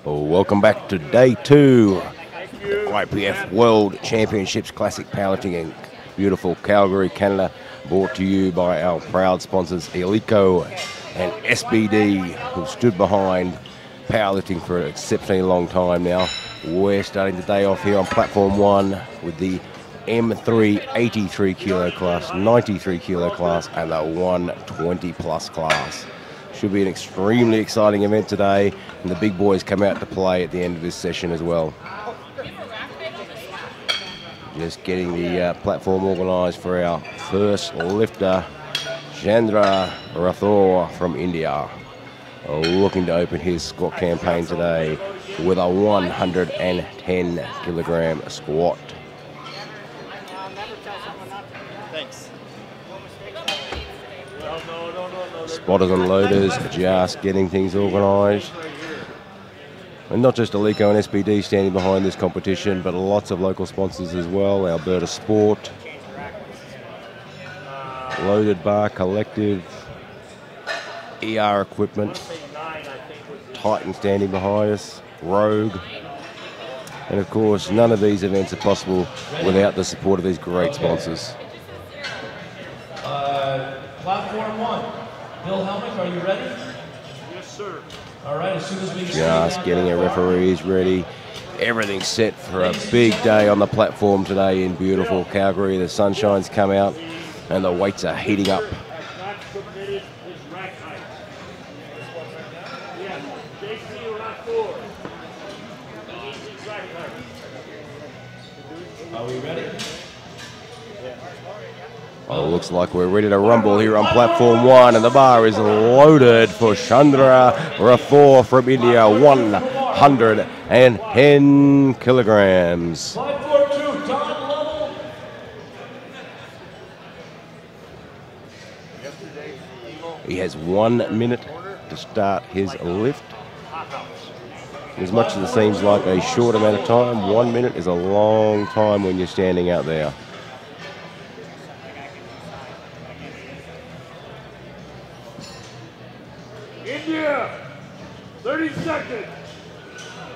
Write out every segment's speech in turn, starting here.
Welcome back to day 2 the IPF World Championships Classic Powerlifting in beautiful Calgary, Canada, brought to you by our proud sponsors Elico and SBD, who stood behind powerlifting for an exceptionally long time now. We're starting the day off here on platform 1 with the M3 83 kilo class, 93 kilo class, and the 120 plus class. Should be an extremely exciting event today, and the big boys come out to play at the end of this session as well. Just getting the platform organised for our first lifter, Chandra Rathore from India, looking to open his squat campaign today with a 110 kilogram squat. Spotters and loaders just getting things organised. And not just Elico and SBD standing behind this competition, but lots of local sponsors as well. Alberta Sport, Loaded Bar Collective, ER Equipment, Titan standing behind us, Rogue. And of course, none of these events are possible without the support of these great sponsors. Platform 1. Bill Helmick, are you ready? Yes, sir. All right, as soon as we just getting our referees ready. Everything's set for a big day on the platform today in beautiful Calgary. The sunshine's come out and the weights are heating up. Are we ready? Well, it looks like we're ready to rumble here on platform 1, and the bar is loaded for Chandra Rathore from India, 110 kilograms. 542, Don Level. He has 1 minute to start his lift. As much as it seems like a short amount of time, 1 minute is a long time when you're standing out there. India, 30 seconds.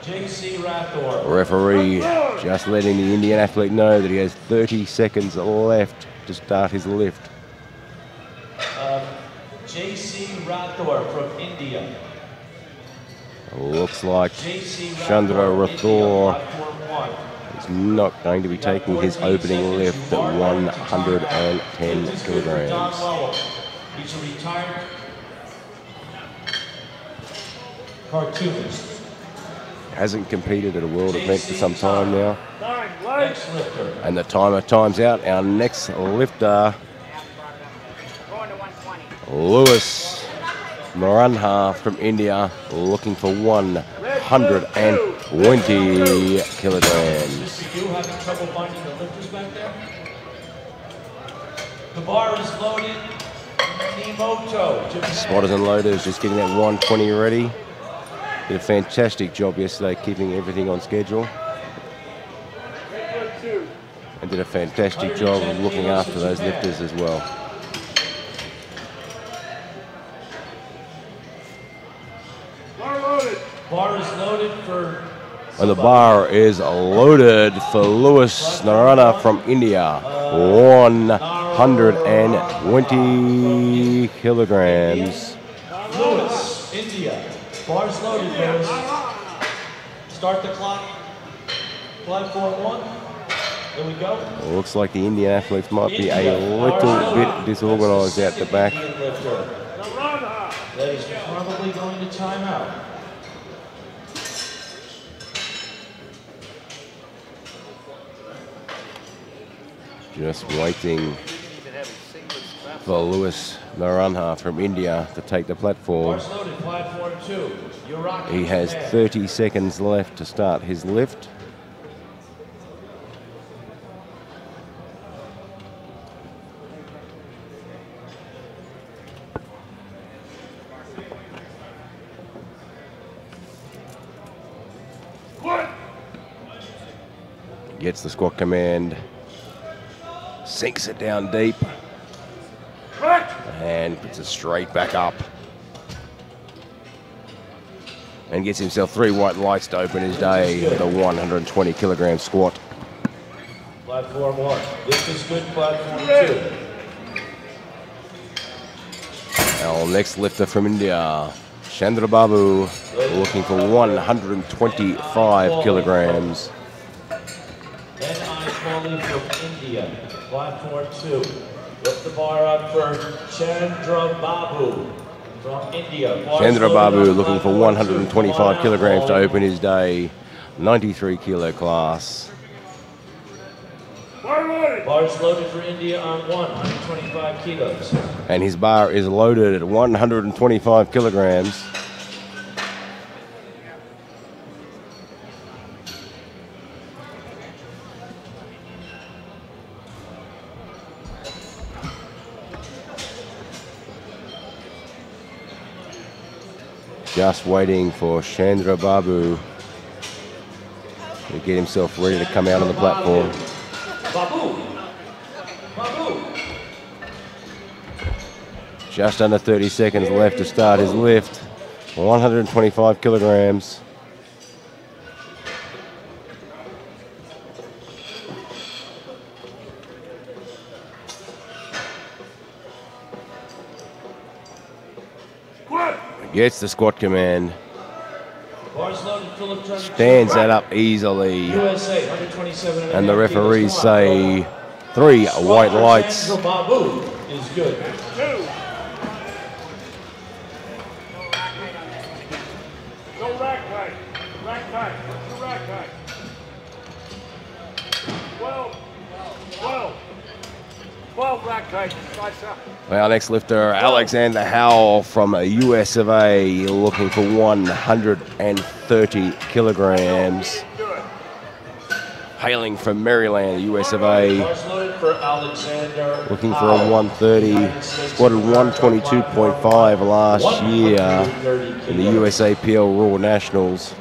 JC Rathore. Referee just letting the Indian athlete know that he has 30 seconds left to start his lift. JC Rathore from India. Looks like Chandra Rathore is not going to be taking his opening lift at 110 kilograms. He's a retired cartoonist. Hasn't competed at a world event for some time now. Next lifter. And the timer times out. Our next lifter, Lewis Maranha from India, looking for 120 kilograms. You having trouble finding the lifters back there? The bar is loaded. Nimoto. Spotters and loaders just getting that 120 ready. Did a fantastic job yesterday keeping everything on schedule. And did a fantastic job of looking after those lifters as well. Bar is loaded for... And the bar is loaded for Lewis Narana from India. 120 kilograms. Lewis, India. Bar's loaded, Lewis. Start the clock. Platform 1. There we go. Looks like the Indian athletes might be a little bit disorganized out the back. That is probably going to time out. Just waiting for Lewis Maranha from India to take the platform. Bar's loaded, platform 2. He has 30 seconds left to start his lift. Gets the squat command, sinks it down deep, and puts it straight back up. and gets himself 3 white lights to open his day with a 120 kilogram squat. Platform 1. This is good. Platform 2. Our next lifter from India, Chandra Babu, looking for 125 kilograms. N.I. Smalley from India. Platform 2. Lift the bar up for Chandra Babu from India. Chandra Babu looking for 125 kilograms to open his day, 93 kilo class. Bars loaded for India on 125 kilos. And his bar is loaded at 125 kilograms. Just waiting for Chandra Babu to get himself ready to come out on the platform. Babu. Babu. Just under 30 seconds left to start his lift. 125 kilograms. Gets the squat command. Stands that up easily. And the referees say 3 white lights. Babu is good. No rack height. Rack height. What's the rack height? 12. 12. 12 rack height. Our next lifter, Alexander Howell from US of A, looking for 130 kilograms. Hailing from Maryland, US of A, looking for a 130. Squatted 122.5 last year in the USAPL Raw Nationals.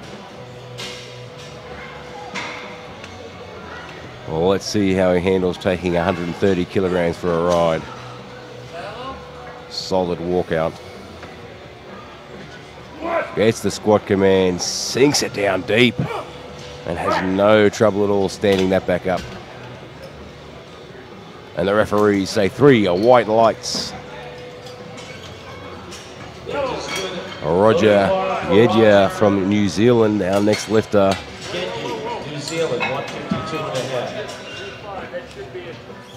Well, let's see how he handles taking 130 kilograms for a ride. Solid walkout. Gets the squat command, sinks it down deep, and has no trouble at all standing that back up. And the referees say 3 white lights. Roger Gedja from New Zealand, our next lifter. New Zealand, 152.5.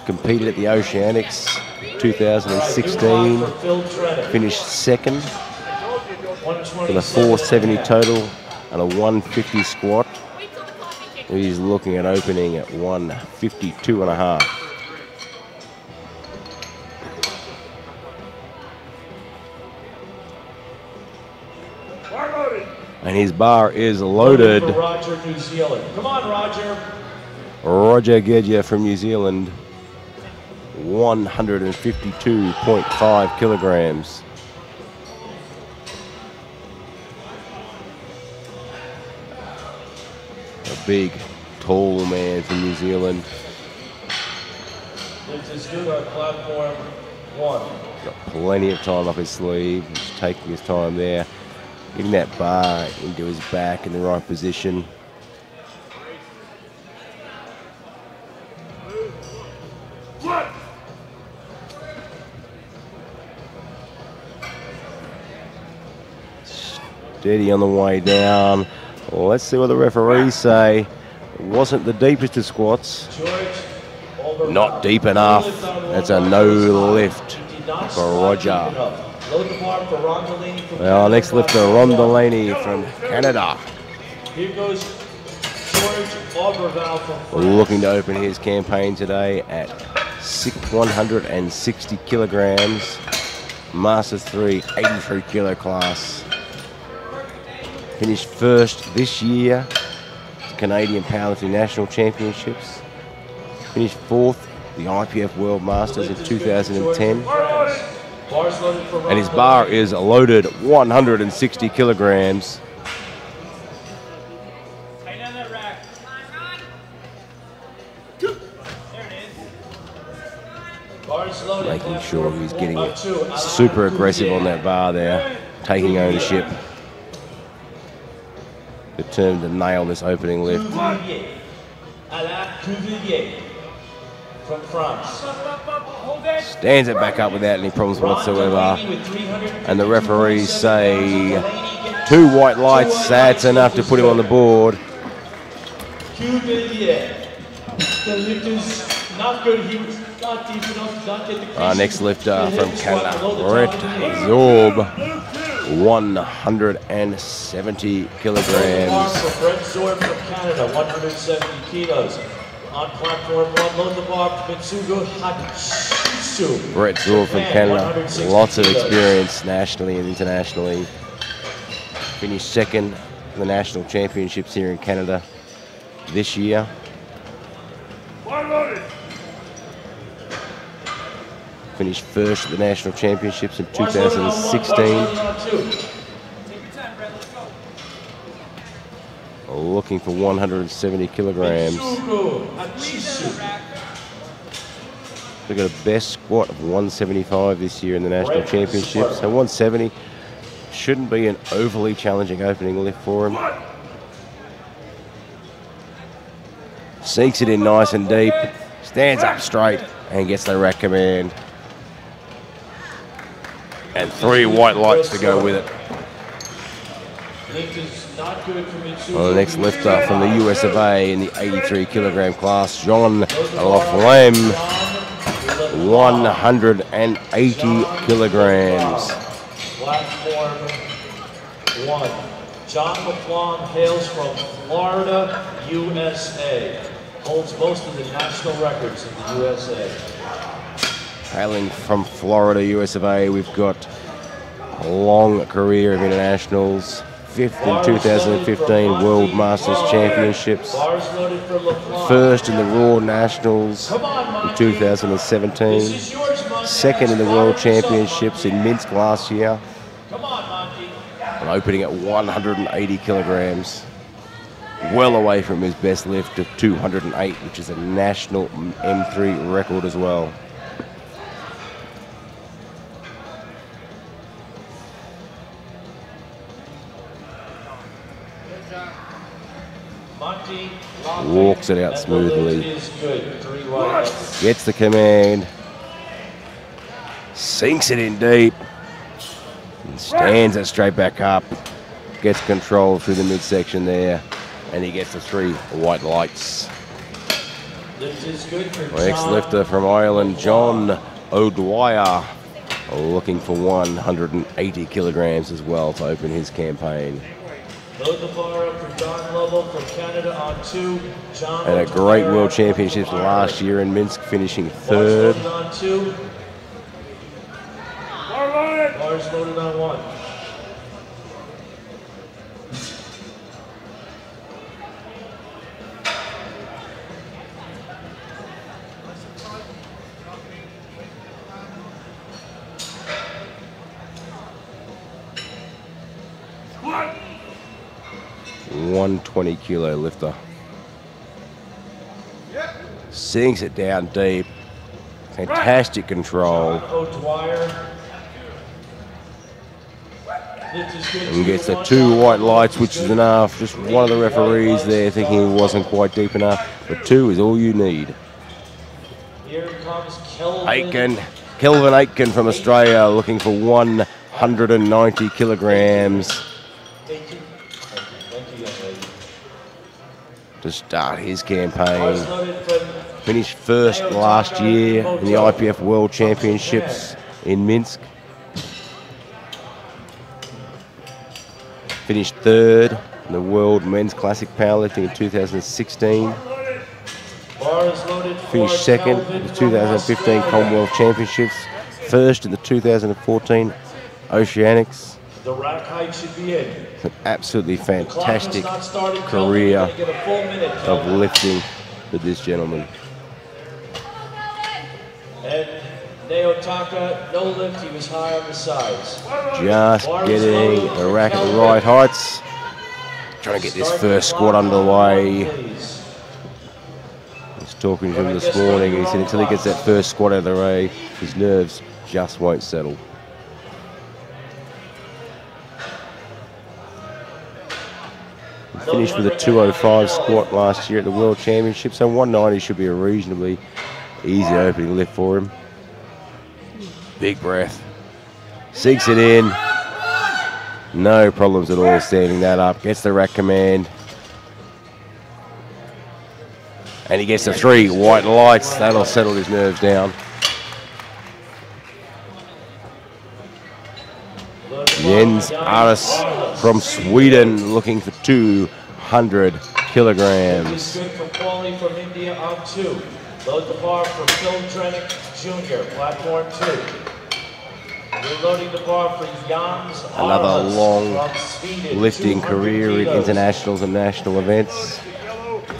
Competed at the Oceanics 2016, finished second with a 470 total and a 150 squat. He's looking at opening at 152.5. And his bar is loaded. Roger, New Zealand. Come on, Roger. Roger Gedja from New Zealand, 152.5 kilograms. A big, tall man from New Zealand. This is good on platform 1. Got plenty of time up his sleeve. He's taking his time there, getting that bar into his back in the right position. Steady on the way down. Well, let's see what the referees say. It wasn't the deepest of squats. Not deep enough. That's a no lift for Roger. Well, our next lifter, Ron Delaney from Canada. Here goes George Auberval from Looking to open his campaign today at 160 kilograms. Masters 3, 83 kilo class. Finished first this year at the Canadian Powerlifting National Championships. Finished fourth the IPF World Masters in 2010. And his bar is loaded 160 kilograms. Making sure he's getting it super aggressive on that bar there, taking ownership. determined to nail this opening lift. Alain Cuvillier from France. Stands it back up without any problems whatsoever. And the referees say 2 white lights, that's enough to put him on the board. Cuvillier. The lift is not good. He was not deep enough to not get the crease. Our next lifter from Canada, Brett Zorb, 170 kilograms. Brett Zorb from Canada, 170 kilos. On platform 1, load the bar, Mitsugo Hachisu. Brett Zorb from Canada, lots of experience nationally and internationally. Finished second in the national championships here in Canada this year. Finished first at the national championships in 2016. Looking for 170 kilograms. They got a best squat of 175 this year in the national championships. So 170 shouldn't be an overly challenging opening lift for him. Sinks it in nice and deep, stands up straight and gets the rack command. And 3 white lights to go with it. Well, the next lifter from the US of A in the 83 kilogram class, Jean Laflamme, 180 kilograms. Platform 1. John Laflamme hails from Florida, USA. Holds most of the national records in the USA. Hailing from Florida, US of A, we've got a long career of internationals. 5th in 2015 World Masters Championships. First in the Raw Nationals in 2017. Second in the World Championships in Minsk last year. And opening at 180 kilograms. Well away from his best lift of 208, which is a national M3 record as well. Walks it out smoothly. Gets the command. Sinks it in deep. And stands it straight back up. Gets control through the midsection there. And he gets the 3 white lights. Next lifter from Ireland, John O'Dwyer. Looking for 180 kilograms as well to open his campaign. Load the bar up for John Lovell from Canada on 2. John Had a great World Championships last year in Minsk, finishing 3rd. On 2. Bars loaded on 1. What? 120 kilo lifter. Sinks it down deep. Fantastic control. And gets the 2 white lights, which is enough. Just one of the referees there thinking he wasn't quite deep enough. But 2 is all you need. Here comes Kelvin Aitken from Australia, looking for 190 kilograms. To start his campaign. Finished first last year in the IPF World Championships in Minsk. Finished 3rd in the World Men's Classic Powerlifting in 2016. Finished 2nd in the 2015 Commonwealth Championships. 1st in the 2014 Oceanics. The rack height should be in. An absolutely fantastic career of lifting for this gentleman. And Neotaka, no lift, he was high on the sides. Just getting the rack at the right heights. Trying to get this first squat underway. I was talking to him this morning, and he said until he gets that first squat out of the way, his nerves just won't settle. Finished with a 205 squat last year at the World Championship, so 190 should be a reasonably easy opening lift for him. Big breath. Sinks it in. No problems at all standing that up. Gets the rack command. And he gets the 3 white lights. That'll settle his nerves down. Jens Aris from Sweden looking for 200 kilograms. Good from Paulie from India on 2. Load the bar for Phil Drenick Jr., platform 2. Reloading the bar for Jans Another Aras long from Sweden, lifting 200 career in kilos. internationals and national events.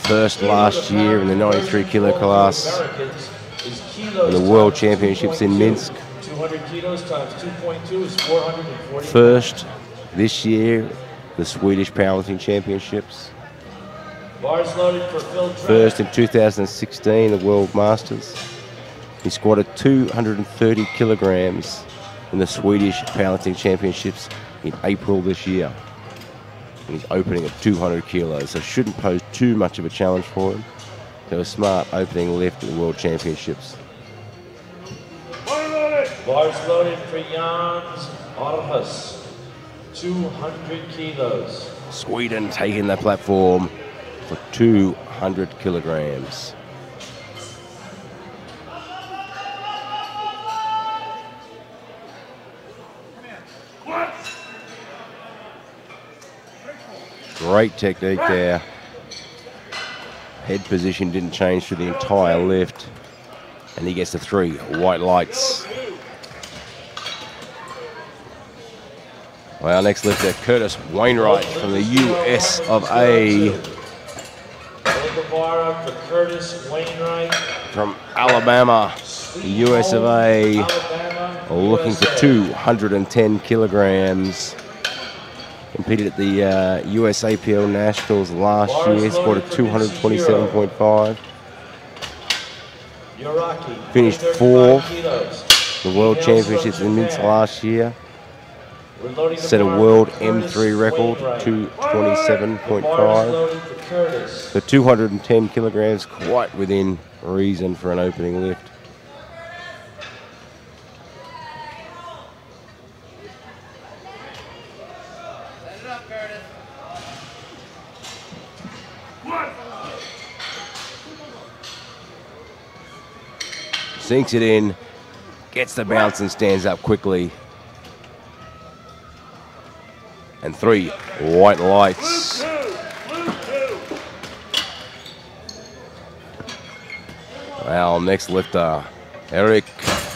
First last year in the 93 kilo class in the World Championships in Minsk. 200 kilos times 2.2 is 440. First this year, the Swedish Powerlifting Championships. Bars loaded for Phil Drenick. First in 2016, the World Masters. He squatted 230 kilograms in the Swedish Powerlifting Championships in April this year. And he's opening at 200 kilos, so shouldn't pose too much of a challenge for him. So a smart opening lift at the World Championships. Bars loaded for Jans Aras, 200 kilos. Sweden taking the platform for 200 kilograms. Great technique there. Head position didn't change through the entire lift. And he gets the 3 white lights. Well, our next lifter, Curtis Wainwright from the US of A. Load the bar up for Curtis Wainwright. From Alabama, the US of A. Alabama, Looking for USA. 210 kilograms. Competed at the US APL Nationals last year, scored a 227.5. Yoraki, Finished 135 4th. kilos. The World Championships in Minsk last year. Reloading the Set a bar world for Curtis M3 record, Wainwright. 227.5. Bars loaded for Curtis. So 210 kilograms, quite within reason for an opening lift. Sinks it in, gets the bounce and stands up quickly. And 3 white lights. Our next lifter, Eric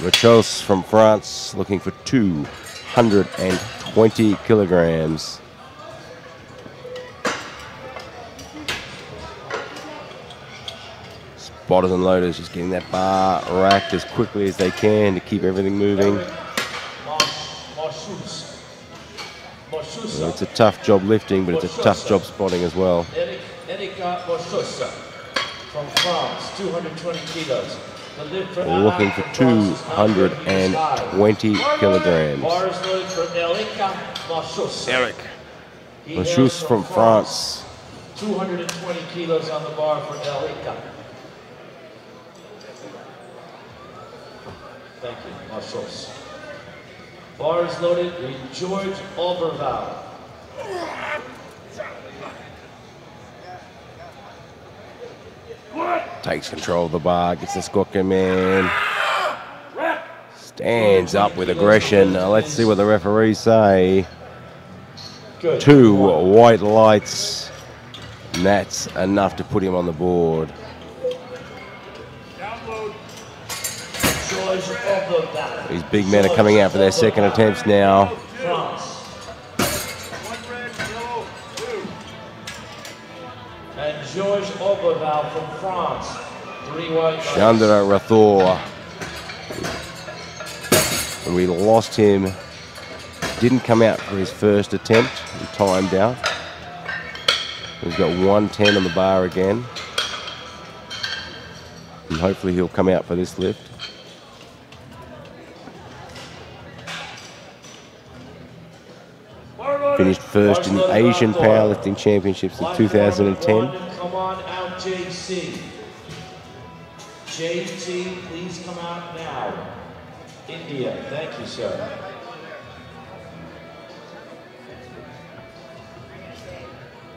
Rachos from France, looking for 220 kilograms. Spotters and loaders just getting that bar racked as quickly as they can to keep everything moving. Well, it's a tough job lifting, but it's a tough job spotting as well. Erika Moshosa from France, 220 kilos. The lift for Looking for 220 kilograms. Bars loaded for Erika Moshosa. Eric Rachos from France. 220 kilos on the bar for Erika. Thank you, Moshosa. Bars loaded with George Oberval. Takes control of the bar, gets the squat command. Stands up with aggression. Let's see what the referees say. Good. 2 white lights. And that's enough to put him on the board. George Oberval. These big men are coming out for their second attempts now. France. And George Oberval from France. 3 white lights. Chandra Rathor. And we lost him. Didn't come out for his first attempt. He timed out. He's got 110 on the bar again. And hopefully he'll come out for this lift. Bar Finished first in the Asian Powerlifting Championships in 2010. Come on out, JC. JT, please come out now. India, thank you, sir.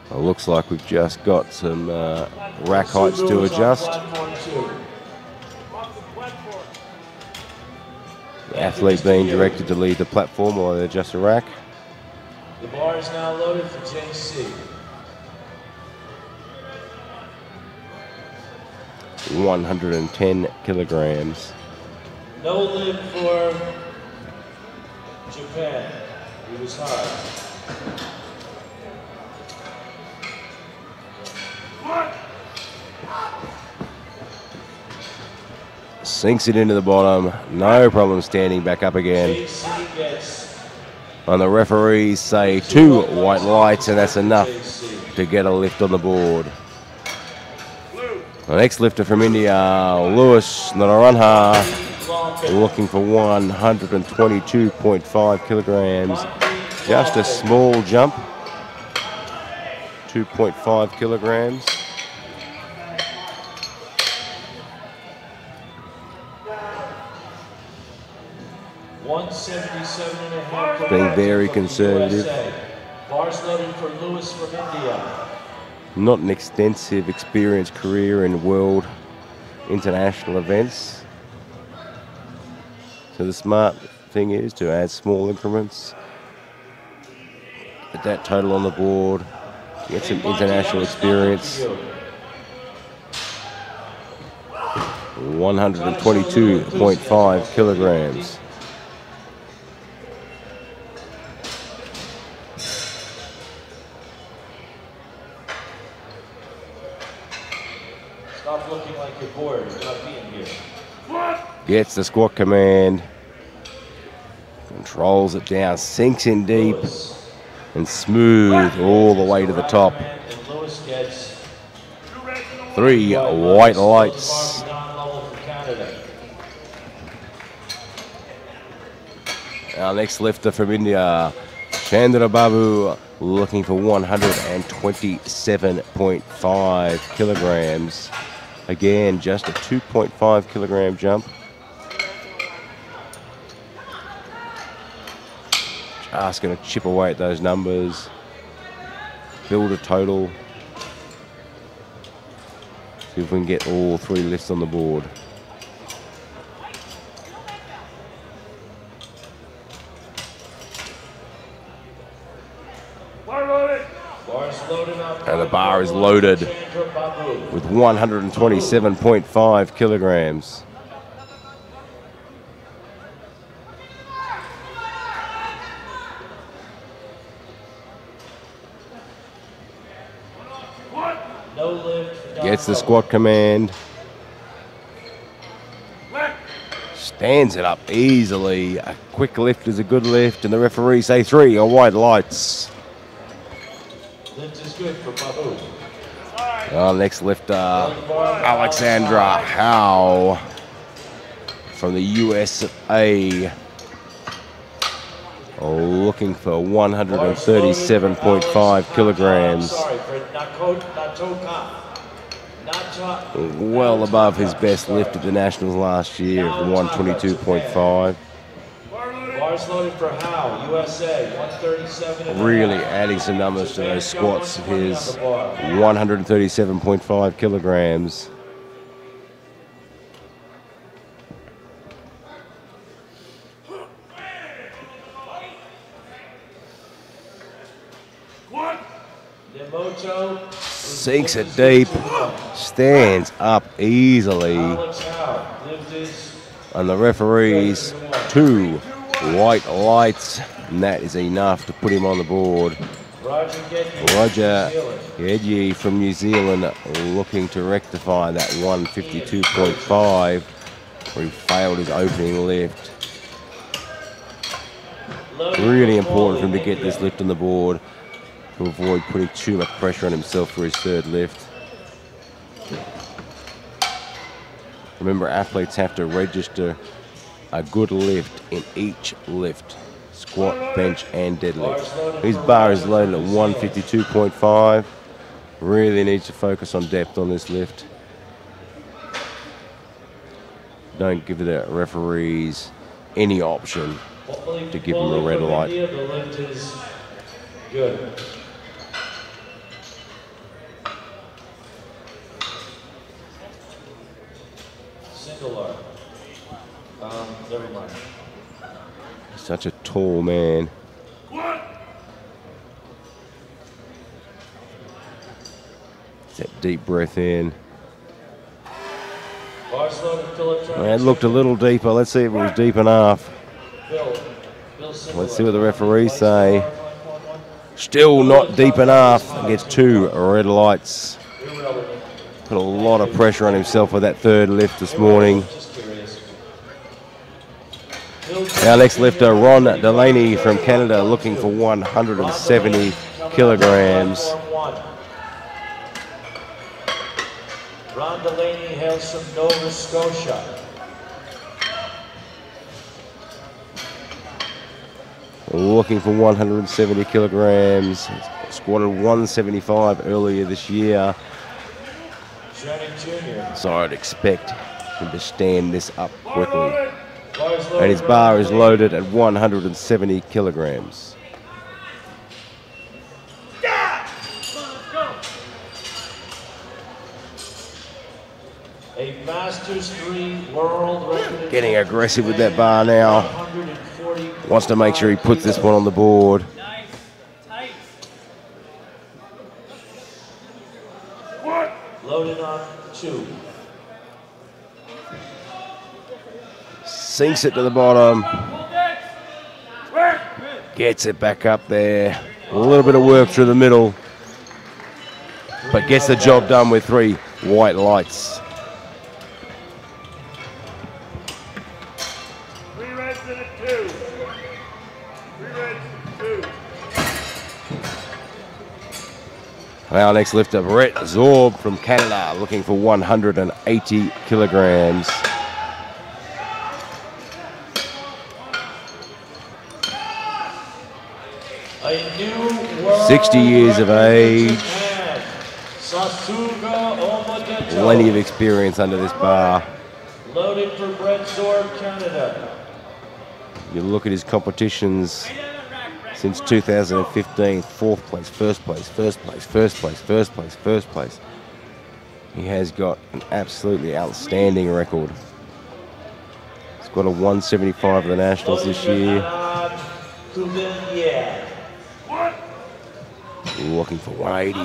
Well, looks like we've just got some rack heights to adjust. The athlete being directed to leave the platform while they adjust the rack. The bar is now loaded for JC. 110 kilograms. No lid for Japan. He was high. Sinks it into the bottom. No problem standing back up again. And the referees say 2 white lights, and that's enough to get a lift on the board. The next lifter from India, Lewis Naranha, looking for 122.5 kilograms. Just a small jump, 2.5 kilograms. Being very conservative. Bars loaded for Lewis from India. Not an extensive experience career in world international events. So the smart thing is to add small increments. Get that total on the board. Get some international experience. 122.5 kilograms. Stop looking like you're bored. You're not being here. Gets the squat command. Controls it down. Sinks in deep. And smooth all the way to the top. 3 white lights. Our next lifter from India, Chandra Babu, looking for 127.5 kilograms. Again, just a 2.5 kilogram jump. Just going to chip away at those numbers. Build a total. See if we can get all 3 lifts on the board. And the bar is loaded with 127.5 kilograms. Gets the squat command. Stands it up easily. A quick lift is a good lift, and the referees say 3 are white lights. Lift is good for Babu. Our next lifter, Alexandra Howe from the USA, looking for 137.5 kilograms. Well above his best lift at the Nationals last year of 122.5. Bars loaded for Howe, USA, 137. Really adding some numbers to those squats of his 137.5 kilograms. Sinks it deep, stands up easily. And the referees, 2 white lights, and that is enough to put him on the board. Roger Gedye from New Zealand looking to rectify that 152.5 where he failed his opening lift. Really important for him to get this lift on the board to avoid putting too much pressure on himself for his 3rd lift. Remember, athletes have to register a good lift in each lift. squat, bench, and deadlift. His bar is loaded at 152.5. Really needs to focus on depth on this lift. Don't give the referees any option to give him a red light. The lift is good. Single arm. Never mind. Such a tall man. That deep breath in. It looked a little deeper. Let's see if it was deep enough. Let's see what the referees say. Still not deep enough. Gets 2 red lights. Put a lot of pressure on himself with that third lift this morning. Our next lifter, Ron Delaney from Canada, looking for 170 kilograms. Ron Delaney hails from Nova Scotia. Looking for 170 kilograms. Squatted 175 earlier this year. So I'd expect him to stand this up quickly. And his bar is loaded at 170 kilograms. A Masters 3 world record. Getting aggressive with that bar now. Wants to make sure he puts this one on the board. Loaded on 2. Sinks it to the bottom. Gets it back up there. A little bit of work through the middle. But gets the job done with 3 white lights. 3 reds and a 2. 3 reds and 2. Our next lifter, Brett Zorb from Canada, looking for 180 kilograms. 60 years of age. Plenty of experience under this bar. Loaded for Brett Zorb, Canada. You look at his competitions since 2015, 4th place, 1st place, 1st place, 1st place, 1st place, 1st place. He has got an absolutely outstanding record. He's got a 175 at the Nationals this year. Looking for 180.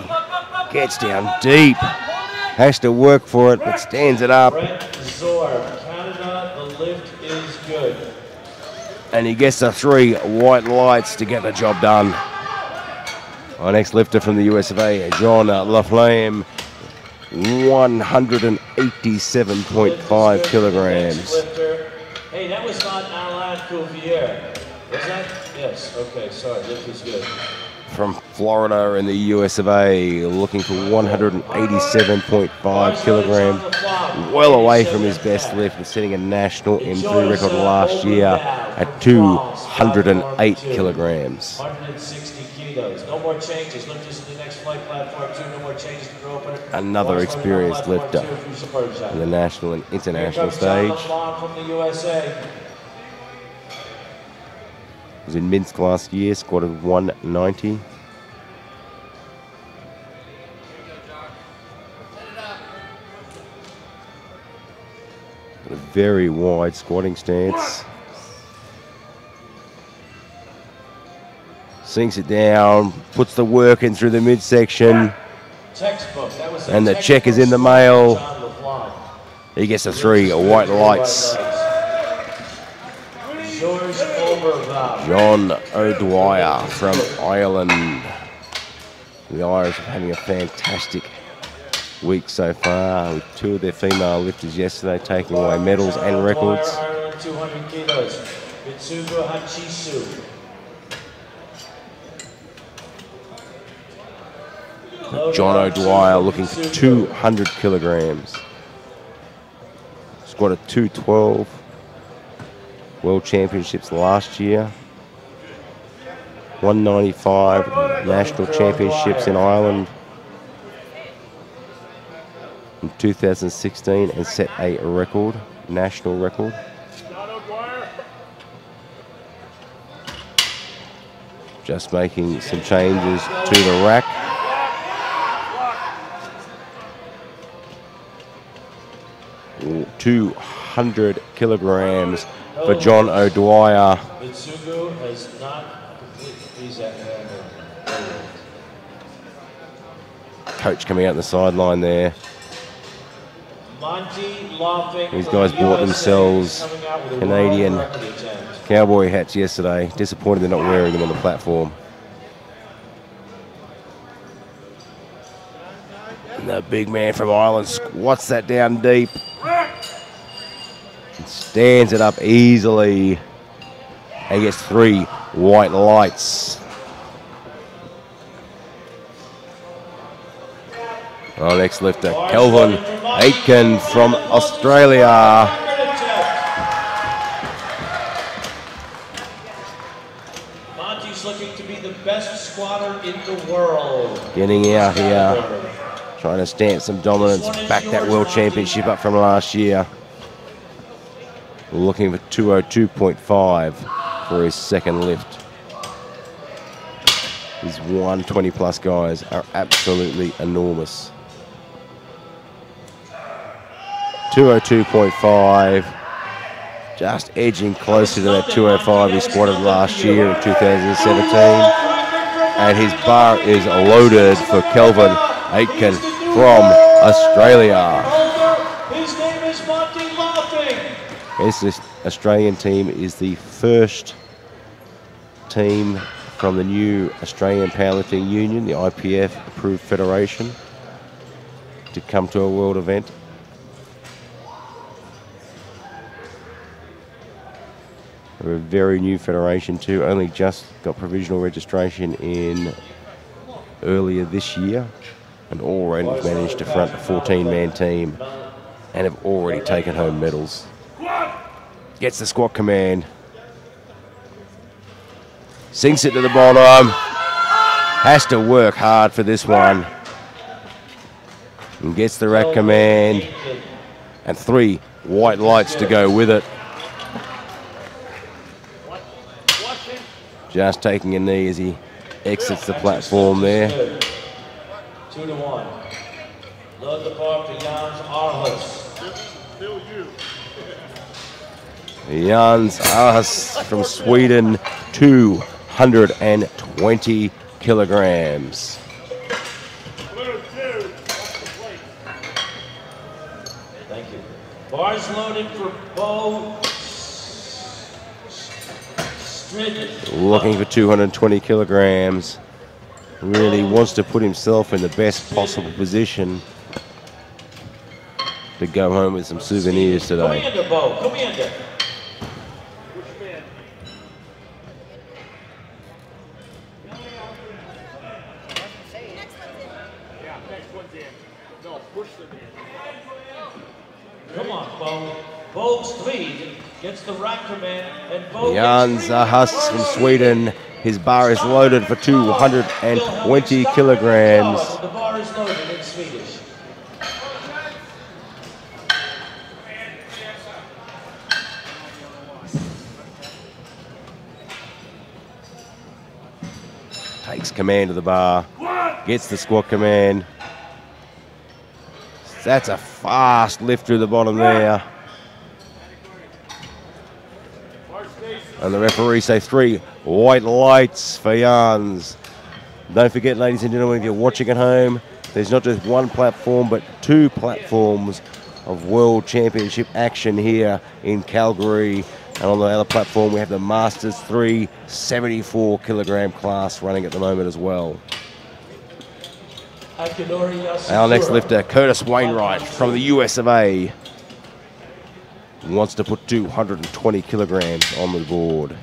Gets down deep. Has to work for it, but stands it up. Brett Zorb, Canada, the lift is good. And he gets the 3 white lights to get the job done. Our next lifter from the US of A, John Laflamme, 187.5 kilograms. Hey, that was not Alain Cuvier. Was that? Yes, okay, sorry, lift is good. From Florida in the US of A, looking for 187.5 kilograms. Well away from his best lift and setting a national M3 record last year at 208 kilograms. 160 kilos. No more changes. Lift us to the next flight platform 2. No more changes to grow open. Another experienced lifter on the national and international stage. From the USA. Was in Minsk last year, squatted 190. Got a very wide squatting stance. Sinks it down, puts the work in through the midsection. And the check is in the mail. He gets the 3 white lights. John O'Dwyer from Ireland. The Irish are having a fantastic week so far, with 2 of their female lifters yesterday taking away medals and records. 200 kilos. Mitsugo Hachisu. John O'Dwyer looking for 200 kilograms. Squatted 212. World Championships last year. 195 national championships in Ireland in 2016 and set a record, national record. Just making some changes to the rack. Ooh, 200 kilograms for John O'Dwyer. Mitsugu has not completed these at Coach coming out the sideline there. These guys bought themselves Canadian cowboy hats yesterday. Disappointed they're not wearing them on the platform. And the big man from Ireland squats that down deep. And stands it up easily. And gets 3 white lights. Our next lifter, Kelvin Aitken from Australia. Monty's looking to be the best squatter in the world. Getting out here, trying to stamp some dominance, back that world championship up from last year. Looking for 202.5 for his second lift. These 120 plus guys are absolutely enormous. 202.5, just edging closer to that 205 he squatted last year in 2017. And his bar is loaded for Kelvin Aitken from Australia. His name is Monty Laughing. This Australian team is the first team from the new Australian Powerlifting Union, the IPF approved federation, to come to a world event. We're a very new federation too, only just got provisional registration in earlier this year, and already managed to front a 14-man team and have already taken home medals. Gets the squat command. Sinks it to the bottom. Has to work hard for this one. And gets the rack command. And 3 white lights to go with it. Just taking a knee as he exits the platform there. 2 to 1. Load the bar to Jans Arhus. Jans Arhus from Sweden, 220 kilograms. Thank you. Bars loaded for Bo. Looking for 220 kilograms. Really wants to put himself in the best possible position to go home with some souvenirs today. Commander Bo, Commander. Come on, Bo. Bo's 3 gets the rack command, and Bo Jans Arhus from Sweden. His bar is loaded for 220 kilograms. The bar is loaded in Swedish. Takes command of the bar. Gets the squat command. That's a fast lift through the bottom there. And the referee say 3 white lights for Jans. Don't forget, ladies and gentlemen, if you're watching at home, there's not just one platform, but 2 platforms of World Championship action here in Calgary. And on the other platform, we have the Masters 3 74 kilogram class running at the moment as well. Our next lifter, Curtis Wainwright from the US of A. Wants to put 220 kilograms on the board.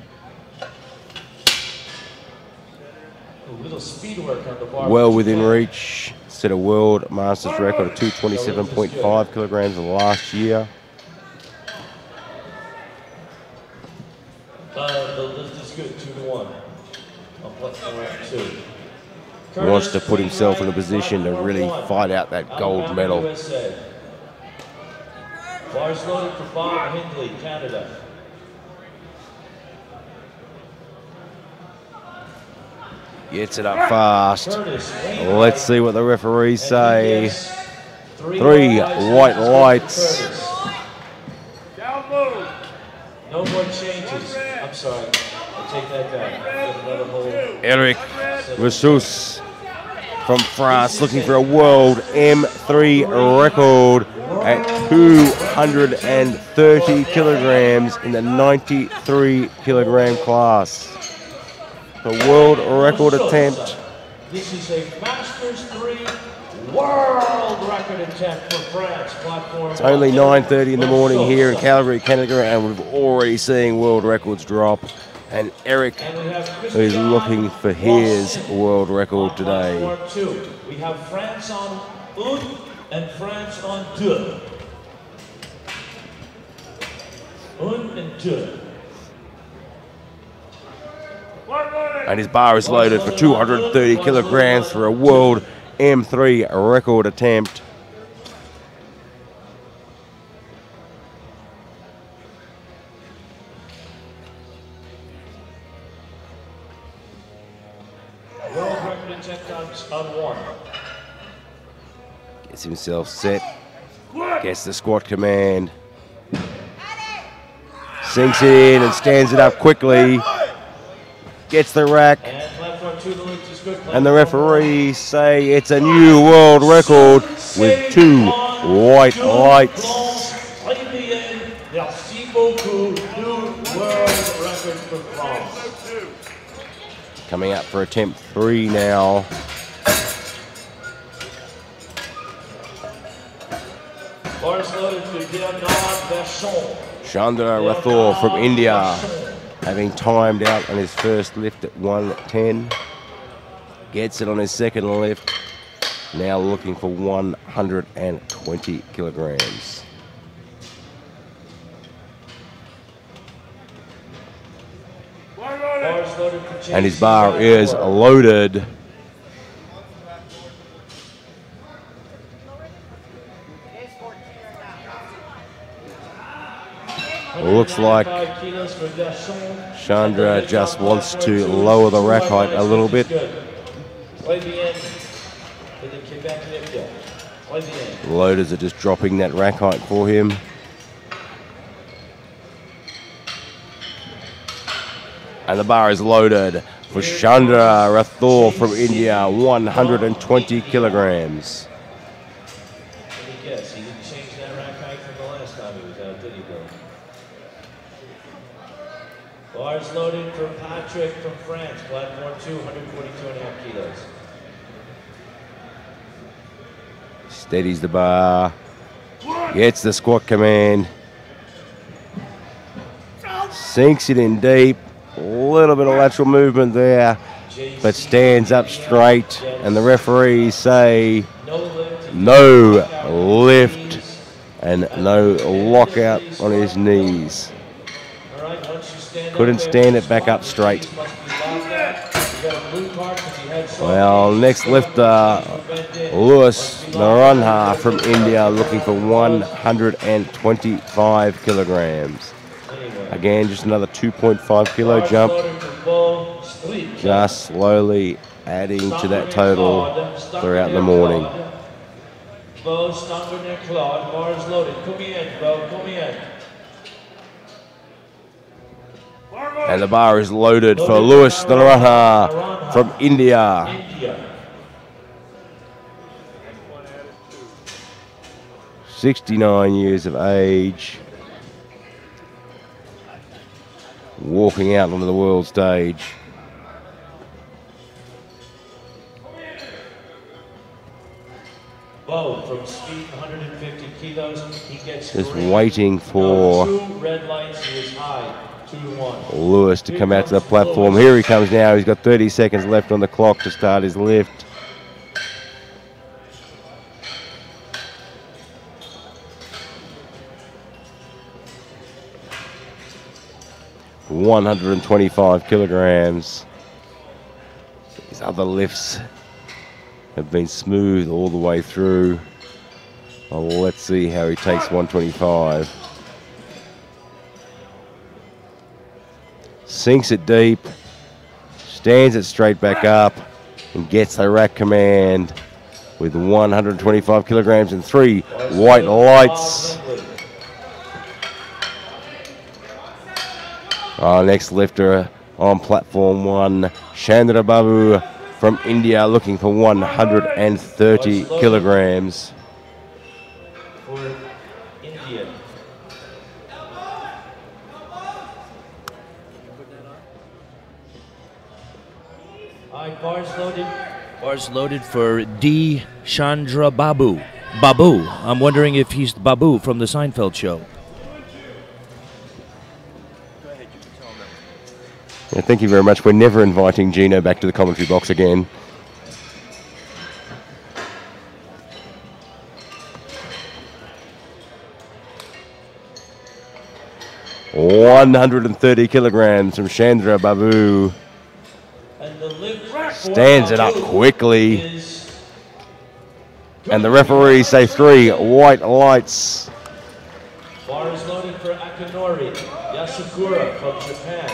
Well within reach. Set a world Masters record of 227.5 kilograms last year. The lift is good, 2 to 1. on platform 2. He wants to put himself in a position to really fight out that gold medal. USA. Bars loaded for Bob Hindley, Canada. Gets it up fast. Let's see what the referees say. 3 white lights. No more changes. I'm sorry. I'll take that back. Eric Ressus from France looking for a world M3 record at 230 kilograms in the 93 kilogram class. The world record attempt. This is a Masters 3 world record attempt for France. Platform. It's only 9:30 in the morning here in Calgary, Canada, and we've already seen world records drop. And Eric is looking for his world record today. We have France on 1 and France on 2. 1 and 2. And his bar is loaded for 230 kilograms for a world M3 record attempt. World record attempt on 1. Gets himself set. Gets the squat command. Sinks it in and stands it up quickly. Gets the rack. And the referees say it's a new world record with 2 white lights. Coming up for attempt 3 now. Chandra Rathore from India, having timed out on his first lift at 110. Gets it on his second lift. Now looking for 120 kilograms. And his bar is loaded. Looks like Chandra just wants to lower the rack height a little bit. Loaders are just dropping that rack height for him. And the bar is loaded for Chandra Rathore from India, 120 kilograms. Let me guess, he didn't change that rack height from the last time he was out, did he, Bill? Bars loaded for Patrick from France, platform 2, 142.5 kilos. Steadies the bar. Gets the squat command. Sinks it in deep. A little bit of lateral movement there, but stands up straight. And the referees say no lift and no lockout on his knees. Couldn't stand it back up straight. Well, next lifter, Louis Naranha from India, looking for 125 kilograms. Again, just another 2.5 kilo jump. Just slowly adding to that total throughout the morning. And the bar is loaded for Louis Naranha from India. 69 years of age. Walking out onto the world stage. Bo from speed 150 kilos. He gets just waiting for Lewis to come out to the platform. Here he comes now. He's got 30 seconds left on the clock to start his lift. .125 kilograms. His other lifts have been smooth all the way through. Well, let's see how he takes 125. Sinks it deep, stands it straight back up, and gets the rack command with 125 kilograms and 3 white lights. Our next lifter on platform 1, Chandra Babu from India, looking for 130 kilograms. For India. All right, bars loaded. Bars loaded for D. Chandra Babu. Babu. I'm wondering if he's Babu from the Seinfeld show. Yeah, thank you very much. We're never inviting Gino back to the commentary box again. $130 kilograms from Chandra Babu. And the lift Stands it up quickly. And the referees say 3 white lights. Bars loaded for Akinori Yasukura from Japan.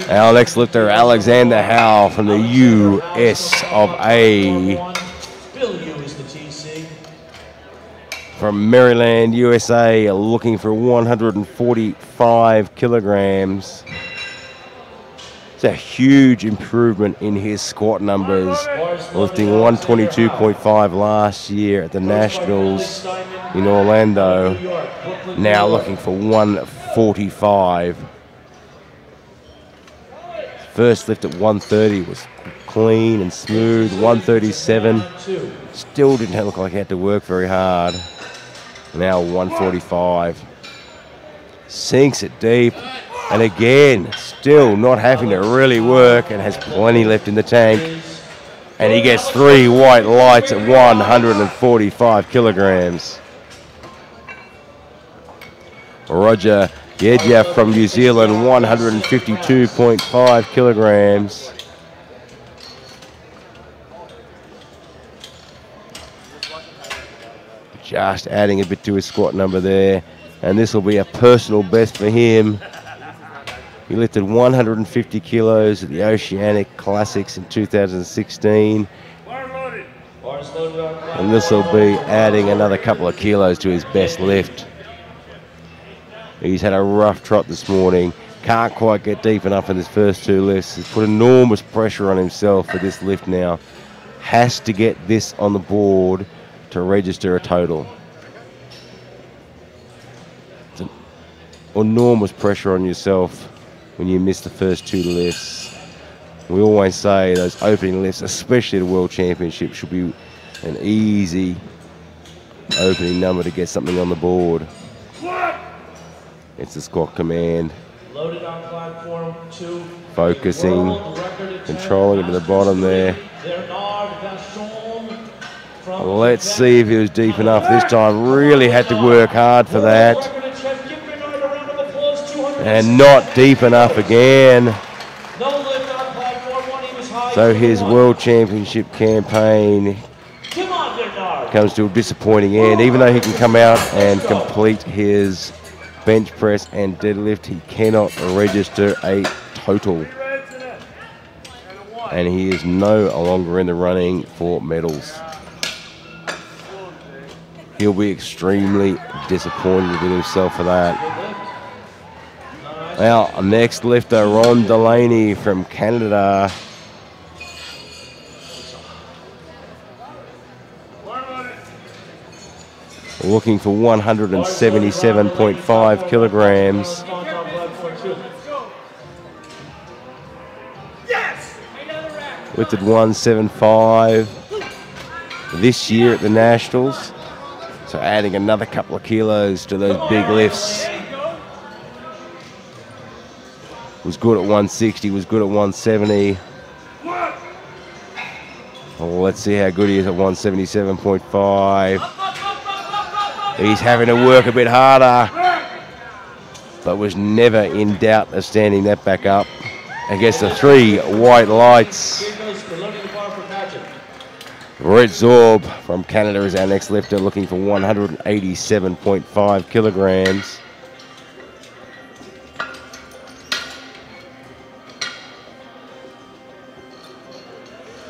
Our next lifter, Alexander Howe from the US of A. Bill Yu is the TC. From Maryland, USA, looking for 145 kilograms. It's a huge improvement in his squat numbers, lifting 122.5 last year at the Nationals in Orlando. Now looking for 145. First lift at 130 was clean and smooth. 137, still didn't look like he had to work very hard. Now 145. Sinks it deep, and again, still not having to really work and has plenty left in the tank. And he gets 3 white lights at 145 kilograms. Roger Gedja from New Zealand, 152.5 kilograms. Just adding a bit to his squat number there. And this will be a personal best for him. He lifted 150 kilos at the Oceanic Classics in 2016. And this will be adding another couple of kilos to his best lift. He's had a rough trot this morning. Can't quite get deep enough in his first 2 lifts. He's put enormous pressure on himself for this lift now. Has to get this on the board to register a total. It's an enormous pressure on yourself when you miss the first 2 lifts. We always say those opening lifts, especially the World Championship, should be an easy opening number to get something on the board. It's the squat command. Loaded on platform 2. Focusing, controlling it to the bottom there. Let's see if he was deep enough this time. Really had to work hard for that. And not deep enough again. So his World Championship campaign comes to a disappointing end. Even though he can come out and complete his bench press and deadlift, he cannot register a total. And he is no longer in the running for medals. He'll be extremely disappointed with himself for that. Now, next lifter, Ron Delaney from Canada. Looking for 177.5 kilograms. Lifted 175 this year at the Nationals. So adding another couple of kilos to those big lifts. Was good at 160, was good at 170. Well, let's see how good he is at 177.5. He's having to work a bit harder, but was never in doubt of standing that back up against the 3 white lights. Red Zorb from Canada is our next lifter, looking for 187.5 kilograms.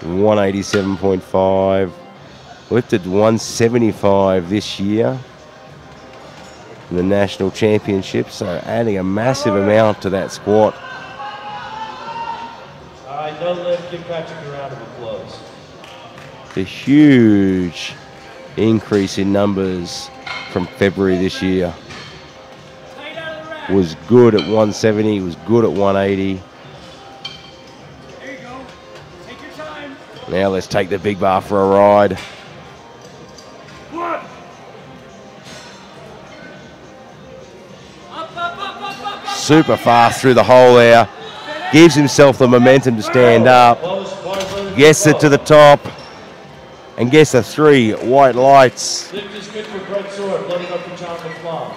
$187.5. Lifted 175 this year in the national championship, so adding a massive amount to that squat. All right, no lift. Give Patrick a round of applause. A huge increase in numbers from February this year. Was good at 170, was good at 180. There you go. Take your time. Now let's take the big bar for a ride. What? Super fast through the hole there. Gives himself the momentum to stand up. Gets it to the top. And gets the 3 white lights. Lift is good for Brett Sword. Loading up for John McClung.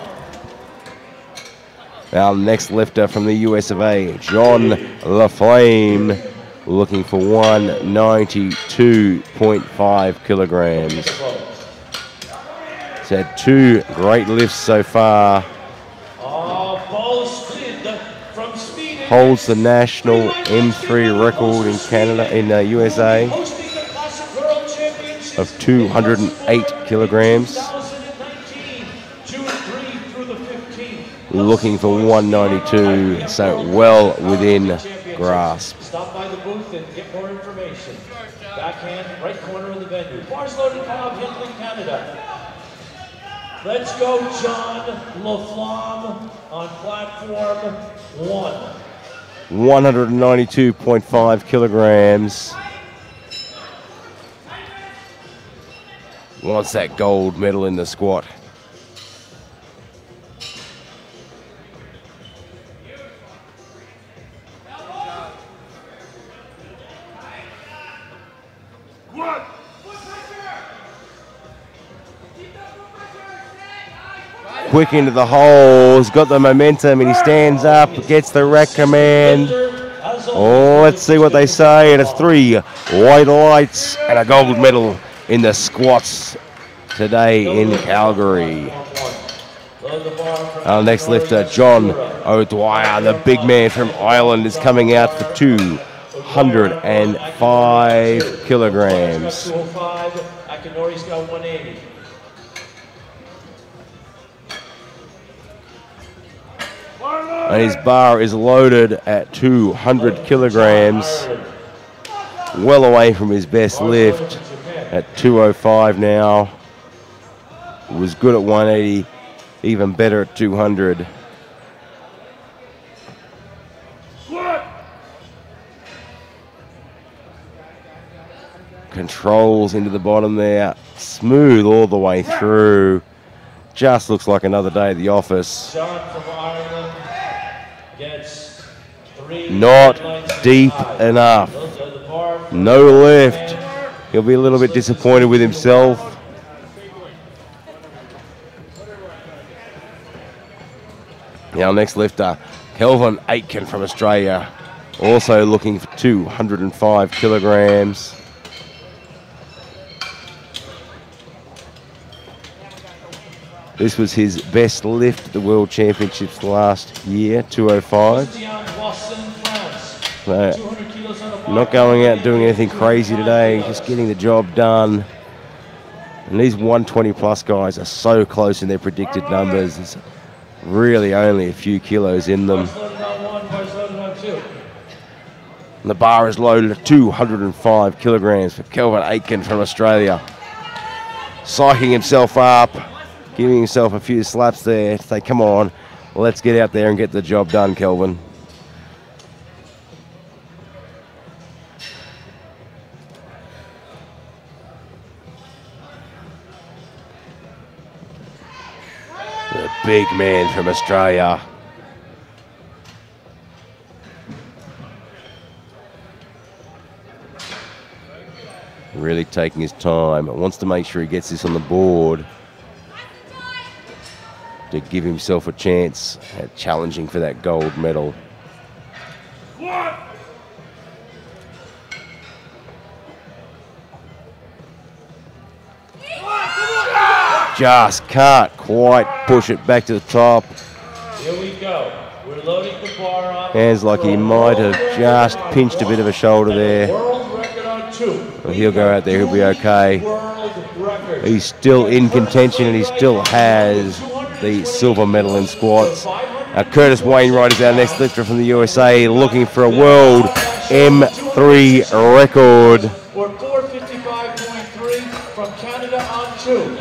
Our next lifter from the US of A, John LaFlame, looking for 192.5 kilograms. He's had 2 great lifts so far. Holds the national M3 record in Canada, in the USA, of 208 kilograms. Looking for 192, so well within grasp. Stop by the booth and get more information. Backhand, right corner of the venue. Bars loaded pound, Hinkley, Canada. Let's go, John LaFlamme on platform 1. 192.5 kilograms. Wants that gold medal in the squat. Quick into the hole, he's got the momentum and he stands up, gets the rack command. Oh, let's see what they say. And it's 3 white lights and a gold medal in the squats today in Calgary. Our next lifter, John O'Dwyer, the big man from Ireland, is coming out for 205 kilograms. 205, Akinori's got 180. And his bar is loaded at 200 kilograms, well away from his best lift at 205 now. Was good at 180, even better at 200. Controls into the bottom there, smooth all the way through. Just looks like another day at the office. John from Ireland gets 3. Not deep enough. No lift. He'll be a little bit disappointed with himself. Our next lifter, Kelvin Aitken from Australia, also looking for 205 kilograms. This was his best lift at the World Championships last year, 205. So, not going out doing anything crazy today, just getting the job done. And these 120 plus guys are so close in their predicted numbers. There's really only a few kilos in them. And the bar is loaded at 205 kilograms for Kelvin Aitken from Australia. Psyching himself up, giving himself a few slaps there to say, come on, let's get out there and get the job done, Kelvin. The big man from Australia. Really taking his time. Wants to make sure he gets this on the board to give himself a chance at challenging for that gold medal. just can't quite push it back to the top. Here we go. We're loading the bar up. Hands like he might have just pinched a bit of a shoulder there. World record on 2. Well, he'll go out there, he'll be okay. World record. He's still in contention and he still has the silver medal in squats. Curtis Wainwright is our next lifter from the USA, looking for a world M3 record. Or 455.3 from Canada on 2.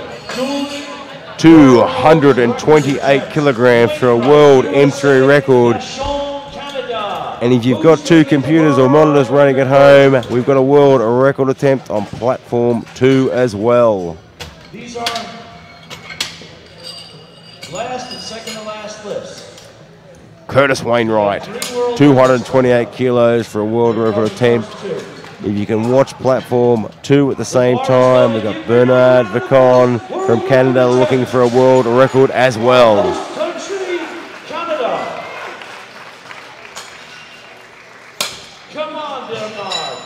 228 kilograms for a world M3 record. And if you've got 2 computers or monitors running at home, we've got a world record attempt on platform 2 as well. These are last and second to last lifts. Curtis Wainwright, 228 kilos for a world record attempt. If you can watch platform 2 at the same time, we've got Bernard Vicon from Canada looking for a world record as well. Country, Canada. Come on, Bernard.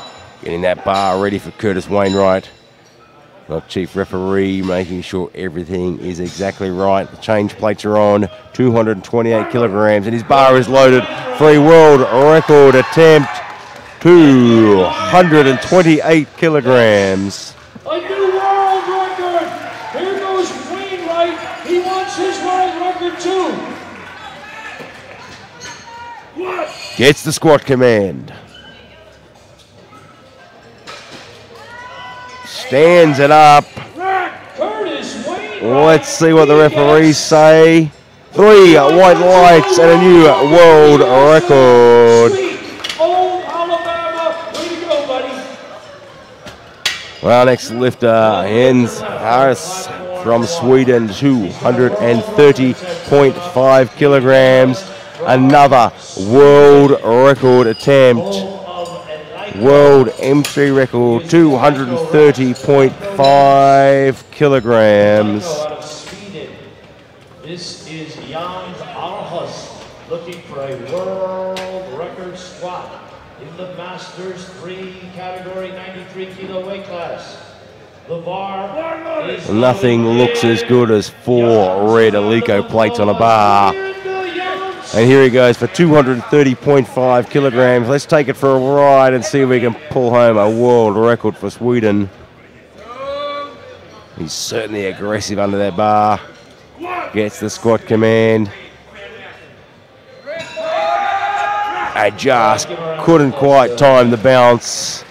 Getting that bar ready for Curtis Wainwright. Our chief referee making sure everything is exactly right. The change plates are on, 228 kilograms, and his bar is loaded for a world record attempt, 228 kilograms. A new world record. Here goes Wainwright. He wants his world record too. What? Gets the squat command. Stands it up. Curtis Wainwright. Let's see what the referees say. 3 white lights and a new world record. Sweet old Alabama. Way to go, buddy. Well, next lifter, Jens Harris from Sweden, 230.5 kilograms. Another world record attempt. World M3 record, 230.5 kilograms. This is Jan Arhus looking for a world record squat in the Masters 3 category 93 kilo weight class. The bar is Nothing looks as good as 4 red Alico plates on a bar. And here he goes for 230.5 kilograms. Let's take it for a ride and see if we can pull home a world record for Sweden. He's certainly aggressive under that bar. Gets the squat command. I just couldn't quite time the bounce.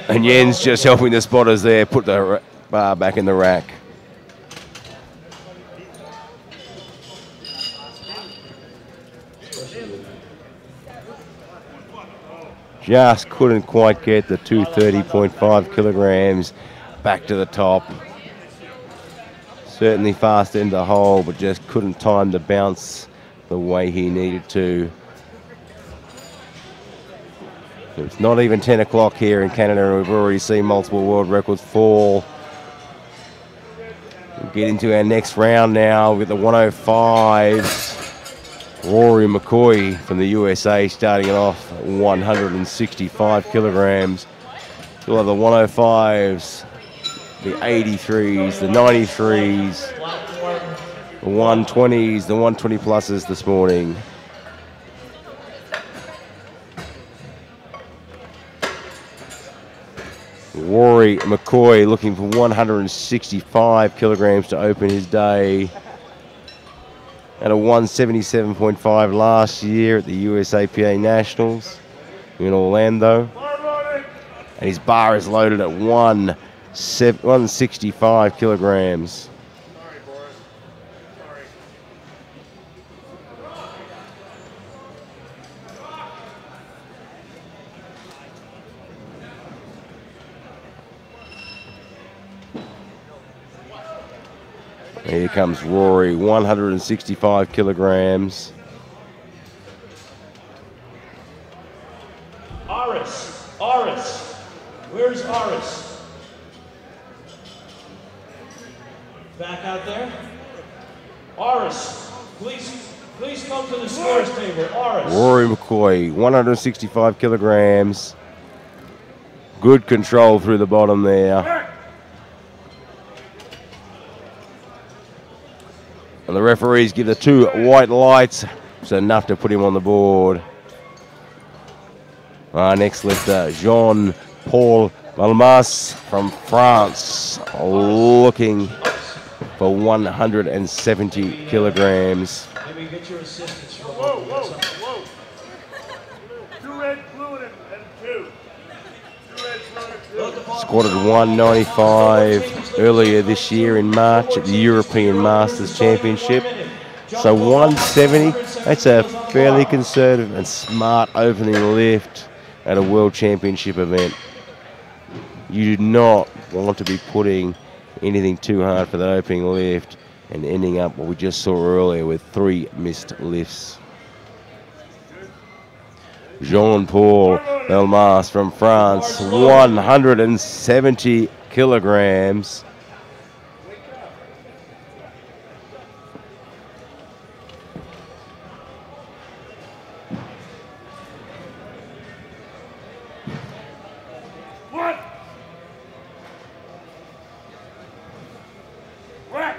And Jens just helping the spotters there put the bar back in the rack. Just couldn't quite get the 230.5 kilograms back to the top. Certainly fast in the hole, but just couldn't time the bounce the way he needed to. It's not even 10 o'clock here in Canada, and we've already seen multiple world records fall. We'll get into our next round now with the 105s. Rory McCoy from the USA starting it off at 165 kilograms. We'll have the 105s, the 83s, the 93s, the 120s, the 120 pluses this morning. Rory McCoy looking for 165 kilograms to open his day. At a 177.5 last year at the USAPA Nationals in Orlando. And his bar is loaded at 165 kilograms. Here comes Rory, 165 kilograms. Aris, where's Aris? Back out there. Aris, please come to the scores table. Aris. Rory McCoy, 165 kilograms. Good control through the bottom there. And the referees give the 2 white lights. It's enough to put him on the board. Our next lifter, Jean-Paul Malmas from France, looking for 170 kilograms. Maybe get your assistance from Whoa. 2 red, blue, and 2. 2 red, blue, and 2. Squatted 195 earlier this year in March at the European Masters Championship. So 170, that's a fairly conservative and smart opening lift at a World Championship event. You do not want to be putting anything too hard for the opening lift and ending up what we just saw earlier with 3 missed lifts. Jean-Paul Belmas from France, 170 kilograms.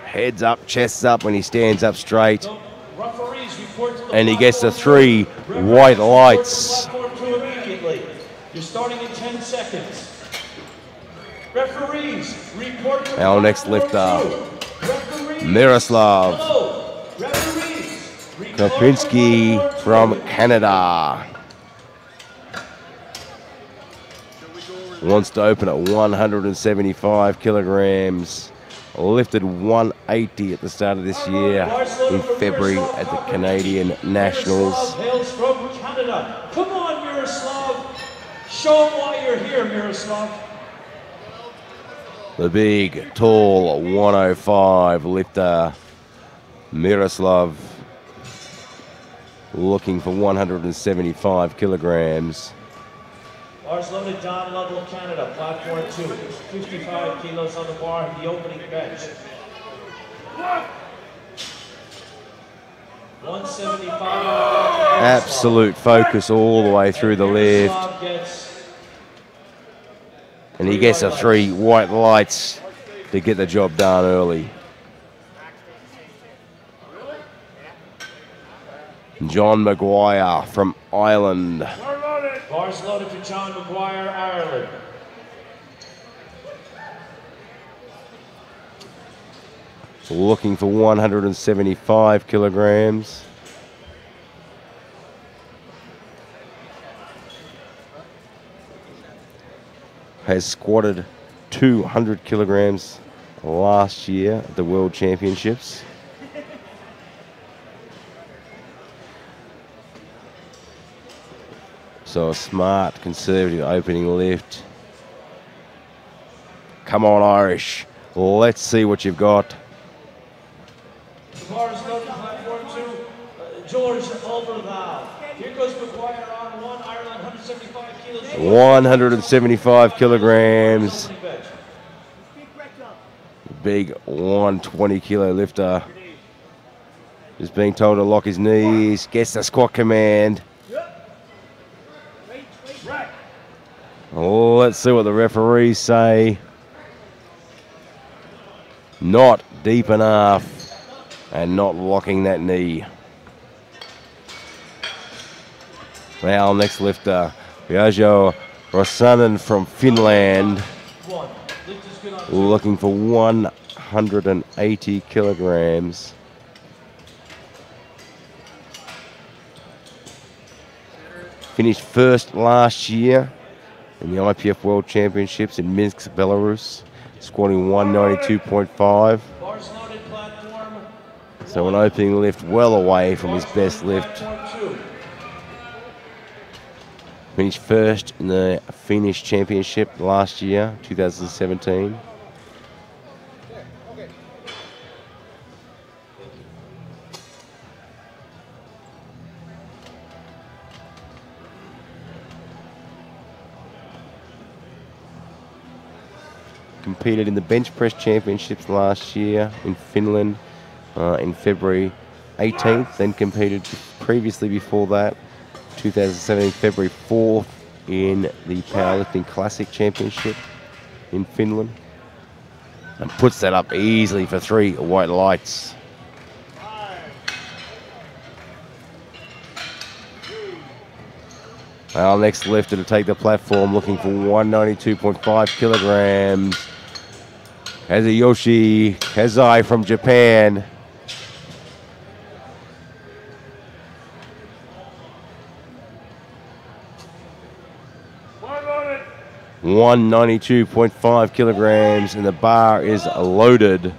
Heads up, chests up when he stands up straight. And he gets the 3 white lights. You're starting in 10 seconds. Referees, report to our next lifter, Miroslav Kopinski from Canada. Wants to open at 175 kilograms. Lifted 180 at the start of this year in February at the Canadian Nationals. Hails from Canada. Come on, Miroslav. Show them why you're here, Miroslav. The big, tall 105 lifter, Miroslav, looking for 175 kilograms. Bars loaded, Don Lovell, Canada, platform 2. 55 kilos on the bar, the opening bench. 175. Absolute focus all the way through the lift. And he gets the 3 white lights to get the job done early. John Maguire from Ireland. Bars loaded for John Maguire, Ireland. Looking for 175 kilograms. Has squatted 200 kilograms last year at the World Championships. So a smart, conservative opening lift. Come on, Irish. Let's see what you've got. The bar is loaded, platform 2. George Overval. Here goes McGuire on 1, Ireland, 175 kilos. 175 kilograms. Big 120 kilo lifter. Just being told to lock his knees. Gets the squat command. Let's see what the referees say. Not deep enough and not locking that knee. Now next lifter, Piaggio Rosanen from Finland, looking for 180 kilograms. Finished first last year in the IPF World Championships in Minsk, Belarus, squatting 192.5. So an opening lift well away from his best lift. Finished first in the Finnish Championship last year, 2017. Competed in the bench press championships last year in Finland in February 18th, then competed previously before that, 2017 February 4th in the Powerlifting Classic Championship in Finland. And puts that up easily for 3 white lights. Our next lifter to take the platform, looking for 192.5 kilograms. Kazuyoshi Kazai from Japan. Loaded. 192.5 kilograms, and the bar is loaded.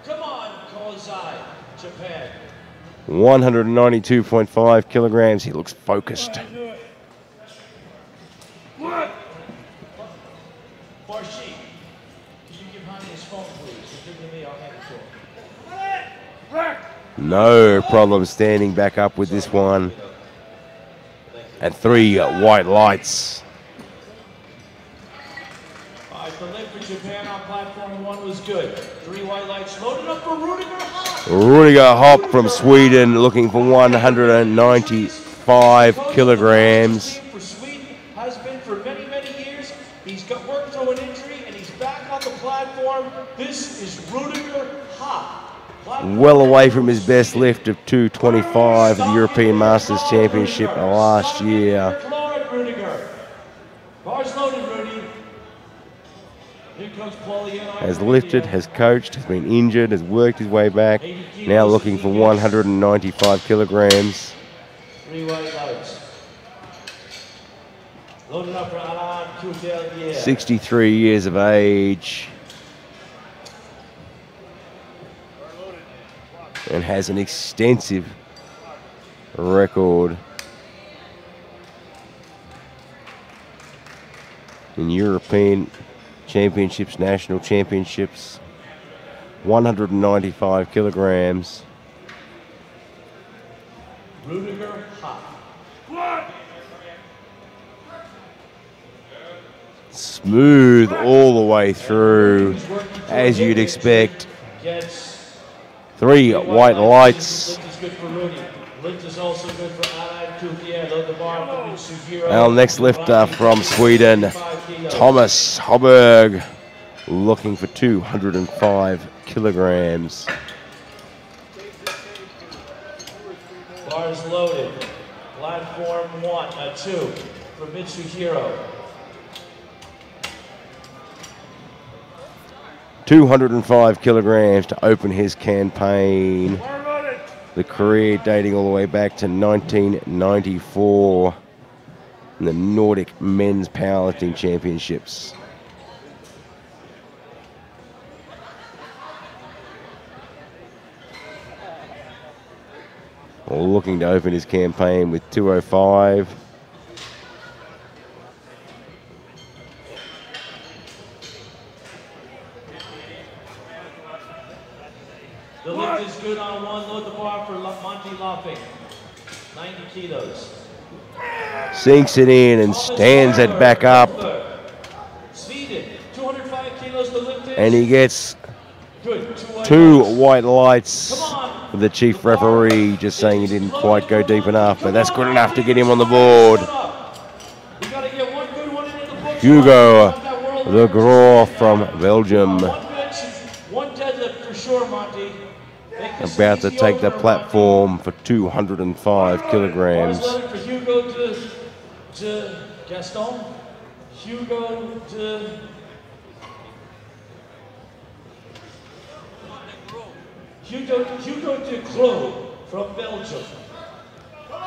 Come on, Kozai, Japan. 192.5 kilograms. He looks focused. What? Barshi, can you give Honey his phone, please? Give it to me, I'll hand it to him. Rack. No problem standing back up with this one. And 3 white lights. All right, the lift for Japan on platform 1 was good. 3 white lights loaded up for Rudiger Hopp. Rudiger Hopp from Sweden, looking for 195 kilograms. For Sweden has been for many, many years. He's got worked through an injury and he's back on the platform. This is Rudiger Hopp. Well away from his best lift of 225 at the European Masters Championship last year. Bars loaded, Rudy. Here comes Paulie. Has lifted, has coached, has been injured, has worked his way back. Now looking for 195 kilograms. 3 white lights. Loaded up for Alain Coutelier. 63 years of age. And has an extensive record in European Championships, National Championships. 195 kilograms. Rudiger Hopp. What? Smooth all the way through, as you'd expect. Gets 3 white lights. Lift is good for Rudy. Lift is also good for Alain Coutelier. Load the bar for Mitsuhiro. Our next lifter from Sweden, Thomas Hoberg, looking for 205 kilograms. Bars loaded. Platform 2 for Mitsuhiro. 205 kilograms to open his campaign. Bar loaded. The career dating all the way back to 1994 in the Nordic Men's Powerlifting Championships. Looking to open his campaign with 205. The lift is good on 1. Load the bar for Monty Lopping. 90 kilos. Sinks it in and stands it back up. Sweden, 205 kilos to lift is. And he gets Good. 2 white lights. Come on. The chief referee just saying he didn't quite go deep enough, but that's good enough to get him on the board. We gotta get one good one into the books. Hugo the Groor from Belgium, One bench, one deadlift for sure, Monty. Make this about to easy take the over. platform for 205 kilograms. Bars loaded for Hugo to Gaston. Hugo to Hugo de Croo from Belgium.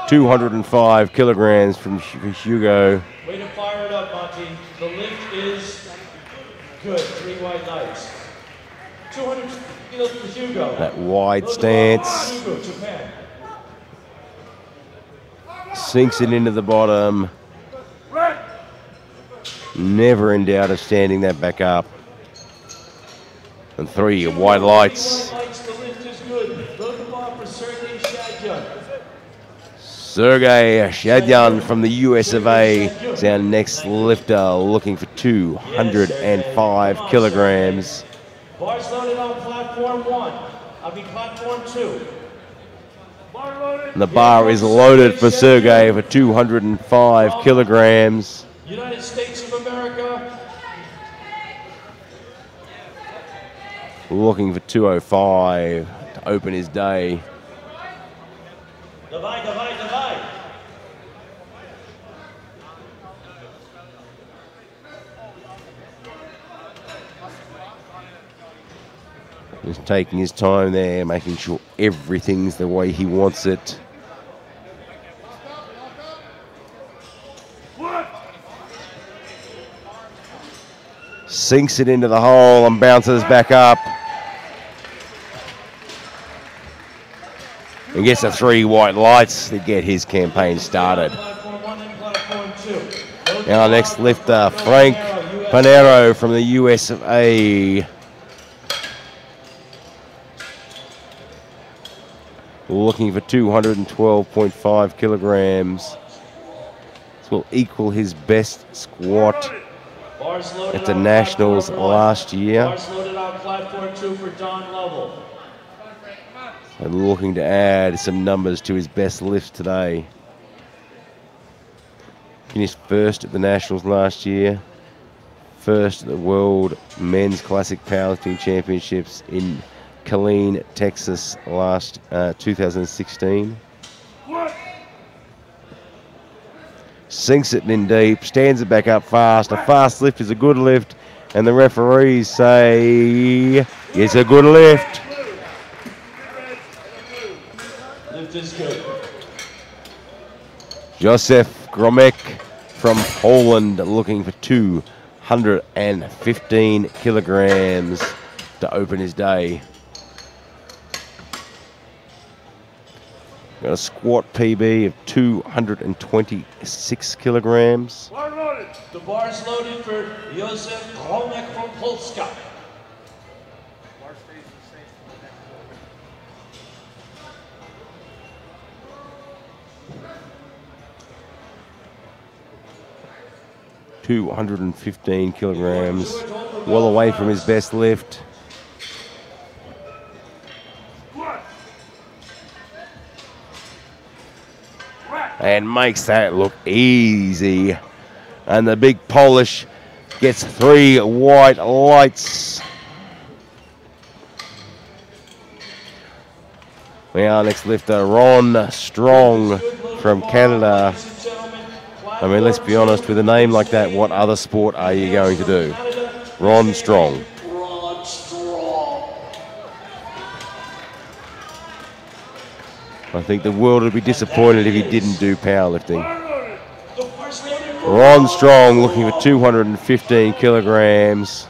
205 kilograms from Hugo. Way to fire it up, Monty. The lift is good. 3 white lights. 200 kilos for Hugo. That wide Load the stance. bar. Hugo, Japan. Sinks it into the bottom. Rack. Never in doubt of standing that back up. And 3 white lights. The lift is good. Load the bar for Sergei Shadyan. Sergey Shadyan from the US of A is our next lifter, looking for 205 kilograms. Bars loaded on platform 1. Platform 2. And the bar is loaded for Sergey for 205 kilograms. United States of America. Looking for 205 to open his day. Divide. Just taking his time there, making sure everything's the way he wants it. Sinks it into the hole and bounces back up. And gets the 3 white lights to get his campaign started. Our next lifter, Frank Panero from the US of A. Looking for 212.5 kilograms. This will equal his best squat at the Nationals last year. And looking to add some numbers to his best lift today. Finished first at the Nationals last year. First at the World Men's Classic Powerlifting Championships in Killeen, Texas last 2016. Sinks it in deep, stands it back up fast. A fast lift is a good lift, and the referees say it's a good lift. Lift is good. Josef Gromek from Poland looking for 215 kilograms to open his day. Got a squat PB of 226 kilograms. The bar's loaded for Josef Gromek from Polska. 215 kilograms, well away from his best lift. And makes that look easy. And the big Polish gets 3 white lights. Our next lifter, Ron Strong from Canada. I mean, let's be honest, with a name like that, what other sport are you going to do? Ron Strong. I think the world would be disappointed if he didn't do powerlifting. Ron Strong looking for 215 kilograms.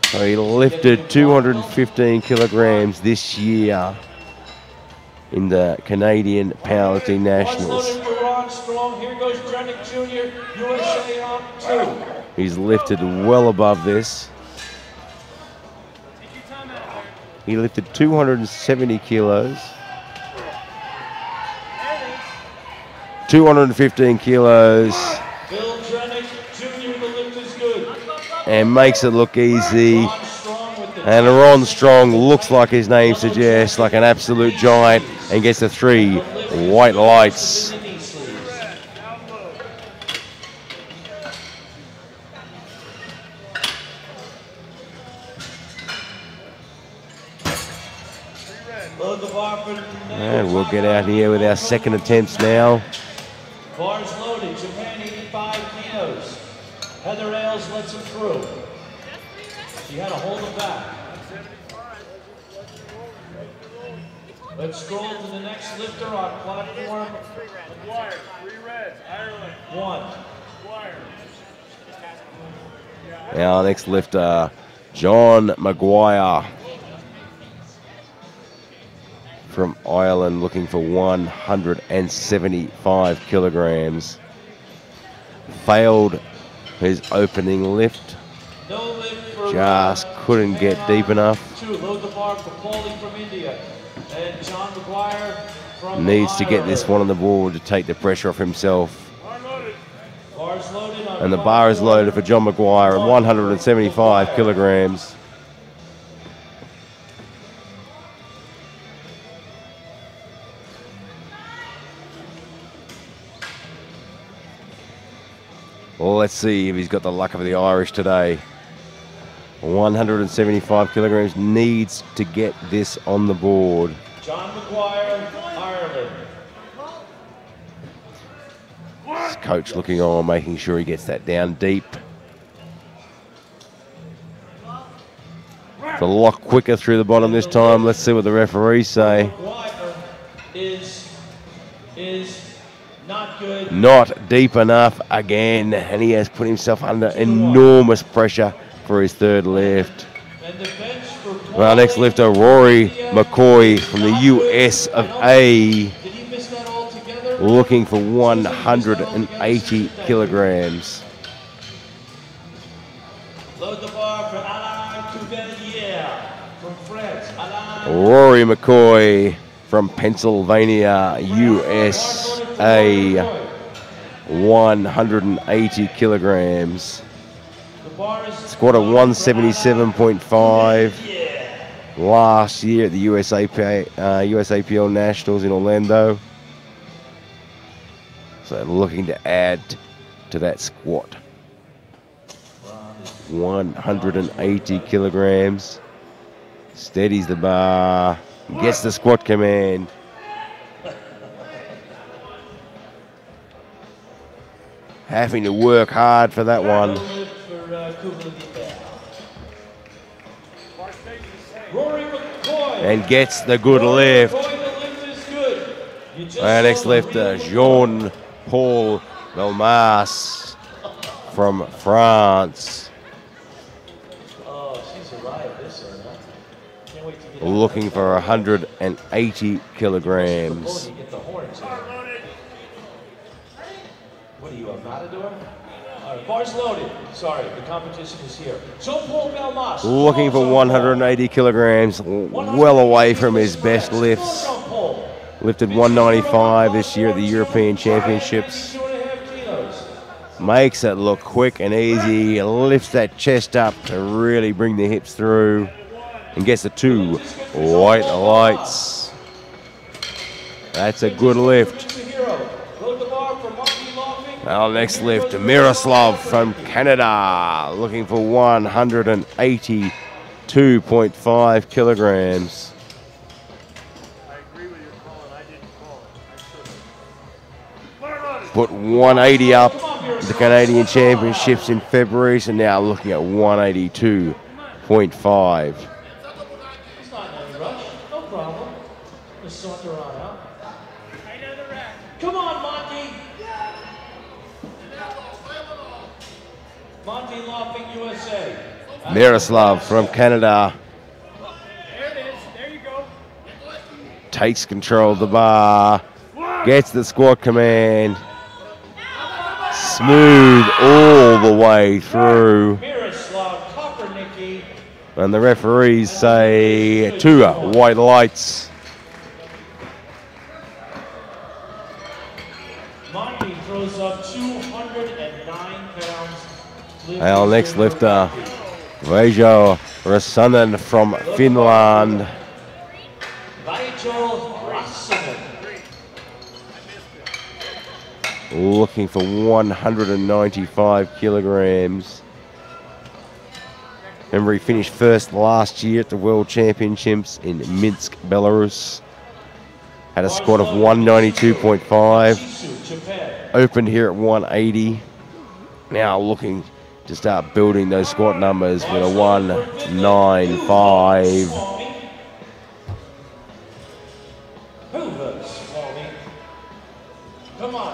So he lifted 215 kilograms this year in the Canadian Powerlifting Nationals. He's lifted well above this. He lifted 270 kilos. 215 kilos. And makes it look easy. And Ron Strong looks like his name suggests, like an absolute giant, and gets the 3 white lights. And we'll get out here with our second attempts now. Bars loaded, Japan 85 kilos. Heather Ailes lets him through. She had to hold him back. Let's scroll to the next lifter on platform 1. Our next lifter, John Maguire from Ireland, looking for 175 kilograms. Failed his opening lift. Just couldn't get deep enough. Load the bar for Paulie from India. And John Maguire needs to get this one on the board to take the pressure off himself. And the bar is loaded for John Maguire at 175 kilograms. Well, let's see if he's got the luck of the Irish today. 175 kilograms, needs to get this on the board. John Maguire, Ireland. His coach looking on, making sure he gets that down deep. It's a lot quicker through the bottom this time. Let's see what the referees say. Maguire is not good. Not deep enough again, and he has put himself under enormous pressure for his third lift. And the bench for Our next lifter, Rory McCoy from the US of A, Did he miss that altogether? looking for 180 kilograms. Load the bar for Alain Cuvelier from France. Alain. Rory McCoy from Pennsylvania, USA, 180 kilograms. The bar is Squat of 177.5 last year at the USAPL Nationals in Orlando. So looking to add to that squat. 180 kilograms. Steadies the bar. Gets the squat command. Having to work hard for that one. Rory McCoy. And gets the good lift. The lift is good. You just Our next saw the lifter, video. Jean-Paul Belmas from France. Oh, she's arrived this one, huh? Can't wait to get Looking for 180 kilograms. You get the horns in. What are you, a matador? All right, bar's loaded. Sorry, the competition is here. Jean-Paul Belmas. Looking for 180 kilograms, well away from his best lifts. Lifted 195 this year at the European Championships. 2.5 kilos. Makes it look quick and easy. Lifts that chest up to really bring the hips through. And gets the 2 white lights. That's a good lift. Load the bar for Marky Laughing. Our next lift, Miroslav from Canada, looking for 182.5 kilograms. I agree with your call, and I didn't call it. I should have. Put 180 up at the Canadian Championships in February, so now looking at 182.5. It's not in any rush. No problem. Just saunter on out. Come on, Monty. Monty Laughing, USA. Miroslav from Canada There it is. There you go. takes control of the bar, gets the squat command, smooth all the way through. Miroslav Kopernicki. And the referees say 2 white lights. Monty throws up 209 pounds. Our next lifter, Veijo Rasanen from Finland. Vaijo Rasanen. Looking for 195 kilograms. Remember, he finished first last year at the World Championships in Minsk, Belarus. Had a squat of 192.5. Japan. Opened here at 180. Now looking to start building those squat numbers with a 195. Hoover Swami. Come on.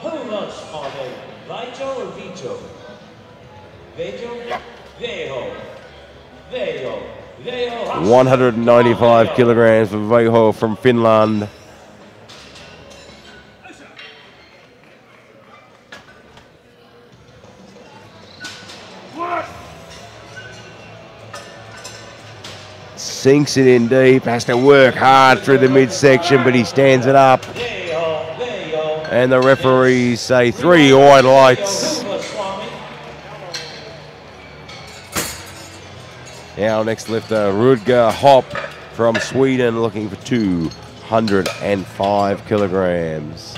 Hoover Swami. Vaijo or Vito? Vejo? Vejo. Vejo. Vejo. 195 kilograms for Veijo from Finland. Sinks it in deep, has to work hard through the midsection, but he stands it up. And the referees say 3 wide lights. Now next lifter, Rudger Hopp from Sweden, looking for 205 kilograms.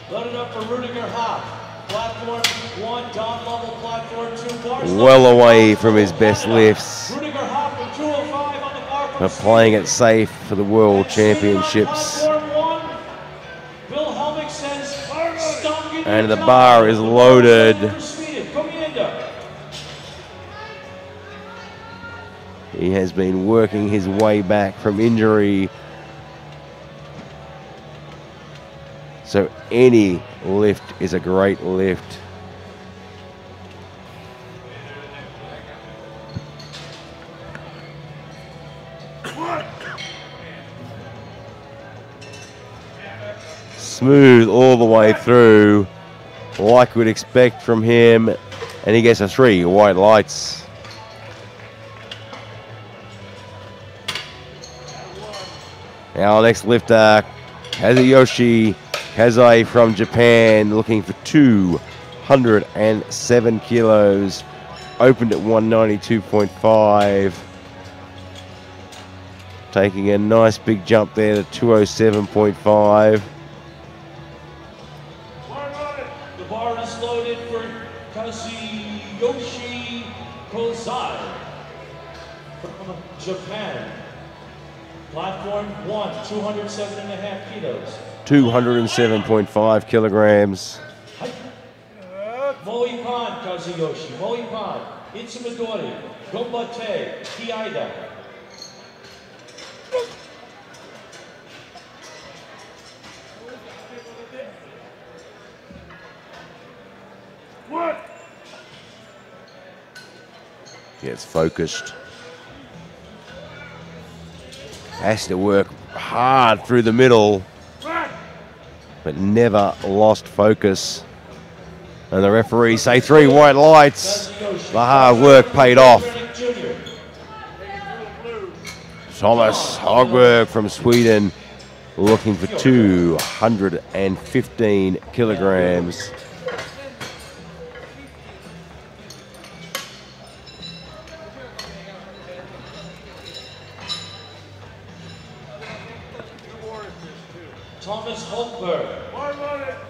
Loaded up for Rudiger Hopp. Platform 1, down level, platform 2, bars. Well away from his best lifts, Rudiger Hopp from 205 on the bar from but playing it safe for the World Championships. Platform 1, Bill Helmick says, Stungen And the bar is loaded. He has been working his way back from injury. So any lift is a great lift. Smooth all the way through, like we'd expect from him. And he gets a 3 white lights. Our next lifter, Kazuyoshi Kazai from Japan, looking for 207 kilos. Opened at 192.5. Taking a nice big jump there to 207.5. The bar is loaded for Kazuyoshi Kazai from Japan. Platform 1, 207.5 kilos. 207.5 kilograms. Moipan Kazuyoshi, Moipan, Itsumadori, Gombate, Kiaida. What? Gets focused. Has to work hard through the middle, but never lost focus. And the referees say 3 white lights. The hard work paid off. Thomas Hogberg from Sweden, looking for 215 kilograms.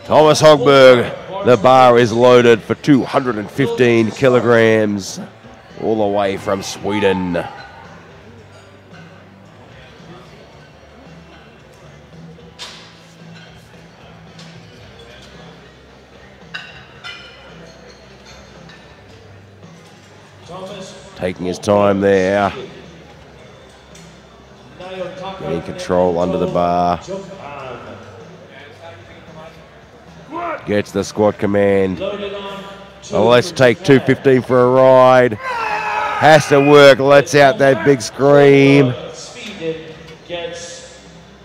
Thomas Hogberg, the bar is loaded for 215 kilograms, all the way from Sweden. Taking his time there. Getting control under the bar. Gets the squat command. Well, let's take 215 for a ride. Has to work, lets out that big scream.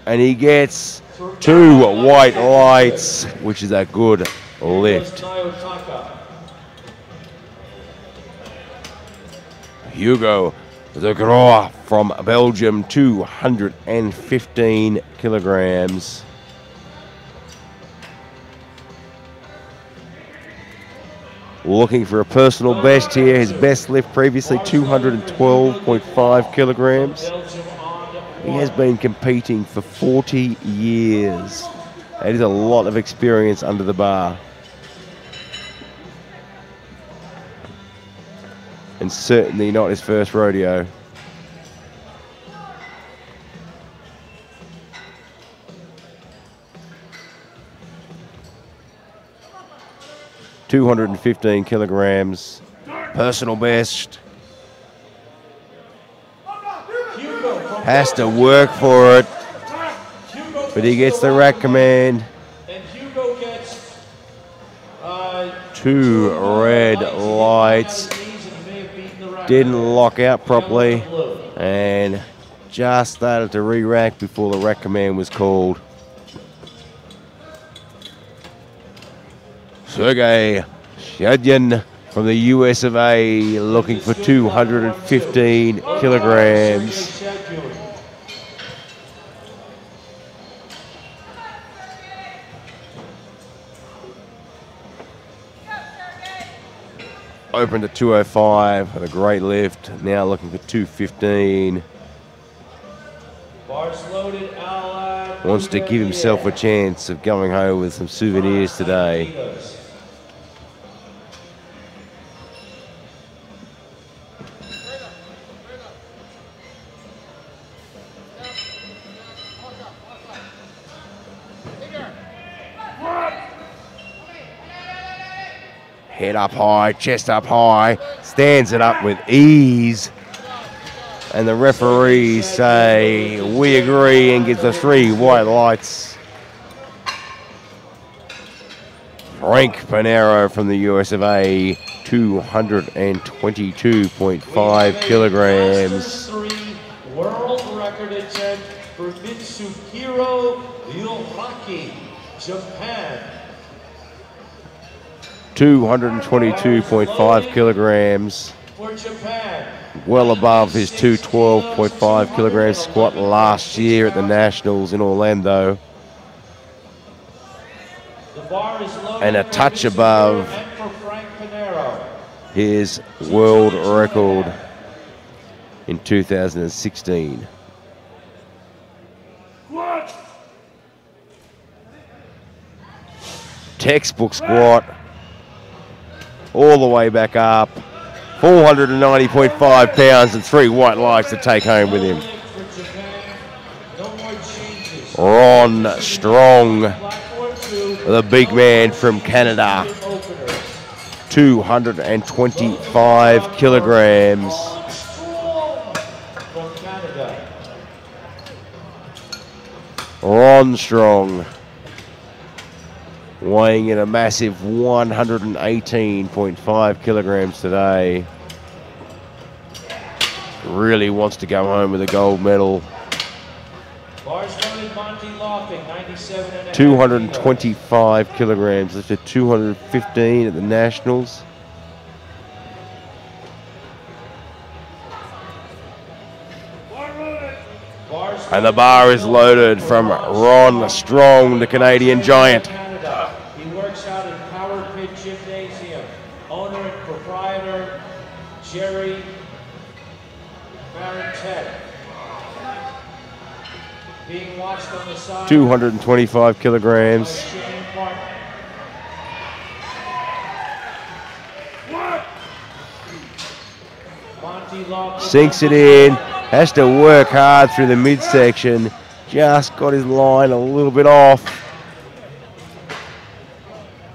And he gets 2 white lights, which is a good lift. Hugo de Groot from Belgium, 215 kilograms. Looking for a personal best here. His best lift previously, 212.5 kilograms. He has been competing for 40 years. That is a lot of experience under the bar. And certainly not his first rodeo. (215 kilograms), personal best. Has to work for it, but he gets the rack command. 2 red lights. Didn't lock out properly and just started to re-rack before the rack command was called. Sergey Shadyan from the US of A, looking for 215 kilograms. Open to 205 with a great lift. Now looking for 215. Bars loaded, Wants to give himself a chance of going home with some souvenirs today. Head up high, chest up high, stands it up with ease. And the referees say, we agree, and gives the 3 white lights. Frank Pinero from the US of A, 222.5 kilograms. 3 world record attempt for Mitsuhiro Yuraki, Japan. 222.5 kilograms. For Japan. Well above his 212.5 kilogram squat last year at the Nationals in Orlando. The bar is low And a touch above his world record in 2016. Textbook squat. All the way back up. 490.5 pounds and 3 white lights to take home with him. Ron Strong, the big man from Canada. 225 kilograms. Ron Strong, weighing in a massive 118.5 kilograms today. Really wants to go home with a gold medal. 225 kilograms, lifted 215 at the Nationals. And the bar is loaded from Ron Strong, the Canadian giant. He works out in Power Pit Gymnasium. Owner and proprietor, Jerry Barantet. Being watched on the side. 225 kilograms. Sinks it in. Has to work hard through the midsection. Just got his line a little bit off.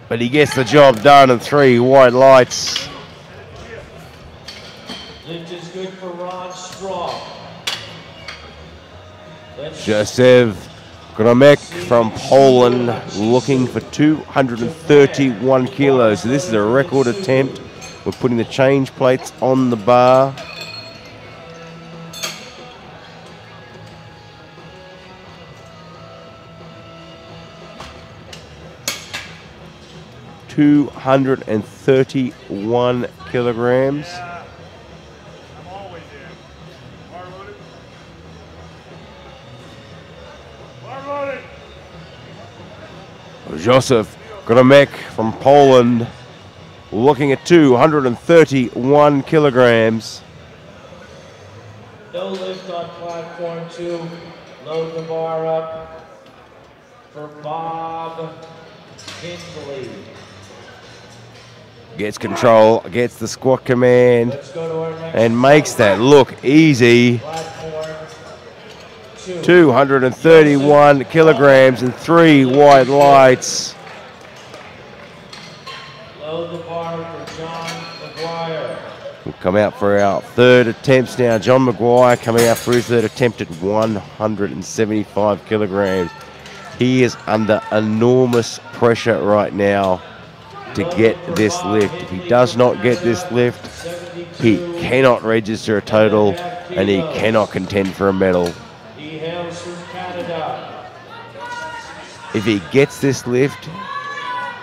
But he gets the job done and 3 white lights. Lift is good for Ron Strong. Josef Gromek from Poland looking for 231 kilos. So this is a record attempt. We're putting the change plates on the bar. $231 kilograms. Josef Gromek from Poland looking at 231 kilograms. No lift on platform 2. Load the bar up for Bob Hindley. Gets control, gets the squat command, and makes that look easy. 231 kilograms and 3 white lights. Load the bar for John McGuire. We'll come out for our third attempts now. John McGuire coming out for his third attempt at 175 kilograms. He is under enormous pressure right now to get this lift. If he does not get this lift, he cannot register a total and he cannot contend for a medal. He hails from Canada. If he gets this lift,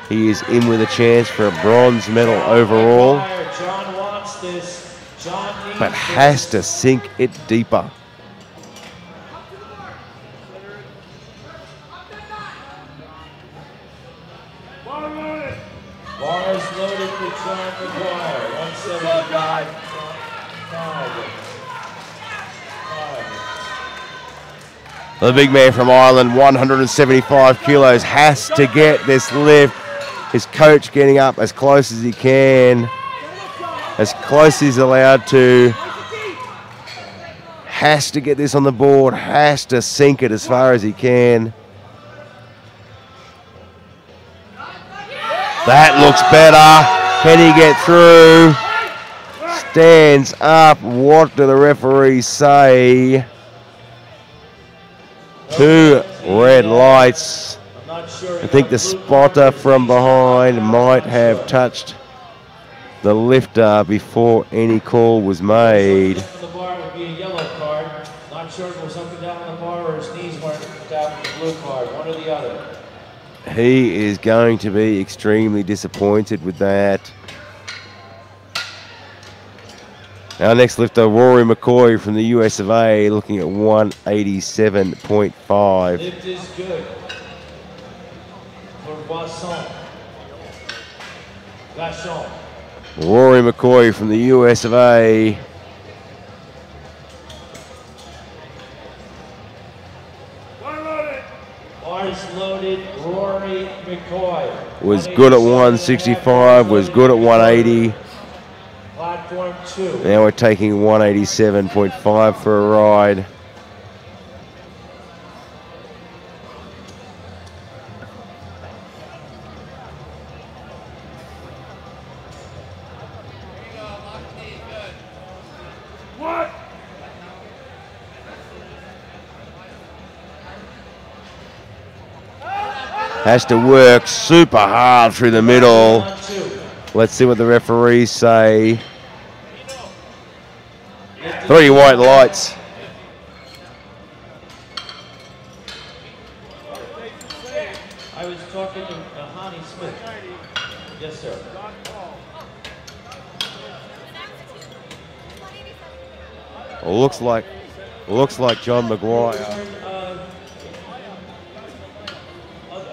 he is in with a chance for a bronze medal overall, John wants this. John needs but has to sink it deeper. Bars loaded for John McGuire. 175. The big man from Ireland, 175 kilos, has to get this lift. His coach getting up as close as he can, as close as he's allowed to. Has to get this on the board, has to sink it as far as he can. That looks better. Can he get through? Stands up. What do the referees say? 2 red lights. I think the spotter from behind might have touched the lifter before any call was made. The bar would be a yellow card. Not sure if it was something down on the bar or his knees weren't down with the blue card. One or the other. He is going to be extremely disappointed with that. Our next lifter, Rory McCoy from the US of A, looking at 187.5. Lift is good for Vachon. Rory McCoy from the US of A. Bars loaded, Rory McCoy. Was good at 165, was good at 180. Platform 2. Now we're taking 187.5 for a ride. What? Has to work super hard through the middle. Let's see what the referees say. 3 white lights. I was talking to Hani Smith. Yes, sir. Looks like John McGuire.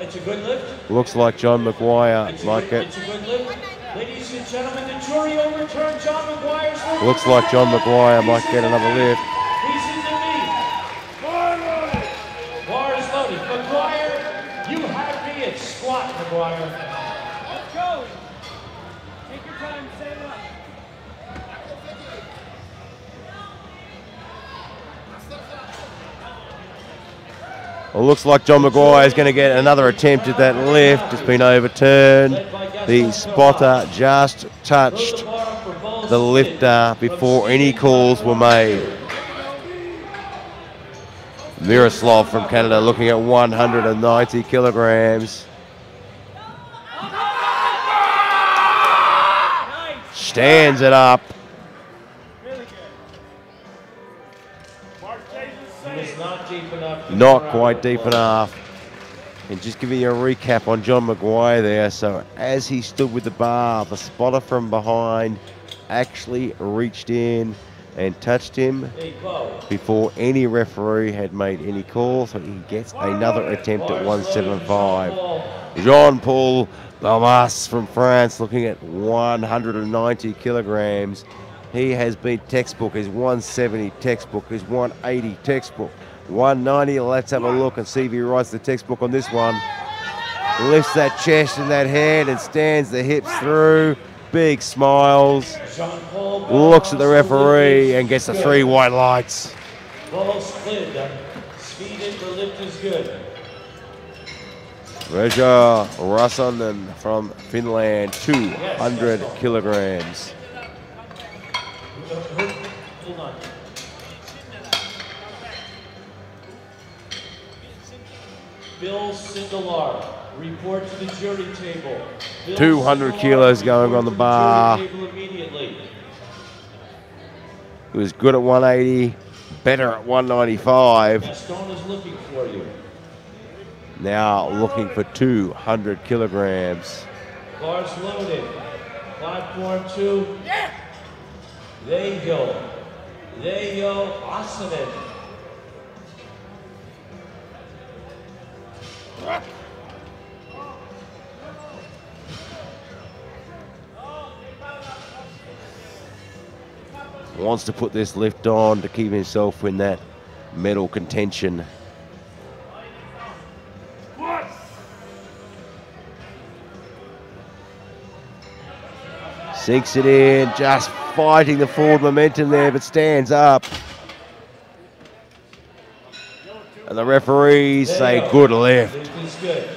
It's a good lift. Looks like John McGuire might get. It's a good lift. Ladies and gentlemen, the jury overturned John McGuire's lift. Looks like John McGuire might get another lift. He's in the knee. Bar is loaded. McGuire, you had me at squat, McGuire. Let's go. Take your time, set it up. Well, looks like John McGuire is going to get another attempt at that lift. It's been overturned. The spotter just touched the lifter before any calls were made. Miroslav from Canada looking at 190 kilograms. Stands it up. Not quite deep enough. And just giving you a recap on John McGuire there. So as he stood with the bar, the spotter from behind actually reached in and touched him before any referee had made any call. So he gets another attempt at 175. Jean-Paul Balmas from France looking at 190 kilograms. He has been textbook. His 170 textbook. His 180 textbook. 190, let's have a look and see if he writes the textbook on this one. Lifts that chest and that head and stands the hips through. Big smiles. Looks at the referee and gets the 3 white lights. Ball slid. Speed in the lift is good. Reja Rasanen from Finland, 200 kilograms. Hold on. Bill Sindelar, report to the jury table. Bill 200 kilos going on the bar. Immediately. He was good at 180, better at 195. Stone is looking for you. Now looking for 200 kilograms. Bars loaded. Platform 2. There you go. There you go. Asanen. Wants to put this lift on to keep himself in that medal contention. Sinks it in, just fighting the forward momentum there, but stands up. And the referees say good lift. Lift is good.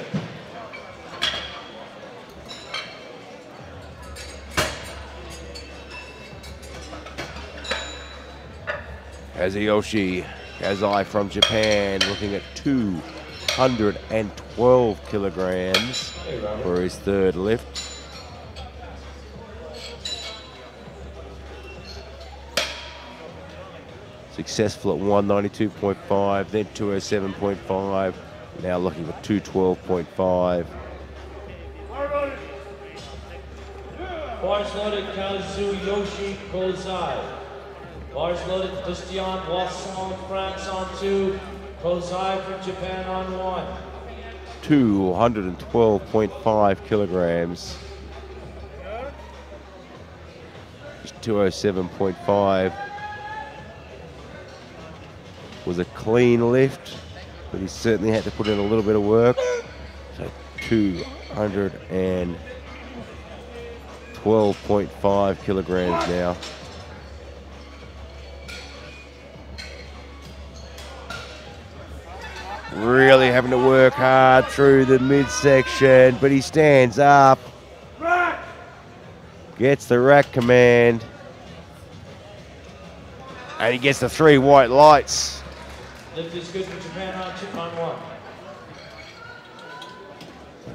Kazuyoshi Kazai from Japan looking at 212 kilograms for his third lift. Successful at 192.5, then 207.5, now looking for 212.5. Bars loaded, Kazuyoshi Kozai. Bars loaded, Christian Boisson, France on 2. Kozai from Japan on 1. 212.5 kilograms. 207.5 was a clean lift, but he certainly had to put in a little bit of work. So 212.5 kilograms now. Really having to work hard through the midsection, but he stands up. Gets the rack command. And he gets the 3 white lights. Lift is good for Japan on 1.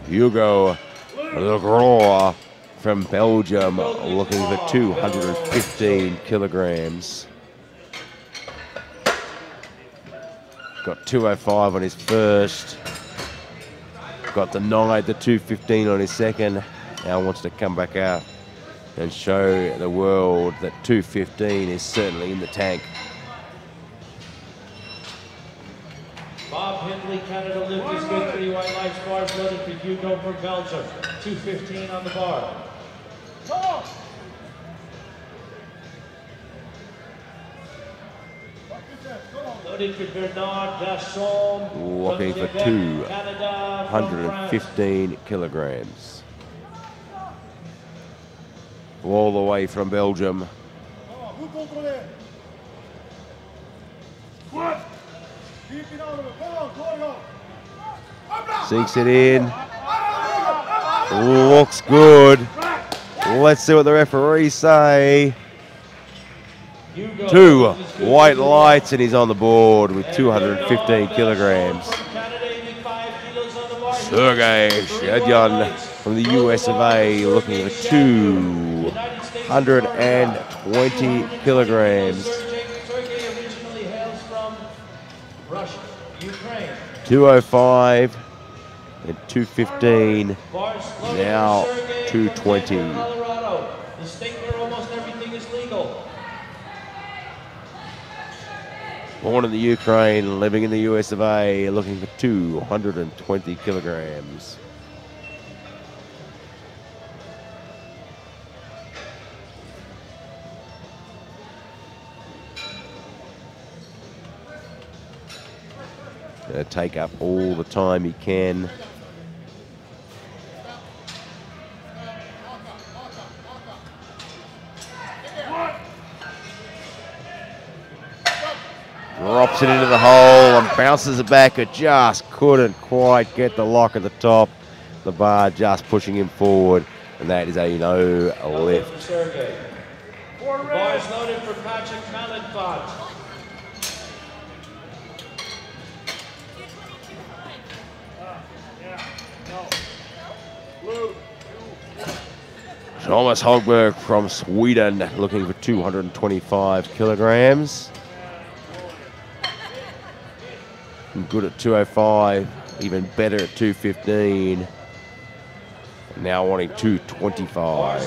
Hugo Legroy from Belgium looking for 215 kilograms. Got 205 on his first. Got denied the 215 on his second. Now wants to come back out and show the world that 215 is certainly in the tank. Bob Hindley, Canada lift is good. 3 white lights. Bars loaded for Hugo for Belgium. 215 on the bar. Loaded for Bernard Gasson. Looking for 215 kilograms. All the way from Belgium. Sinks it in. Looks good. Let's see what the referees say. 2 white lights and he's on the board with 215 kilograms. Sergey Shedyan from the US of A looking at 220 kilograms. 205 and 215, now 220. The state where almost everything is legal. Born in the Ukraine, living in the US of A, looking for 220 kilograms. Gonna take up all the time he can. Drops it into the hole and bounces it back. It just couldn't quite get the lock at the top. The bar just pushing him forward, and that is a no lift. Bars loaded for Patrick Malenfant. Thomas Hogberg from Sweden looking for 225 kilograms. Good at 205. even better at 215. Now wanting 225.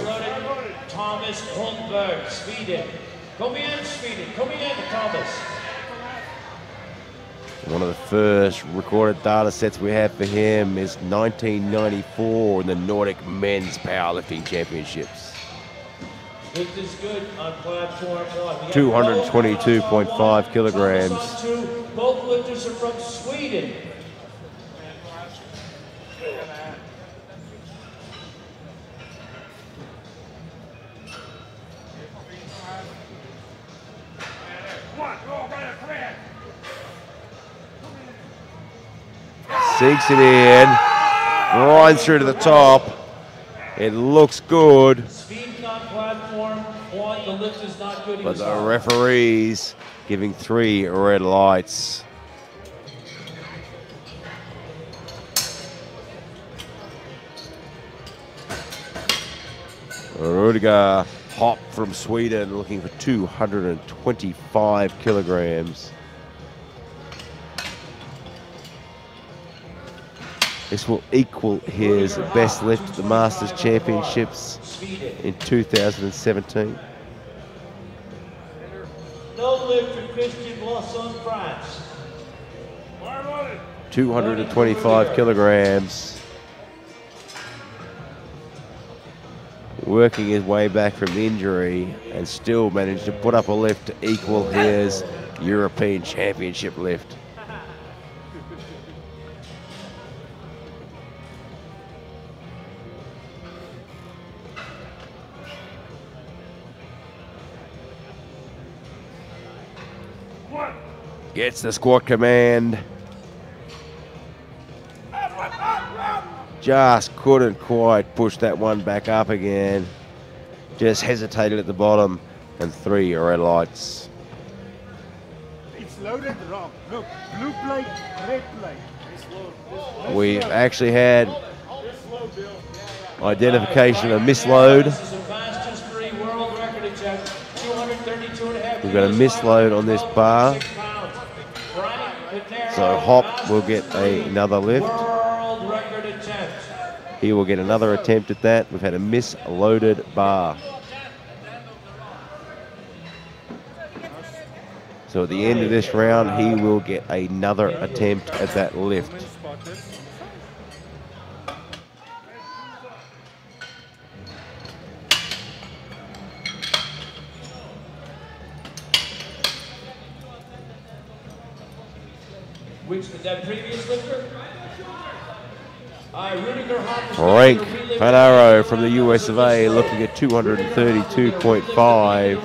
Thomas Holmberg, Sweden. Kom igen, Sweden. Kom igen, Thomas. One of the first recorded data sets we have for him is 1994 in the Nordic Men's Powerlifting Championships. This is good on platform 1. 222.5 kilograms. Both lifters are from Sweden. Sinks it in, grinds through to the top. It looks good. Speed on platform 1, the lift is not good. But the referee's giving 3 red lights. Rudiger Hopp from Sweden looking for 225 kilograms. This will equal his best lift at the Masters Championships in 2017. No lift for Christian Blosson, France. 225 kilograms. Working his way back from injury and still managed to put up a lift to equal his European Championship lift. Gets the squat command. Just couldn't quite push that one back up again. Just hesitated at the bottom, and 3 red lights. It's loaded wrong. Look, blue plate, red plate. We've actually had identification of misload. We've got a misload on this bar. So Hop will get another lift. He will get another attempt at that. We've had a misloaded bar. So at the end of this round, he will get another attempt at that lift. Which that previous lifter? Frank Panaro from the US of A looking at 232.5.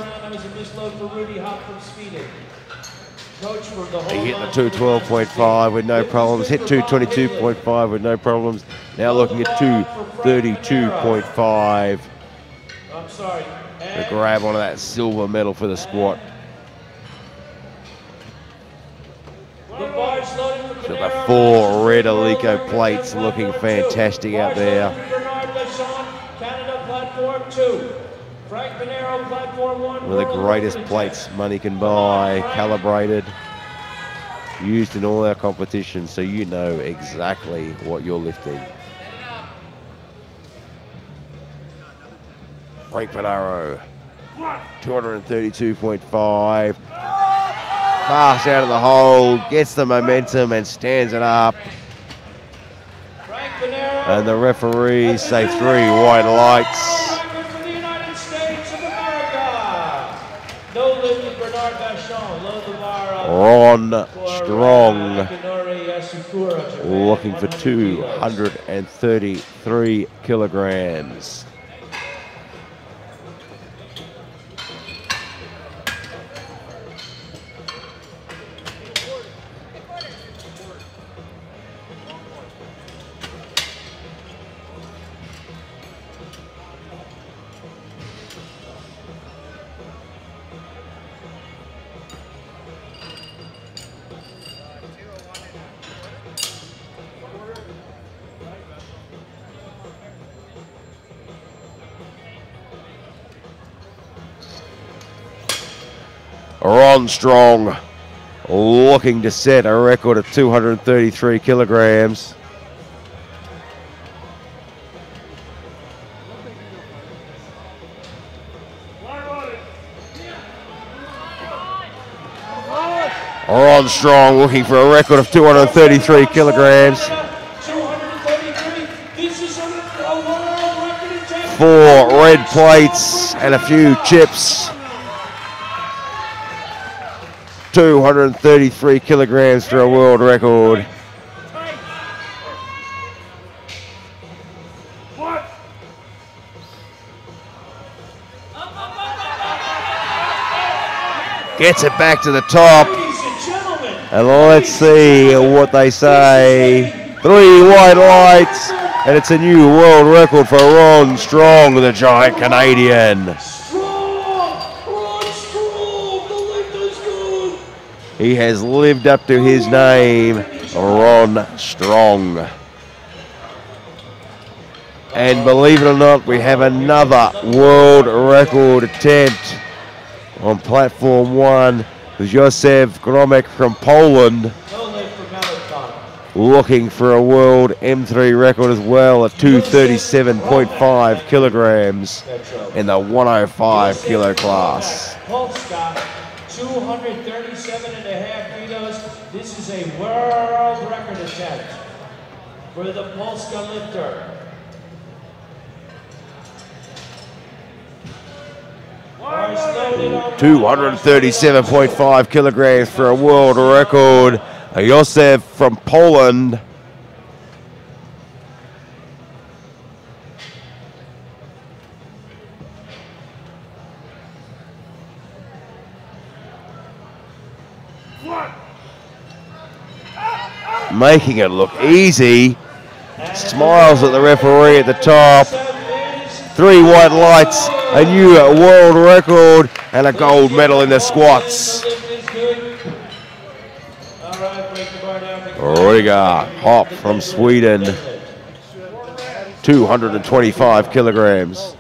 He hit the 212.5 with no problems, hit 222.5 with no problems. Now looking at 232.5 to grab onto that silver medal for the squat. So the 4 red Alico plates looking fantastic out there. One of the greatest plates money can buy, calibrated, used in all our competitions, so you know exactly what you're lifting. Frank Panaro, 232.5. Fast out of the hole, gets the momentum and stands it up. And the referees say 3 white lights. Ron Strong looking for 233 kilograms. Ron Strong looking to set a record of 233 kilograms. Ron Strong looking for a record of 233 kilograms. 233. This is a world record in Japan. 4 red plates and a few chips. 233 kilograms for a world record. Gets it back to the top. And let's see what they say. 3 white lights, and it's a new world record for Ron Strong, the giant Canadian. Ron Strong, the lift is good. He has lived up to his name, Ron Strong. And believe it or not, we have another world record attempt on platform 1. Josef Gromek from Poland, looking for a world M3 record as well at 237.5 kilograms in the 105 kilo class. Polska, 237.5 kilos. This is a world record attempt for the Polska lifter. 237.5 kilograms for a world record. Josef from Poland. Making it look easy. Smiles at the referee at the top. 3 white lights, a new world record, and a gold medal in the squats. Riga Hopp from Sweden, 225 kilograms.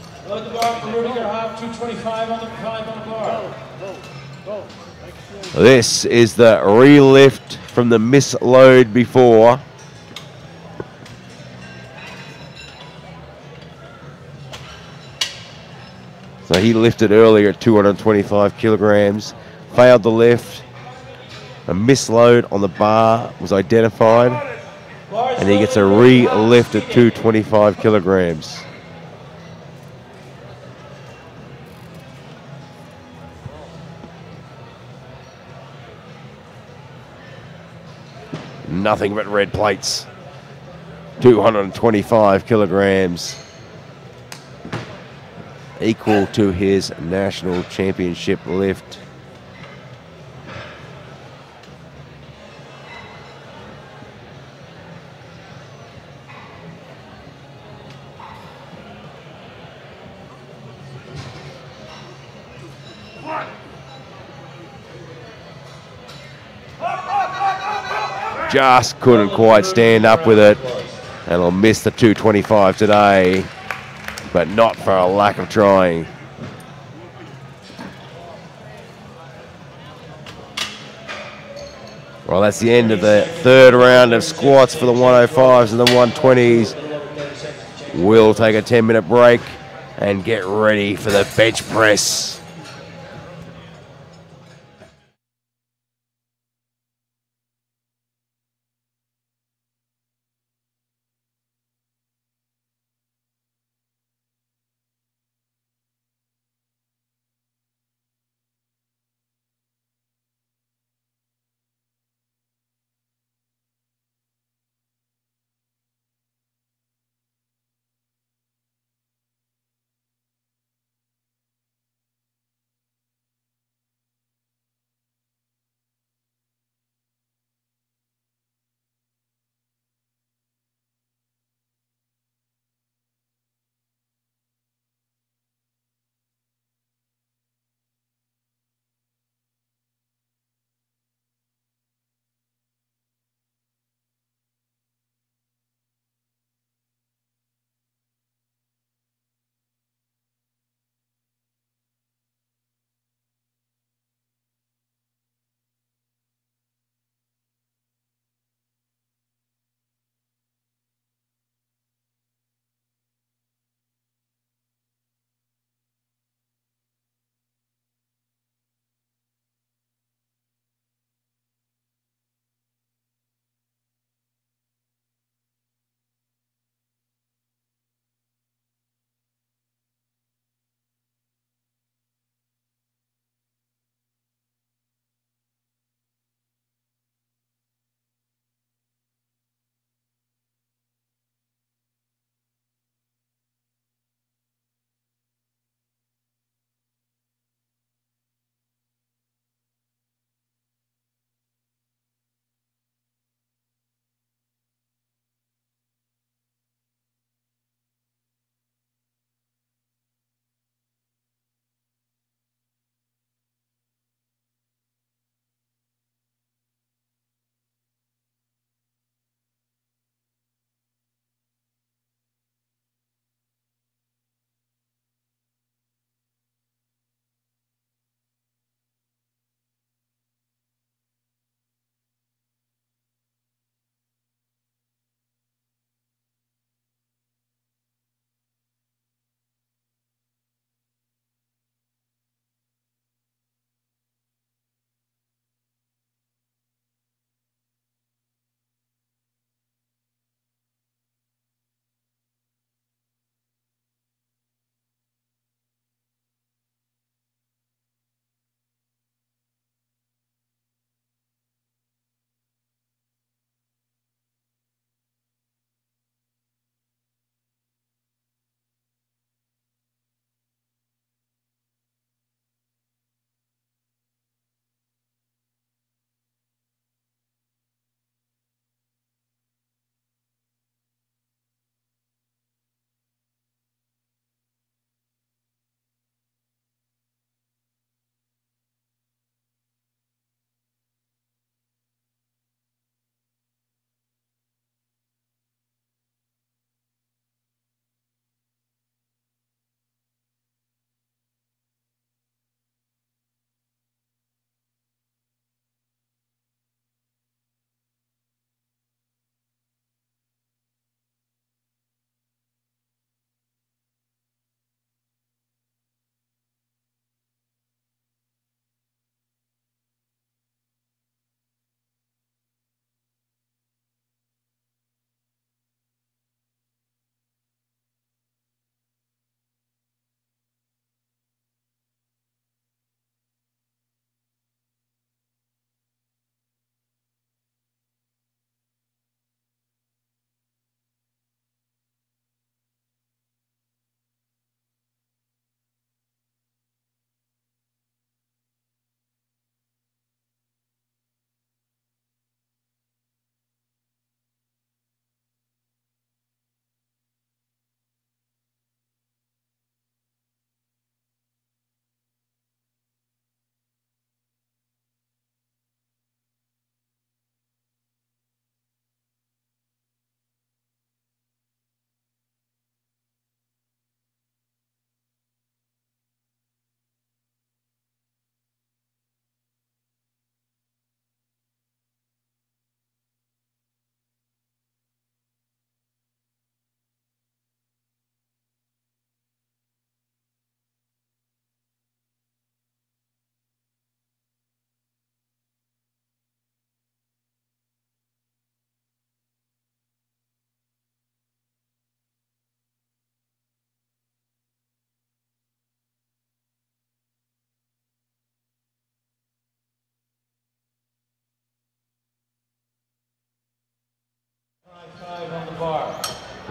This is the relift from the misload before. So he lifted earlier at 225 kilograms, failed the lift. A misload on the bar was identified, and he gets a re-lift at 225 kilograms. Nothing but red plates. 225 kilograms. Equal to his national championship lift. Just couldn't quite stand up with it, and will miss the 225 today, but not for a lack of trying. Well, that's the end of the third round of squats for the 105s and the 120s. We'll take a 10-minute break and get ready for the bench press.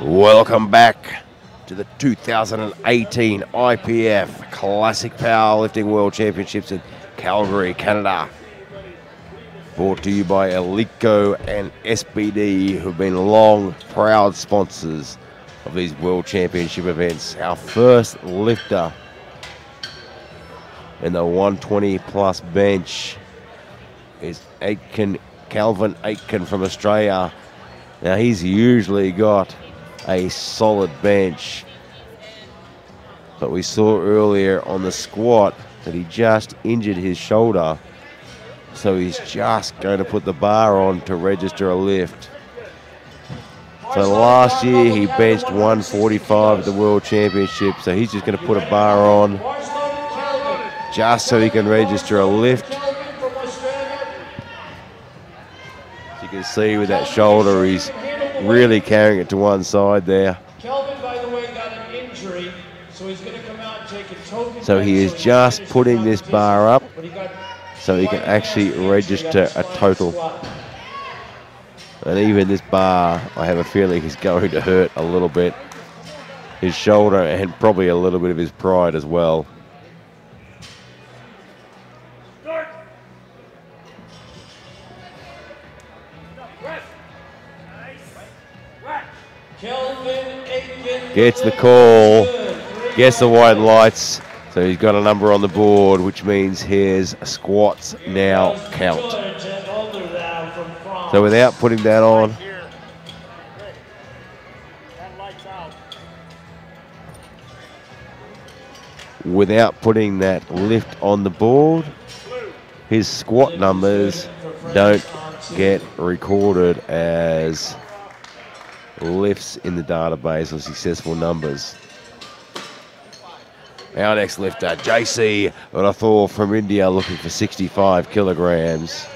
Welcome back to the 2018 IPF Classic Powerlifting World Championships in Calgary, Canada. Brought to you by Alico and SBD, who've been long, proud sponsors of these World Championship events. Our first lifter in the 120 plus bench is Calvin Aitken from Australia. Now he's usually got a solid bench, but we saw earlier on the squat that he just injured his shoulder, so he's just going to put the bar on to register a lift. So last year he benched 145 at the World Championship, so he's just going to put a bar on just so he can register a lift. As you can see with that shoulder, he's really carrying it to one side there. Kelvin, by the way, got an injury, so he's going to come out and take a token. So he is just putting this bar up so he can actually register a total. And even this bar, I have a feeling is going to hurt a little bit. His shoulder and probably a little bit of his pride as well. Gets the call, gets the white lights, so he's got a number on the board, which means his squats now count. So without putting that on, without putting that lift on the board, his squat numbers don't get recorded as lifts in the database or successful numbers. Our next lifter, JC Rathore from India, looking for 65 kilograms.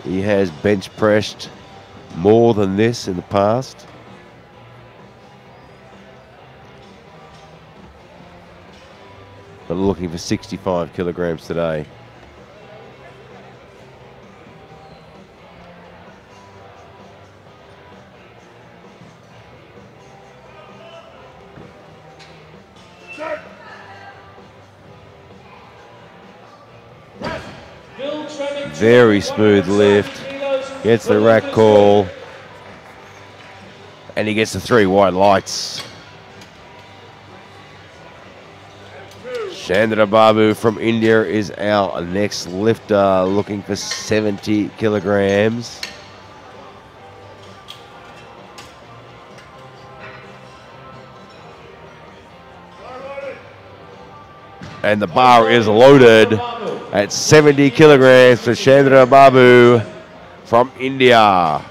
He has bench pressed more than this in the past. But looking for 65 kilograms today. Very smooth lift. Gets the rack call. And he gets the 3 white lights. Chandra Babu from India is our next lifter, looking for 70 kilograms. And the bar is loaded at 70 kilograms for Chandra Babu from India.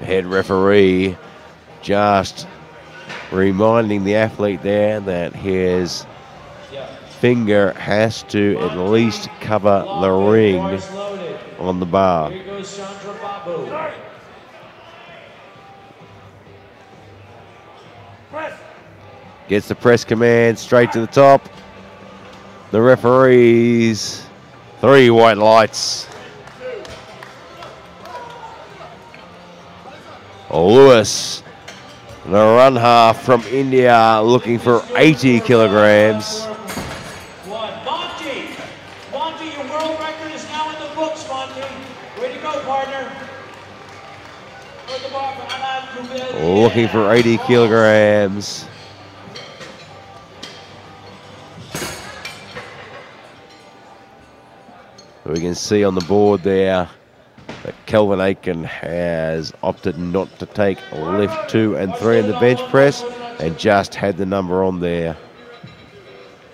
Head referee just reminding the athlete there that his finger has to at least cover the ring on the bar. Gets the press command straight to the top. The referees, 3 white lights. Lewis Naranha from India, looking for 80 kilograms. Monty, your world record is now in the books, Monty. Way to go, partner. Looking for 80 kilograms. We can see on the board there that Kelvin Aitken has opted not to take lift 2 and 3 in the bench press and just had the number on there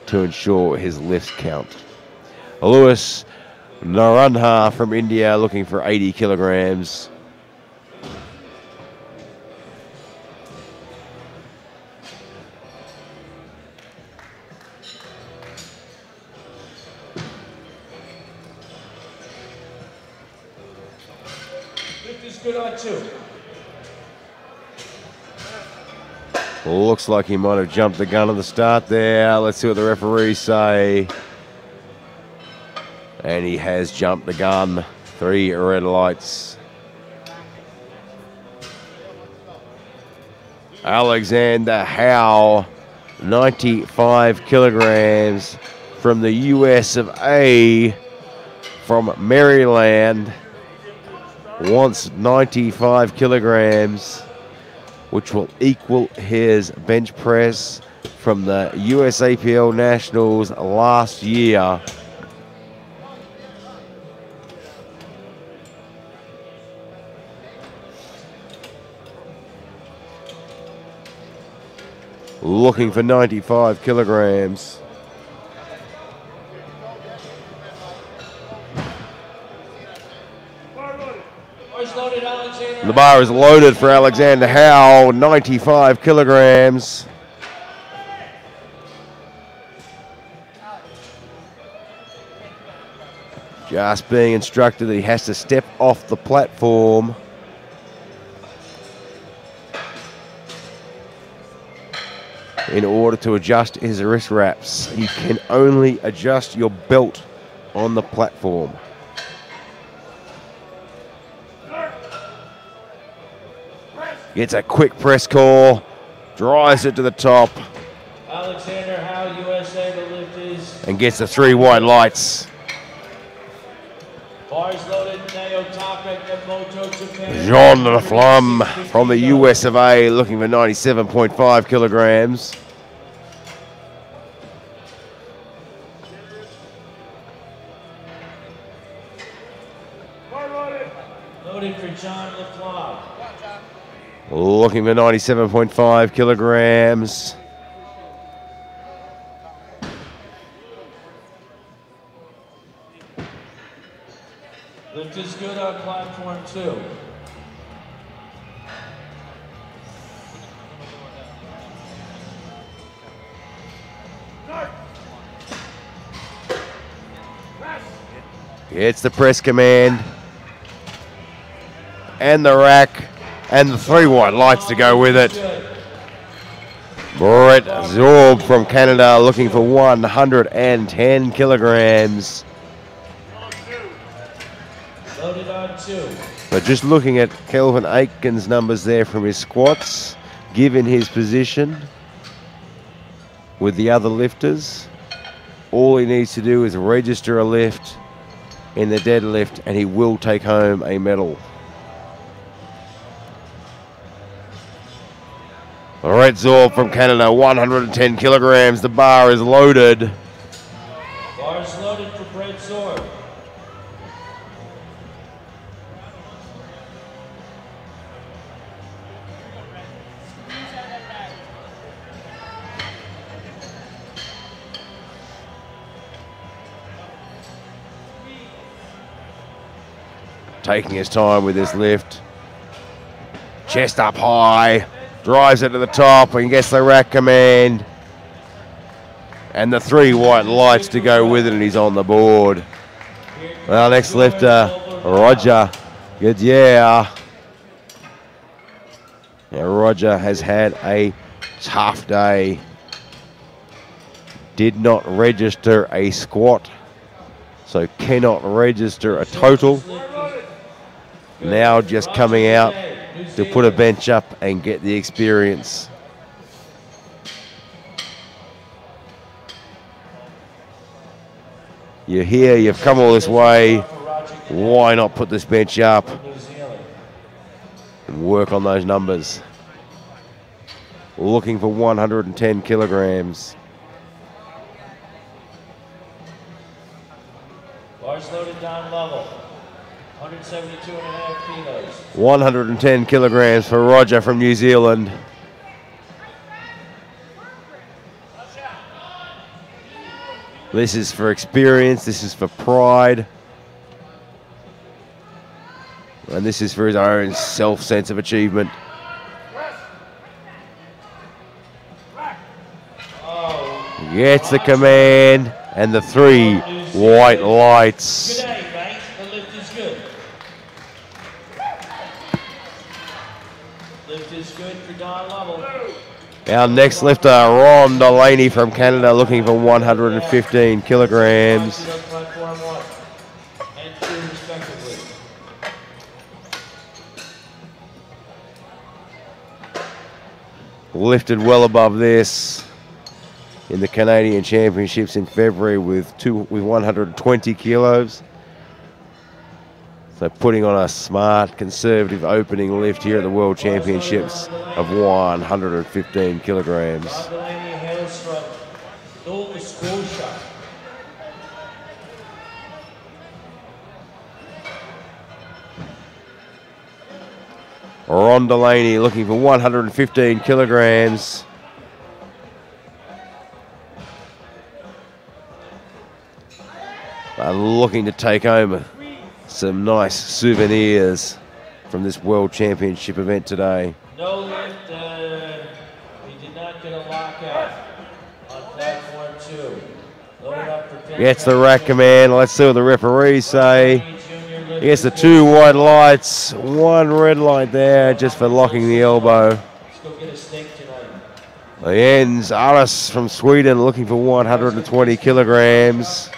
to ensure his lifts count. Lewis Naranha from India, looking for 80 kilograms. good on 2. Looks like he might have jumped the gun at the start there. Let's see what the referees say. And he has jumped the gun. 3 red lights. Alexander Howe, 95 kilograms from the US of A, from Maryland, wants 95 kilograms, which will equal his bench press from the USAPL Nationals last year. Looking for 95 kilograms. The bar is loaded for Alexander Howe, 95 kilograms. Just being instructed that he has to step off the platform. In order to adjust his wrist wraps. You can only adjust your belt on the platform. Gets a quick press call, drives it to the top. Alexander Howe, USA, the lift is. And gets the 3 white lights. Bars loaded, Naotaka, Yamamoto, Japan. Jean Laflamme from the US of A, looking for 97.5 kilograms. Loaded for John Laflamme. Looking for 97.5 kilograms. Lift is good on platform 2. It's the press command. And the rack. And the 3 white lights to go with it. Brett Zorb from Canada looking for 110 kilograms. Loaded on 2. But just looking at Kelvin Aitken's numbers there from his squats, given his position with the other lifters, all he needs to do is register a lift in the deadlift and he will take home a medal. Brett Zorb from Canada, 110 kilograms. The bar is loaded. Bars loaded for Brett Zorb. Taking his time with this lift. Chest up high. Drives it to the top and gets the rack command. And the 3 white lights to go with it, and he's on the board. Well, next lifter, Roger Goodyear. Now, Roger has had a tough day. Did not register a squat, so cannot register a total. Now just coming out to put a bench up and get the experience. You're here, you've come all this way. Why not put this bench up and work on those numbers? Looking for 110 kilograms. Bars loaded down level. 172.5 kilos. 110 kilograms for Roger from New Zealand. This is for experience, this is for pride. And this is for his own self-sense of achievement. Gets the command and the 3 white lights. Good day, mate. The lift is good. on level. Our next lifter, Ron Delaney from Canada, looking for 115 kilograms. Platform 1 and 2 respectively. Lifted well above this in the Canadian Championships in February with 120 kilos. So putting on a smart, conservative opening lift here at the World Championships of 115 kilograms. Ron Delaney hails from Nova Scotia. Ron Delaney looking for 115 kilograms. Looking to take home some nice souvenirs from this World Championship event today. No lift, he did not get a lockout on platform 2. Loaded up for 10. Gets the rack command. Let's see what the referees say. He gets the 2 white lights, 1 red light there just for locking the elbow. Let's go get a steak tonight. The ends, Aris from Sweden looking for 120 kilograms.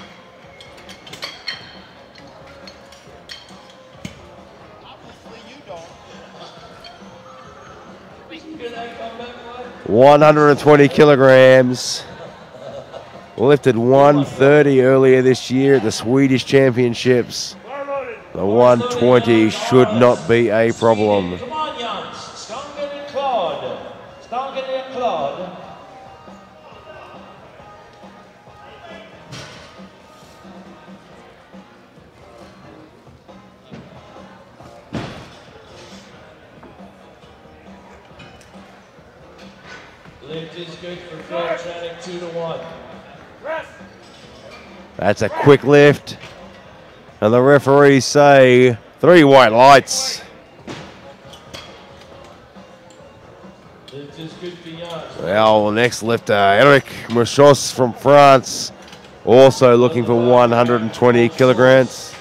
Can I come back, what? 120 kilograms. Lifted 130 earlier this year at the Swedish Championships. The 120 should not be a problem. Come on, Jans. Stangen and Claude. Stangen and Claude. Lift is good for Phil Chanick, 2-1. That's a quick lift. And the referees say 3 white lights. Lift is good for Jans. Well, the next lifter, Eric Merchos from France, also looking for 120 kilograms.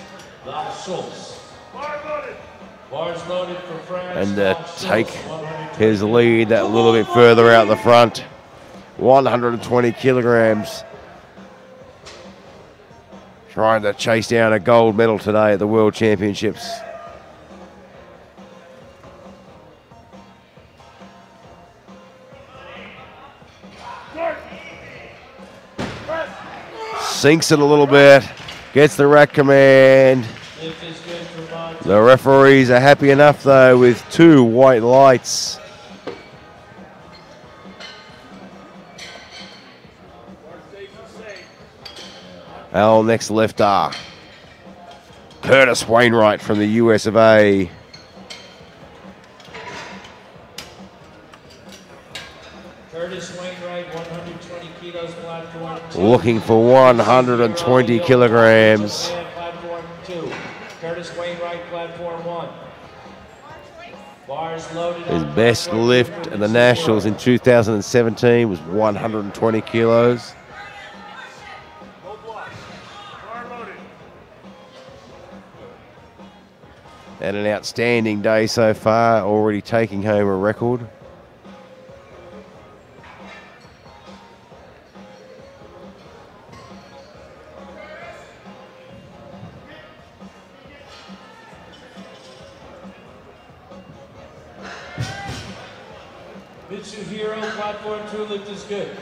Lars Schultz. Bars loaded for France. And Lars take Schultz, 120 his lead that little bit further out the front. 120 kilograms. Trying to chase down a gold medal today at the World Championships. Sinks it a little bit, gets the rack command. Lift is good for Monty. The referees are happy enough though with 2 white lights. Our next lifter, Curtis Wainwright from the US of A. Curtis Wainwright, 120 kilos, platform 2. Looking for 120 kilograms. Platform 2. Curtis Wainwright, platform 1. Bars loaded. His on best platform lift 2. at the Nationals in 2017 was 120 kilos. And an outstanding day so far, already taking home a record. Mitsuhiro, platform 2, lift is good.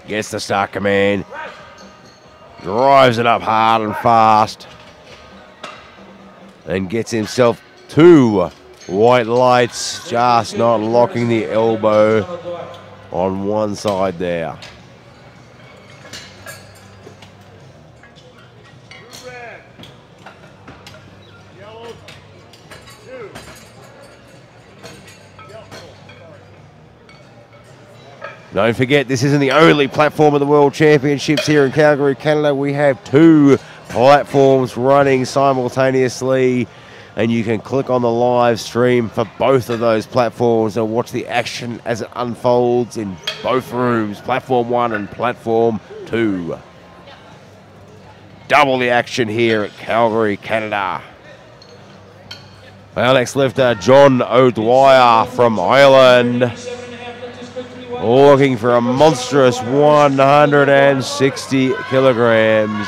Gets the start command. Drives it up hard and fast. And gets himself 2 white lights, just not locking the elbow on one side there. Red. Yellow. 2. Yellow. Don't forget, this isn't the only platform of the World Championships here in Calgary, Canada. We have 2 platforms running simultaneously, and you can click on the live stream for both of those platforms and watch the action as it unfolds in both rooms, Platform 1 and Platform 2. Double the action here at Calgary, Canada. Our next lifter, John O'Dwyer from Ireland, looking for a monstrous 160 kilograms.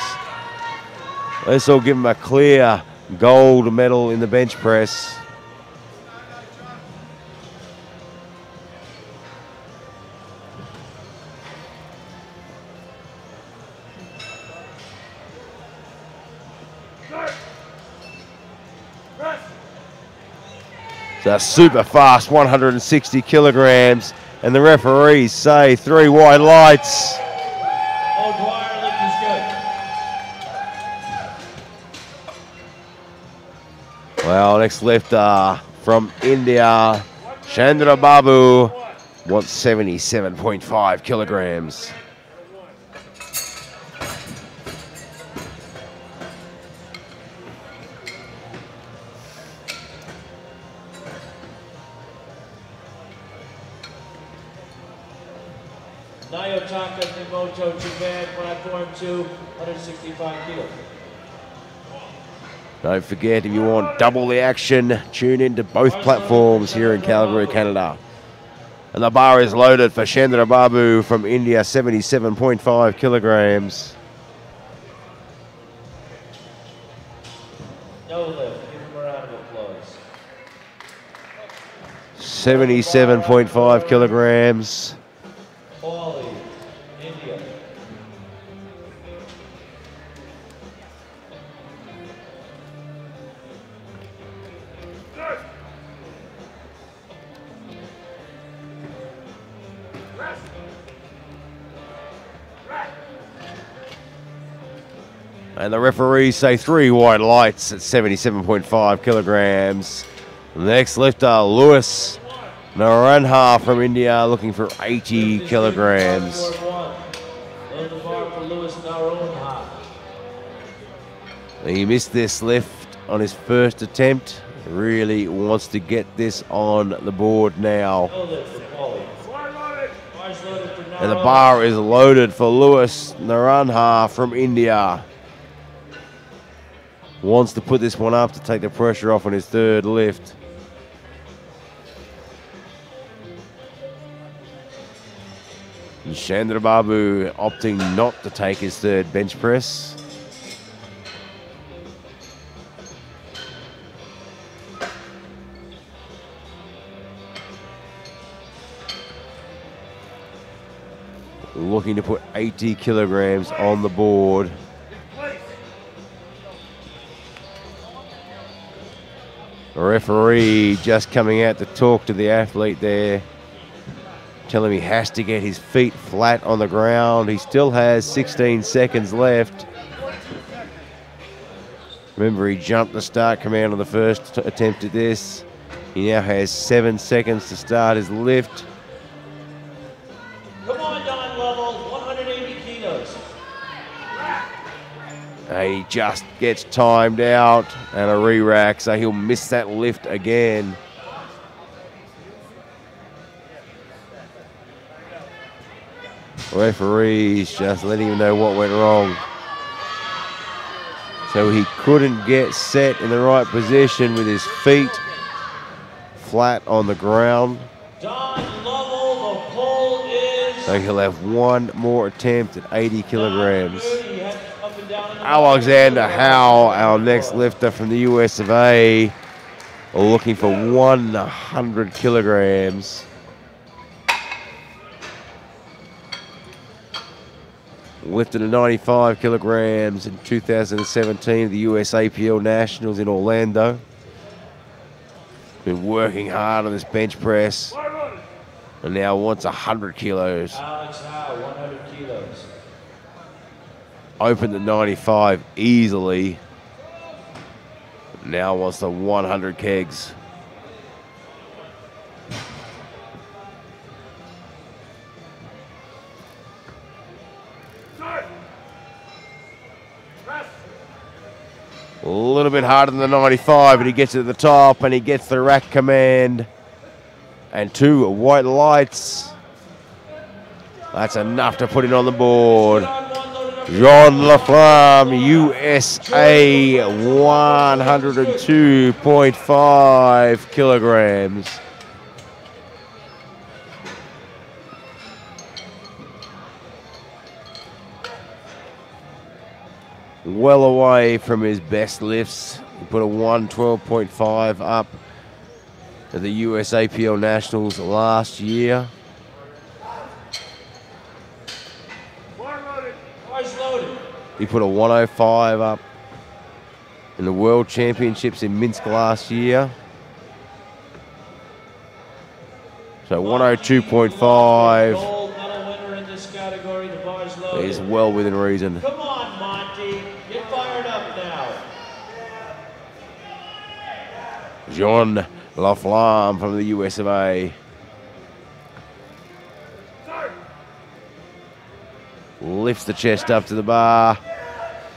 This will give him a clear gold medal in the bench press. It's a super fast 160 kilograms, and the referees say 3 white lights. O'Dwyer lift is good. Well, next lifter from India, Chandra Babu, wants 77.5 kilograms. Nayotaka Nimoto, Japan, platform 2, 165 kilos. Don't forget, if you want double the action, tune into both platforms here in Calgary, Canada. And the bar is loaded for Chandra Babu from India, 77.5 kilograms. No lift. Give him a round of applause. 77.5 kilograms. Paulie, India. And the referees say 3 white lights at 77.5 kilograms. Next lifter, Lewis Naranha from India, looking for 80 kilograms. Load the bar for Lewis Naranha. He missed this lift on his first attempt. Really wants to get this on the board now. No lift for Paulie. Bar's loaded for And the Naranha. bar is loaded for Lewis Naranha from India. Wants to put this one up to take the pressure off on his third lift. And Chandra Babu opting not to take his third bench press. Looking to put 80 kilograms on the board. The referee just coming out to talk to the athlete there, telling him he has to get his feet flat on the ground. He still has 16 seconds left. Remember, he jumped the start command on the first attempt at this. He now has 7 seconds to start his lift. Come on, Don Level, 180 kilos. And he just gets timed out and a re-rack, so he'll miss that lift again. Referees just letting him know what went wrong. So he couldn't get set in the right position with his feet flat on the ground. Don Level, the pole is... So he'll have one more attempt at 80 kilograms. Good. He had up and down in the Alexander Howe, our next lifter from the US of A, looking for 100 kilograms. Lifted to 95 kilograms in 2017 at the US APL Nationals in Orlando. Been working hard on this bench press and now wants 100 kilos. Alex Howe, 100 kilos. Opened to 95 easily. Now wants the 100 kegs. A little bit harder than the 95, but he gets it to the top and he gets the rack command. And 2 white lights. That's enough to put it on the board. Don one loaded up Jean Laflamme, USA, 102.5 kilograms. Well away from his best lifts. He put a 112.5 up at the USAPL Nationals last year. He put a 105 up in the World Championships in Minsk last year. So 102.5 Gold medal winner in this category, the bar's loaded. is well within reason. Come on, Monty. Get fired up now. Jean Laflamme from the US of A. Lifts the chest up to the bar.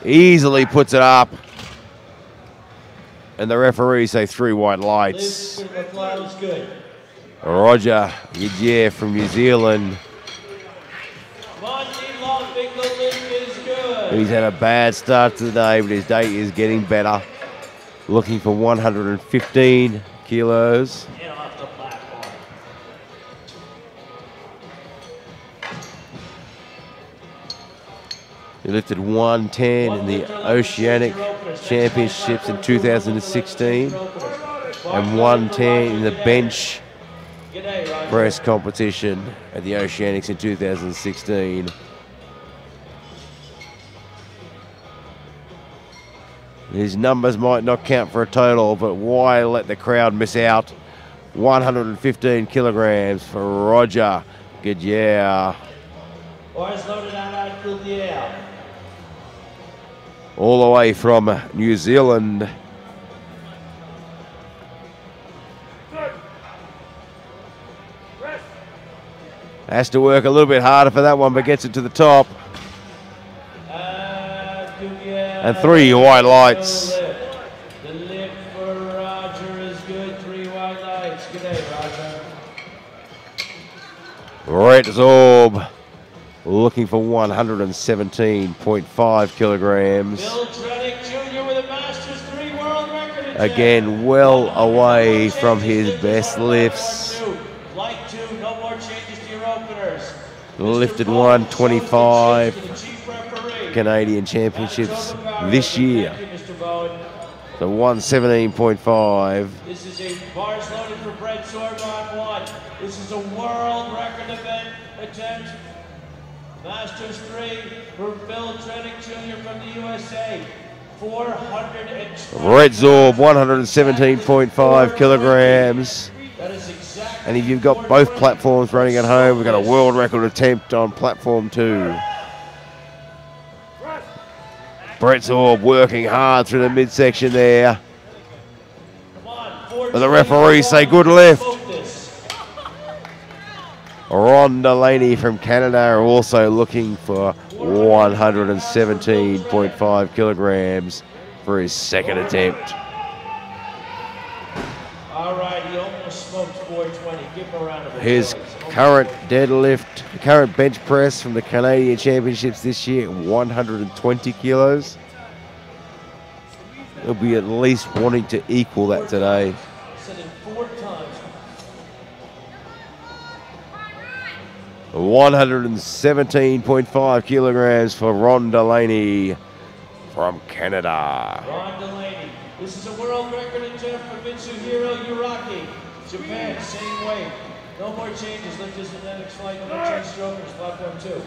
Easily puts it up. And the referees say 3 white lights. Good. Roger Yedje from New Zealand. Monty Lomping, the lift is good. He's had a bad start to the day, but his day is getting better. Looking for 115 kilos. Get off the platform. He lifted 110 in the Oceanic Championships in 2016 and 110 in the bench press competition at the Oceanics in 2016. His numbers might not count for a total, but why let the crowd miss out? 115 kilograms for Roger Yedje. Bars loaded out through the air. All the way from New Zealand. Has to work a little bit harder for that one, but gets it to the top. And 3 white lights. The lift for Roger is good. 3 white lights. Good day, Roger. Brett Zorb looking for 117.5 kilograms. Bill Trenick Jr. with a Masters 3 world record. Again, well away from his best lifts. Light 2, no more changes to your openers. Lifted 125 Canadian Championships this year. So 117.5. This is a bars loaded for Brett Zorb on 1. This is a world record event attempt. Masters 3 for Bill Trenick Jr. from the USA. 420. Brett Zorb, 117.5 kilograms. That is exactly. And if you've got both platforms running at home, we've got a world record attempt on platform 2. Brett Zorb working hard through the midsection there. But the referees say good lift. Ron Delaney from Canada are also looking for 117.5 kilograms for his second attempt. All right, he almost smoked 420. Give him a round of applause. His current deadlift, current bench press from the Canadian Championships this year, 120 kilos. He'll be at least wanting to equal that today. Said it 4 times. 117.5 kilograms for Ron Delaney from Canada. Ron Delaney. This is a world record attempt for Mitsuhiro Uraki. Japan, same weight. No more changes. Lift is the next flight. No more changes. Strokers, platform 2.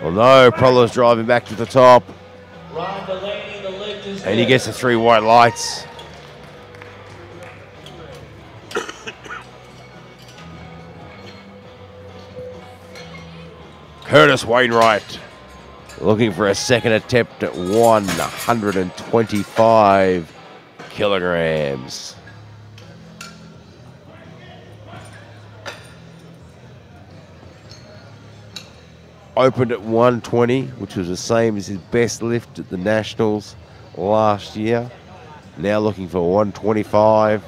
Well, no, Prolo's driving back to the top. Ron Delaney, the lift is And he gets the 3 white lights. Curtis Wainwright looking for a second attempt at 125 kilograms. Opened at 120, which was the same as his best lift at the Nationals last year. Now looking for 125.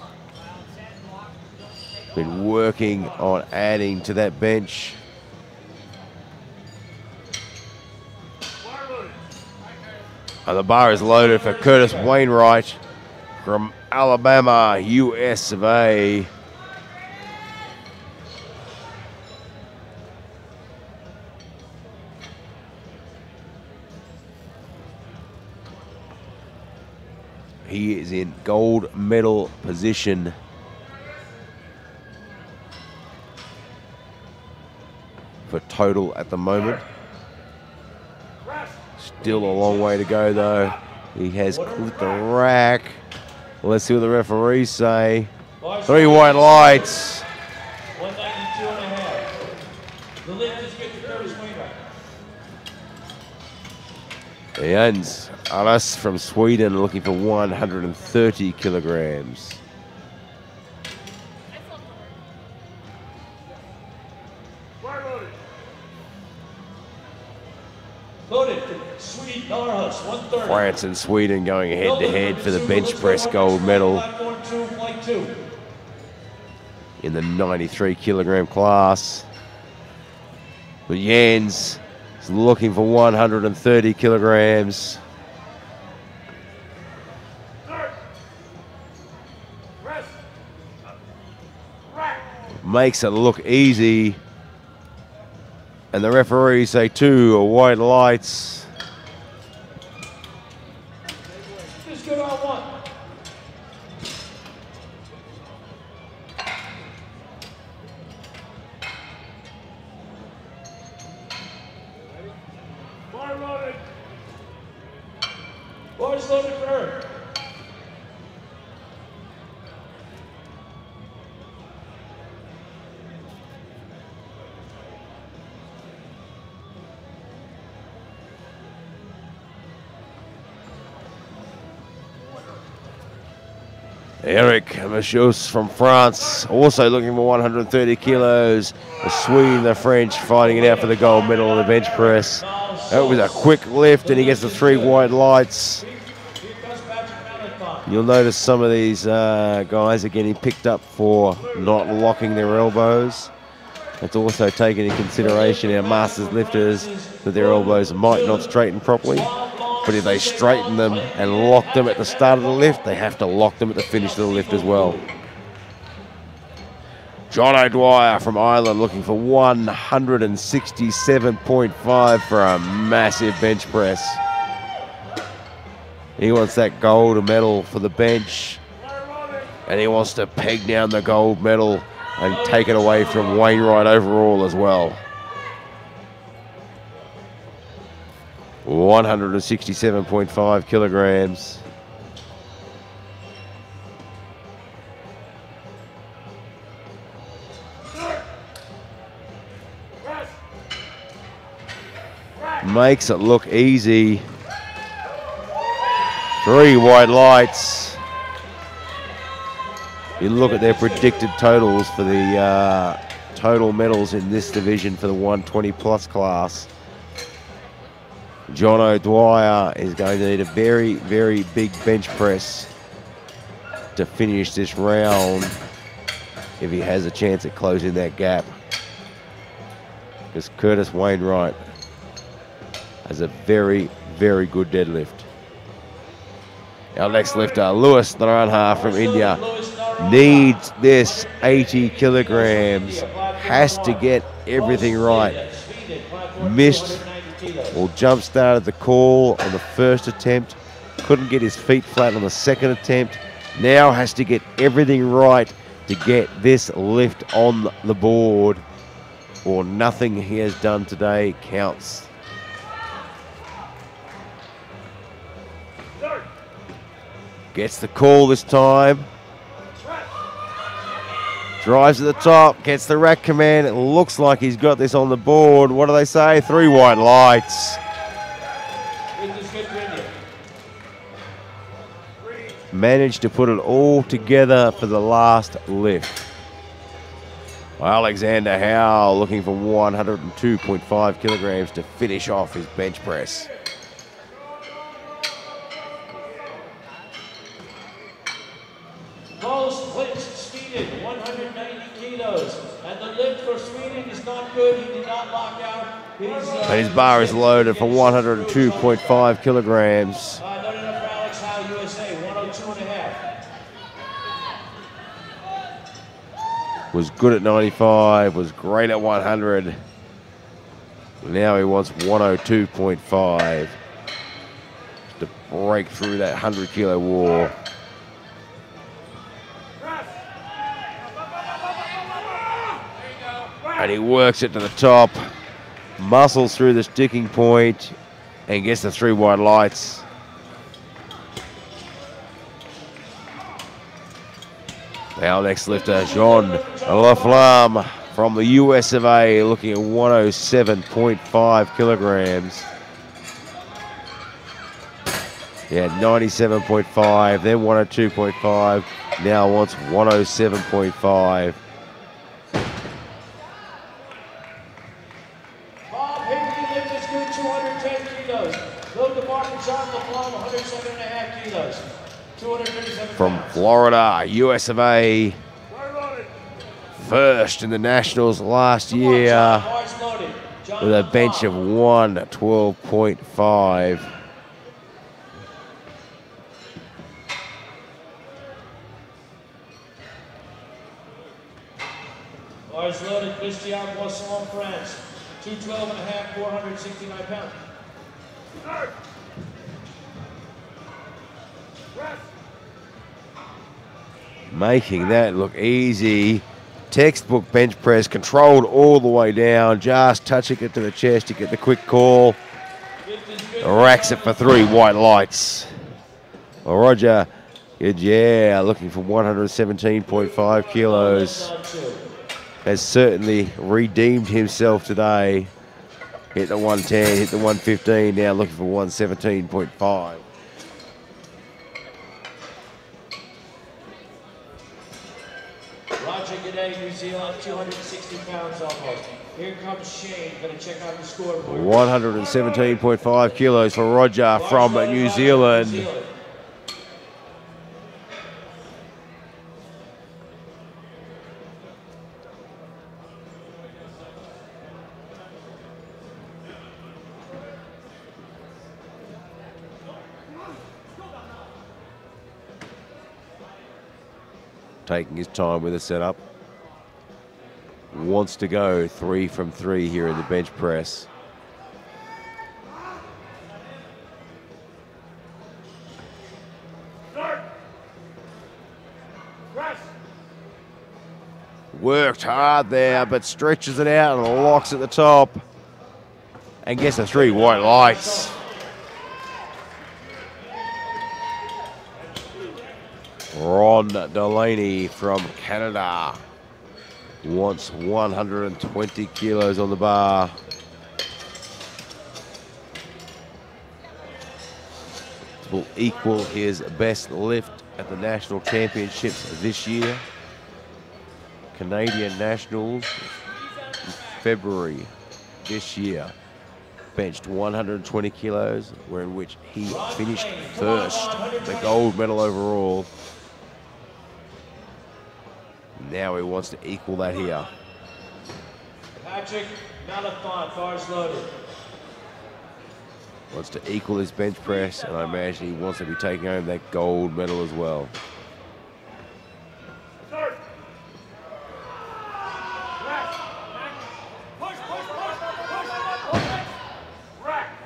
Been working on adding to that bench. And the bar is loaded for Curtis Wainwright from Alabama, US of A. He is in gold medal position. For total at the moment. Still a long way to go though. He has clipped the rack. Let's see what the referees say. 3 white lights. 192.5. The lift is good to Curtis Wainwright. Jens Alas from Sweden looking for 130 kilograms. Loaded, Sweden, Norhus, 130. France and Sweden going head to head for the bench press gold medal in the 93 kilogram class. But Jens is looking for 130 kilograms. Makes it look easy. And the referees say 2 white lights. Just good on 1. Bar loaded. Bars loaded for her. Eric Machos from France, also looking for 130 kilos. The Swede, the French fighting it out for the gold medal in the bench press. That was a quick lift and he gets the 3 white lights. You'll notice some of these guys are getting picked up for not locking their elbows. It's also taken into consideration our masters lifters that their elbows might not straighten properly. But if they straighten them and lock them at the start of the lift, they have to lock them at the finish of the lift as well. John O'Dwyer from Ireland looking for 167.5 for a massive bench press. He wants that gold medal for the bench. And he wants to peg down the gold medal and take it away from Wainwright overall as well. 167.5 kilograms. Makes it look easy. 3 white lights. You look at their predicted totals for the total medals in this division for the 120 plus class. John O'Dwyer is going to need a very, very big bench press to finish this round if he has a chance at closing that gap. Because Curtis Wainwright has a very, very good deadlift. Our next lifter, Lewis Naranha from India, needs this 80 kilograms, has to get everything right. Missed or jump started the call on the first attempt, couldn't get his feet flat on the second attempt, now has to get everything right to get this lift on the board, or nothing he has done today counts. Gets the call this time. Drives to the top, gets the rack command. It looks like he's got this on the board. What do they say? 3 white lights. Managed to put it all together for the last lift. Alexander Howe looking for 102.5 kilograms to finish off his bench press. Most lifts Sweden, 190 kilos. And the lift for Sweden is not good. He did not lock out. And his bar is loaded for 102.5 kilograms. Not enough for Alex Howe, USA, 102.5. Was good at 95, was great at 100. Now he wants 102.5 to break through that 100-kilo wall. And he works it to the top, muscles through the sticking point, and gets the 3 white lights. Our next lifter, Jean Laflamme from the US of A, looking at 107.5 kilograms. He had 97.5, then 102.5, now wants 107.5. Bob Higbee lift is good, 210 kilos. Load the bar for John Laflamme, 107.5 kilos. 237 From pounds. Florida, US of A, first in the Nationals last year Bars loaded. John with a bench of Laflamme. 112.5. Bars loaded, Christian Boisson, France. 212.5, 469 pounds. Making that look easy. Textbook bench press, controlled all the way down, just touching it to the chest to get the quick call. Racks it for 3 white lights. Roger, good, yeah, looking for 117.5 kilos. Has certainly redeemed himself today. Hit the 110, hit the 115, now looking for 117.5. Roger G'day, New Zealand, 260 pounds almost. Here comes Shane, gonna check out the scoreboard. 117.5 kilos for Roger from New Zealand. Taking his time with the setup. Wants to go 3 from 3 here in the bench press. Worked hard there, but stretches it out and locks at the top. And gets the 3 white lights. Ron Delaney from Canada wants 120 kilos on the bar. This will equal his best lift at the National Championships this year. Canadian Nationals in February this year. Benched 120 kilos, where in which he finished first, the gold medal overall. Now he wants to equal that here. Patrick Malathon, bars loaded. Wants to equal his bench press, and I imagine he wants to be taking home that gold medal as well.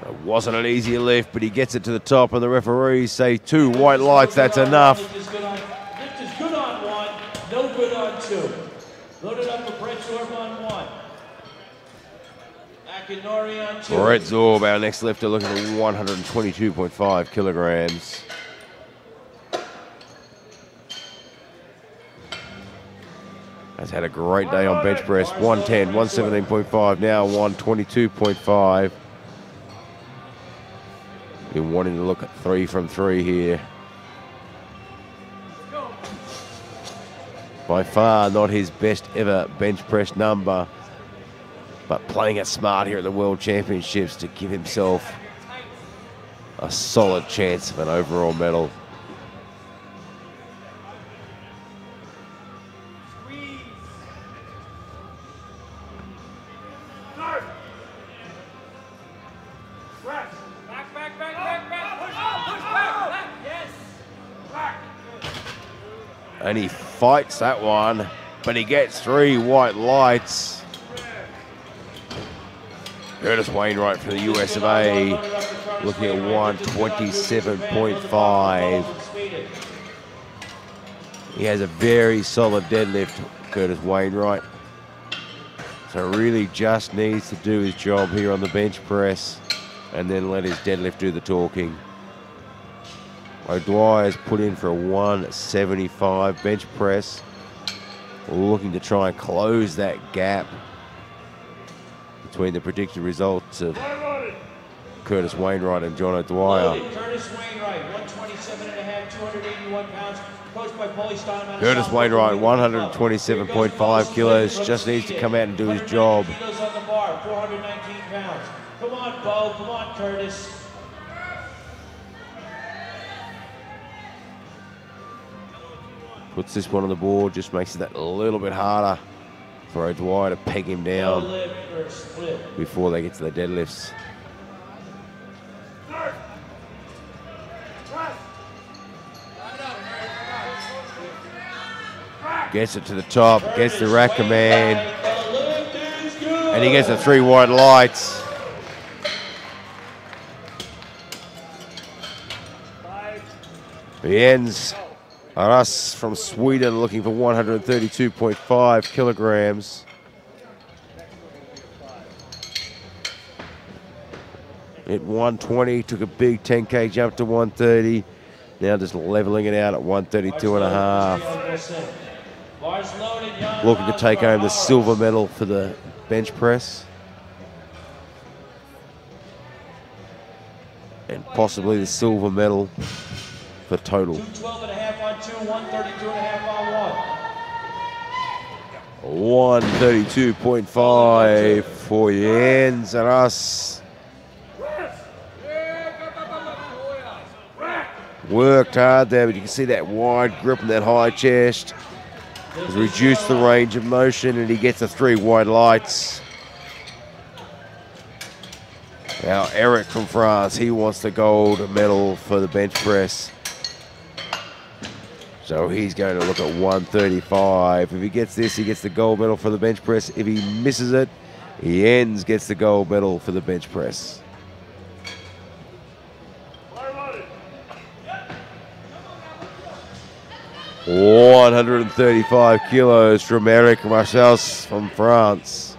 It wasn't an easy lift, but he gets it to the top, and the referees say 2 white lights, that's enough. Lift is good on 1, no good on 2. Loaded up for Brett Zorb on 1. Akinori on 2. Brett Zorb, our next lifter, looking for 122.5 kilograms. Has had a great day on bench press. 110, 117.5, now 122.5. Been wanting to look at 3 from 3 here. By far not his best ever bench press number, but playing it smart here at the World Championships to give himself a solid chance of an overall medal. And he fights that one, but he gets 3 white lights. Curtis Wainwright from the US of A, looking at 127.5. He has a very solid deadlift, Curtis Wainwright. So really just needs to do his job here on the bench press and then let his deadlift do the talking. O'Dwyer's put in for a 175 bench press. Looking to try and close that gap between the predicted results of Curtis Wainwright and John O'Dwyer. Curtis Wainwright, 127.5, 281 pounds. Coached by Paulie Steinman. Curtis Wainwright, 127.5 kilos, just needs to come out and do his job. Kilos on the bar, 419 pounds. Come on, Bo. Come on, Curtis. Puts this one on the board, just makes it that a little bit harder for O'Dwyer to peg him down before they get to the deadlifts. Gets it to the top, gets the rack command, and he gets the 3 white lights. He ends on us from Sweden looking for 132.5 kilograms. At 120, took a big 10K jump to 130. Now just leveling it out at 132.5. Looking to take home the silver medal for the bench press. And possibly the silver medal for total. 212.5 on 2, 132.5 on 1. 132.5 for Jens and us. Worked hard there, but you can see that wide grip and that high chest has reduced the range of motion, and he gets the 3 white lights. Now Eric from France, he wants the gold medal for the bench press. So he's going to look at 135. If he gets this, he gets the gold medal for the bench press. If he misses it, Jens gets the gold medal for the bench press. 135 kilos from Eric Marchals from France.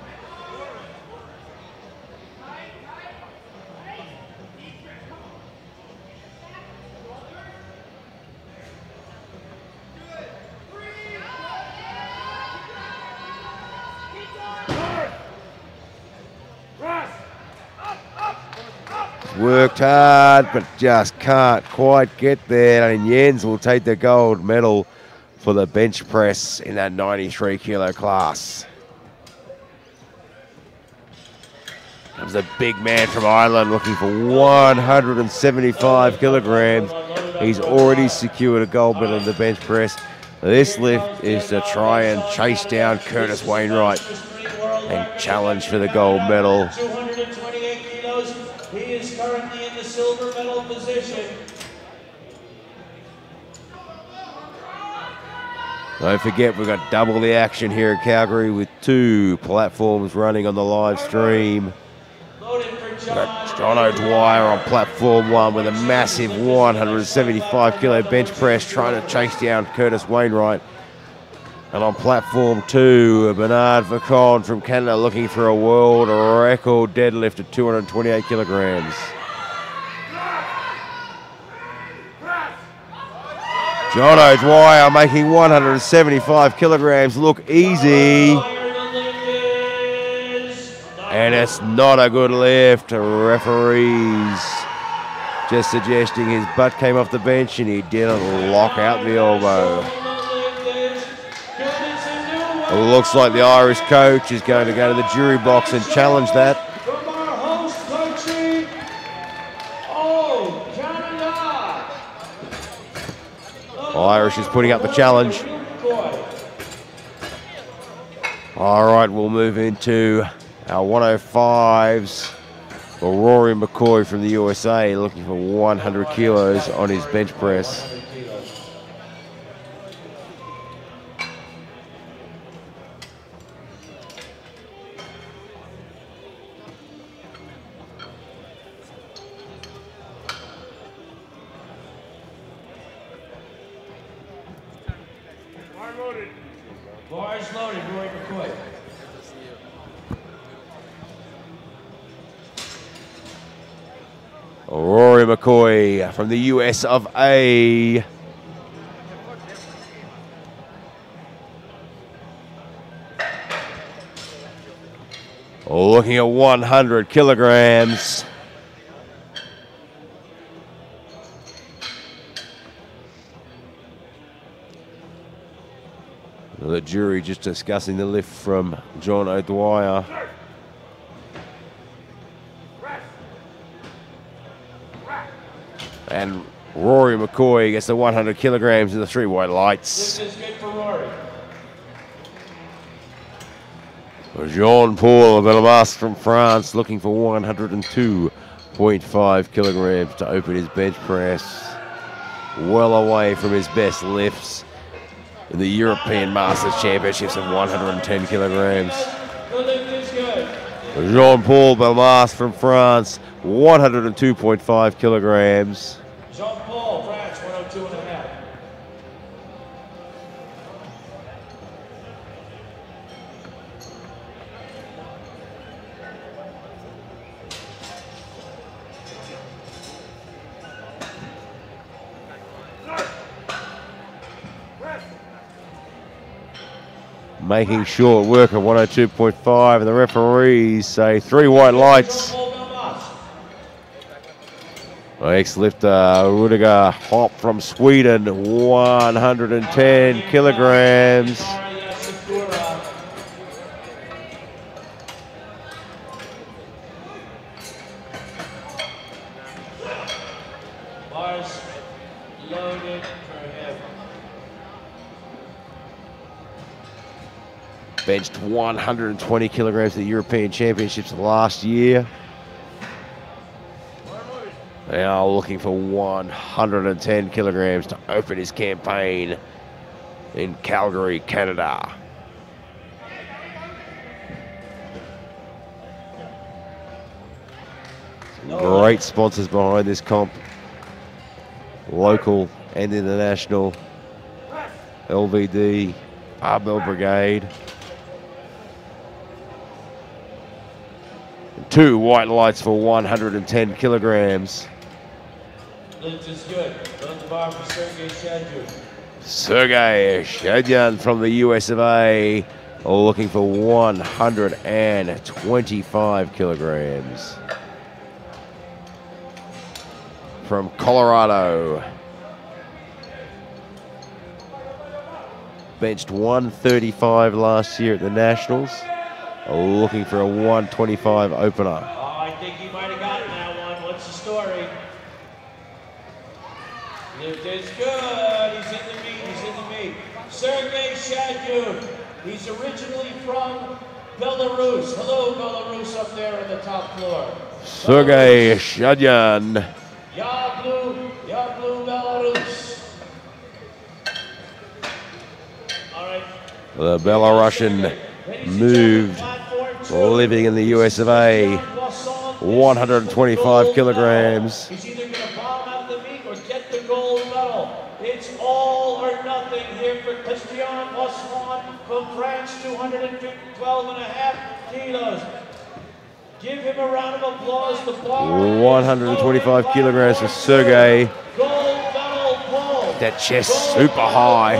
Worked hard, but just can't quite get there. And Jens will take the gold medal for the bench press in that 93 kilo class. Comes a big man from Ireland looking for 175 kilograms. He's already secured a gold medal in the bench press. This lift is to try and chase down Curtis Wainwright and challenge for the gold medal. 228 kilos. He is currently in the silver medal position. Don't forget, we've got double the action here in Calgary with 2 platforms running on the live stream. We've got John O'Dwyer on platform 1 with a massive 175 kilo bench press trying to chase down Curtis Wainwright. And on platform 2, Bernard Vacon from Canada looking for a world record deadlift at 228 kilograms. John O'Dwyer making 175 kilograms look easy. And it's not a good lift. Referees just suggesting his butt came off the bench and he didn't lock out the elbow. It looks like the Irish coach is going to go to the jury box and challenge that. From our host country, Canada. Irish is putting up the challenge. All right, we'll move into our 105s. For Rory McCoy from the USA looking for 100 kilos on his bench press. Bar loaded. Bars loaded, Roy McCoy. Rory McCoy from the US of A. Looking at 100 kilograms. The jury just discussing the lift from John O'Dwyer. And Rory McCoy gets the 100 kilograms in the 3 white lights. This is good for Rory. Jean-Paul Bellemas from France looking for 102.5 kilograms to open his bench press. Well away from his best lifts in the European Masters Championships of 110 kilograms. The lift is good. Jean-Paul Bellemas from France, 102.5 kilograms. Jean-Paul, France, 102.5. Making short work of 102.5, and the referees say 3 white lights. Ex-lifter Rudiger Hopp from Sweden, 110 kilograms. Bars loaded for him. Benched 120 kilograms at the European Championships last year. Now looking for 110 kilograms to open his campaign in Calgary, Canada. Great sponsors behind this comp, local and international. LVD, Barbell Brigade. 2 white lights for 110 kilograms. Lift is good. On the bar for Sergey Shadyu. Sergey Shadyan from the US of A, looking for 125 kilograms. From Colorado. Benched 135 last year at the Nationals, looking for a 125 opener. Oh, I think he might have gotten that one. What's the story? Lift is good. He's in the meat. He's in the meat. Sergey Shadyu. He's originally from Belarus. Hello, Belarus up there on the top floor. Sergey Shadyan. Yablu, Belarus. All right. The Belarusian moved, living in the US of A, 125 kilograms. He's either going to bomb out the meet or get the gold medal. It's all or nothing here for Christian Osman from France, 212.5 kilos. Give him a round of applause. The bar 125 kilograms for Sergey. Gold medal pull. That chest super high.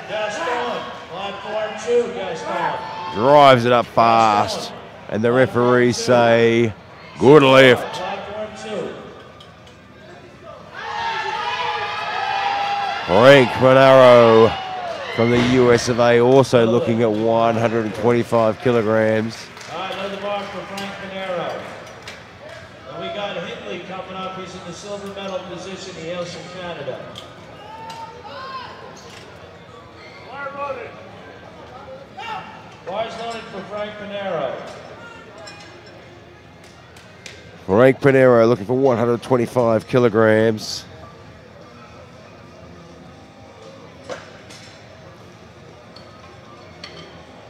Gaston, platform 2, Gaston. Drives it up fast. And the referees say, good lift. Platform 2. Frank Monaro from the US of A, also looking at 125 kilograms. All right, another bar for Frank Monaro. And we got Hindley coming up. He's in the silver medal position. He hails from Canada. Bar loaded. Bars loaded for Frank Monaro. Frank Pinero looking for 125 kilograms.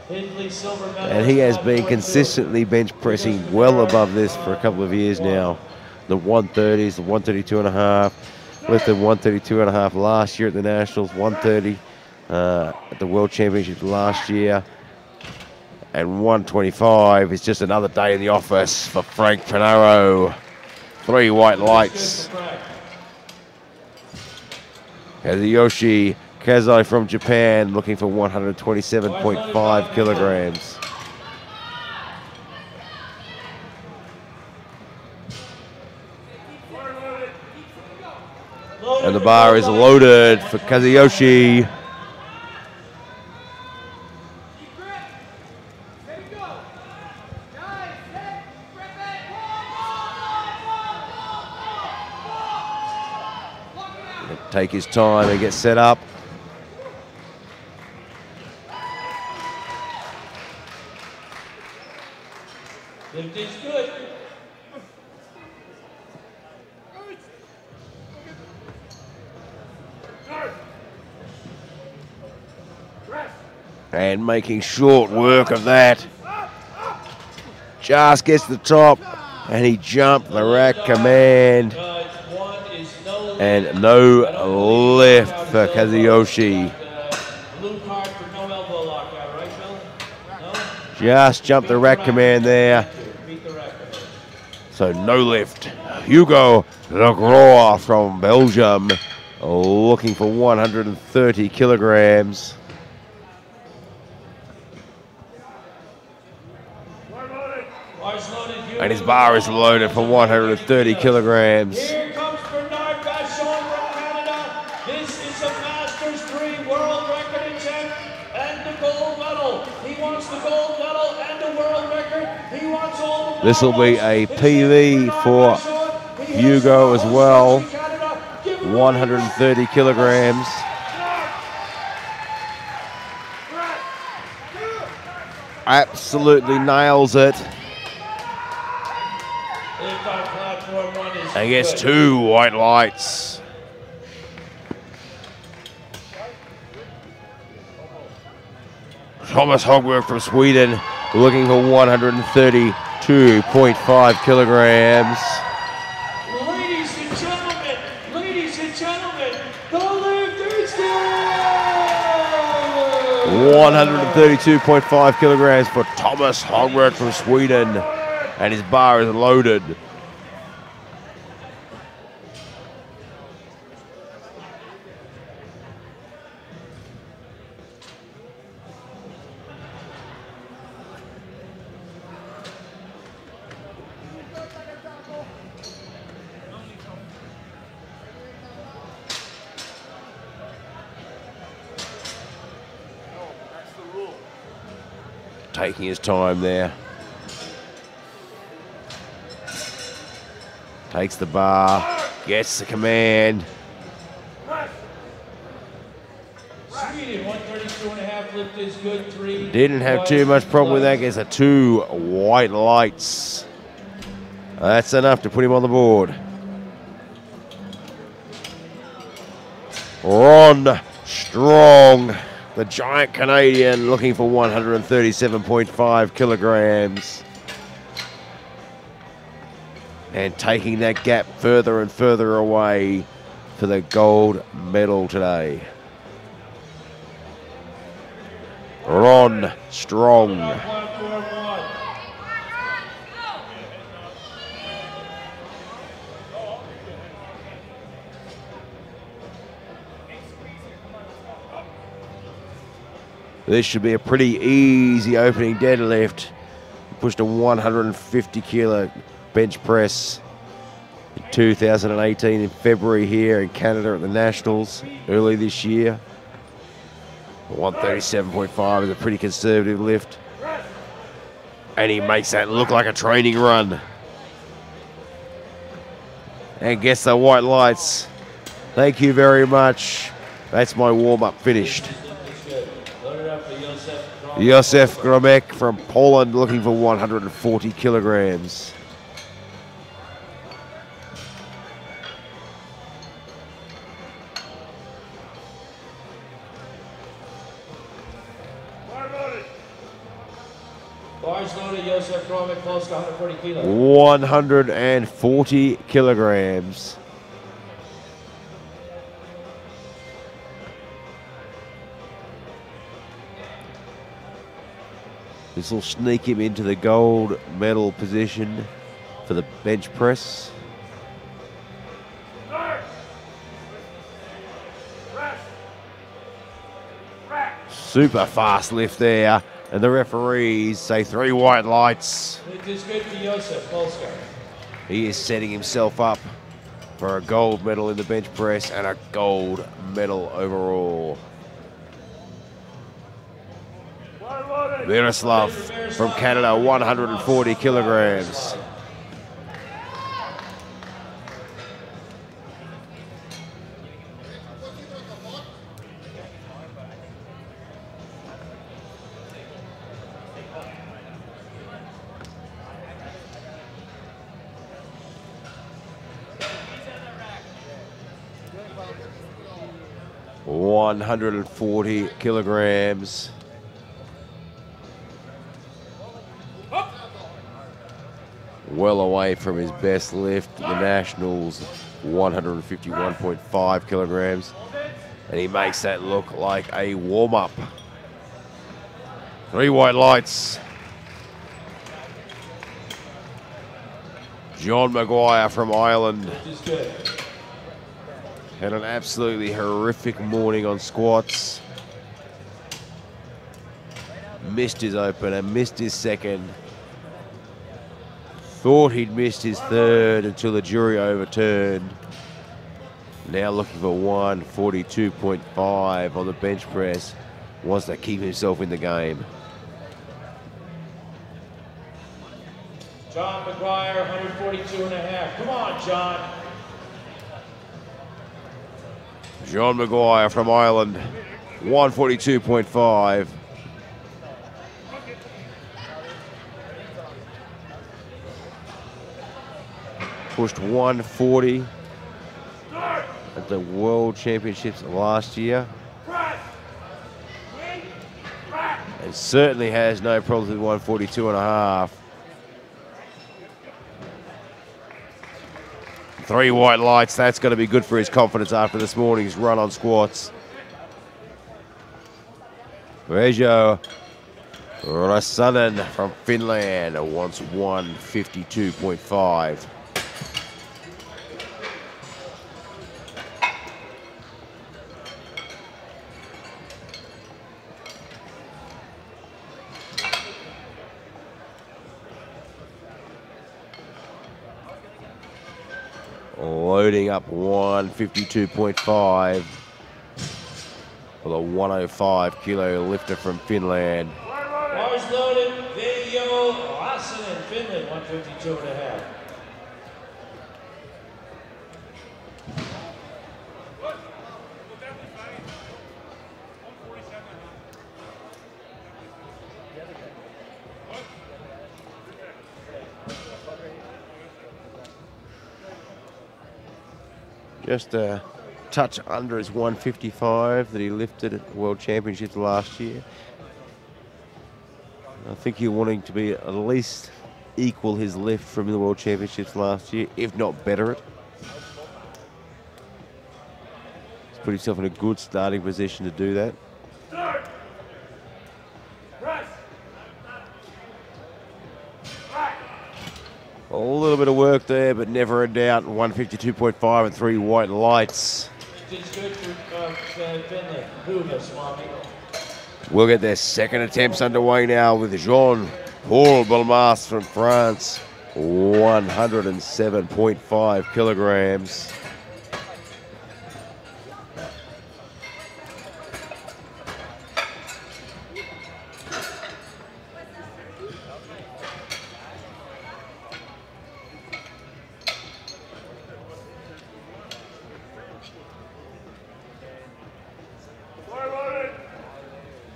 Hindley, silver medal. And he has been consistently bench pressing well above this for a couple of years now. The 130s, the 132.5, Lifted 132.5 last year at the Nationals, 130 at the World Championships last year. And 125 is just another day in the office for Frank Pinaro. 3 white lights. Kazuyoshi Kazai from Japan looking for 127.5 kilograms. And the bar is loaded for Kazuyoshi. Take his time and get set up. Lift is good. And making short work of that. Just gets the top and he jumped the rack command. And no lift for Kazuyoshi. Blue card for no elbow lockout, right, Bill? No? Just jumped the rack command there. So no lift. Hugo Legroy from Belgium looking for 130 kilograms. And his bar is loaded for 130 kilograms. Here comes Bernard Vachon from Canada. This is a Masters 3 world record attempt and the gold medal. He wants the gold medal and the world record. He wants all the This will be a PV for Hugo as well. 130 kilograms. Absolutely nails it. And gets 2 white lights. Thomas Hogberg from Sweden looking for 132.5 kilograms. Ladies and gentlemen, the lift is good! 132.5 kilograms for Thomas Hogberg from Sweden. And his bar is loaded. Taking his time there. Takes the bar, gets the command. Sweden, 132.5 lift is good. 3. Didn't have too much problem with that. Gets a 2 white lights. That's enough to put him on the board. Ron Strong, the giant Canadian, looking for 137.5 kilograms. And taking that gap further and further away for the gold medal today. Ron Strong. This should be a pretty easy opening deadlift. Pushed a 150 kilo bench press in 2018 in February here in Canada at the Nationals early this year. 137.5 is a pretty conservative lift. And he makes that look like a training run. And gets the white lights. Thank you very much. That's my warm-up finished. Josef Gromek from Poland looking for 140 kilograms. Bars loaded, Josef Gromek, Polska, 140 kilos. 140 kilograms. This will sneak him into the gold medal position for the bench press. Super fast lift there, and the referees say 3 white lights. It is good for Josef Polska. He is setting himself up for a gold medal in the bench press and a gold medal overall. Miroslav from Canada, 140 kilograms. $140 kilograms. Well away from his best lift, the Nationals, 151.5 kilograms. And he makes that look like a warm-up. 3 white lights. John Maguire from Ireland had an absolutely horrific morning on squats. Missed his opener, missed his second. Thought he'd missed his third until the jury overturned. Now looking for 142.5 on the bench press. Wants to keep himself in the game. John McGuire, 142.5. Come on, John. John Maguire from Ireland, 142.5. Pushed 140 at the World Championships last year. And certainly has no problems with 142.5. 3 white lights, that's going to be good for his confidence after this morning's run on squats. Reijo Rasanen from Finland wants 152.5. Loading up 152.5 for the 105 kilo lifter from Finland. Bars loaded, Veijo Rasanen, Finland, 152.5. Just a touch under his 155 that he lifted at the World Championships last year. I think you're wanting to be at least equal his lift from the World Championships last year, if not better it. He's put himself in a good starting position to do that. A little bit of work there, but never a doubt. 152.5 and 3 white lights. It's good for Finland. Huga, Swami. We'll get their second attempts underway now with Jean-Paul Belmas from France. 107.5 kilograms.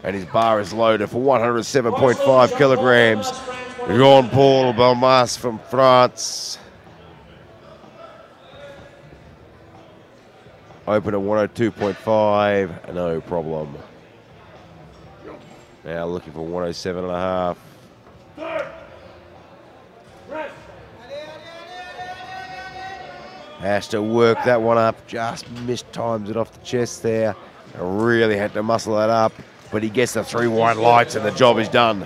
And his bar is loaded for 107.5 kilograms. Jean-Paul Belmas from France. Open at 102.5, no problem. Now looking for 107.5. Has to work that one up, just mistimes it off the chest there. Really had to muscle that up. But he gets the 3 white lights and the job is done.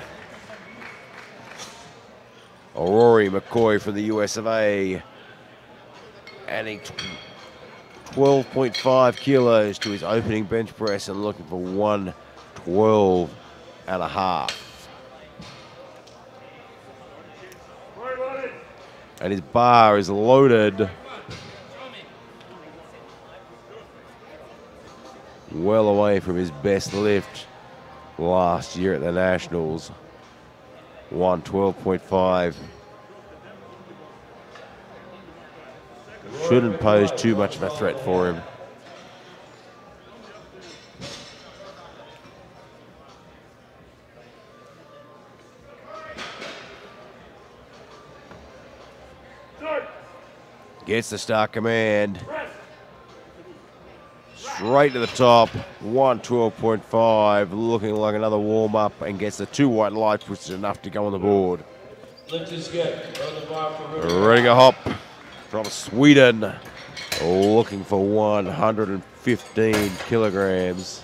Rory McCoy from the US of A, adding 12.5 kilos to his opening bench press and looking for 112 and a half. And his bar is loaded. Well away from his best lift last year at the Nationals. 112.5. Shouldn't pose too much of a threat for him. Gets the start command. Straight to the top, 112.5, looking like another warm-up, and gets the 2 white lights, which is enough to go on the board. Lift is good. On the bar for Ready to hop from Sweden, looking for 115 kilograms.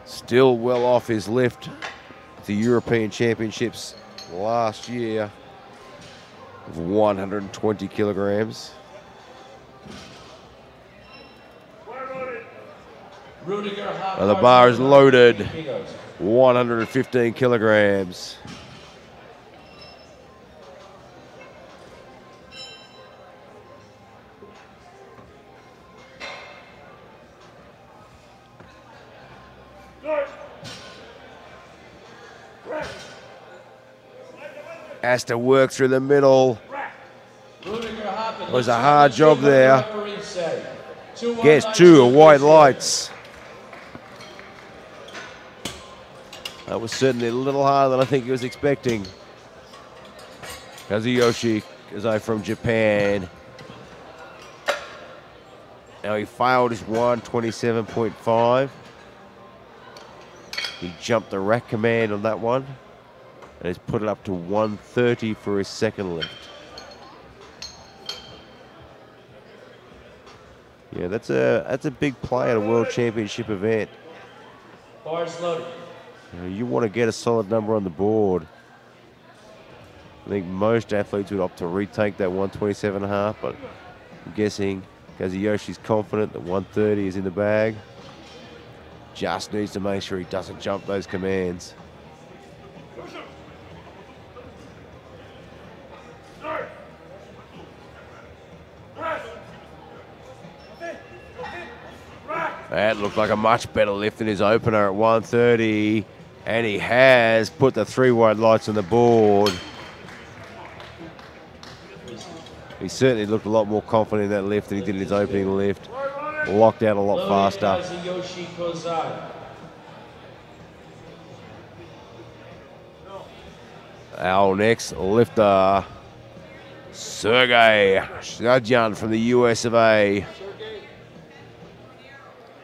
Still well off his lift at the European Championships last year of 120 kilograms. And the bar is loaded, 115 kilograms. Has to work through the middle. It was a hard job there. Gets 2 white lights. That was certainly a little harder than I think he was expecting. Kazuyoshi Kazai from Japan. Now he failed his 127.5. He jumped the rack command on that one. And he's put it up to 130 for his second lift. Yeah, that's a big play at a World Championship event. Bars loaded. You want to get a solid number on the board. I think most athletes would opt to retake that 127.5, but I'm guessing Kazuyoshi's confident that 130 is in the bag. Just needs to make sure he doesn't jump those commands. That looked like a much better lift than his opener at 130. And he has put the 3 white lights on the board. He certainly looked a lot more confident in that lift than he did in his opening lift. Locked out a lot faster. Our next lifter, Sergey Shadyan from the US of A.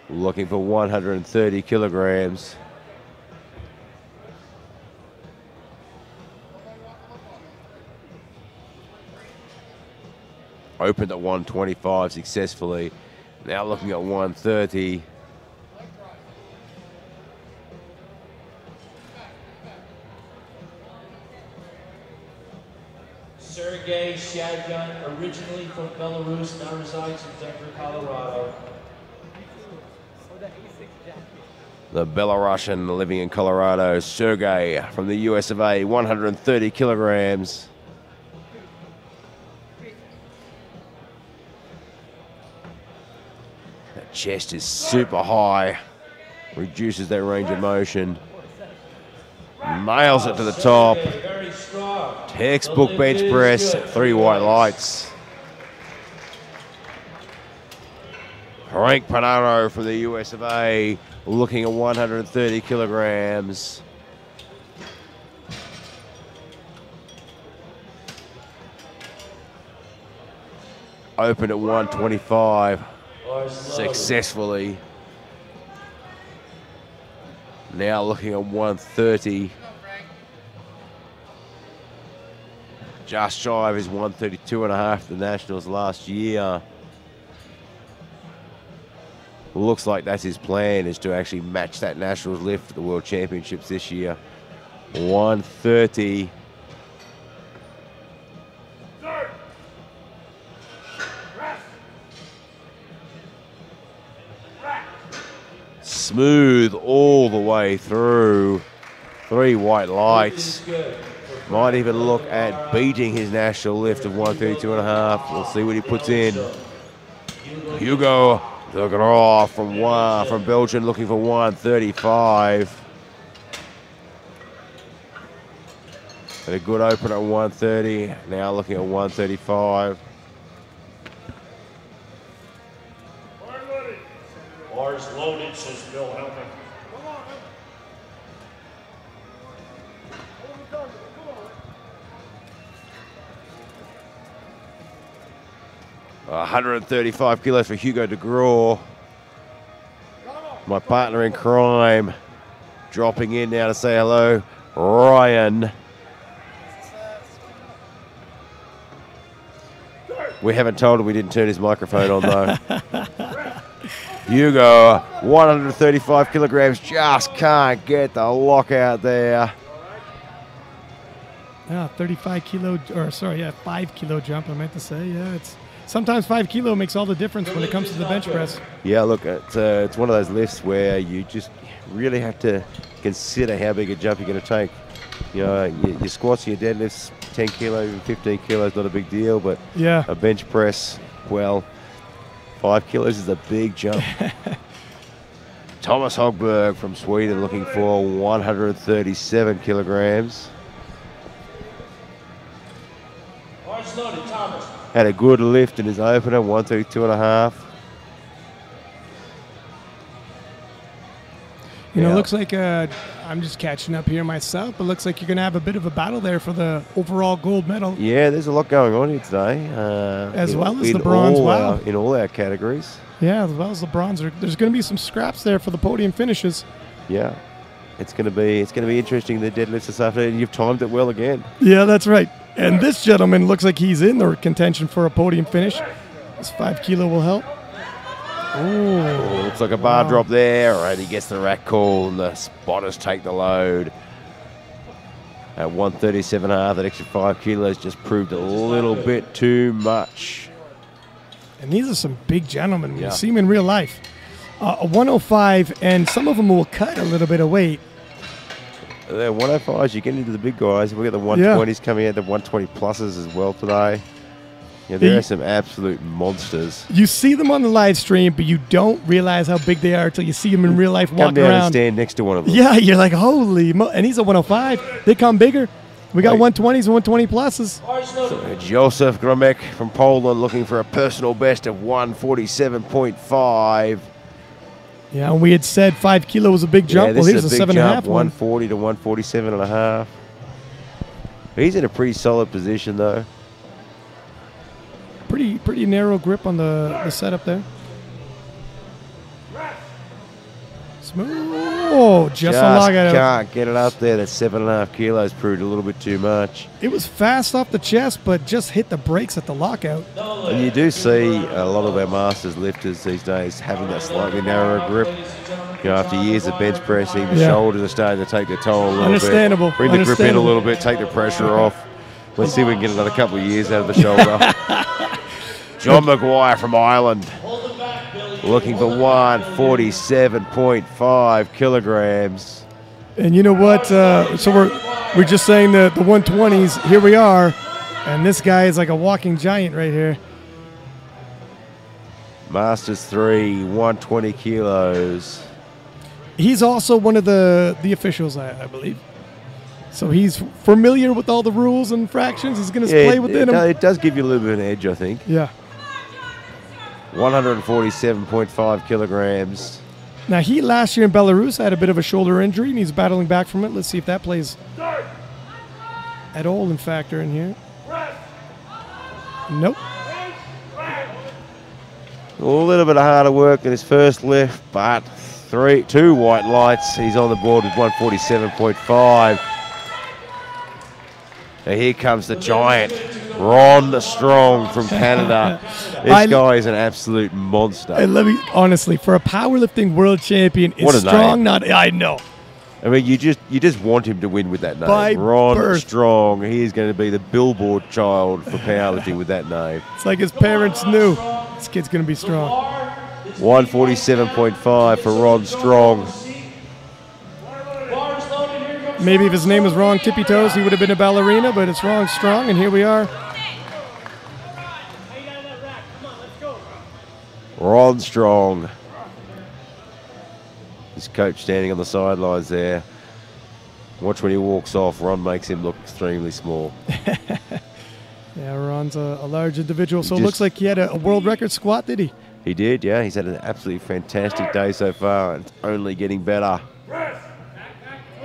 Looking for 130 kilograms. Opened at 125 successfully. Now looking at 130. Sergey Shadyan, originally from Belarus, now resides in Denver, Colorado. The Belarusian living in Colorado, Sergey from the US of A, 130 kilograms. That chest is super high, reduces that range of motion. Nails it to the top. Textbook bench press, 3 white lights. Frank Panaro from the US of A, looking at 130 kilograms. Opened at 125 successfully. Now looking at 130. Just shy of his 132.5 at the Nationals last year. looks like that's his plan, is to actually match that Nationals lift at the World Championships this year. 130. Smooth all the way through. 3 white lights. Might even look at beating his national lift of 132.5. We'll see what he puts in. Hugo de Groot from Belgium looking for 135. Had a good open at 130. Now looking at 135. Bars loaded, says Bill Helman. 135 kilos for Hugo de Groot. My partner in crime dropping in now to say hello, Ryan. We haven't told him we didn't turn his microphone on though. Hugo, 135 kilograms, just can't get the lockout there. Yeah, 35 kilo, or sorry, yeah, 5 kilo jump, I meant to say. Yeah, it's sometimes 5 kilo makes all the difference when it comes to the bench press. Yeah, look, it's one of those lifts where you just really have to consider how big a jump you're going to take. You know, your squats and your deadlifts, 10 kilo, even 15 kilos, not a big deal, but yeah, a bench press, well, 5 kilos is a big jump. Thomas Hogberg from Sweden looking for 137 kilograms. Had a good lift in his opener, 132.5. You know, looks like I'm just catching up here myself, but looks like you're going to have a bit of a battle there for the overall gold medal. Yeah, there's a lot going on here today. As well as the bronze, wow. In all our categories. Yeah, as well as the bronze. There's going to be some scraps there for the podium finishes. Yeah, it's going to be interesting, the deadlifts this afternoon. You've timed it well again. Yeah, that's right. And this gentleman looks like he's in the contention for a podium finish. This 5 kilo will help. Ooh, looks like a bar drop there, and he gets the rack call, and the spotters take the load. At 137.5, that extra 5 kilos just proved a little bit too much. And these are some big gentlemen. You see them in real life. A 105, and some of them will cut a little bit of weight. The 105s, you get into the big guys. We've got the 120s coming out, the 120 pluses as well today. Yeah, there are some absolute monsters. You see them on the live stream, but you don't realize how big they are until you see them in real life walking come down around. And stand next to one of them. Yeah, you're like, holy mo! And he's a 105. They come bigger. We got 120s and 120 pluses. So Joseph Gromek from Poland looking for a personal best of 147.5. Yeah, and we had said 5 kilo was a big jump. Yeah, this well, here's is a a big 7.5 jump, one. 140 to 147.5. He's in a pretty solid position though. Pretty narrow grip on the setup there. Smooth. Oh, just a lockout. Can't get it up there. That 7.5 kilos proved a little bit too much. It was fast off the chest, but just hit the brakes at the lockout. And you do see a lot of our masters lifters these days having that slightly narrower grip. You know, after years of bench pressing, the shoulders are starting to take their toll a little Understandable. bit. Bring the grip in a little bit, take the pressure off. Let's see if we can get another couple of years out of the shoulder. John McGuire from Ireland looking for 147.5 kilograms. And you know what? So we're just saying the 120s. Here we are, and this guy is like a walking giant right here. Masters 3, 120 kilos. He's also one of the officials, I believe. So he's familiar with all the rules and fractions. He's going to play within them. It does give you a little bit of an edge, I think. Yeah. 147.5 kilograms. Now, he last year in Belarus had a bit of a shoulder injury, and he's battling back from it. Let's see if that plays at all in factor in here. Nope. A little bit of harder work in his first lift, but 2 white lights. He's on the board with 147.5. Now here comes the giant, Ron Strong from Canada. This guy is an absolute monster. And let me, honestly, for a powerlifting world champion, What a is Strong name. not, I know. I mean, you just want him to win with that name. By Ron birth. Strong. He is going to be the billboard child for powerlifting with that name. It's like his parents knew this kid's going to be strong. 147.5 for Ron Strong. Maybe if his name was wrong, Tippy Toes, he would have been a ballerina, but it's wrong, Strong, and here we are. Ron Strong. His coach standing on the sidelines there. Watch when he walks off. Ron makes him look extremely small. Yeah, Ron's a large individual, so it looks like he had a world record squat, did he? He did, yeah. He's had an absolutely fantastic day so far, and it's only getting better.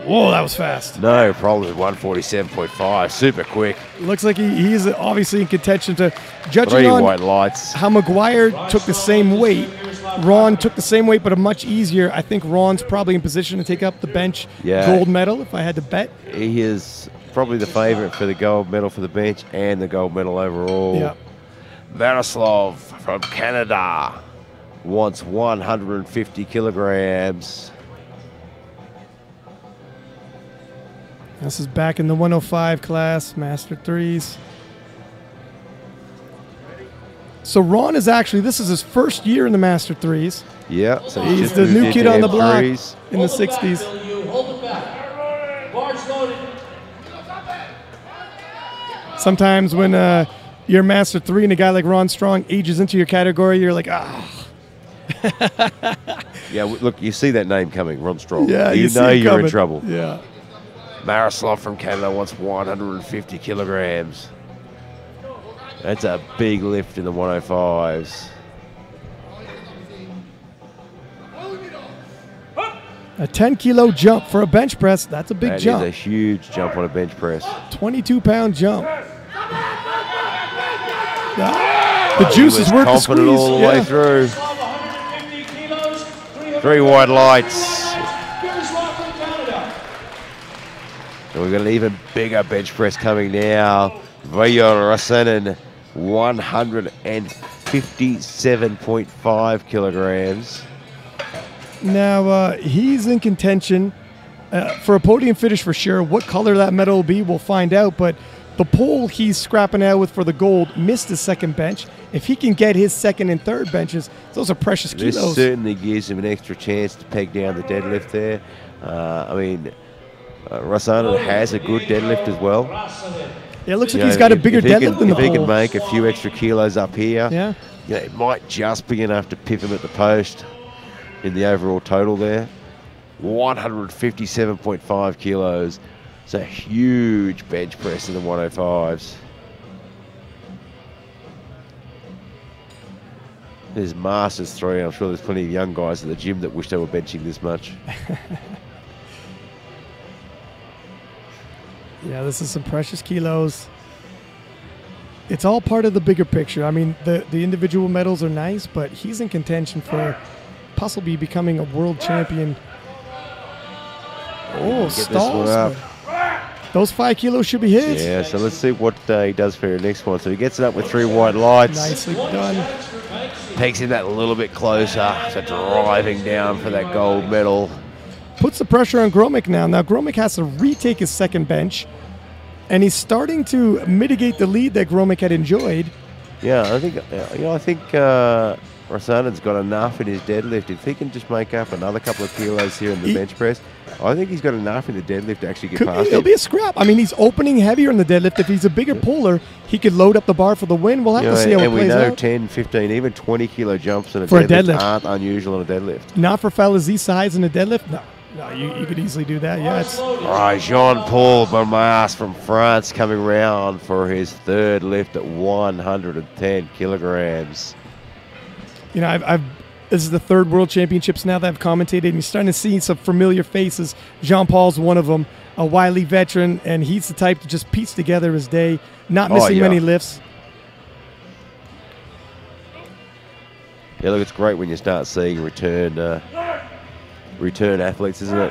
Whoa, that was fast. No problem with 147.5. Super quick. Looks like he's obviously in contention to, judging 3 on white lights. how Maguire took the same weight, Ron took the same weight, but a much easier. I think Ron's probably in position to take up the bench gold medal, if I had to bet. He is probably the favorite for the gold medal for the bench and the gold medal overall. Yeah. Marislav from Canada wants 150 kilograms. This is back in the 105 class, Master 3s. So Ron is actually, this is his first year in the Master 3s. Yeah, so He's just the new moved kid into on the block M3s. in the 60s. Hold it back. Bars loaded. Sometimes when you're Master 3 and a guy like Ron Strong ages into your category, you're like, ah. Yeah, look, you see that name coming, Ron Strong. Yeah, you see know it you're coming. in trouble. Yeah. Marislav from Canada wants 150 kilograms. That's a big lift in the 105s. A 10-kilo jump for a bench press. That's a big jump. That is a huge jump on a bench press. 22-pound jump. The juice is worth the squeeze. Confident all the way through. 3 white lights. And we've got an even bigger bench press coming now. Vayor Rasanen, 157.5 kilograms. Now, he's in contention for a podium finish for sure. What color that medal will be, we'll find out. But the pole he's scrapping out with for the gold missed his second bench. If he can get his second and third benches, those are precious kilos. This certainly gives him an extra chance to peg down the deadlift there. I mean, Rasanen has a good deadlift as well. Yeah, it looks like he's got a bigger deadlift than the pole. If he can make a few extra kilos up here, yeah, it might just be enough to pip him at the post in the overall total there. 157.5 kilos. It's a huge bench press in the 105s. There's Masters 3. I'm sure there's plenty of young guys at the gym that wish they were benching this much. Yeah, this is some precious kilos. It's all part of the bigger picture. I mean, the individual medals are nice, but he's in contention for possibly becoming a world champion. Oh, stalls. Those 5 kilos should be his. Yeah, so let's see what he does for your next one. So he gets it up with 3 white lights. Nicely done. Takes him that a little bit closer. So driving down for that gold medal. Puts the pressure on Gromick now. Now Gromick has to retake his second bench, and he's starting to mitigate the lead that Gromick had enjoyed. Yeah, I think Rasanen's got enough in his deadlift. If he can just make up another couple of kilos here in the bench press, I think he's got enough in the deadlift to actually get past It'll him. be a scrap. I mean, he's opening heavier in the deadlift. If he's a bigger puller, he could load up the bar for the win. We'll have to see how it plays out. And we know 10, 15, even 20 kilo jumps in a For a deadlift deadlift aren't unusual in a deadlift. Not for fellas these size in a deadlift? No. No, you could easily do that. Yeah, it's All right, Jean-Paul Bermas from France coming round for his third lift at 110 kilograms. You know, this is the third World Championships now that I've commentated, and you're starting to see some familiar faces. Jean-Paul's one of them, a wily veteran, and he's the type to just piece together his day, not missing many lifts. Yeah, look, it's great when you start seeing return athletes, isn't it?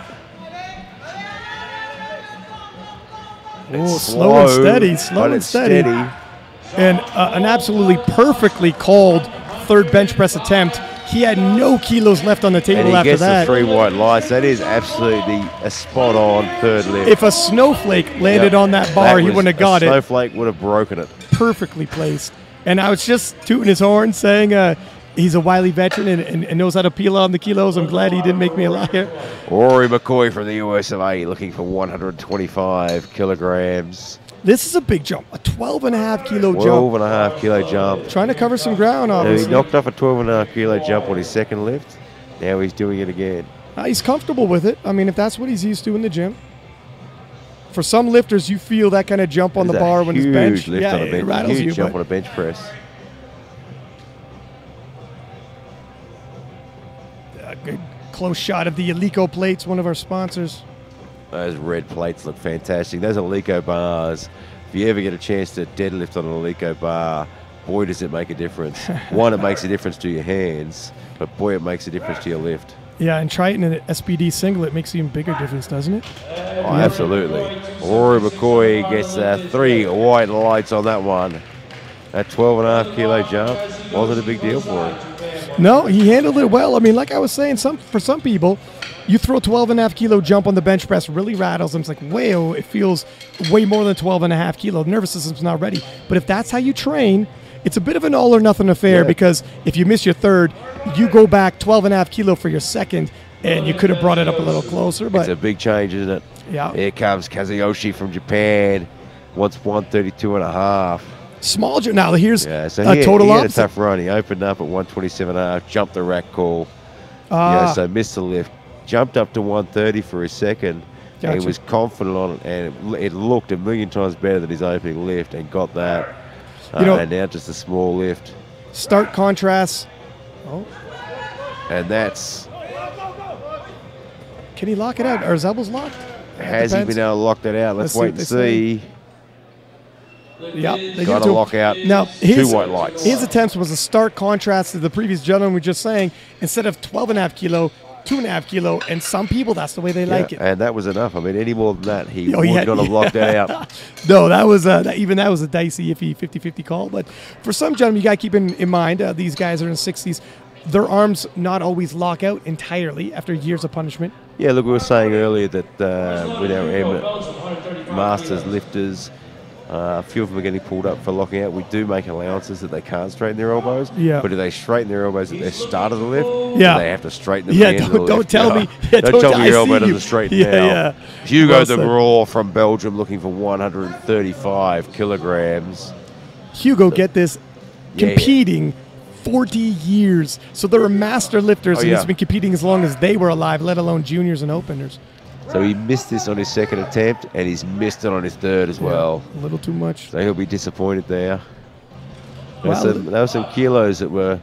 Oh, slow and steady, slow and steady. and an absolutely perfectly called third bench press attempt. He had no kilos left on the table and he after gets that. the 3 white lights. That is absolutely a spot-on third lift. If a snowflake landed on that bar, he wouldn't have got a it. snowflake would have broken it. Perfectly placed. And I was just tooting his horn, saying he's a wily veteran and knows how to peel on the kilos. I'm glad he didn't make me a liar. Rory McCoy from the US of A looking for 125 kilograms. This is a big jump, a 12.5 kilo 12.5 jump. kilo jump. Trying to cover some ground, Now, obviously. he knocked off a 12.5 kilo jump on his second lift. Now he's doing it again. He's comfortable with it. I mean, if that's what he's used to in the gym. For some lifters, you feel that kind of jump on the bar when it's bench. Lift Yeah, on a bench, it rattles huge you. jump But on a bench press. a good close shot of the Alico plates, one of our sponsors. Those red plates look fantastic. Those Alico bars, if you ever get a chance to deadlift on an Alico bar, boy, does it make a difference. One, it makes a difference to your hands, but boy, it makes a difference to your lift. Yeah, and try it in an SBD singlet. Makes an even bigger difference, doesn't it? Oh, absolutely. Rory McCoy gets 3 white lights on that one. That 12.5 kilo jump wasn't a big deal for him. No, he handled it well. I mean, like I was saying, for some people, you throw a 12.5 kilo jump on the bench press, really rattles them. It's like, wow, it feels way more than 12.5 kilo. The nervous system's not ready. But if that's how you train, it's a bit of an all or nothing affair because if you miss your third, you go back 12.5 kilo for your second, and you could have brought it up a little closer. But it's a big change, isn't it? Yeah. Here comes Kazuyoshi from Japan. Wants 132.5. Small jump. Now, here's So a total he had a opposite. tough run. He opened up at 127.5, jumped the rack call. So missed the lift. Jumped up to 130 for his second. And Gotcha. he was confident on it, and it looked a million times better than his opening lift, and got that. And now just a small lift. Stark contrast. Oh, And that's... can he lock it out? Are his elbows locked? Has he been able to lock that out? Let's Let's see wait what and they say. see. Yep. They give Got it to him. lock out Now, 2 white lights. His attempts was a stark contrast to the previous gentleman we were just saying. Instead of 12.5 kilo, 2.5 kilo, and some people, that's the way they like it. And that was enough. I mean, any more than that, he Oh, would yeah, not have locked that out. No, that was that was a dicey, iffy 50-50 call. But for some gentlemen, you got to keep in mind, these guys are in the 60s. Their arms not always lock out entirely after years of punishment. Yeah, look, we were saying earlier that with our eminent masters lifters, a few of them are getting pulled up for locking out. We do make allowances that they can't straighten their elbows. Yeah. But do they straighten their elbows at the start of the lift? Yeah. Do they have to straighten them Yeah, at the end of the don't lift? tell me. Yeah, don't tell me I your see elbow you. doesn't straighten Yeah, now. yeah. Hugo Well de said. Graw from Belgium looking for 135 kilograms. Hugo, get this, Yeah. competing 40 years. So they're master lifters, and yeah. he's been competing as long as they were alive, let alone juniors and openers. So he missed this on his second attempt, and he's missed it on his third as well. A little too much. So he'll be disappointed there. Well, There were some kilos that were,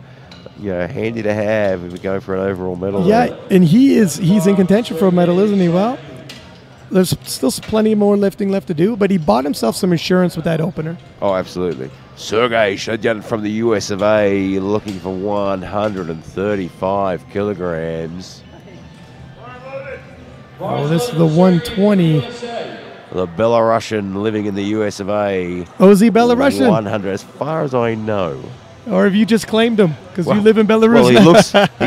handy to have if we're going for an overall medal. Yeah, there. and he's in contention for a medal, isn't he? Well, there's still plenty more lifting left to do, but he bought himself some insurance with that opener. Oh, absolutely. Sergey Shadyan from the US of A looking for 135 kilograms. Oh, this is the 120. The Belarusian living in the US of A. Oh, is he Belarusian? 100, as far as I know. Or have you just claimed him because you Well- live in Belarus? Well, he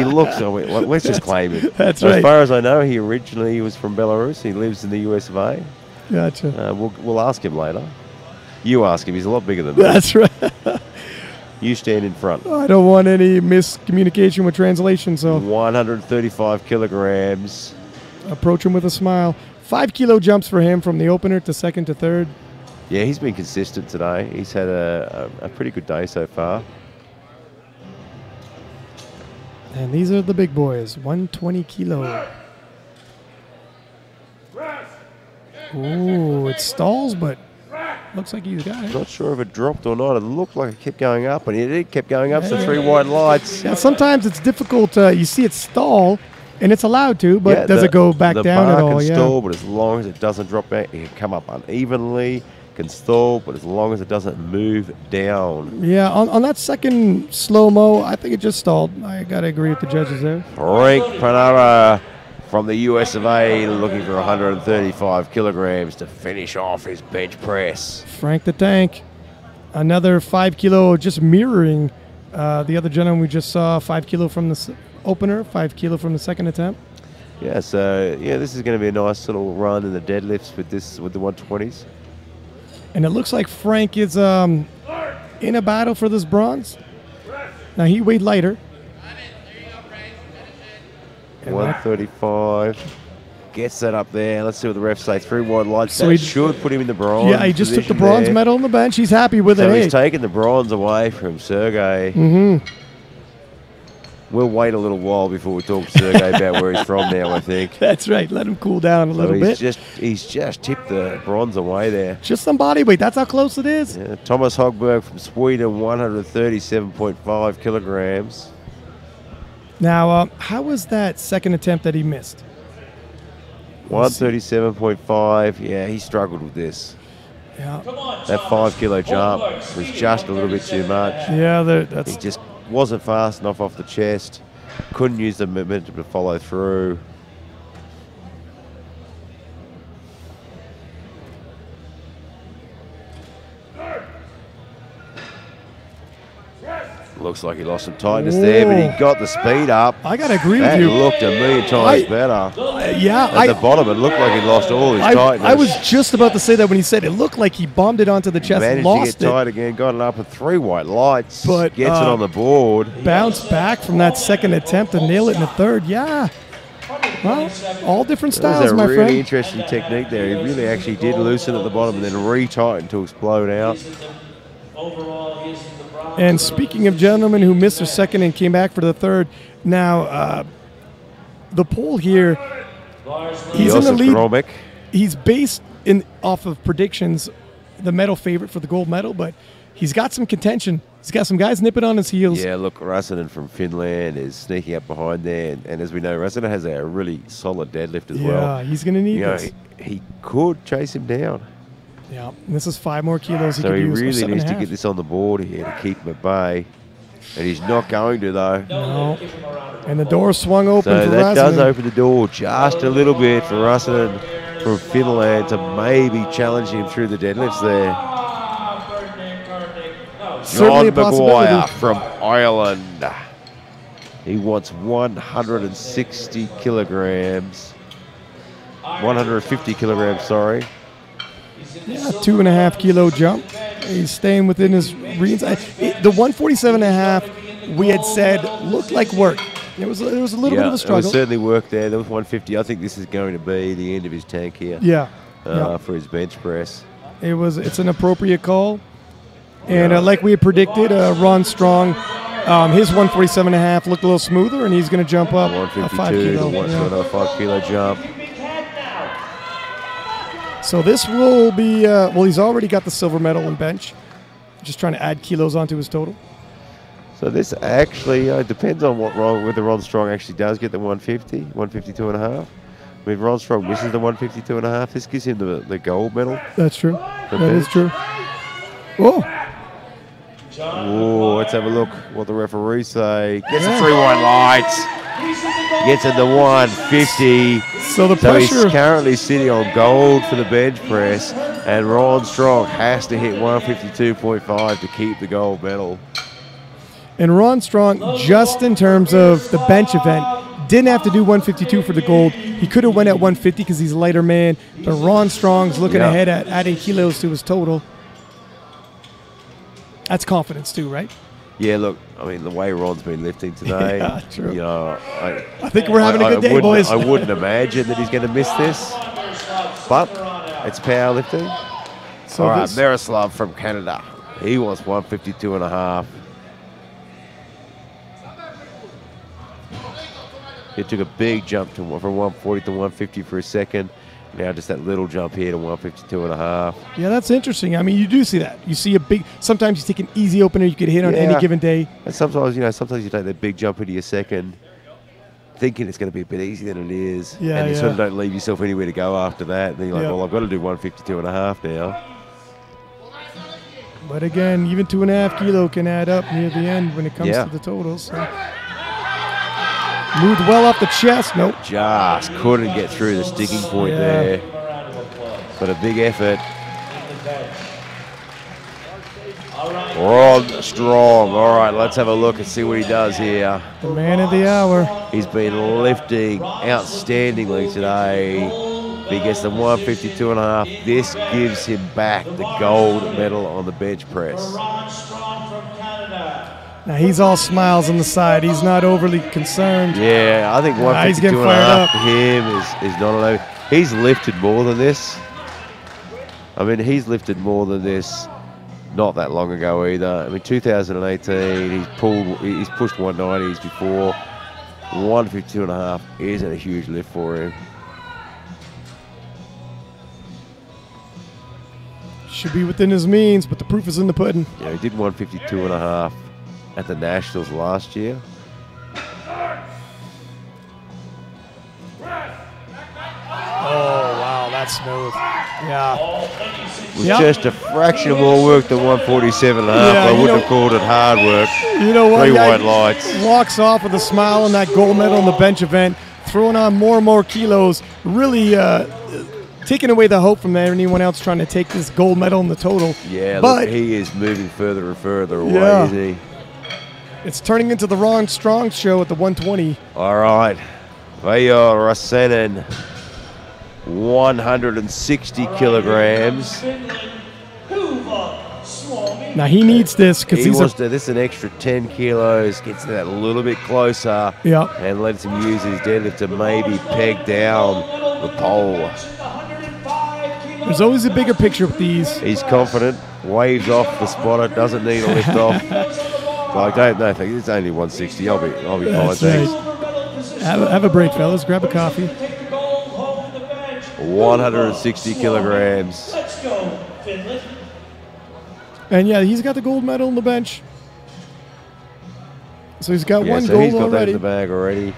looks, let's just claim him. That's As right. far as I know, he originally was from Belarus. He lives in the US of A. Gotcha. We'll ask him later. You ask him. He's a lot bigger than me. That's right. You stand in front. I don't want any miscommunication with translation, so 135 kilograms. approach him with a smile. 5 kilo jumps for him from the opener to second to third. Yeah, he's been consistent today. He's had a pretty good day so far. And these are the big boys, 120 kilo. Ooh, it stalls, but looks like he's got it. Not sure if it dropped or not. It looked like it kept going up, and it kept going up. So 3 white lights. Yeah, sometimes it's difficult. You see it stall, and it's allowed to, but Yeah, does it go back down at The bar all? can Yeah. stall, but as long as it doesn't drop back, it can come up unevenly. Can stall, but as long as it doesn't move down. Yeah, on that second slow-mo, I think it just stalled. I got to agree with the judges there. Frank Panara from the US of A looking for 135 kilograms to finish off his bench press. Frank the Tank. Another 5 kilo, just mirroring the other gentleman we just saw. 5 kilo from the opener, 5 kilo from the second attempt. Yeah, so yeah, this is going to be a nice little run in the deadlifts with the 120s. And it looks like Frank is in a battle for this bronze. Now he weighed lighter. 135. Gets that up there. Let's see what the refs say. 3 wide lights. So That he should put him in the bronze. Yeah, he just took the position bronze there. medal on the bench. He's happy with So it. he's taken the bronze away from Sergey. Mm-hmm. We'll wait a little while before we talk to Sergey about where he's from now, I think. That's right. Let him cool down a little bit. He's just tipped the bronze away there. Just some body weight. That's how close it is. Yeah, Thomas Hogberg from Sweden, 137.5 kilograms. Now, how was that second attempt that he missed? 137.5. Yeah, he struggled with this. Yeah. That 5 kilo jump was just a little bit too much. Yeah, He that's just wasn't fast enough off the chest. Couldn't use the momentum to follow through. Looks like he lost some tightness there, but he got the speed up. I gotta agree That with you. looked a million times I- better. Yeah, At the bottom, it looked like he lost all his tightness. I was just about to say that when he said it looked like he bombed it onto the chest, Managed to lost get it, tight again, got it up with 3 white lights, But, gets it on the board. bounced back from that second attempt to nail it in the third. Yeah. Well, all different That was styles, a my really friend. interesting technique there. He really actually did loosen at the bottom and then re-tighten to explode out. And speaking of gentlemen who missed their second and came back for the third, now the poll here, he's in the Josef lead. Gromek. He's based off of predictions, the medal favorite for the gold medal, but he's got some contention. He's got some guys nipping on his heels. Yeah, look, Rasanen from Finland is sneaking up behind there. And as we know, Rasanen has a really solid deadlift as well. Yeah, he's going to need You know, this. he could chase him down. Yeah, and this is 5 more kilos he So could he use. or really 7.5. needs to get this on the board here to keep him at bay. And he's not going to, though. No. And the door swung open So for that does Rasanen. open the door just a little bit for Rasanen from Finland to maybe challenge him through the deadlifts there. Certainly a John possibility. Maguire from Ireland. He wants 160 kilograms. 150 kilograms, sorry. Yeah, 2.5 kilo jump. He's staying within his reins. The 147.5 we had said looked like work. It was a little bit of a There was struggle. certainly work there. There was 150. I think this is going to be the end of his tank here Yeah. Yeah. for his bench press. It's an appropriate call. And like we had predicted, Ron Strong, his 147.5 looked a little smoother, and he's going to jump up a 152 5 to kilo. another 5 kilo jump. So this will be, he's already got the silver medal in bench. Just trying to add kilos onto his total. So this actually depends on whether Ron Strong actually does get the 150, 152.5. I mean, Ron Strong misses the 152.5. This gives him the gold medal. That's true. The That is bench. true. Oh, Oh, let's have a look what the referees say. Gets the 3 white lights. Gets in the 150. so the So he's pressure. currently sitting on gold for the bench press, and Ron Strong has to hit 152.5 to keep the gold medal. And Ron Strong, just in terms of the bench event, didn't have to do 152 for the gold. He could have went at 150 because he's a lighter man. But Ron Strong's looking Yeah. ahead at adding kilos to his total. That's confidence too, right? Yeah, look, I mean, the way Ron's been lifting today, Yeah, true. you know, I think we're having a good day, wouldn't- boys. I wouldn't imagine that he's going to miss this, but it's powerlifting. So All right, this- Miroslav from Canada. He wants 152.5. He took a big jump from 140 to 150 for a second. Now just that little jump here to 152.5. yeah, that's interesting. I mean, you do see that. You see a big. Sometimes you take an easy opener you could hit on Yeah. any given day. And sometimes you take that big jump into your second, thinking it's going to be a bit easier than it is. Yeah, and you sort of yeah. don't leave yourself anywhere to go after that. And then you're like, Yeah. well, I've got to do 152.5 now. But again, even 2.5 kilo can add up near the end when it comes Yeah. to the totals. So. Moved well off the chest. Nope. Just couldn't get through the sticking point Yeah. there. But a big effort. Rod Strong. All right, let's have a look and see what he does here. The man of the hour. He's been lifting outstandingly today. If he gets the 152.5, this gives him back the gold medal on the bench press. Ron Strong from Canada. Now he's all smiles on the side. He's not overly concerned. Yeah, I think He's getting 152.5 fired for him is not enough. He's lifted more than this. I mean, he's lifted more than this not that long ago either. I mean, 2018, he's pushed 190s before. 152.5 isn't a huge lift for him. Should be within his means, but the proof is in the pudding. Yeah, he did 152.5 at the Nationals last year. Oh, wow, that's smooth. Yeah. With just a fraction of more work than 147.5. Yeah, I wouldn't have called it hard work. You know what? 3 white lights. Walks off with a smile on that gold medal in the bench event, throwing on more and more kilos, really taking away the hope from anyone else trying to take this gold medal in the total. Yeah, but look, he is moving further and further away, Yeah. isn't he? it's turning into the Ron Strong show at the 120. All right. Vayo Rasanen, 160 kilograms. Finland, Huva Suomi. Now he needs this because He these wants are. to, this is an extra 10 kilos, gets that a little bit closer, Yeah. and lets him use his deadlift to maybe peg down the pole. 105 kilos. There's always a bigger picture with these. He's confident, waves off the spotter, doesn't need a lift off. Like, don't it's only 160. I'll be fine. That's Thanks. right. Have a break, fellas. Grab a coffee. Take the gold home in the bench. 160 kilograms. Let's go, Finland. And yeah, he's got the gold medal on the bench. So he's got Yeah, one so gold he's got that already. in the bag already.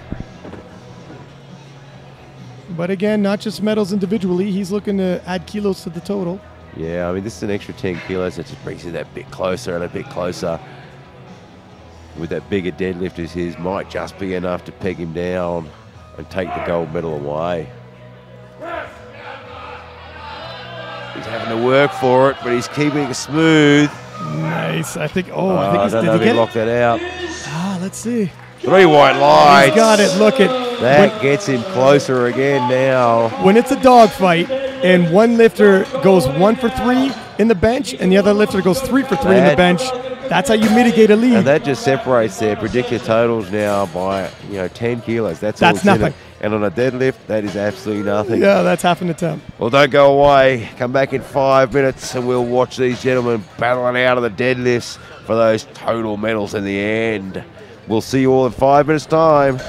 But again, not just medals individually. He's looking to add kilos to the total. Yeah, I mean, this is an extra 10 kilos. That just brings it that bit closer and a bit closer. With that bigger deadlift as his, might just be enough to peg him down and take the gold medal away. He's having to work for it, but he's keeping it smooth. Nice. I think. I think I he's. don't Did know he if he get it? locked that out. Let's see. 3 white lights. He's got it. Look at That gets him closer again now. when it's a dogfight and one lifter goes 1 for 3 in the bench and the other lifter goes 3 for 3 in the That- bench. That's how you mitigate a lead. And that just separates their predicted totals now by 10 kilos. That's all That's it's in nothing. it. And on a deadlift, that is absolutely nothing. Yeah, that's half an attempt. Well, don't go away. Come back in 5 minutes and we'll watch these gentlemen battling out of the deadlifts for those total medals in the end. We'll see you all in 5 minutes' time.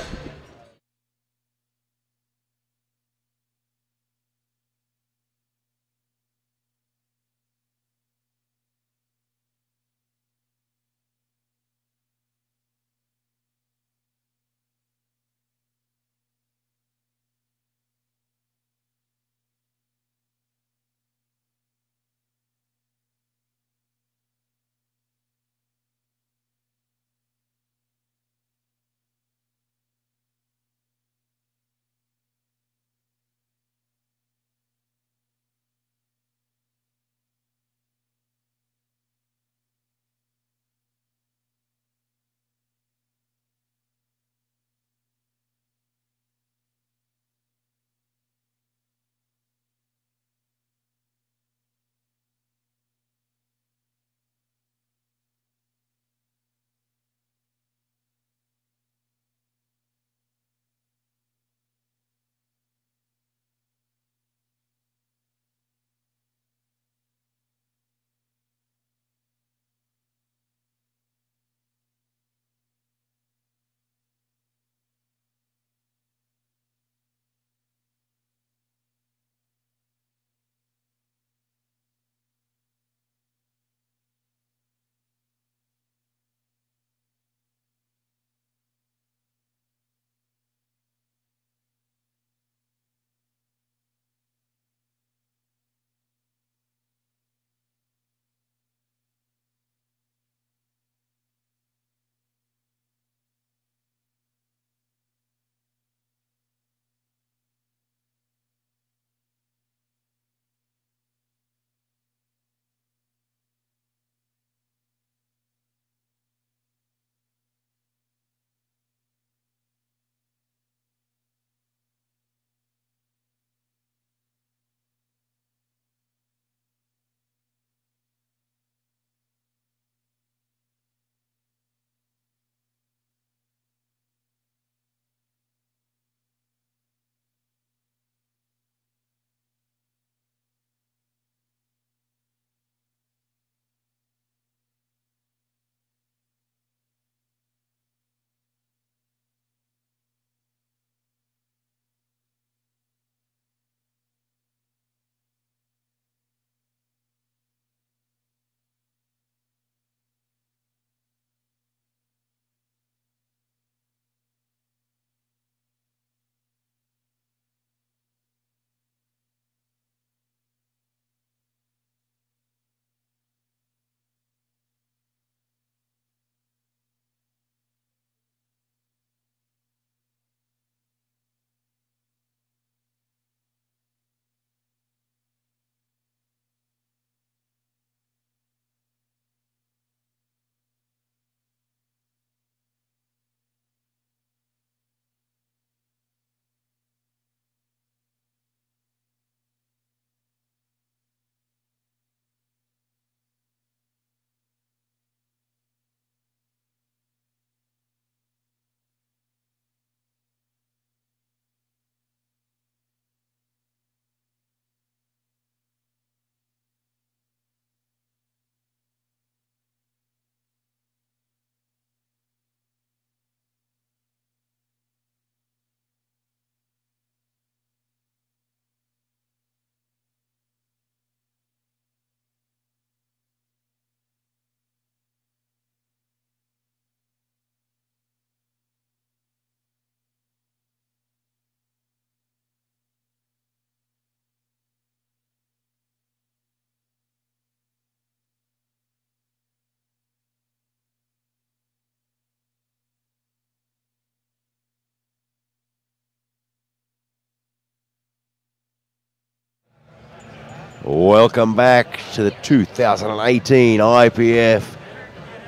Welcome back to the 2018 IPF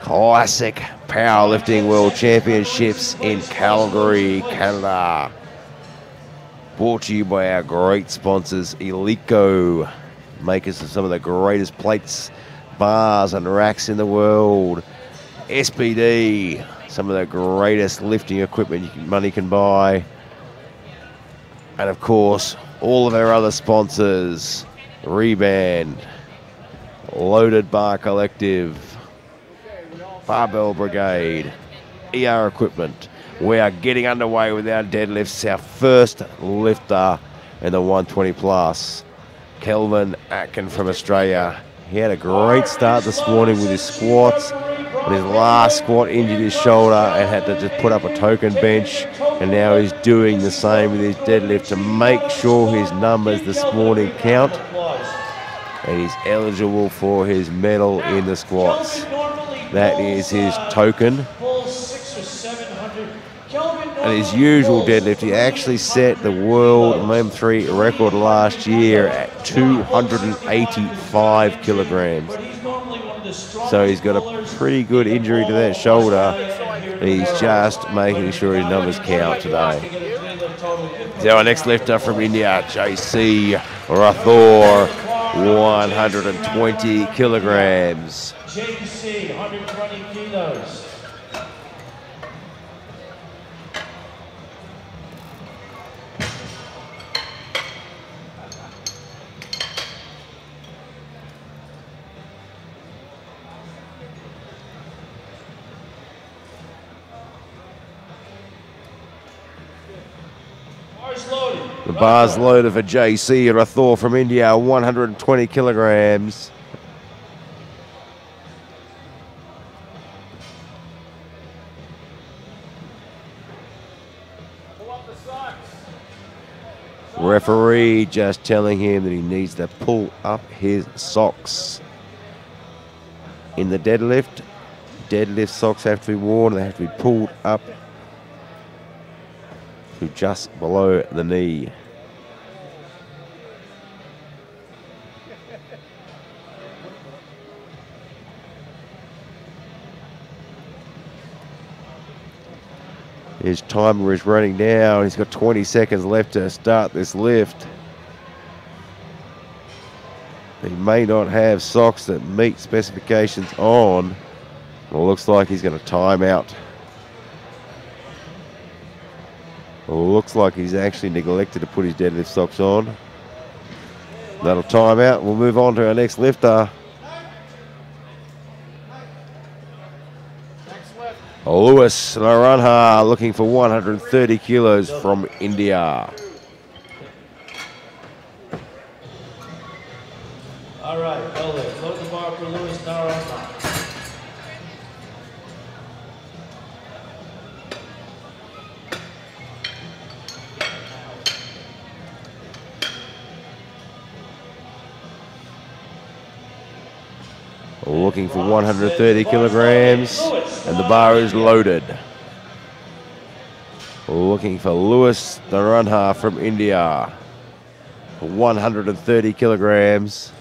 Classic Powerlifting World Championships in Calgary, Canada. Brought to you by our great sponsors, Eleiko, makers of some of the greatest plates, bars and racks in the world. SPD, some of the greatest lifting equipment money can buy. And of course, all of our other sponsors, Reband, Loaded Bar Collective, Barbell Brigade, ER Equipment. We are getting underway with our deadlifts. Our first lifter in the 120 plus, Kelvin Atkin from Australia. He had a great start this morning with his squats, but his last squat injured his shoulder and had to just put up a token bench, and now he's doing the same with his deadlift to make sure his numbers this morning count, and he's eligible for his medal in the squats. That is his token. And his usual deadlift, he actually set the world MM3 record last year at 285 kilograms. So he's got a pretty good injury to that shoulder, and he's just making sure his numbers count today. So our next lifter from India, JC Rathore, 120 kilograms. JC, 120 kilos. The bar's loaded for JC Rathore from India, 120 kilograms. Referee just telling him that he needs to pull up his socks. In the deadlift, socks have to be worn, they have to be pulled up to just below the knee. His timer is running down. He's got 20 seconds left to start this lift. He may not have socks that meet specifications on. Well, looks like he's going to time out. Well, looks like he's actually neglected to put his deadlift socks on. That'll time out. We'll move on to our next lifter. Louis Naranha, looking for 130 kilos from India. All right, load the bar for Louis Naranha. Looking for 130 kilograms, and the bar is loaded. Looking for Louis Naranha from India, 130 kilograms.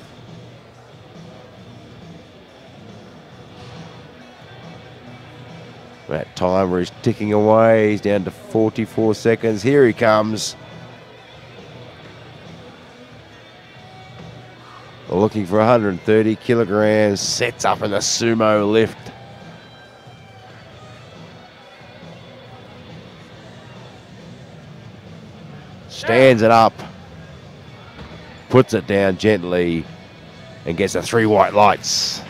That timer is ticking away. He's down to 44 seconds. Here he comes. Looking for 130 kilograms, sets up in the sumo lift. Stands it up, puts it down gently, and gets the 3 white lights.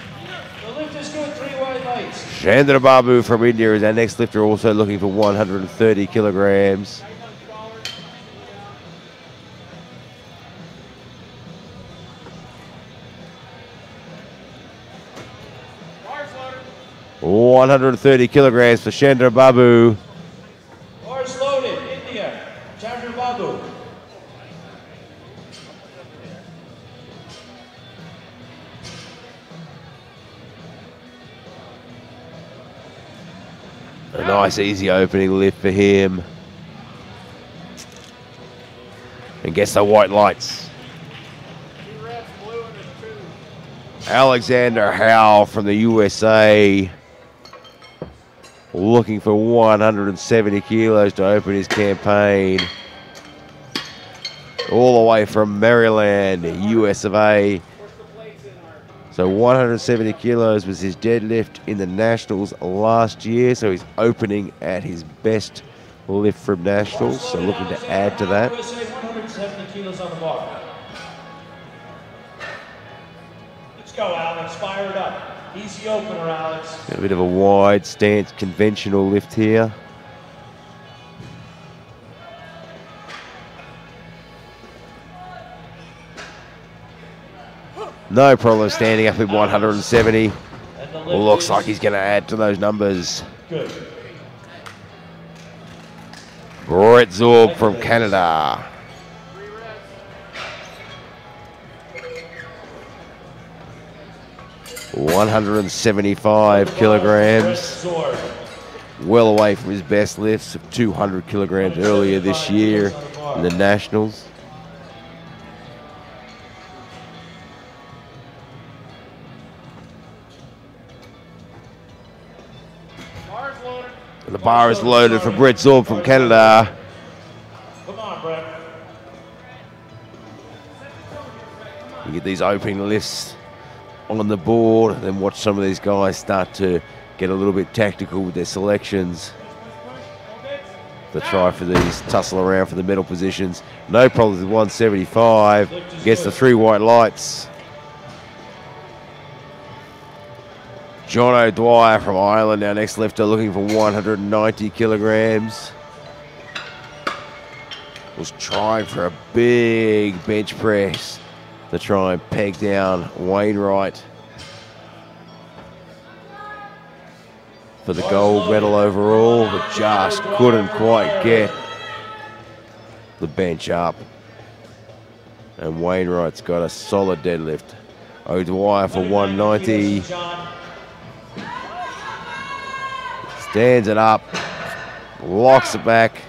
The lift is good, 3 white lights. Chandra Babu from India is our next lifter, also looking for 130 kilograms. Bars 130 kilograms for Chandra Babu. Bars loaded, India, Chandra Babu. A nice easy opening lift for him. And gets the white lights. 2 reds blue Alexander Howe from the USA, looking for 170 kilos to open his campaign. All the way from Maryland, US of A. So 170 kilos was his deadlift in the Nationals last year. So he's opening at his best lift from Nationals. So looking to add to that. 170 kilos on the bar. Let's go, Alex. Fire it up. Easy opener, Alex. A bit of a wide stance, conventional lift here. No problem standing up at 170. Looks like he's going to add to those numbers. Good. Brett Zorb from Canada. $175 kilograms. Well away from his best lifts of 200 kilograms earlier this year in the Nationals. The bar is loaded for Brett Zorb from Canada. Come on, Brett. You get these opening lifts on the board, and then watch some of these guys start to get a little bit tactical with their selections. To try for these, tussle around for the medal positions. No problems with 175. Gets the 3 white lights. John O'Dwyer from Ireland, our next lifter, looking for 190 kilograms. Was trying for a big bench press to try and peg down Wainwright for the gold medal overall, but just couldn't quite get the bench up. And Wainwright's got a solid deadlift. O'Dwyer for 190. Stands it up, locks it back,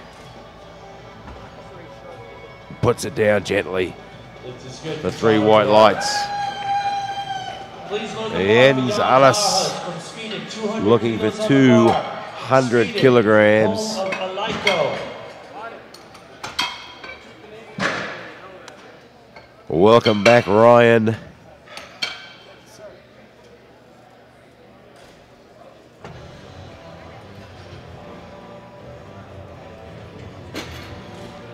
puts it down gently. The 3 white lights. Jens Alice looking for 200 kilograms. Welcome back, Ryan.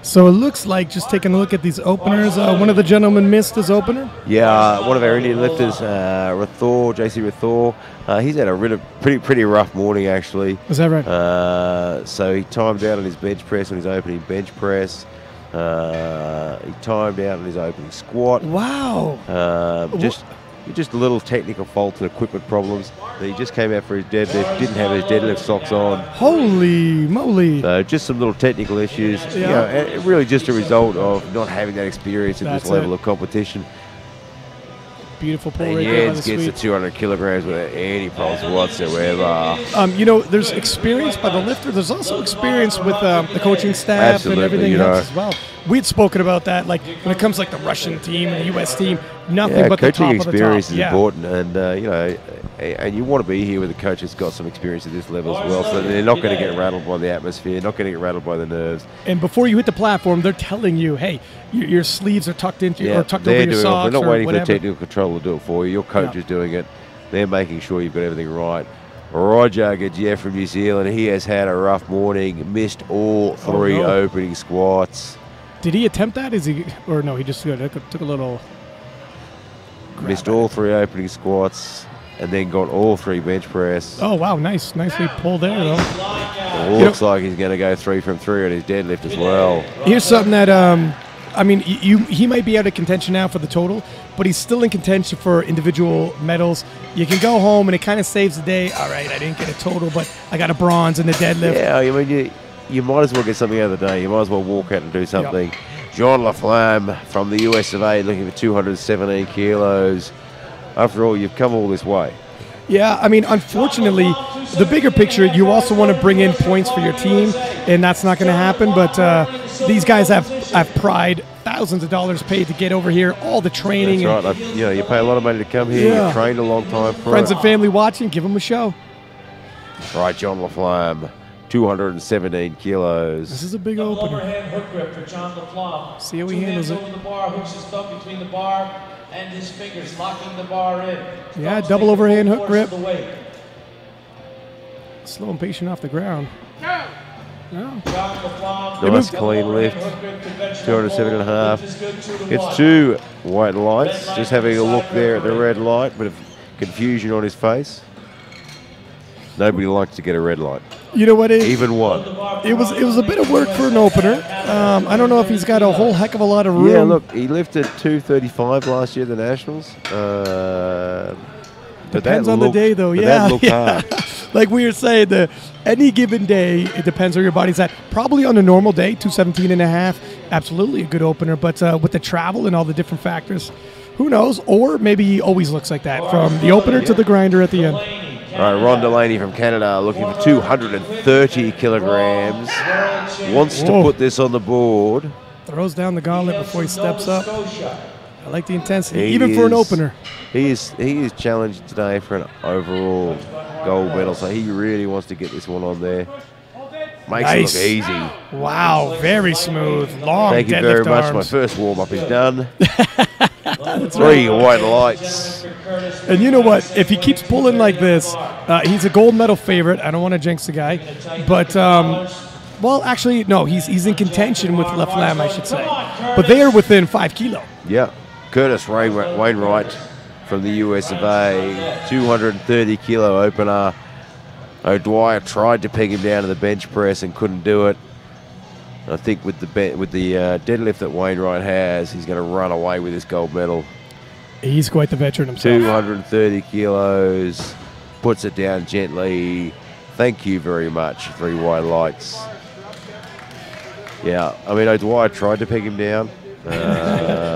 So it looks like, just taking a look at these openers, one of the gentlemen missed his opener? Yeah, one of our Indian lifters, Rathor, JC Rathor, he's had a really pretty rough morning, actually. Is that right? So he timed out on his bench press, on his opening bench press. He timed out on his opening squat. Wow. Just a little technical faults and equipment problems. He just came out for his deadlift, didn't have his deadlift socks on. Holy moly. So just some little technical issues. Yeah. You know, and really just a result of not having that experience at this level of competition. Beautiful pull And right there by Jens the gets the Swede. 200 kilograms without any problems whatsoever. You know, there's experience by the lifter. There's also experience with the coaching staff. Absolutely, and everything you know. else as well. We'd spoken about that, like when it comes to like the Russian team and the U.S. team, nothing but the top coaching of the top. experience is Yeah. important, and you know, and you want to be here with a coach that's got some experience at this level as well, so they're not going to get rattled by the atmosphere, not going to get rattled by the nerves. And before you hit the platform, they're telling you, hey, your sleeves are tucked into or tucked over they're your doing socks. it. They're not or waiting whatever. for the technical controller to do it for you. Your coach is doing it. They're making sure you've got everything right. Roger Gadjev from New Zealand, he has had a rough morning, missed all 3 opening squats. Did he attempt that? Is he, or no? He just took a little. Missed all 3 opening squats, and then got all 3 bench press. Oh wow, nicely pulled there though. Looks like he's going to go 3 from 3 on his deadlift as well. Here's something that I mean, he might be out of contention now for the total, but he's still in contention for individual medals. You can go home and it kind of saves the day. All right, I didn't get a total, but I got a bronze in the deadlift. Yeah, I mean, you might as well get something out of the day. You might as well walk out and do something. Yep. John Laflamme from the US of A looking for 217 kilos. After all, you've come all this way. Yeah, I mean, unfortunately, the bigger picture, you also want to bring in points for your team, and that's not going to happen. But these guys have pride thousands of dollars paid to get over here, all the training. That's right. You know, you pay a lot of money to come here. Yeah. You trained a long time for Friends it. and family watching, give them a show. Right, John LaFlamme, 217 kilos. This is a big Double opener. overhand hook grip for John LaFlamme. See how he 2 handles hands it. over the bar, hooks his thumb between the bar and his fingers, locking the bar in. Yeah, Thumbs double take the overhand full hook force of grip. the weight. Slow and patient off the ground. No. John LaFlamme, Nice double clean overhand lift. hook grip, conventional 207.5. hold. Lift is good, 2 to Gets 1. 2 white lights. Just having a look there at the red light. Bit of confusion on his face. Nobody likes to get a red light. You know what? Even one. It was a bit of work for an opener. I don't know if he's got a whole heck of a lot of room. Yeah, look, he lifted 235 last year at the Nationals. But Depends that on the looked- day, though. but Yeah, that looked yeah. hard. Like we were saying, any given day, it depends where your body's at. Probably on a normal day, 217 and a half, absolutely a good opener. But with the travel and all the different factors, who knows? Or maybe he always looks like that, from the opener to the grinder at the end. All right, Ron Delaney from Canada looking for 230 kilograms. Wants to Whoa. put this on the board. Throws down the gauntlet before he steps up. I like the intensity, He even for an is- opener. He is challenged today for an overall gold medal, so he really wants to get this one on there. Makes Nice. it look easy. Wow, very smooth. Long Thank you deadlift very much. My arms. first warm-up is done. 3 white lights. And you know what? If he keeps pulling like this, he's a gold medal favorite. I don't want to jinx the guy, but well, actually, no. He's in contention with LaFlamme, I should say. But they are within 5 kilo. Yeah, Curtis Wainwright from the US of A, 230 kilo opener. O'Dwyer tried to peg him down to the bench press and couldn't do it. I think with the deadlift that Wainwright has, he's going to run away with this gold medal. He's quite the veteran himself. 230 kilos, puts it down gently. Thank you very much. 3 white lights. Yeah, I mean, O'Dwyer tried to peg him down.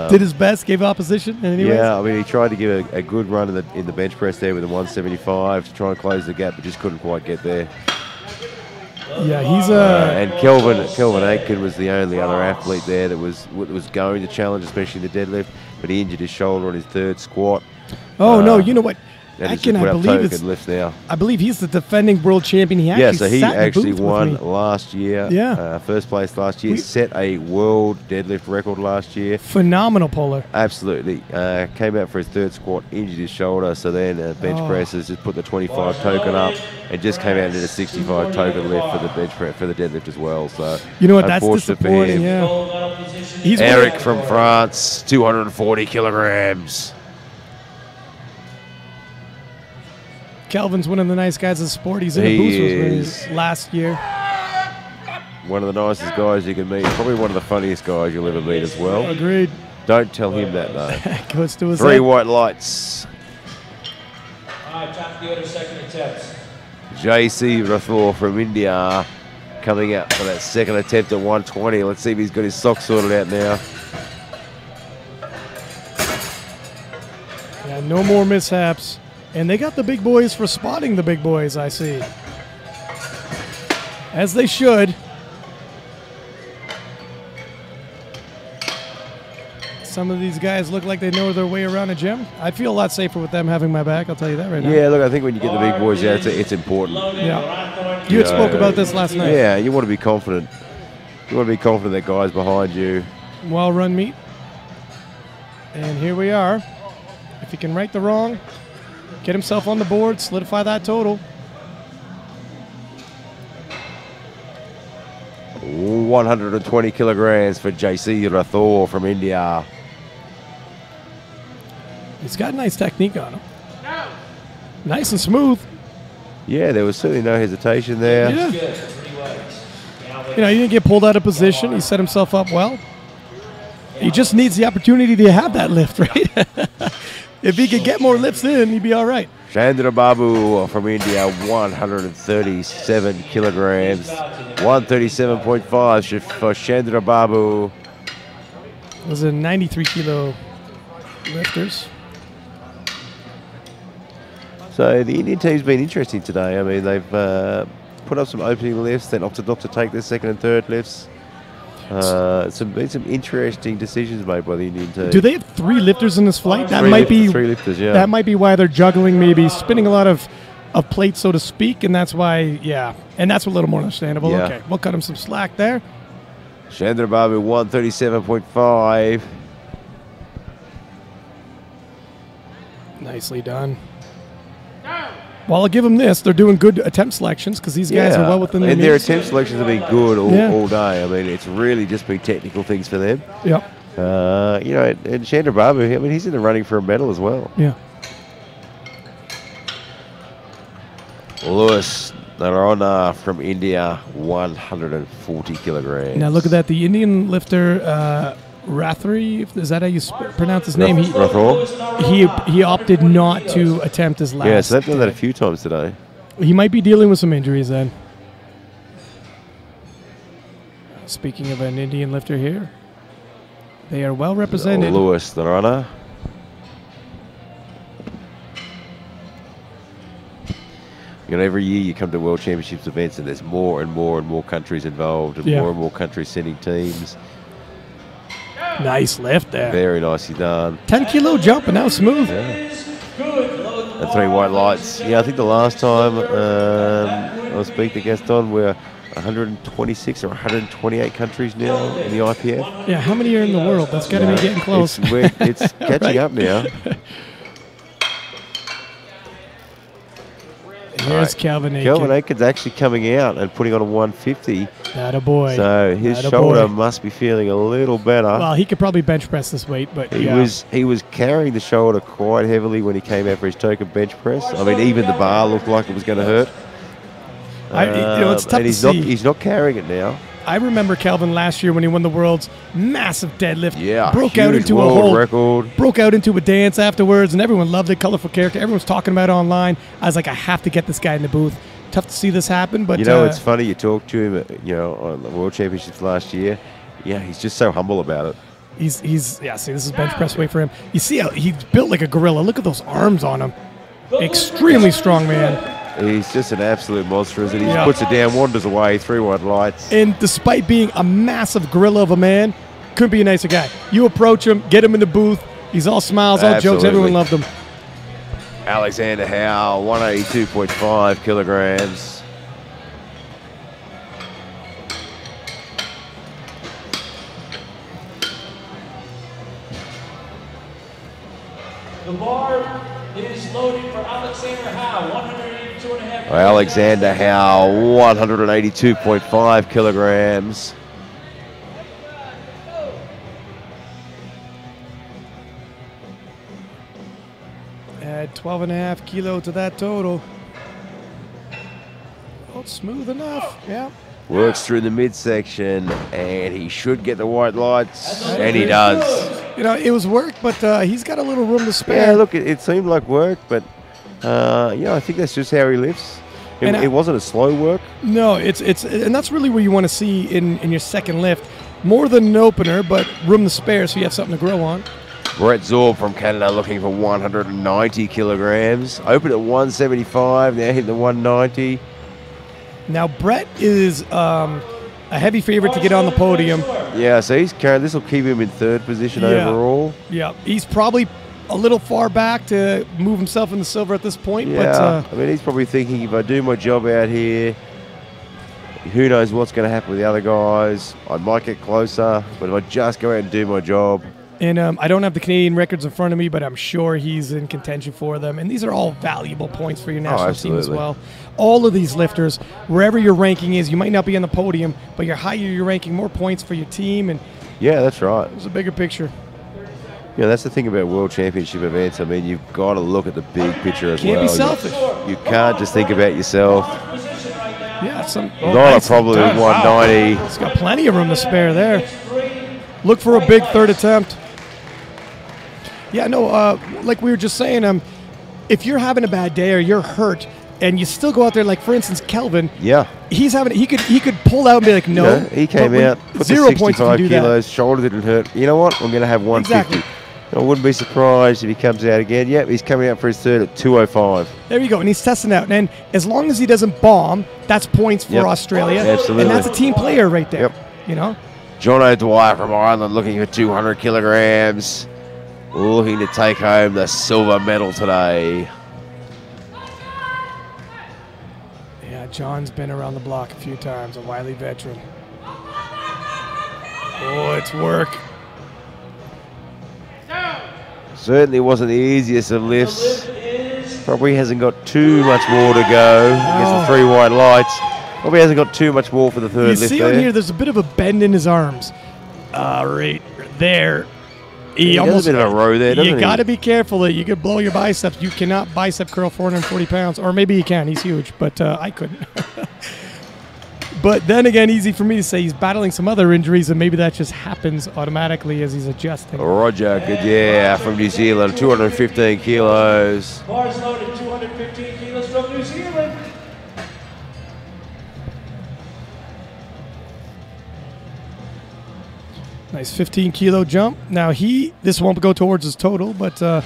Did his best, gave opposition. Anyways. Yeah, I mean, he tried to give a good run in the bench press there with a 175 to try and close the gap, but just couldn't quite get there. Yeah, he's And Kelvin Aitken was the only other athlete there that was going to challenge, especially in the deadlift, but he injured his shoulder on his 3rd squat. Oh no, you know what? And he's Aitken, just put I up believe token lifts now. I believe he's the defending world champion. He actually Yeah, so he sat in the actually booth with won me. last year. Yeah. First place last year. Set a world deadlift record last year. Phenomenal puller. Absolutely. Came out for his 3rd squat, injured his shoulder, so then bench presses just put the 25 token up and just came out and did a 65 token lift for the bench press for the deadlift as well. So You know what? That's unfortunate for disappointing. him. Yeah. He's Eric from France, 240 kilograms. Calvin's one of the nice guys in sport. He's in the He booth with me is. last year. One of the nicest guys you can meet. Probably one of the funniest guys you'll ever meet as well. Agreed. Don't tell him that though. Goes to his 3 head. white lights. All right, time for the other second attempts. JC Rathore from India coming out for that 2nd attempt at 120. Let's see if he's got his socks sorted out now. Yeah, no more mishaps. And they got the big boys for spotting the big boys, I see. As they should. Some of these guys look like they know their way around a gym. I feel a lot safer with them having my back, I'll tell you that right now. Yeah, look, I think when you get the big boys out, it's important. Yeah. You had spoke about this last night. Yeah, you want to be confident. You want to be confident that guy's behind you. Well-run meet. And here we are. If he can right the wrong, get himself on the board, solidify that total. 120 kilograms for JC Rathore from India. He's got nice technique on him. Nice and smooth. Yeah, there was certainly no hesitation there. Yeah. You know, he didn't get pulled out of position. He set himself up well. He just needs the opportunity to have that lift, right? If he could get more lifts in, he'd be all right. Chandra Babu from India, 137 kilograms. 137.5 for Chandra Babu. Those are 93 kilo lifters. So the Indian team's been interesting today. I mean, they've put up some opening lifts, then opted not to take their 2nd and 3rd lifts. Some interesting decisions made by the Indian team. Do they have 3 lifters in this flight? That Three might be three lifters, yeah. That might be why they're juggling, maybe spinning a lot of plates, so to speak, and that's why, yeah. And that's a little more understandable. Yeah. Okay, we'll cut him some slack there. Chandra Babu 137.5. Nicely done. Well, I'll give them this. They're doing good attempt selections because these guys are well within their and their means. attempt selections have been good all day. I mean, it's really just been technical things for them. Yep. You know, and Chandra Babu, I mean, he's in the running for a medal as well. Yeah. Lewis Narona from India, 140 kilograms. Now look at that. The Indian lifter, Rathri, is that how you pronounce his name? He opted not to attempt his last. Yeah, so they've done that a few times today. He might be dealing with some injuries then. Speaking of an Indian lifter here, they are well represented. Lewis Narona. You know, every year you come to World Championships events and there's more and more countries involved and more countries sending teams. Nice lift there. Very nicely done. 10-kilo jump and now smooth. Yeah. And 3 white lights. Yeah, I think the last time I was speaking to Gaston, we're 126 or 128 countries now in the IPF. Yeah, how many are in the world? That's got to be getting close. It's catching up now. Here's Calvin Aiken. Calvin Aiken's actually coming out and putting on a 150. That a boy. So his shoulder must be feeling a little better. Well, he could probably bench press this weight, but he was carrying the shoulder quite heavily when he came out for his token bench press. I mean, even the bar looked like it was going to hurt. It's tough to see. He's not carrying it now. I remember Calvin last year when he won the world's massive deadlift. Yeah, broke out into world a whole record. Broke out into a dance afterwards, and everyone loved it. Colorful character. Everyone's talking about it online. I was like, I have to get this guy in the booth. Tough to see this happen, but you know, it's funny. You talk to him, you know, on the World Championships last year. Yeah, he's just so humble about it. He's See, this is bench press weight for him. You see how he's built like a gorilla. Look at those arms on him. Extremely strong man. He's just an absolute monster, isn't he? He puts it down, wanders away, 3 white lights. And despite being a massive gorilla of a man, couldn't be a nicer guy. You approach him, get him in the booth. He's all smiles, all jokes. Everyone loved him. Alexander Howe, 182.5 kilograms. The bar is loaded for Alexander Howe, 182.5. Alexander Howe, 182.5 kilograms. Add 12.5 kilo to that total. Oh, smooth enough. Yeah. Works through the midsection, and he should get the white lights, and he does. You know, it was work, but he's got a little room to spare. Yeah, look, it seemed like work, but you know, I think that's just how he lifts. It wasn't a slow work. No, and that's really what you want to see in your second lift. More than an opener, but room to spare, so you have something to grow on. Brett Zorb from Canada looking for 190 kilograms. Opened at 175, now hitting the 190. Now, Brett is a heavy favorite to get on the podium. Yeah, so this will keep him in 3rd position overall. Yeah, he's probably a little far back to move himself into silver at this point. Yeah, I mean, he's probably thinking, if I do my job out here, who knows what's going to happen with the other guys. I might get closer, but if I just go out and do my job. And I don't have the Canadian records in front of me, but I'm sure he's in contention for them. And these are all valuable points for your national team as well. All of these lifters, wherever your ranking is, you might not be on the podium, but your higher your ranking, more points for your team. And yeah, that's right. It's a bigger picture. Yeah, that's the thing about World Championship events. I mean, you've got to look at the big picture as well. Can't be selfish. You can't just think about yourself. Yeah, Not a problem with 190. He's got plenty of room to spare there. Look for a big 3rd attempt. Yeah, no, like we were just saying, if you're having a bad day or you're hurt and you still go out there, like for instance, Kelvin. Yeah. He could pull out and be like, no. Yeah, he came out, put 0 the points 65 to do kilos, that. shoulder didn't hurt. You know what? I'm going to have 150. Exactly. I wouldn't be surprised if he comes out again. Yep, he's coming out for his 3rd at 205. There you go, and he's testing out. And as long as he doesn't bomb, that's points for Australia. Absolutely. And that's a team player right there. Yep. You know? John O'Dwyer from Ireland looking for 200 kilograms. Looking to take home the silver medal today. Yeah, John's been around the block a few times, a wily veteran. Oh, it's work. Certainly wasn't the easiest of lifts. Probably hasn't got too much more to go. Against the 3 white lights. Probably hasn't got too much more for the third lift You see there. on here, there's a bit of a bend in his arms. Right there. He has a bit of a row there, doesn't he? You got to be careful that you could blow your biceps. You cannot bicep curl 440 pounds. Or maybe you can. He's huge, but I couldn't. But then again, easy for me to say he's battling some other injuries, and maybe that just happens automatically as he's adjusting. Roger Goodyear from New Zealand, 215 kilos. Bars loaded, 215 kilos from New Zealand. Nice 15-kilo jump. Now this won't go towards his total, but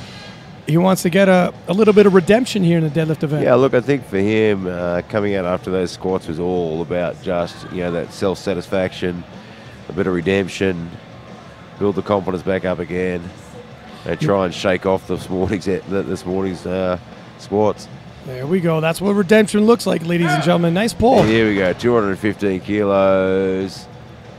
he wants to get a little bit of redemption here in the deadlift event. Yeah, look, I think for him, coming out after those squats was all about just, that self-satisfaction, a bit of redemption, build the confidence back up again, and try and shake off this morning's squats. There we go. That's what redemption looks like, ladies and gentlemen. Nice pull. And here we go, 215 kilos.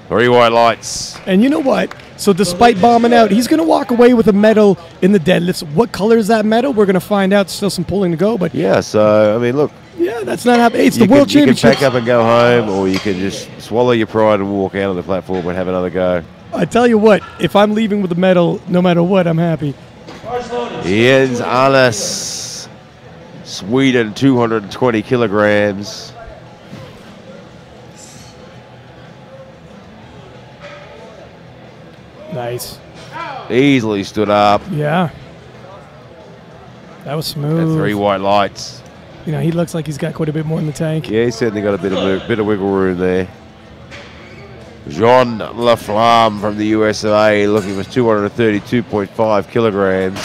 3 white lights. And you know what? So despite bombing out, he's going to walk away with a medal in the deadlifts. What color is that medal? We're going to find out. Still some pulling to go, but yeah. So I mean, look. Yeah, that's not happening. It's the World Championships. You can pack up and go home, or you can just swallow your pride and walk out on the platform and have another go. I tell you what, if I'm leaving with a medal, no matter what, I'm happy. Jens Arnes, Sweden, 220 kilograms. Nice. Easily stood up. Yeah. That was smooth. And 3 white lights. He looks like he's got quite a bit more in the tank. Yeah, he's certainly got a bit of wiggle room there. Jean Laflamme from the USA looking for 232.5 kilograms.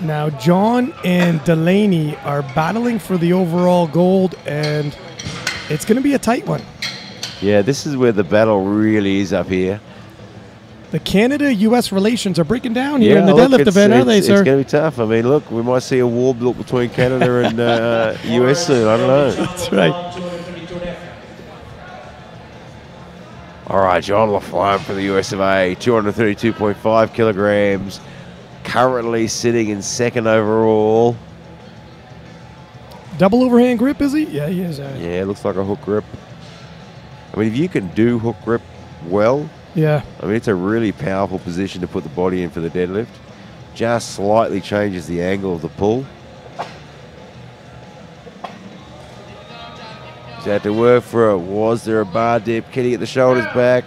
Now, John and Delaney are battling for the overall gold, and it's going to be a tight one. Yeah, this is where the battle really is up here. The Canada-U.S. relations are breaking down here in the deadlift event, aren't they, sir? It's going to be tough. I mean, look, we might see a war built between Canada and U.S. soon. I don't know. That's right. All right, John Laflamme for the US of A, 232.5 kilograms. Currently sitting in 2nd overall. Double overhand grip, is he? Yeah, he is. Yeah, looks like a hook grip. I mean, if you can do hook grip well, yeah. I mean, it's a really powerful position to put the body in for the deadlift. Just slightly changes the angle of the pull. So had to work for it. Was there a bar dip? Can he get the shoulders back?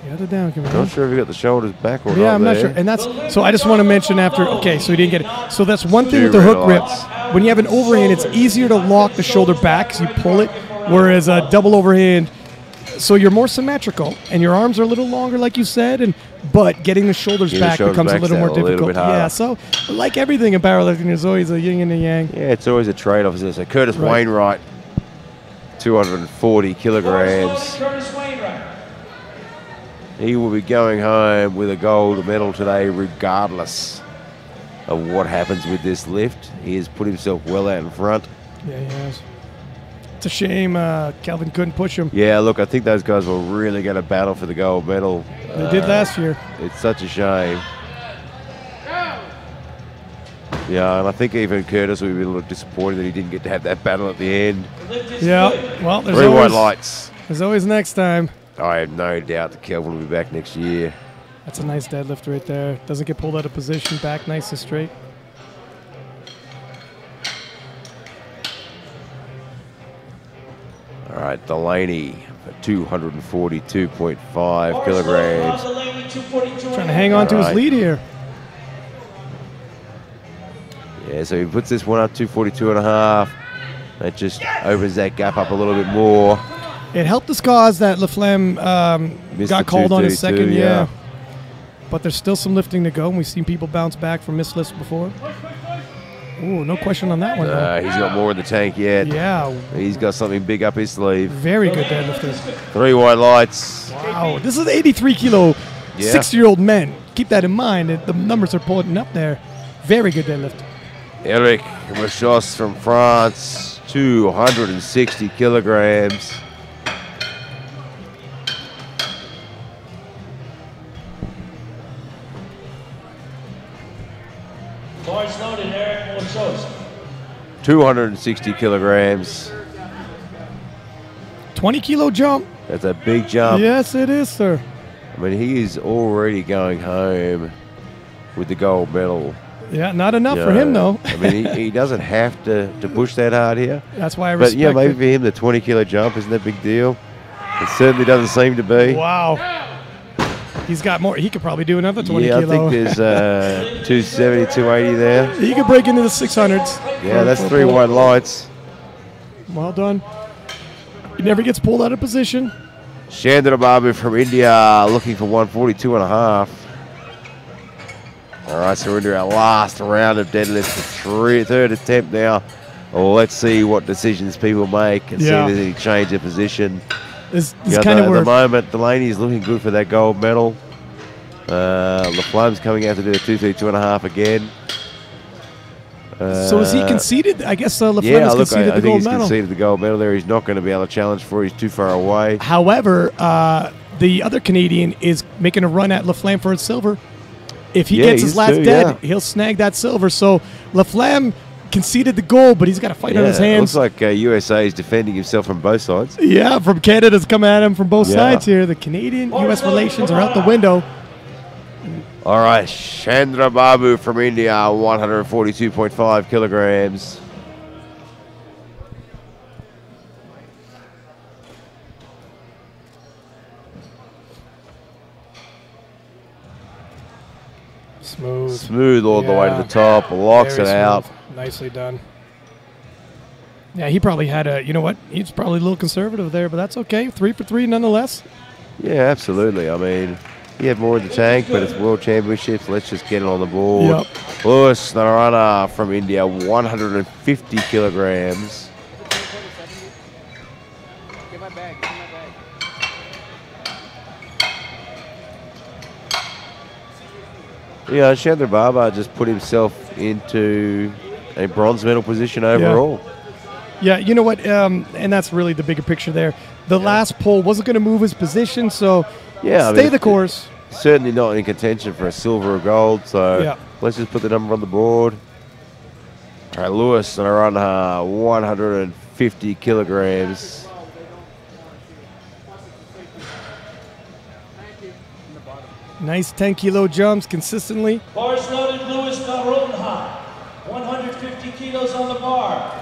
He got it down. Not sure if he got the shoulders back or not. Yeah, I'm not sure. And that's so. I just want to mention after. Okay, so he didn't get it. So that's one thing with the hook grip. When you have an overhand, it's easier to lock the shoulder back because you pull it. Whereas a double overhand, so you're more symmetrical and your arms are a little longer, like you said, but getting the shoulders back becomes a little more difficult. Yeah, so like everything in powerlifting, there's always a yin and a yang. Yeah, it's always a trade-off, isn't it? So Curtis Wainwright, 240 kilograms. He will be going home with a gold medal today, regardless of what happens with this lift. He has put himself well out in front. Yeah, he has. It's a shame Kelvin couldn't push him. Yeah, look, I think those guys were really going to battle for the gold medal. They did last year. It's such a shame. Yeah, and I think even Curtis would be a little disappointed that he didn't get to have that battle at the end. Yeah, well, there's 3 white lights. There's always next time. I have no doubt that Kelvin will be back next year. That's a nice deadlift right there. Doesn't get pulled out of position, back nice and straight. All right, Delaney for 242.5 kilograms. Trying to hang on to his lead here. Yeah, so he puts this one up 242.5. That just opens that gap up a little bit more. It helped us cause that Laflamme got called on his second, yeah. But there's still some lifting to go, and we've seen people bounce back from missed lifts before. Ooh, no question on that one. He's got more in the tank yet. Yeah. He's got something big up his sleeve. Very good deadlifter. 3 white lights. Wow, this is 83 kilo, Yeah. 6-year-old men. Keep that in mind. The numbers are pulling up there. Very good deadlift. Eric Machos from France, 260 kilograms. Bars loaded, Eric Molchos. 260 kilograms. 20 kilo jump. That's a big jump. Yes, it is, sir. I mean, he is already going home with the gold medal. Yeah, not enough You for him, know, though. I mean, he doesn't have to push that hard here. That's why I But, respect yeah, maybe it. for him, the 20 kilo jump isn't a big deal. It certainly doesn't seem to be. Wow. He's got more. He could probably do another 20 Yeah, kilo. I think there's 270, 280 there. He could break into the 600s. Yeah, that's 3 white lights. Well done. He never gets pulled out of position. Chandra Babu from India looking for 142 and a half. All right, so we're into our last round of deadlift, the third attempt now. Well, let's see what decisions people make and see Yeah. if there's any change of position. This Yeah, kind of at the where moment, Delaney is looking good for that gold medal. LaFlamme's coming out to do a 232 and a half again. So is he conceded? I guess LaFlemme Yeah, has look, conceded I the think gold he's medal. conceded the gold medal there. He's not going to be able to challenge for it. He's too far away. However, the other Canadian is making a run at LaFlamme for his silver. If he Yeah, gets he his is last too, dead, yeah. he'll snag that silver. So LaFlamme conceded the gold, but he's got to fight on his Yeah, it hands. looks like USA is defending himself from both sides. Yeah, from Canada's coming at him from both Yeah. sides here. The Canadian-U.S. relations are out the window. All right, Chandra Babu from India, 142.5 kilograms. Smooth. Smooth all the way to Yeah. the top, locks Very it out. smooth. Nicely done. Yeah, he probably had a, you know what? He's probably a little conservative there, but that's okay. 3 for 3 nonetheless. Yeah, absolutely. I mean, he had more in the tank, but it's World Championships. Let's just get it on the board. Yep. Louis Narana from India, 150 kilograms. Yeah, Chandra Baba just put himself into a bronze medal position overall. Yeah, you know what? And that's really the bigger picture there. The last poll wasn't going to move his position, so Yeah, I stay mean, the course. Certainly not in contention for a silver or gold, so Yeah. let's just put the number on the board. All right, Lewis and around 150 kilograms. Nice 10-kilo jumps consistently. Bars loaded, Louis Naronha. 150 kilos on the bar.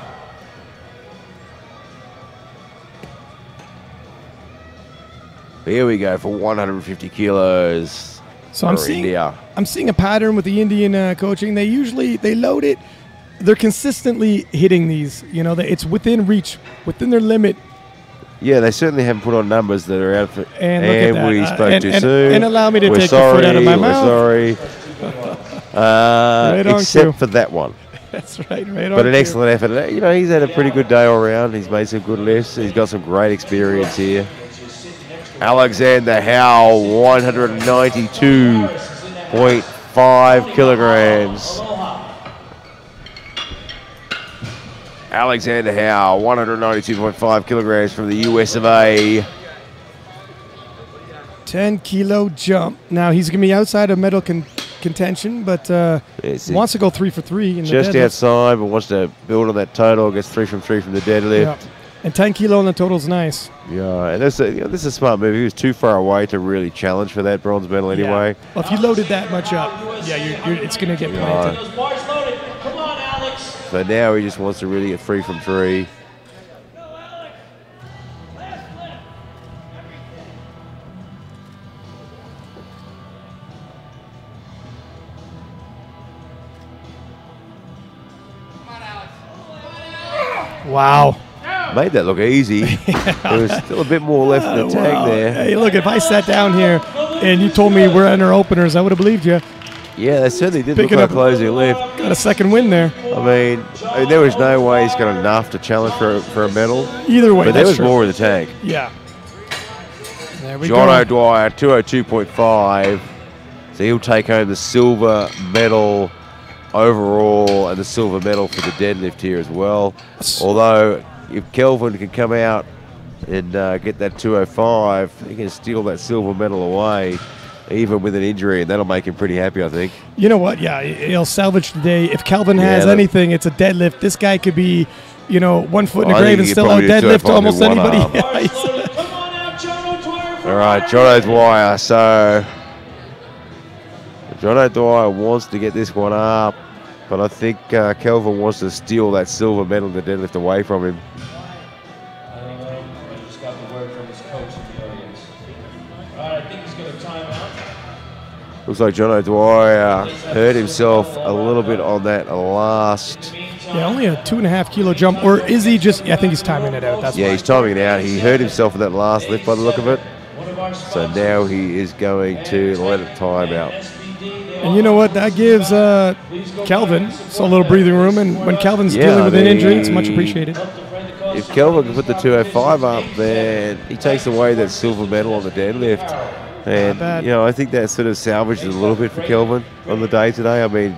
Here we go for 150 kilos. So I'm for seeing India. I'm seeing a pattern with the Indian coaching. They load it. They're consistently hitting these. You know, it's within reach, within their limit. Yeah, they certainly haven't put on numbers that are out for. And look at that. we spoke And- too and- soon. and allow me to We're take the foot out of my mouth. We're sorry. Right on cue. Except for that one. That's right, right. But an excellent effort. You know, he's had a pretty good day all around. He's made some good lifts. He's got some great experience here. Alexander Howe, 192.5 kilograms. Alexander Howe, 192.5 kilograms from the US of A. 10-kilo jump. Now he's going to be outside of medal contention, but Yes, wants to go 3 for 3 in the just deadlift. outside, but wants to build on that total. Gets 3 from 3 from the deadlift. Yeah. And 10 kilo on the total's nice. Yeah, and this is a smart move. He was too far away to really challenge for that bronze medal anyway. Yeah. Well, if you loaded that much up, it's going to get planted. Those bars loaded. Come on, Alex. So now he just wants to really get 3 from 3. Wow. Made that look easy. There was still a bit more left in the tank there. Hey, look, if I sat down here and you told me we're in our openers, I would have believed you. Yeah, they certainly did Picking look like up- closing lift. Got a second win there. I mean, there was no way he's got enough to challenge for a medal. Either way, But there that's was true. more in the tank. Yeah. There we John go. O'Dwyer, 202.5. So he'll take home the silver medal overall and the silver medal for the deadlift here as well. Although, if Kelvin can come out and get that 205, he can steal that silver medal away, even with an injury, and that'll make him pretty happy, I think. You know what? Yeah, he'll salvage today. If Calvin has Yeah, anything, it's a deadlift. This guy could be, 1 foot in the I grave think and he still could out probably do deadlift 205 almost in one anybody. arm. Yeah, he's- Come on out, John O'Dwyer. All right, John O'Dwyer. So John O'Dwyer wants to get this one up, but I think Kelvin wants to steal that silver medal, the deadlift, away from him. I just got the word from his coach in the audience. All right, I think he's going to time out. Looks like John O'Dwyer hurt himself a little bit on that last. yeah, only a 2.5 kilo jump. Or is he just, I think he's timing it out. That's Yeah, why. he's timing it out. He hurt himself in that last lift by the look of it. So now he is going to let it time out. And you know what? That gives Calvin a little breathing room. And when Calvin's Yeah, dealing I with an injury, mean- it's much appreciated. If Kelvin can put the 205 up, then he takes away that silver medal on the deadlift. And, bad. I think that sort of salvaged it a little bit for Kelvin on the day today. I mean,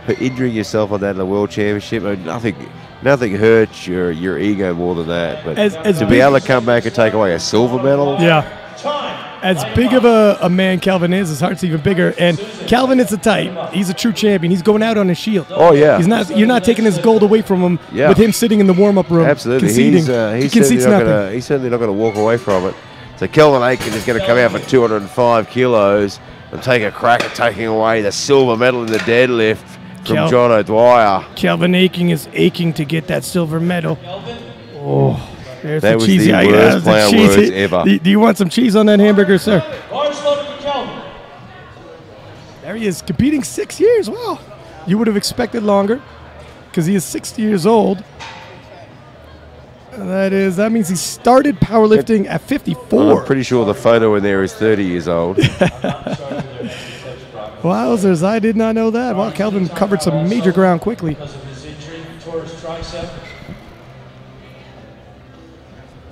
for injuring yourself on that in the World Championship, I mean, nothing hurts your ego more than that. But As to be big- able to come back and take away a silver medal, Yeah. As big of a man Calvin is, his heart's even bigger. And Calvin is the type. He's a true champion. He's going out on his shield. Oh, yeah. He's not. You're not taking his gold away from him Yeah. with him sitting in the warm-up room. absolutely. Conceding. He's he concedes nothing. he's certainly not going to walk away from it. So Kelvin Aiken is going to come out for 205 kilos and take a crack at taking away the silver medal in the deadlift from John O'Dwyer. Calvin Aiken is aching to get that silver medal. Oh, there's That the was cheesy. the Yeah, worst that's play on cheesy. words ever. Do you want some cheese on that hamburger, sir? Large loaded for Kelvin. There he is, competing 6 years. Wow. You would have expected longer because he is 60 years old. That means he started powerlifting at 54. I'm pretty sure the photo in there is 30 years old. Wowzers, I did not know that. Well, Calvin covered some major ground quickly. Because of his injury, tore his tricep.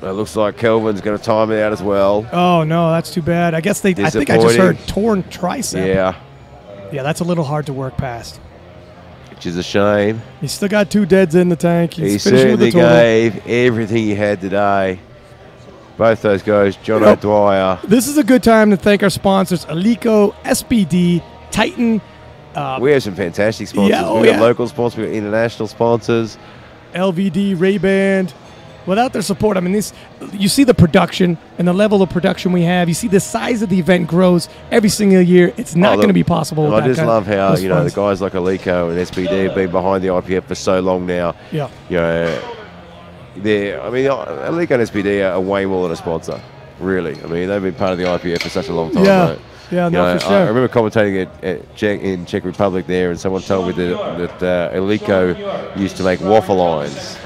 It looks like Kelvin's going to time it out as well. Oh, no, that's too bad. I think I just Disappointing. heard torn tricep. Yeah, Yeah, that's a little hard to work past. which is a shame. He's still got 2 deads in the tank. He He's finishing with the certainly total. gave everything he had today. Both those guys, John Yep. O'Dwyer. This is a good time to thank our sponsors, Alico, SBD, Titan, We have some fantastic sponsors. yeah, oh, We've got yeah. local sponsors, we've got international sponsors. LVD, Ray-Ban. Without their support, I mean, you see the production and the level of production we have. You see the size of the event grows every single year. It's not going to be possible. And with I just love how, those the funds. guys like Alico and SBD have been behind the IPF for so long now. Yeah. Alico and SBD are way more than a sponsor, really. I mean, they've been part of the IPF for such a long time. Yeah. Right? Yeah, no, for I sure. remember commentating in Czech Republic there, and someone told me that Alico used to make waffle irons.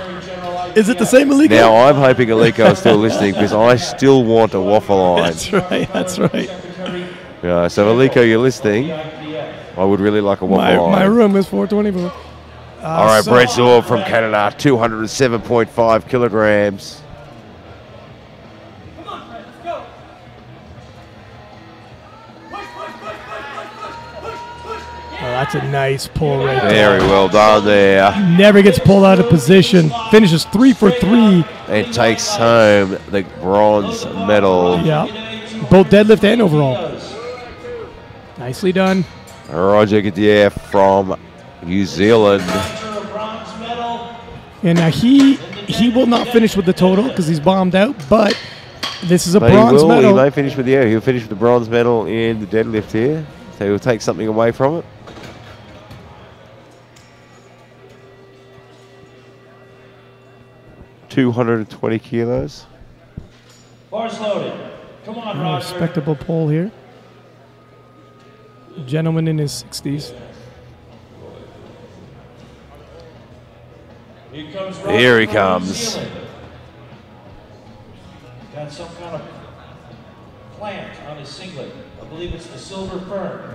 Is it the same Alico? Now, I'm hoping Alico is still listening because I still want a waffle iron. That's right. That's right. So, Alico, you're listening. I would really like a waffle iron. My room is 424. All right, Brett Zorb from Canada, 207.5 kilograms. Oh, that's a nice pull right there. Very well done there. Never gets pulled out of position. Finishes 3 for 3. And takes home the bronze medal. Yeah. Both deadlift and overall. Nicely done. Roger Gutierrez from New Zealand. Bronze medal. And now he will not finish with the total because he's bombed out, but this is a But bronze he medal. may finish with he'll finish with the bronze medal in the deadlift here. So he'll take something away from it. $220 kilos. Bars loaded. Come on, A Roger. respectable pull here. Gentleman in his 60s. Here comes Roger Here he from comes. New Zealand. Got some kind of plant on his singlet. I believe it's the silver fern.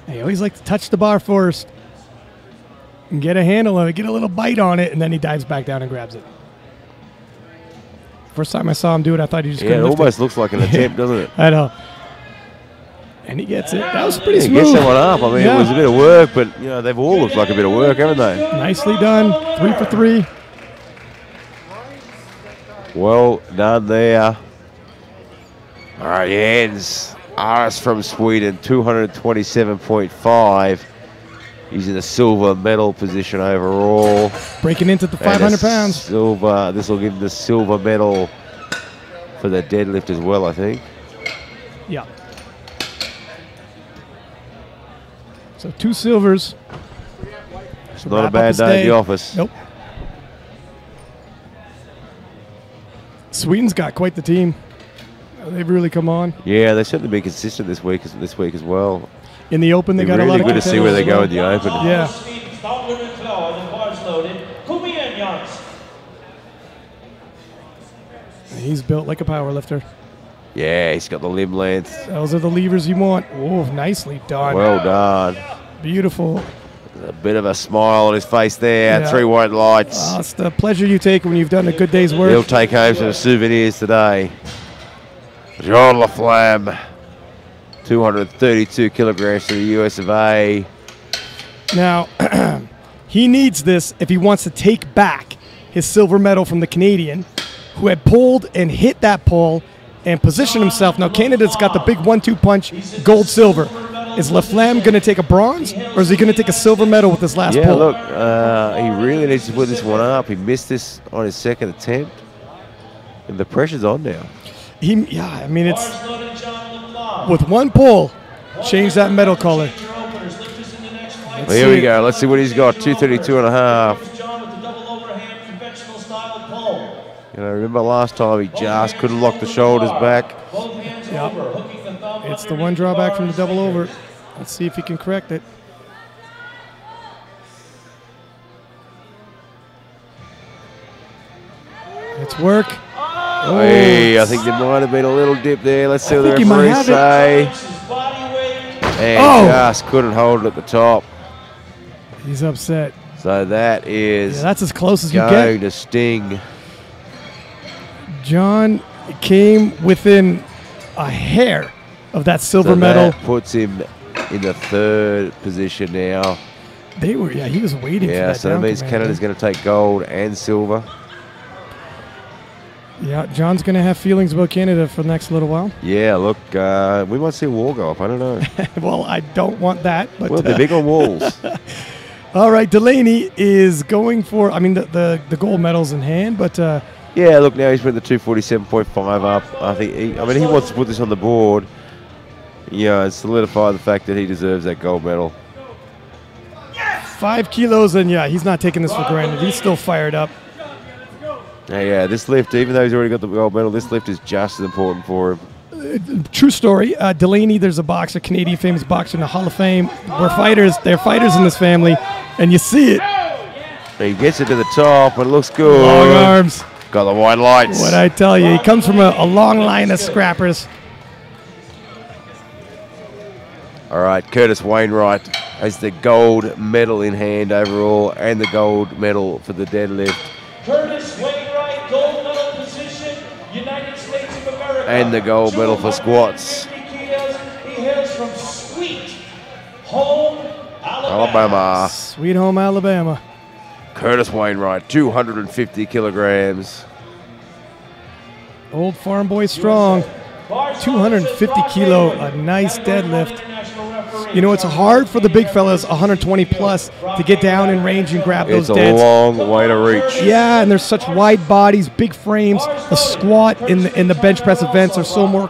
I always like to touch the bar first. and get a handle on it, get a little bite on it, and then he dives back down and grabs it. First time I saw him do it, I thought he just couldn't it lift almost looks like an attempt, doesn't it? I know. And he gets it. That was pretty He smooth. gets that one up. I mean, it was a bit of work, but they've all looked like a bit of work, haven't they? Nicely done. 3 for 3. Well done there. All right, Jens Aris from Sweden, 227.5. He's in the silver medal position overall. Breaking into the 500 pounds. Silver. This will give him the silver medal for the deadlift as well, I think. Yeah. So 2 silvers. It's not a bad day at the office. Nope. Sweden's got quite the team. They've really come on. Yeah, they've certainly been consistent this week as well. In the Open, they got really a lot of good to see where they go in the Open. Yeah. He's built like a power lifter. Yeah, he's got the limb length. Those are the levers you want. Oh, nicely done. Well done. Beautiful. A bit of a smile on his face there. Yeah. 3 white lights. It's the pleasure you take when you've done a good day's work. He'll take home some souvenirs today. John Laflamme, 232 kilograms to the US of A. Now, he needs this if he wants to take back his silver medal from the Canadian, who had pulled and hit that pole and positioned himself. Now, Canada's got the big 1-2 punch, gold, silver. Is Laflamme going to take a bronze, or is he going to take a silver medal with this last pull? Yeah, look, he really needs to put this one up. He missed this on his second attempt, and the pressure's on now. I mean, it's with one pull, change that medal color. Well, here we go. Let's see what he's got. 232.5. Remember last time he just couldn't lock the shoulders back. Yep. It's the one drawback from the double over. Let's see if he can correct it. Let's work. Oh, hey, I think there might have been a little dip there. Let's see what the referees say. And just couldn't hold it at the top. He's upset. So that is that's as close as you get. Going to sting. John came within a hair of that silver medal. That puts him in the 3rd position now. He was waiting for that. Yeah, so that means Canada's going to take gold and silver. Yeah, John's going to have feelings about Canada for the next little while. Yeah, look, we might see a wall go up. I don't know. Well, I don't want that. But, well, they're big on walls. All right, Delaney is going for, the gold medals in hand, but... yeah, look, now he's put the 247.5 up. I think, he wants to put this on the board, and solidify the fact that he deserves that gold medal. 5 kilos, and he's not taking this for granted. He's still fired up. Yeah, this lift, even though he's already got the gold medal, this lift is just as important for him. True story. Delaney, there's a boxer, Canadian famous boxer in the Hall of Fame. They're fighters in this family, and you see it. He gets it to the top, and it looks good. Long arms. Got the white lights. What I tell you, he comes from a long line of scrappers. All right, Curtis Wainwright has the gold medal in hand overall and the gold medal for the deadlift. Curtis Wainwright, gold medal position, United States of America. And the gold medal for squats. He hails from Sweet Home, Alabama. Sweet Home, Alabama. Curtis Wainwright, 250 kilograms. Old farm boy strong. 250 kilo, a nice deadlift. It's hard for the big fellas, 120 plus, to get down in range and grab those deads. It's a long way to reach. Yeah, and there's such wide bodies, big frames. The squat in the bench press events are so more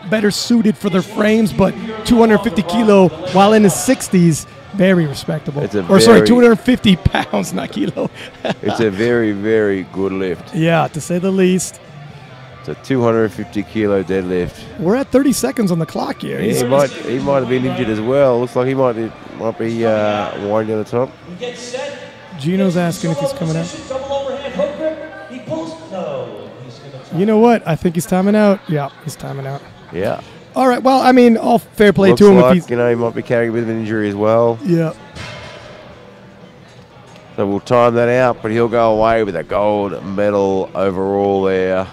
better suited for their frames, but 250 kilo while in his 60s, very respectable. 250 pounds, not kilo. It's a very, very good lift. Yeah, to say the least. It's a 250 kilo deadlift. We're at 30 seconds on the clock here. Yeah, he might have been injured as well. Looks like he might be winding on the top. Gino's asking if he's coming out. You know what? I think he's timing out. Yeah, he's timing out. Yeah. All right. Well, all fair play Looks to him. Like, if he's, he might be carrying a bit of an injury as well. Yeah. So we'll time that out, but he'll go away with a gold medal overall there.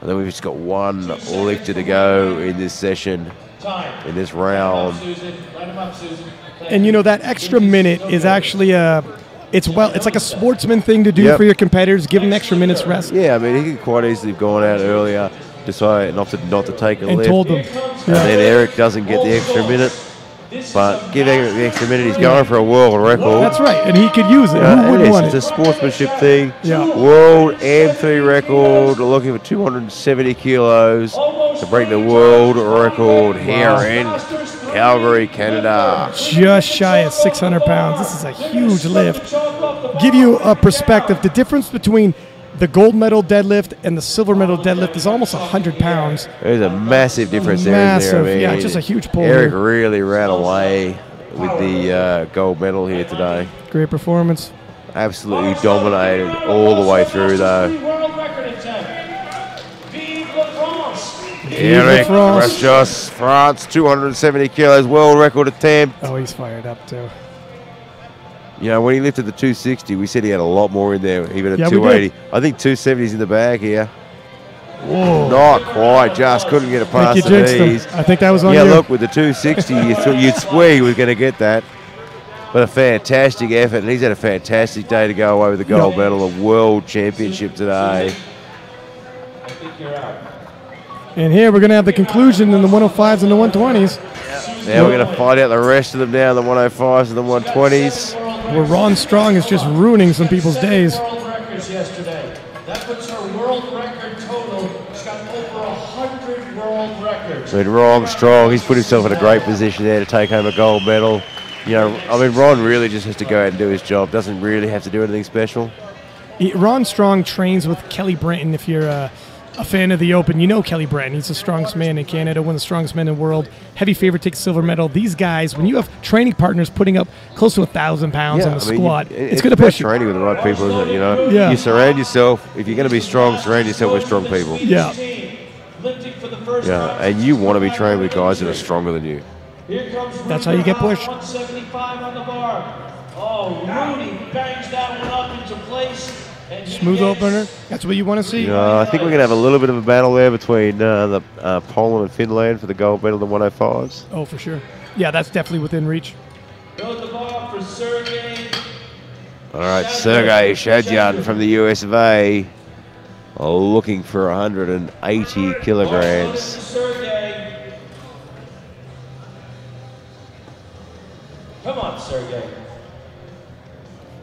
And then we've just got one lifter to go in this session, in this round. And you know, that extra minute is actually it's like a sportsman thing to do Yep. for your competitors. Give them extra minutes rest. Yeah, I mean, he could quite easily have gone out earlier, decided not to take a And lift. told them. And then Eric doesn't get the extra minute. But give Eric the extra minute. He's going for a world record. That's right, and he could use it. Yeah, Who wouldn't want it's it? a sportsmanship thing. Yeah. World AM3 record, looking for 270 kilos to break the world record here in Calgary, Canada. Just shy of 600 pounds. This is a huge lift. Give you a perspective. The difference between the gold medal deadlift and the silver medal deadlift is almost 100 pounds. There's a massive difference there. Massive, I mean, yeah, just a huge pull Eric here. really ran away with the gold medal here today. Great performance. Absolutely dominated all the way through, though. World record attempt. Vive la France. Eric France. Rajos, France, 270 kilos, world record attempt. Oh, he's fired up too. You know, when he lifted the 260, we said he had a lot more in there, even at Yeah, we 280. did. I think 270's in the bag here. Whoa. Not quite, just couldn't get it I past think the you jinxed knees. him. I think that was on Yeah, you. look, with the 260, you'd swear he was going to get that. But a fantastic effort, and he's had a fantastic day to go away with the gold medal of World Championship today. I think you're out. And here we're going to have the conclusion in the 105s and the 120s. Now we're going to find out the rest of them now, the 105s and the 120s. Where Ron Strong is just ruining some people's days. World records yesterday. That puts her world record total. She's got over 100 world records. I mean, Ron Strong, he's put himself in a great position there to take home a gold medal. You know, I mean, Ron really just has to go out and do his job. Doesn't really have to do anything special. Ron Strong trains with Kelly Brenton. If you're a fan of the Open, you know Kelly Brenton. He's the strongest man in Canada, one of the strongest men in the world. Heavy favorite, takes silver medal. These guys, when you have training partners putting up close to 1,000 pounds on the squat, it's going to push you. Training with the right people, isn't it? You know, Yeah. you surround yourself. If you're going to be strong, surround yourself with strong people. Yeah. Lifting for the first Yeah, time. and you want to be trained with guys that are stronger than you. Here comes That's how you get pushed. 175 on the bar. Oh, Rudy bangs that one up into place. And he Smooth gets- opener. That's what you want to see. I think we're going to have a little bit of a battle there between Poland and Finland for the gold medal, the 105s. Oh, for sure. Yeah, that's definitely within reach. Build the bar for Sergey. All right, Sergey Shadyan from the US of A, looking for 180 kilograms. Sergey. Come on, Sergey.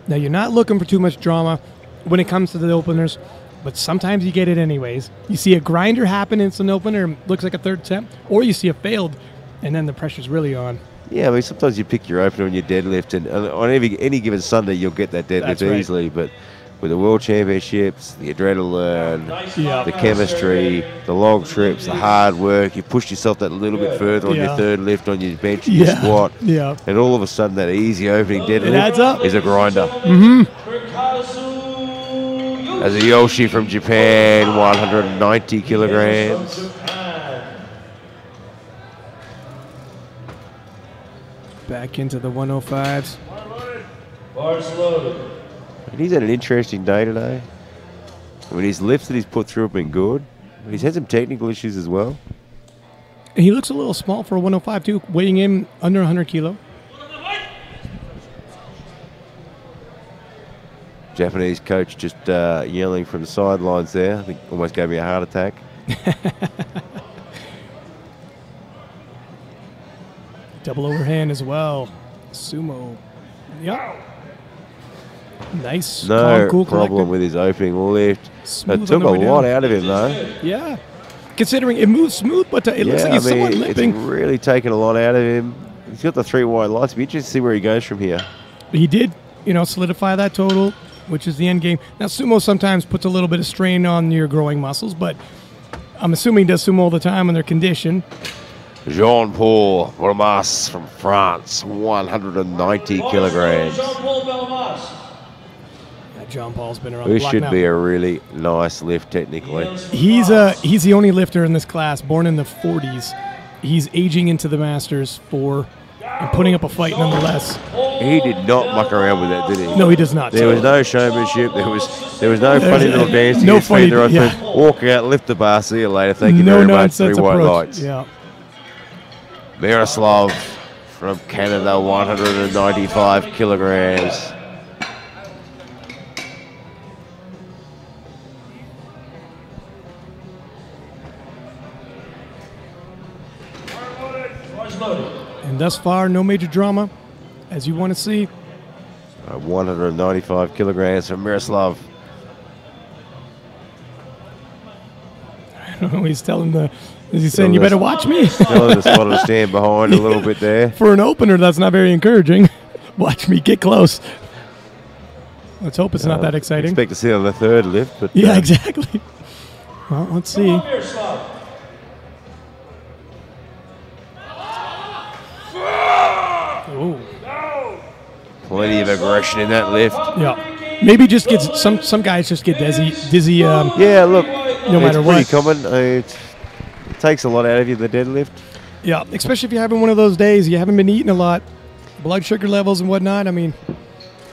Now, you're not looking for too much drama when it comes to the openers, but sometimes you get it anyways. You see a grinder happen, it's an opener, looks like a third attempt, or you see a failed, and then the pressure's really on. Yeah, I mean, sometimes you pick your opener and your deadlift, and on any given Sunday, you'll get that deadlift That's right. easily. But with the World Championships, the adrenaline, Yeah. the chemistry, the long trips, the hard work, you push yourself that little bit further on your Yeah. third lift, on your bench, and your Yeah. squat, Yeah. and all of a sudden that easy opening deadlift adds up. is a grinder. Kurikazu As a Yoshi from Japan, 190 kilograms. from Japan. Back into the 105s. Bars loaded. And he's had an interesting day today. I mean, his lifts that he's put through have been good. But he's had some technical issues as well. And he looks a little small for a 105 too, weighing in under 100 kilo. Japanese coach just yelling from the sidelines there. I think almost gave me a heart attack. Double overhand as well. Sumo. Yep. Nice. No calm, cool, problem collected. with his opening lift. Smooth It took on the a way lot down. out of him, though. Yeah. Considering it moves smooth, but it looks like he's somewhat it's limping. really taken a lot out of him. He's got the 3 wide lights. Be interested to see where he goes from here. He did, solidify that total, which is the end game. Now, sumo sometimes puts a little bit of strain on your growing muscles, but I'm assuming he does sumo all the time when they're conditioned. Jean-Paul Ramas from France, 190 kilograms. Jean-Paul Belmas. John Paul's been around This the block should now. be a really nice lift technically. He's the only lifter in this class, born in the 40s. He's aging into the Masters for and putting up a fight nonetheless. He did not muck around with that, did he? No, he does not. There was no showmanship. There was no funny little dancing. No His feet funny- there on yeah. first. Walk out, lift the bar. See you later. Thank you No very much. Three nonsense white approach. lights. Yeah. Miroslav from Canada, 195 kilograms. Bars loaded. And thus far, no major drama, as you want to see. 195 kilograms from Miroslav. I don't know. He's telling the. Is he saying you better watch me? Still just wanted to stand behind a little bit there. For an opener, that's not very encouraging. Watch me get close. Let's hope it's not that exciting. Expect to see it on the third lift, but Yeah, exactly. Well, let's see. Come on, Miroslav. Oh, plenty of aggression in that lift. yeah. Maybe just gets some guys just get dizzy. Yeah, look, No matter it's what. pretty common. It takes a lot out of you, the deadlift. Yeah, especially if you're having one of those days you haven't been eating a lot, blood sugar levels and whatnot. I mean,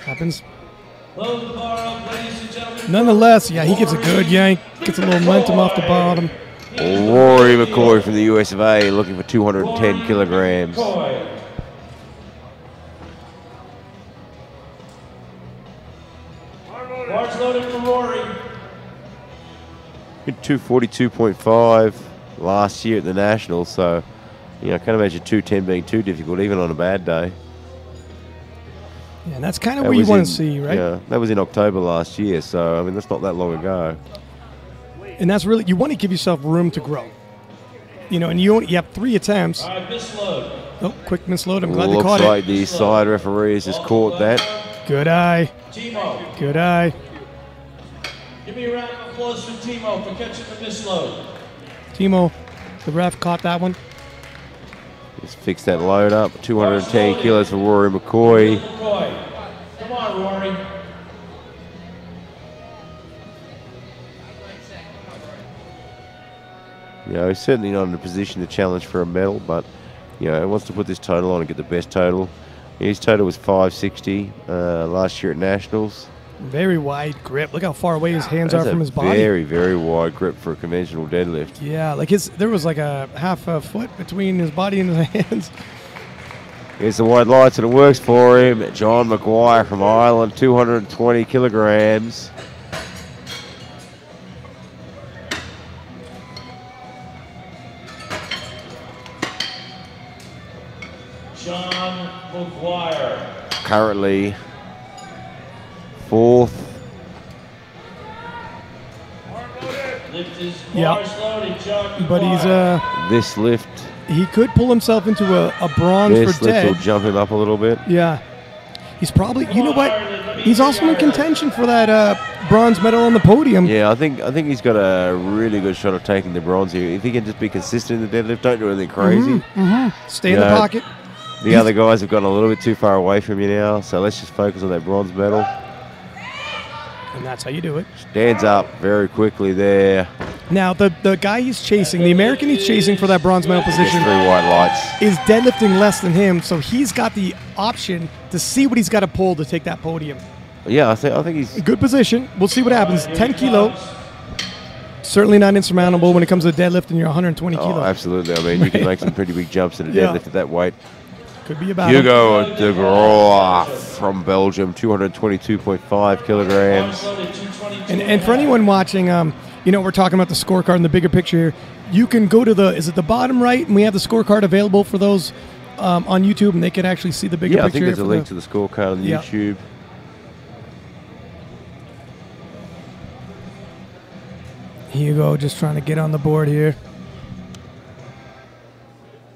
happens. Load the bar up, ladies and gentlemen. Nonetheless, yeah, he gets a good yank, gets a little momentum off the bottom. Rory McCoy from the US of A looking for 210 kilograms. McCoy. Bars loaded for Rory. Hit 242.5 last year at the Nationals, so I can't imagine 210 being too difficult, even on a bad day. Yeah, and that's kind of That what you was want in- to see, right? Yeah, that was in October last year, so I mean that's not that long ago. And that's really, you want to give yourself room to grow. And you have 3 attempts. All right, misload. Oh, quick misload. I'm glad they Looks caught like it. the side referees has caught that. Good eye. Timo. Good eye. Give me a round of applause for Timo for catching the misload. Timo, the ref caught that one. Just fix that load up. 210 kilos for Rory McCoy. McCoy. Come on, Rory. He's certainly not in a position to challenge for a medal, but he wants to put this total on and get the best total. His total was 560 last year at Nationals. Very wide grip. Look how far away his hands That's are from his body. Very, very wide grip for a conventional deadlift. Yeah, like there was like a half a foot between his body and his hands. Here's the white lights, and it works for him. John McGuire from Ireland, 220 kilograms. John McGuire. Currently 4th. Lift is Yeah. bars loaded, John But McGuire. This lift, he could pull himself into a bronze this for lift will dead. jump him up a little bit. Yeah. He's probably, you know what? He's also in contention for that bronze medal on the podium. Yeah, I think he's got a really good shot of taking the bronze here. If he can just be consistent in the deadlift, don't do anything crazy. Stay in the Yeah. pocket. The other guys have gotten a little bit too far away from you now, so let's just focus on that bronze medal. And that's how you do it. Stands up very quickly there. Now, the guy he's chasing, the American he's chasing for that bronze medal Gets position, 3 white lights. is deadlifting less than him, so he's got the option to see what he's got to pull to take that podium. Yeah, I think he's Good position. We'll see what happens. 10 kilo. Certainly not insurmountable when it comes to deadlift and you're 120 Oh, kilos. absolutely. I mean, you can make some pretty big jumps in a Yeah. deadlift at that weight. Could be a battle. Hugo de Groot from Belgium, 222.5 kilograms. Bars loaded, 222. And for anyone watching, we're talking about the scorecard in the bigger picture here. You can go to is it the bottom right? And we have the scorecard available for those on YouTube, and they can actually see the bigger Yeah, I picture. think there's a for link to the scorecard on Yeah. YouTube. Hugo just trying to get on the board here.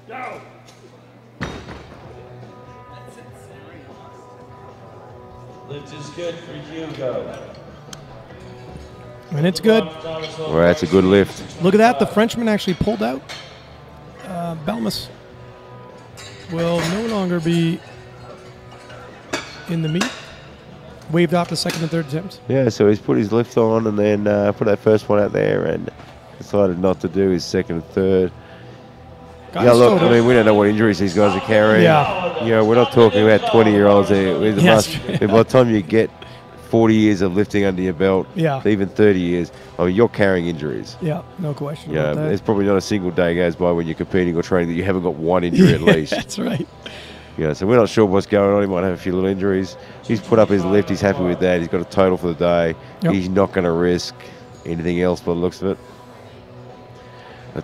Go. Lift is good for Hugo. And it's good. Well, that's a good lift. Look at that. The Frenchman actually pulled out. Belmas will no longer be in the meet. Waved off the second and third attempts. Yeah, so he's put his lift on and then put that first one out there and decided not to do his second and third. Yeah, look, I mean, we don't know what injuries these guys are carrying. Yeah. You know, we're not talking about 20-year-olds here. Yes. By the time you get 40 years of lifting under your belt, Yeah. even 30 years, I mean, you're carrying injuries. Yeah, no question Yeah, about that. there's probably not a single day goes by when you're competing or training that you haven't got one injury at least. That's right. Yeah, so we're not sure what's going on. He might have a few little injuries. He's put up his lift. He's happy with that. He's got a total for the day. Yep. He's not going to risk anything else by the looks of it.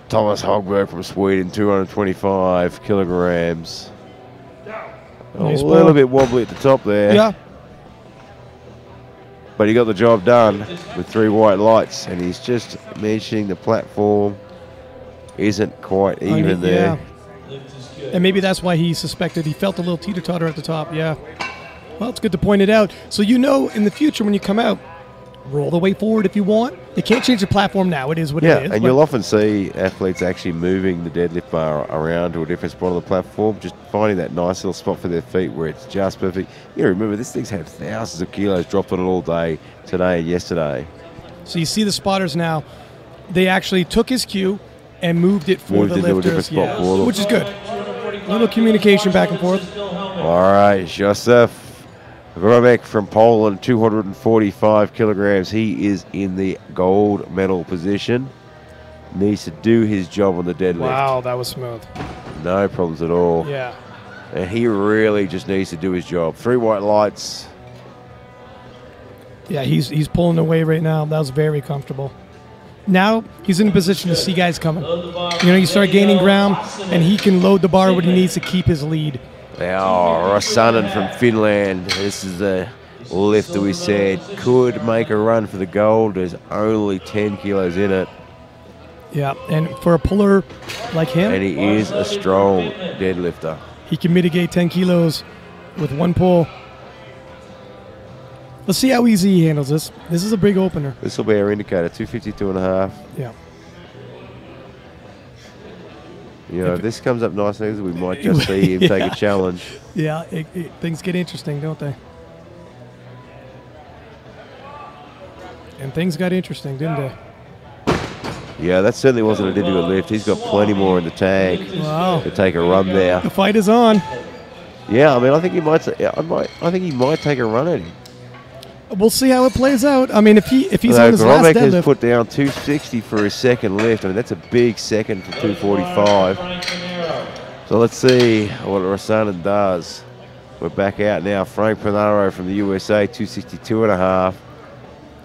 Thomas Hogberg from Sweden, 225 kilograms. Nice A little ball. bit wobbly at the top there. Yeah. But he got the job done with 3 white lights, and he's just mentioning the platform isn't quite even there. Yeah. And maybe that's why he suspected he felt a little teeter-totter at the top. Yeah. Well, it's good to point it out. So you know in the future when you come out, roll the weight forward if you want. You can't change the platform now. It is what it is. Yeah, and you'll often see athletes actually moving the deadlift bar around to a different spot on the platform, just finding that nice little spot for their feet where it's just perfect. You know, remember, this thing's had thousands of kilos dropped on it all day, today and yesterday. So you see the spotters now, they actually took his cue and moved it for Moved the it to a lifters. different spot for them. Which is good. A little communication back and forth. All right, Josef Gromek from Poland, 245 kilograms. He is in the gold medal position. Needs to do his job on the deadlift. Wow, that was smooth. No problems at all. Yeah. And he really just needs to do his job. 3 white lights. Yeah, he's pulling away right now. That was very comfortable. Now he's in a position to see guys coming. You know, you start gaining ground, and he can load the bar when he needs to keep his lead. Now, Rosanen from Finland. This is the lift that we said could make a run for the gold. There's only 10 kilos in it. Yeah, and for a puller like him, And he is a strong deadlifter. he can mitigate 10 kilos with one pull. Let's see how easy he handles this. This is a big opener. This will be our indicator, 252.5. Yeah. You know, if this comes up nicely, we might just see him take a challenge. Yeah, things get interesting, don't they? And things got interesting, didn't they? Yeah, that certainly wasn't a difficult lift. He's got plenty more in the tank Wow. to take a run there. The fight is on. Yeah, I mean, I think he might. I think he might take a run at him. We'll see how it plays out. I mean, if he's Although on his last Gromek has deadlift, put down 260 for his second lift. I mean, that's a big second for 245. So let's see what Rosanen does. We're back out now. Frank Panaro from the USA, 262.5.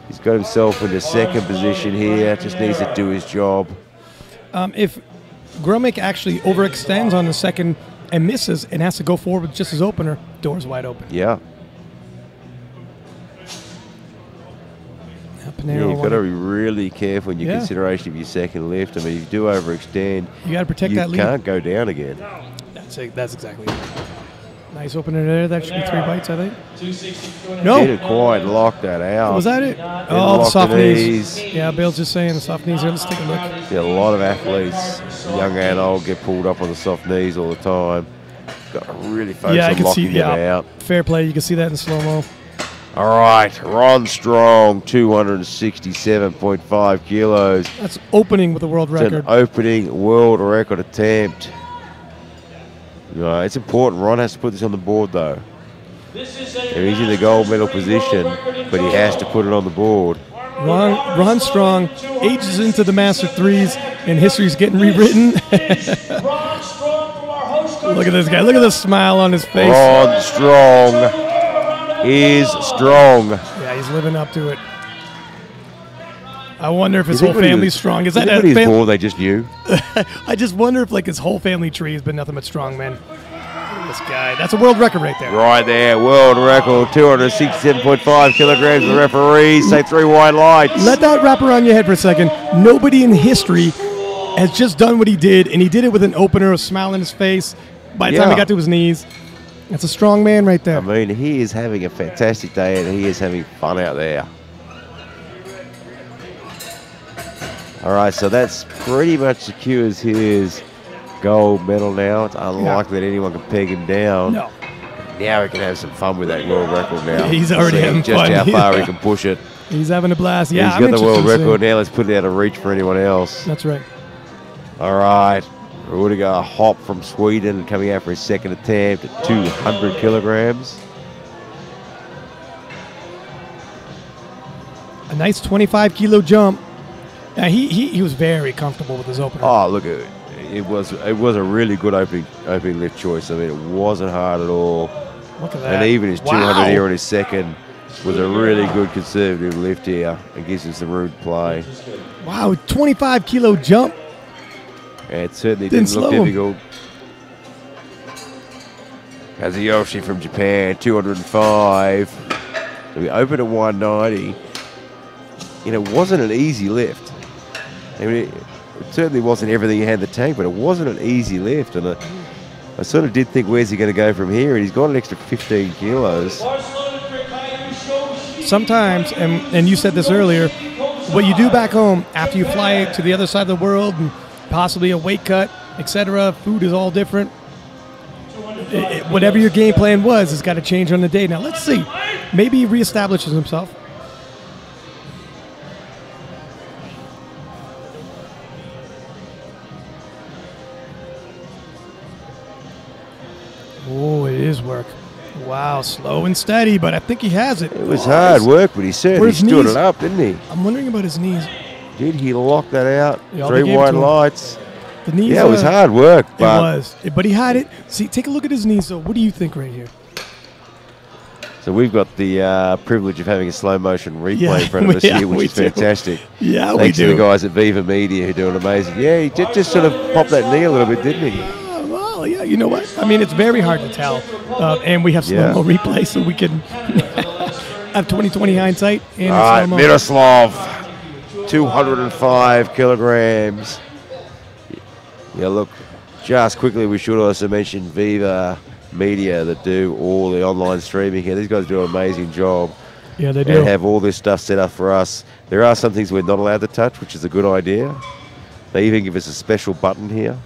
He's got himself into second position here. Just needs to do his job. if Gromek actually overextends on the second and misses and has to go forward with just his opener, door's wide open. Yeah. Yeah, you've got to be really careful in your consideration of your second lift. I mean, if you do overextend, you got to protect that lead. You can't go down again. That's exactly it. Nice opener there. That should be 3 bites, I think. No. No. Didn't quite lock that out. Was that it? Oh, the soft knees. Yeah, Bale's just saying the soft knees here. Let's take a look. Yeah, a lot of athletes, young and old, get pulled up on the soft knees all the time. Got to really focus on locking it out. Fair play. You can see that in slow-mo. All right, Ron Strong, 267.5 kilos. That's opening with a world It's record. an opening world record attempt. You know, it's important. Ron has to put this on the board, though. He's in the gold medal position, but he has to put it on the board. Ron Strong ages into the Master Threes, and history's getting rewritten. Look at this guy. Look at the smile on his face. Ron Strong is strong. Yeah, he's living up to it. I wonder if his You whole think when he family's was- strong. Is you that think a when he was fam- born, they just knew? I just wonder if like his whole family tree has been nothing but strong men. Look at this guy. That's a world record right there. Right there, world record, 267.5 kilograms. The referees say 3 white lights. Let that wrap around your head for a second. Nobody in history has just done what he did, and he did it with an opener, a smile on his face. By the time he got to his knees, that's a strong man right there. I mean, he is having a fantastic day, and he is having fun out there. All right, so that's pretty much secures his gold medal now. It's unlikely that anyone can peg him down. No. Now he can have some fun with that world record now. He's already See having just fun. how far he Yeah. can push it. He's having a blast. Yeah, He's got the world record now. Let's put it out of reach for anyone else. That's right. All right. Rudiger Hopp from Sweden coming out for his second attempt at 200 kilograms. A nice 25-kilo jump. He was very comfortable with his opener. Oh, look at it. It was a really good opening lift choice. I mean, it wasn't hard at all. Look at that. And even his 200 here on his second was a really good conservative lift here. It gives him some room to play. Wow, 25-kilo jump. It certainly didn't look difficult. Kazuyoshi from Japan, 205. So we opened at 190. You know, it wasn't an easy lift. I mean, it certainly wasn't everything he had in the tank, but it wasn't an easy lift. And I sort of did think, where's he going to go from here? And he's got an extra 15 kilos. Sometimes, and you said this earlier, what you do back home after you fly to the other side of the world and possibly a weight cut, etc., food is all different. Whatever your game plan was, it's got to change on the day. Now, let's see. Maybe he reestablishes himself. Oh, it is work. Wow, slow and steady, but I think he has it. It was hard work, but he certainly stood it up, didn't he? I'm wondering about his knees. Did he lock that out? Yeah, 3 wide lights. The knees, yeah, it was hard work. But it was, but he had it. See, take a look at his knees, though. What do you think right here? So we've got the privilege of having a slow motion replay in front of us here, which is fantastic. Yeah, Thanks to the guys at Viva Media who do an amazing. Yeah, he just sort of popped that knee a little bit, didn't he? Well, yeah, you know what? I mean, it's very hard to tell. And we have slow-mo replay, so we can have 20/20 hindsight. And all right, Miroslav, 205 kilograms. Yeah, look, just quickly, we should also mention Viva Media that do all the online streaming here. These guys do an amazing job. Yeah, they do. And have all this stuff set up for us. There are some things we're not allowed to touch, which is a good idea. They even give us a special button here.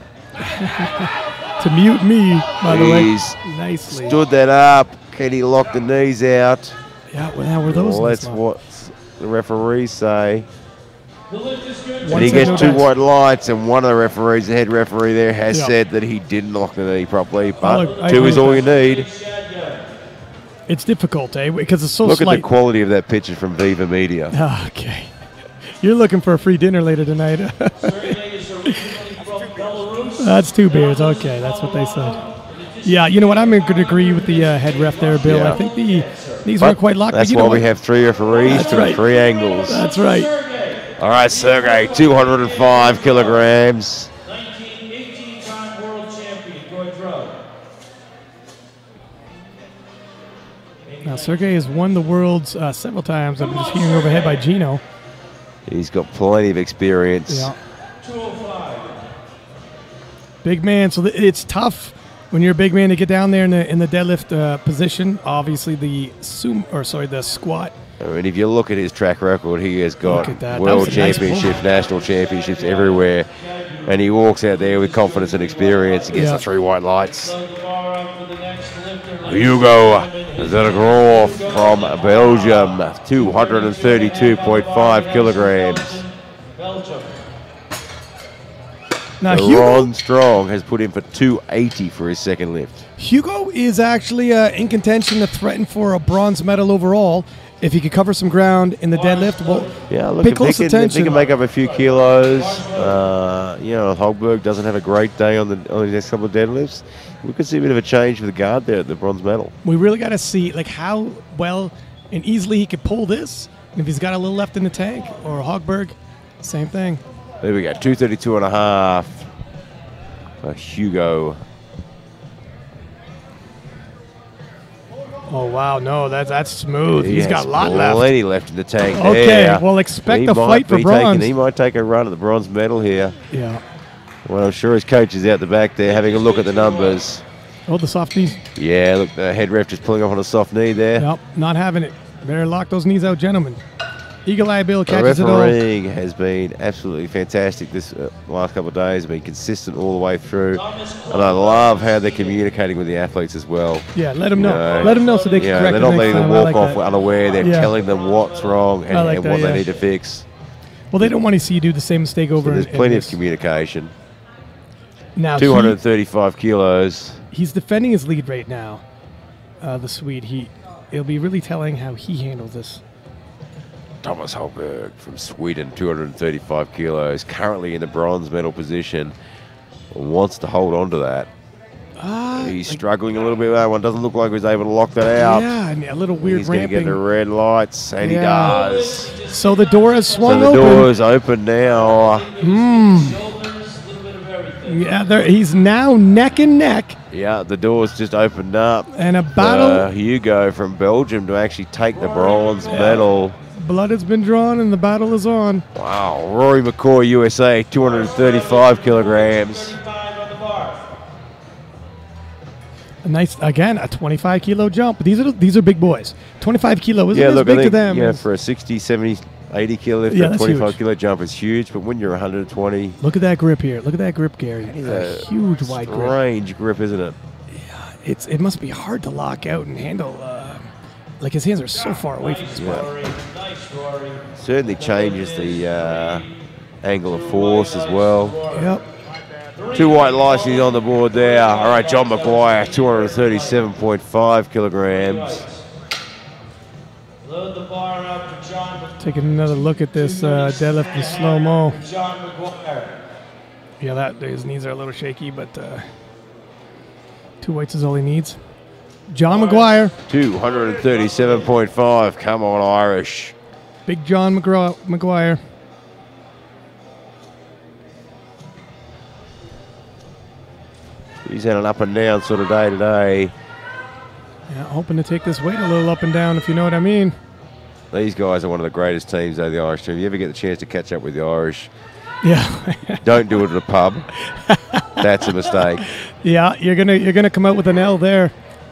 To mute me, by the way. Nicely. Stood that up. Can he lock the knees out? Yeah, well, how were those? Well, that's what the referees say. And he gets 2 white lights, and one of the referees, the head referee there, has said that he didn't lock the knee properly, but 2 is all you need. It's difficult, eh? Because it's so Look slight. at the quality of that picture from Viva Media. Okay. You're looking for a free dinner later tonight. That's 2 beers. Okay, that's what they said. Yeah, you know what? I'm going to agree with the head ref there, Bill. Yeah. I think these aren't quite locked. That's why we have 3 referees from 3 angles. That's right. All right, Sergey, 205 kilograms. 1918-time world champion, Gordro. Now, Sergey has won the worlds several times. I'm just hearing overhead by Gino. He's got plenty of experience. Yeah. Big man, so it's tough when you're a big man to get down there in the deadlift position. Obviously, the squat. I mean, if you look at his track record, he has got world championships, national championships everywhere, and he walks out there with confidence and experience against the 3 white lights. Hugo Zelagrov from Belgium, 232.5 kilograms. Now, Ron Strong has put in for 280 for his second lift. Hugo is actually in contention to threaten for a bronze medal overall. If he could cover some ground in the deadlift, well, yeah, look, pay close attention. If he can make up a few kilos, you know, Hogberg doesn't have a great day on the next couple of deadlifts, we could see a bit of a change for the guard there at the bronze medal. We really got to see like how well and easily he could pull this. And if he's got a little left in the tank, or Hogberg, same thing. There we go, 232.5 for Hugo. Oh, wow, no, that's smooth. He's got a lot left. Plenty left in the tank. Okay, there. well, expect a fight for bronze. He might take a run at the bronze medal here. Yeah. Well, I'm sure his coach is out the back there having a look at the numbers. Oh, the soft knees. Yeah, look, the head ref just pulling off on a soft knee there. Yep, not having it. Better lock those knees out, gentlemen. Eagle Eye Bill catches it all. The refereeing has been absolutely fantastic this last couple of days. Been consistent all the way through, and I love how they're communicating with the athletes as well. Yeah, let them know. Let them know so they can correct. They're not letting them walk off unaware. They're telling them what's wrong and what they need to fix. Well, they don't want to see you do the same mistake over. So there's plenty of communication. Now 235 kilos. he's defending his lead right now. The Swede. It'll be really telling how he handles this. Thomas Holberg from Sweden, 235 kilos, currently in the bronze medal position. Wants to hold on to that. He's struggling a little bit. That one doesn't look like he's able to lock that out. Yeah, and a little weird He's going to ramping. get the red lights, and he does. So the door has swung So the open. door is open now. Yeah, he's now neck and neck. Yeah, the door's just opened up. And a battle. Hugo from Belgium to actually take the bronze medal. Blood has been drawn and the battle is on. Wow, Rory McCoy, USA, 235 kilograms. A nice, again, a 25 kilo jump. These are big boys. 25 kilo isn't as look, big I think, to them. yeah, for a 60, 70, 80 kilo lift, Yeah, a that's 25 huge. kilo jump is huge, but when you're 120, Look at that grip here. Look at that grip, Gary. it's A huge wide grip. strange grip, isn't it? It must be hard to lock out and handle. Like his hands are so far away from his body. Certainly changes the angle of force as well. Yep. 2 white lights, he's on the board there. All right, John McGuire, 237.5 kilograms. Load the bar up for John. Taking another look at this deadlift in slow mo. John McGuire. Yeah, his knees are a little shaky, but 2 weights is all he needs. John McGuire, 237.5. Come on, Irish. Big John McGuire. He's had an up and down sort of day today. Yeah, hoping to take this weight a little up and down, if you know what I mean. These guys are one of the greatest teams, though, the Irish team. If you ever get the chance to catch up with the Irish, Yeah. don't do it at a pub. That's a mistake. Yeah, you're gonna come out with an L there.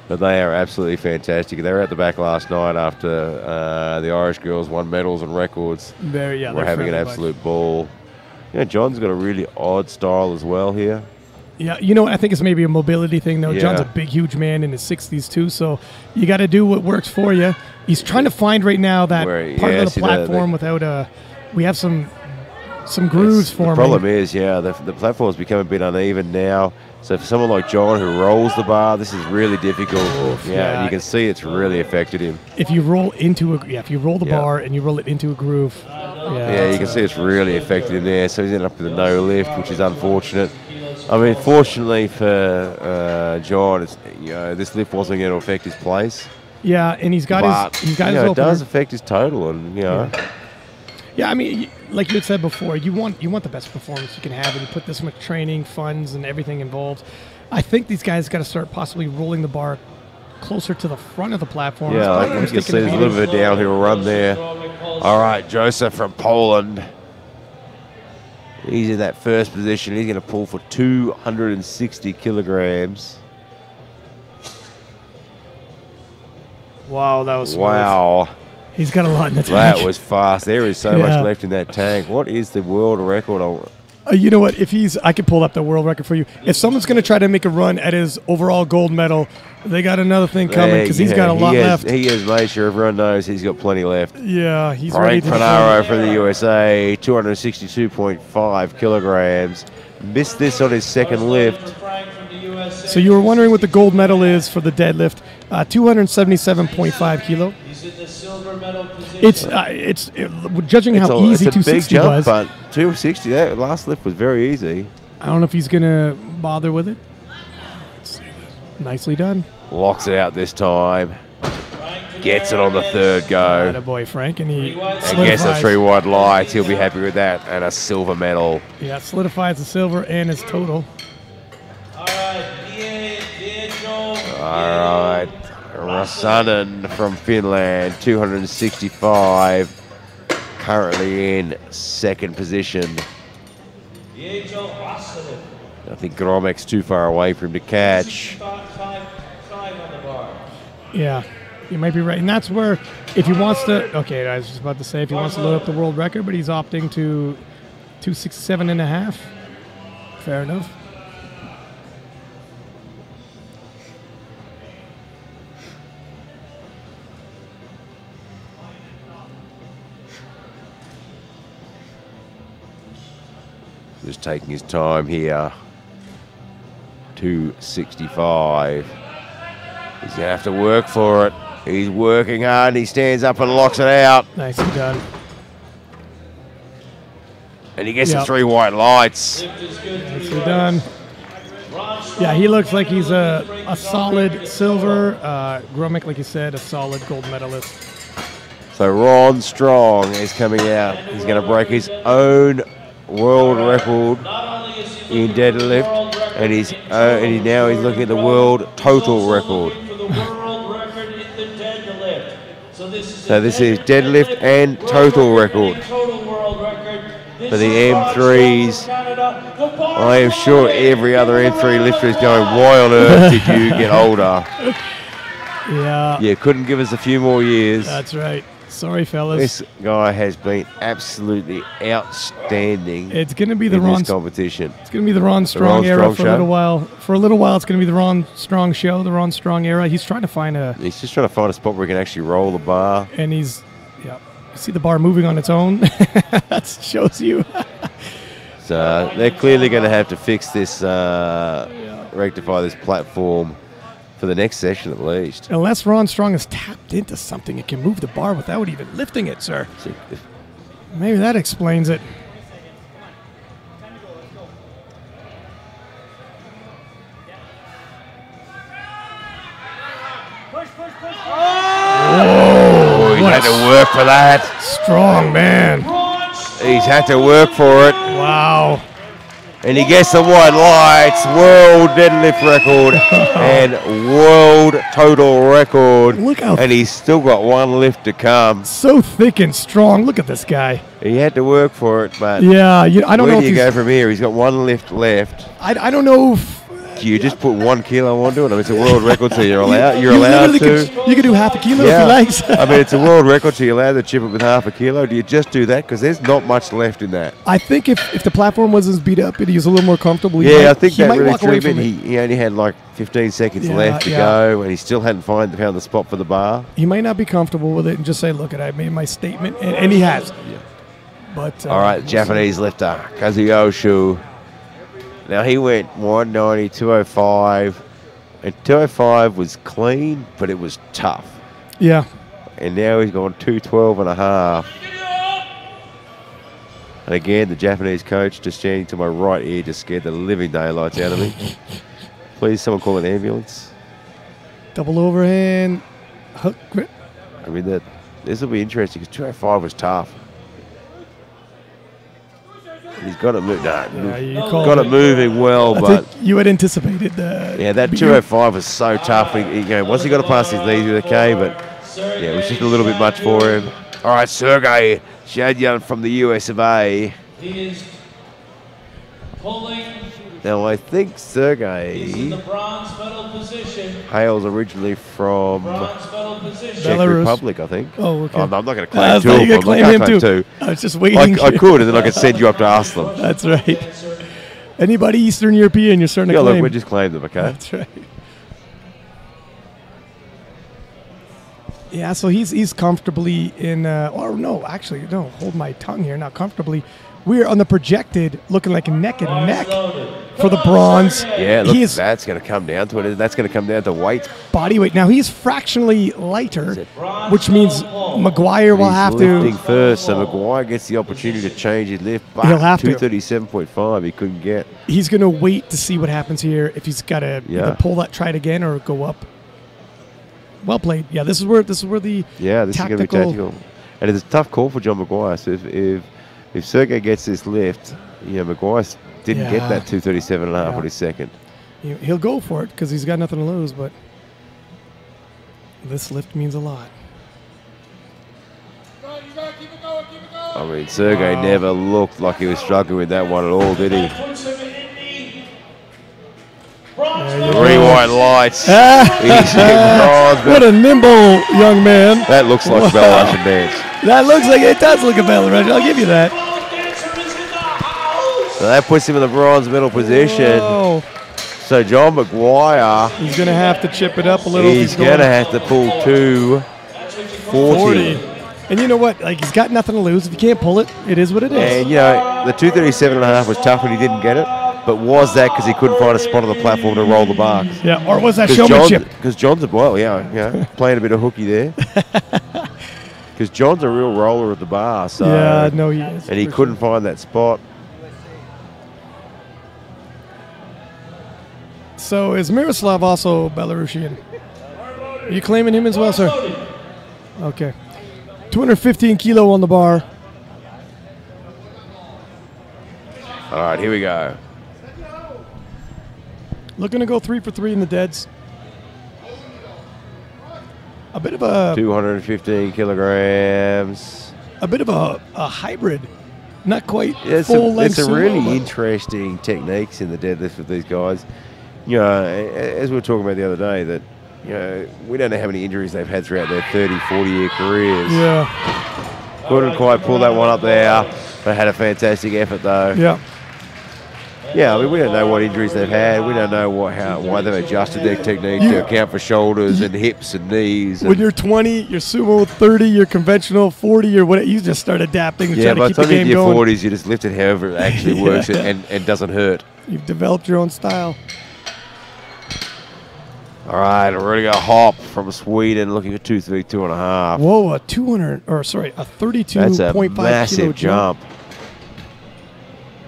But they are absolutely fantastic. They were at the back last night after the Irish girls won medals and records. We're We're having an absolute ball. Yeah, John's got a really odd style as well here. Yeah, you know what? I think it's maybe a mobility thing, though. Yeah. John's a big, huge man in his 60s, too, so you got to do what works for you. He's trying to find right now that part of the platform without a... We have some grooves forming. The problem is, the platform's become a bit uneven now. So for someone like John who rolls the bar, this is really difficult. yeah. And you can see it's really affected him. If you roll the bar and you roll it into a groove, Yeah, you can see it's really affected him there. So he's ended up with a no lift, which is unfortunate. I mean, fortunately for John, it's, this lift wasn't going to affect his place. Yeah, and he's got his it opener. does affect his total, and Yeah, I mean, like you had said before, you want the best performance you can have, and you put this much training, funds, and everything involved. I think these guys got to start possibly rolling the bar closer to the front of the platform. Yeah, like you can see there's a little bit of a downhill run there. All right, Joseph from Poland. He's in that first position. He's going to pull for 260 kilograms. Wow, that was smooth. Wow. He's got a lot in the tank. That was fast. There is so much left in that tank. What is the world record? You know what? I could pull up the world record for you. If someone's going to try to make a run at his overall gold medal, they got another thing coming because he's got a lot left. He has made sure everyone knows he's got plenty left. Yeah, he's ready Frank to Panaro from the USA, 262.5 kilograms. Missed this on his second lift. So you were wondering what the gold medal is for the deadlift, 277.5 kilo. He's in the silver medal position. It's judging how easy it's a big 260 jump, was. but 260, that last lift was very easy. I don't know if he's going to bother with it. Let's see. Nicely done. Locks it out this time. Gets it on the third go. Attaboy, Frank, and he And gets the solidifies. 3 wide lights. He'll be happy with that. And a silver medal. Yeah, solidifies the silver and his total. All right, Viejo. All right. Rasanen from Finland, 265. Currently in second position. Viejo Rasanen. I think Gromek's too far away for him to catch. 65 on the bar. Yeah, you might be right. And that's where, if he wants to, okay, I was just about to say if he wants to load up the world record, but he's opting to 267.5. Fair enough. Just taking his time here. 265. He's going to have to work for it. He's working hard, and he stands up and locks it out. Nicely done. And he gets the 3 white lights. Nicely done. Yeah, he looks like he's a solid silver. Gromik, like you said, a solid gold medalist. So Ron Strong is coming out. He's going to break his own world record in deadlift, and now he's looking at the world total record. So this is deadlift and total record for the M3s. I am sure every other M3 lifter is going, why on earth did you get older? Yeah. Yeah, couldn't give us a few more years. That's right. Sorry, fellas. This guy has been absolutely outstanding. It's going to be the in Ron this competition. It's going to be the Ron Strong era Strong for a little while. For a little while, it's going to be the Ron Strong show, the Ron Strong era. He's trying to find a. He's just trying to find a spot where he can actually roll the bar. And he's, yeah. You see the bar moving on its own. That shows you. So they're clearly going to have to fix this, rectify this platform for the next session at least. Unless Ron Strong is tapped into something, it can move the bar without even lifting it, sir. Maybe that explains it. Oh, he had to work for that. Strong man. He's had to work for it. Wow. And he gets the white lights, world deadlift record and world total record. Look how and he's still got one lift to come. So thick and strong. Look at this guy. He had to work for it, but yeah, I don't know where if do you he's, go from here? He's got one lift left. I don't know if Do you just put 1 kilo onto it? I mean, it's a world record, so you're allowed. You're allowed to. You can do half a kilo if you like. I mean, it's a world record, so you're allowed to chip it with half a kilo. Do you just do that? Because there's not much left in that. I think if the platform wasn't as beat up and he was a little more comfortable, I think he that might really walk away threw him from in. it. He only had like 15 seconds Yeah, left to go, and he still hadn't found the spot for the bar. He might not be comfortable with it and just say, "Look, I made my statement," and he has. Yeah. But all right, Japanese lifter Kazuyoshu. Now he went 190, 205, and 205 was clean, but it was tough. Yeah. And now he's gone 212 and a half. And again, the Japanese coach just standing to my right ear just scared the living daylights out of me. Please, someone call an ambulance. Double overhand, hook grip. I mean, this will be interesting because 205 was tough. He's got it moving. Got it moving well, but you had anticipated that. Yeah, that 205 was so tough. Once he got to pass his knees, he was okay, but yeah, it was just a little bit much for him. All right, Sergey Shadyan from the US of A. He is pulling. Now, I think Sergey in the bronze medal position. hails originally from Czech Belarus. Republic, I think. Oh, okay. I'm not going to claim two. I'm not claim him two. I was just waiting. I could, and then I could send you up to ask them. That's right. Anybody Eastern European, you're starting to claim. Look, we just claimed them, okay? That's right. Yeah, so he's comfortably in, or no, actually, no, hold my tongue here, not comfortably. We're on the projected looking like neck and neck for the bronze. Yeah, look, that's going to come down to it. That's going to come down to weight. Body weight. Now, he's fractionally lighter, which means McGuire will have to. He's lifting first, so McGuire gets the opportunity to change his lift. But he'll have to. 237.5 he couldn't get. He's going to wait to see what happens here, if he's got to either pull that, try it again, or go up. Well played. Yeah, this is where the this is going to be tactical. And it's a tough call for John McGuire. So if Sergey gets this lift, McGuire didn't get that 237.5 on his second. He'll go for it because he's got nothing to lose, but this lift means a lot. I mean, Sergey never looked like he was struggling with that one at all, did he? 3 white lights. What a nimble young man. That looks like a Bell Russian dance. That looks like it does look a Bell Russian. I'll give you that. So that puts him in the bronze medal position. Whoa. So John McGuire, he's going to have to chip it up a little. He's going to have to pull 240. And you know what? Like, he's got nothing to lose. If you can't pull it, it is what it is. And the 237.5 was tough when he didn't get it. But was that because he couldn't find a spot on the platform to roll the bar? Yeah, or was that showmanship? Because John's playing a bit of hooky there. Because John's a real roller at the bar, so yeah, no, he is. and he couldn't find that spot. So is Miroslav also Belarusian? Are you claiming him as well, sir? Okay. 215 kilo on the bar. All right, here we go. Looking to go 3 for 3 in the deads. A bit of a 215 kilograms. A bit of a hybrid. Not quite full length. It's a really interesting techniques in the deadlift with these guys. You know, as we were talking about the other day, that, you know, we don't know how many injuries they've had throughout their 30, 40-year careers. Yeah. Couldn't quite pull that one up there, but had a fantastic effort though. Yeah. Yeah, I mean, we don't know what injuries they've had. We don't know why they've adjusted their technique to account for shoulders and hips and knees. When you're 20, you're sumo, 30, you're conventional, 40, you're whatever. You just start adapting and try to keep the game going. Yeah, but in your 40s, you just lift it however it actually works and doesn't hurt. You've developed your own style. All right, we're going to go Hop from Sweden, looking at 232.5. Whoa, a 32.5 That's a kilo massive jump.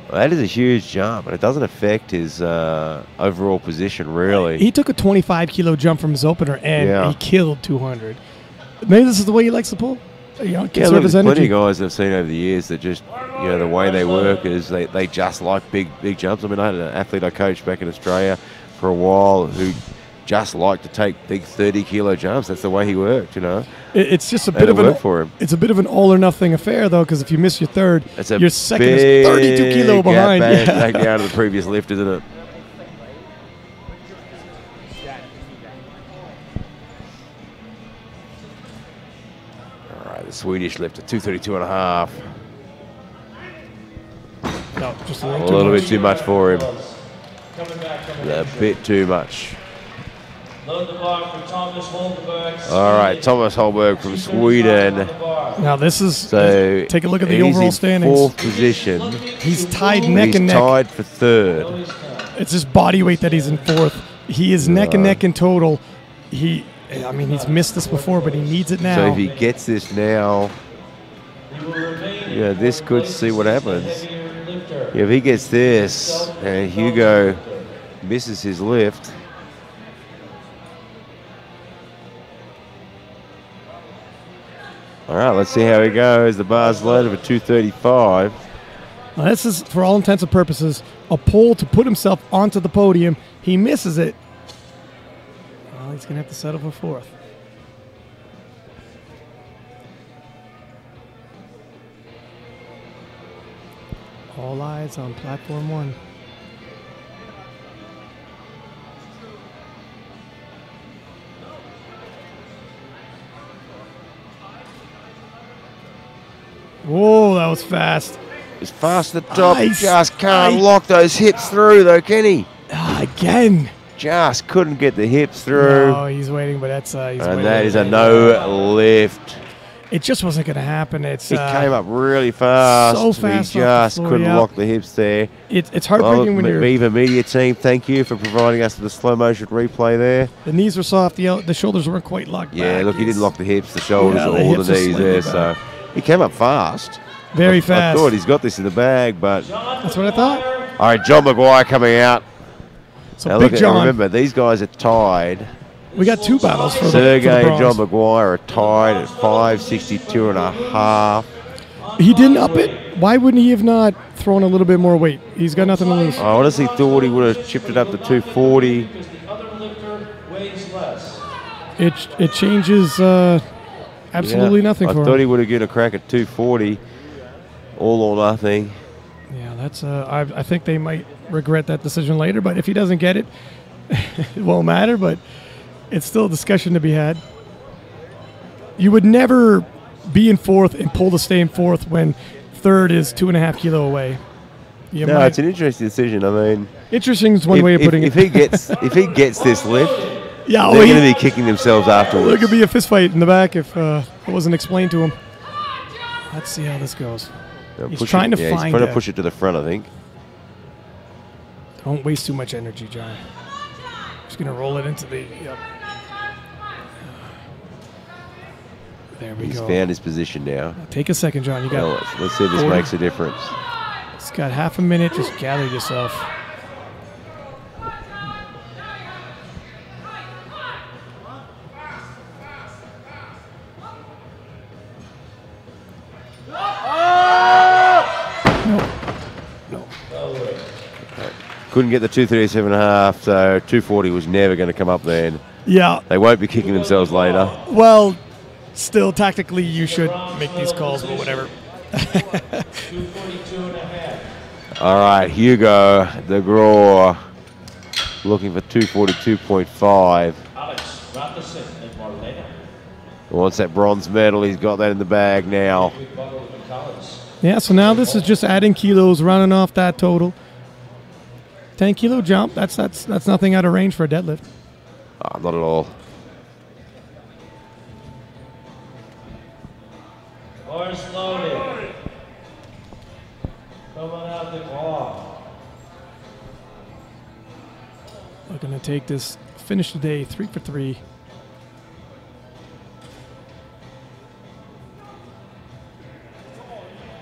Well, that is a huge jump, and it doesn't affect his overall position, really. He took a 25 kilo jump from his opener, and he killed 200. Maybe this is the way he likes to pull. You know, look, there's plenty of guys I've seen over the years that just, you know, the way they work is they just like big jumps. I mean, I had an athlete I coached back in Australia for a while who just liked to take big 30-kilo jumps. That's the way he worked, you know. It's just a bit of it's a bit of an all or nothing affair, though, because if you miss your third, your second is 32 kilo behind. Back down to the previous lift, isn't it? All right, the Swedish lift at 232.5. No, just a little bit too much for him. A bit too much. Load the bar for Thomas Holmberg. All right, Thomas Holmberg from Sweden. Now this is, so take a look at the overall standings. Fourth position. He's tied neck and neck. He's tied for third. It's just body weight that he's in fourth. He is neck and neck in total. I mean, he's missed this before, but he needs it now. So if he gets this now, yeah, this could see what happens. Yeah, if he gets this and Hugo misses his lift, all right, let's see how he goes. The bar's loaded for 235. Now this is, for all intents and purposes, a pull to put himself onto the podium. He misses it. Well, he's going to have to settle for fourth. All eyes on platform 1. Whoa, that was fast. It's fast at the top. Just can't lock those hips through, though, can he? Again. Just couldn't get the hips through. No, he's waiting, but that's and that is a no lift. It just wasn't going to happen. It came up really fast. So fast. He just couldn't lock the hips there. It's heartbreaking when you're... Viva Media team, thank you for providing us with the slow motion replay there. The knees were soft. The shoulders weren't quite locked back. Yeah, look, he didn't lock the hips, the shoulders, or the knees there. So he came up fast. Very fast. I thought he's got this in the bag, but... That's what I thought. All right, John Maguire coming out. So now Big John. Remember, these guys are tied. We got 2 battles for Sergey and John Maguire are tied at 562.5. He didn't up it. Why wouldn't he have not thrown a little bit more weight? He's got nothing to lose. I honestly thought he would have chipped it up to 240. It changes absolutely nothing for him. I thought he would have given a crack at 240. All or nothing. Yeah, that's. I think they might regret that decision later. But if he doesn't get it, it won't matter. But it's still a discussion to be had. You would never be in fourth and pull to stay in fourth when third is 2.5 kilo away. It's an interesting decision. I mean, interesting is one way of putting it. If he gets this lift, yeah, they're going to be kicking themselves afterwards. There could be a fist fight in the back if it wasn't explained to him. Let's see how this goes. He's trying to find. He's trying to push it to the front, I think. Don't waste too much energy, John. Just going to roll it into the... Yep. There we He's go. found his position now. Take a second, John. You got. Well, let's see if this 40. makes a difference. It's got half a minute. Just gather yourself. No. Couldn't get the 237.5, so 240 was never going to come up then. Yeah. They won't be kicking themselves later. Well, still, tactically, you should make these calls, but whatever. 242.5. All right, Hugo de Groot looking for 242.5. Alex Rapperson and Marlena. He wants that bronze medal. He's got that in the bag now. Yeah, so now this is just adding kilos, running off that total. 10-kilo jump. That's nothing out of range for a deadlift. Oh, not at all. Horse loaded. Coming out the claw. We're going to take this, finish the day 3 for 3.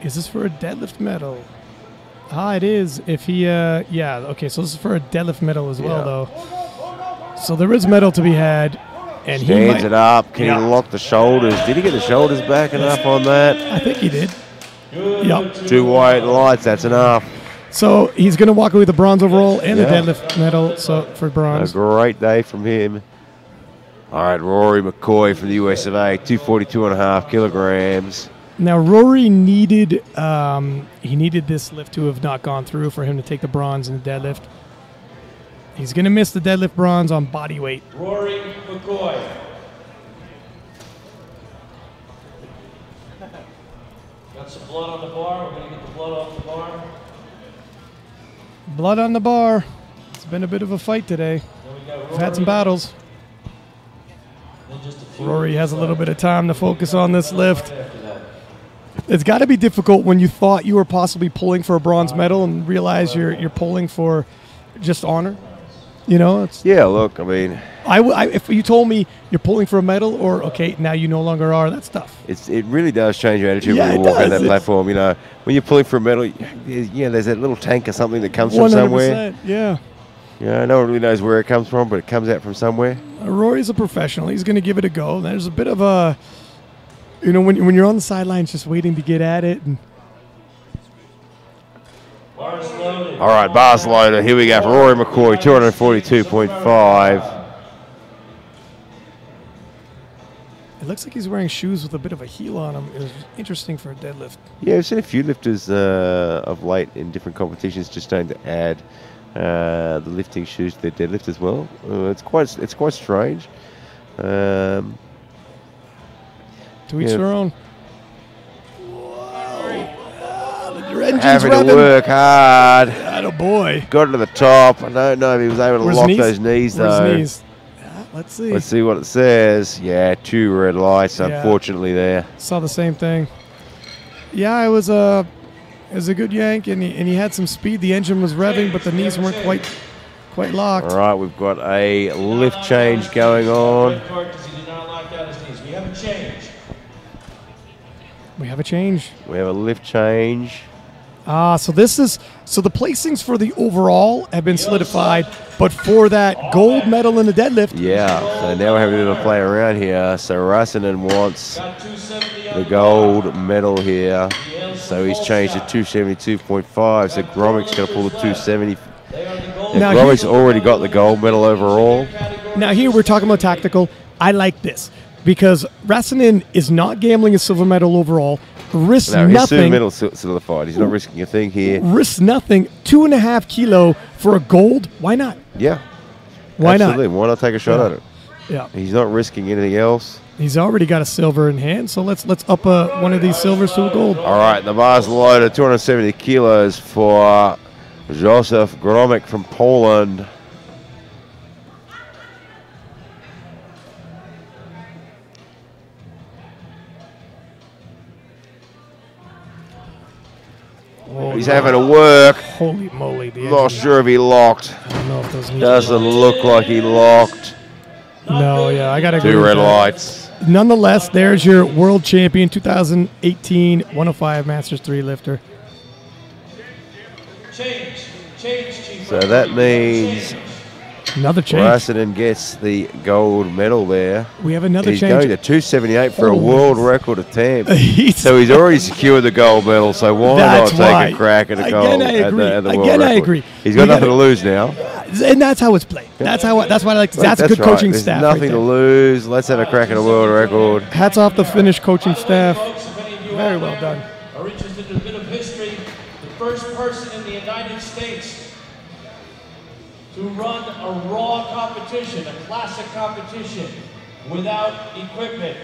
Is this for a deadlift medal? Ah, it is. If he, yeah, okay, so this is for a deadlift medal as well, though. So there is medal to be had. And he Stands might, it up. Can he lock the shoulders? Did he get the shoulders back enough on that? I think he did. Yep. 2 white lights, that's enough. So he's going to walk away with the bronze overall and the deadlift medal for A bronze. great day from him. All right, Rory McCoy from the US of A, 242.5 kilograms. Now Rory needed he needed this lift to have not gone through for him to take the bronze in the deadlift. He's going to miss the deadlift bronze on body weight. Rory McCoy. Got some blood on the bar. We're going to get the blood off the bar. Blood on the bar. It's been a bit of a fight today. Then we got Rory. We've had some battles. Then just a few Rory has a little bit of time to focus on this lift. It's got to be difficult when you thought you were possibly pulling for a bronze medal and realize you're pulling for just honor. You know, it's, Yeah, look, I mean, if you told me you're pulling for a medal or, okay, now you no longer are, that's tough. it really does change your attitude Yeah, when you it walk on does. that platform. You know, when you're pulling for a medal, there's that little tank or something that comes from somewhere. 100%, yeah. Yeah, no one really knows where it comes from, but it comes out from somewhere. Rory's a professional. He's going to give it a go. There's a bit of a, you know, when you're on the sidelines just waiting to get at it. And bars loaded. All right, bars loaded. Here we go for Rory McCoy, 242.5. it looks like he's wearing shoes with a bit of a heel on them. It was interesting for a deadlift. Yeah, we've seen a few lifters of late in different competitions just starting to add the lifting shoes to their deadlift as well. It's quite strange. To each Yeah. their own. Your engine's Having to revving. work hard. Attaboy. Got to the top. I don't know if he was able to Where's lock knees? those knees Where's though. knees? Yeah, let's see. Let's see what it says. Yeah, 2 red lights, Yeah. unfortunately there. Saw the same thing. Yeah, it was a good yank, and he had some speed. The engine was revving, but the knees weren't quite locked. All right, we've got a lift change going on. Because he did not lock down his knees. We have a change. We have a change. We have a lift change. So the placings for the overall have been solidified, but for that gold medal in the deadlift, Yeah, so now we're having a bit of a play around here. So Rassinen wants Got 270 on the gold medal here. So he's changed to 272.5. So Gromik's going to pull the 270. They are the gold. Now Gromik's already got the gold medal overall. now here we're talking about tactical. I like this because Rassinen is not gambling a silver medal overall. Risks No, his silver nothing. medal solidified. He's not risking a thing here. Risks nothing. 2.5 kilo for a gold. Why not? Yeah. Why Absolutely. Why not take a shot Yeah. at it? Yeah. He's not risking anything else. He's already got a silver in hand, so let's up one of these silvers to a gold. All right, the bar's loaded, 270 kilos for Josef Gromik from Poland. He's having to work. Holy moly. The Not engine. sure if he locked. I don't know if those need Doesn't look like he locked. No, yeah, I got to agree 2 with red that. lights. Nonetheless, there's your world champion 2018 105 Masters 3 lifter. Change, Chief. So that means Another change. Brasenden gets the gold medal there. We have another He's change. going to 278 for a Holy- world record attempt. He's- So he's already secured the gold medal, so why That's not why. take a crack at a Again, gold I at agree. the world Again, I record? agree. He's got We nothing gotta- to lose now. And that's how it's played. That's how. That's why I like. That's good right. coaching There's staff. nothing right to there. lose. Let's have a crack at a world record. Hats off the Finnish coaching staff. Folks, if any of you Very out well there done. are interested in a bit of history, the first person in the United States to run a raw competition, a classic competition, without equipment.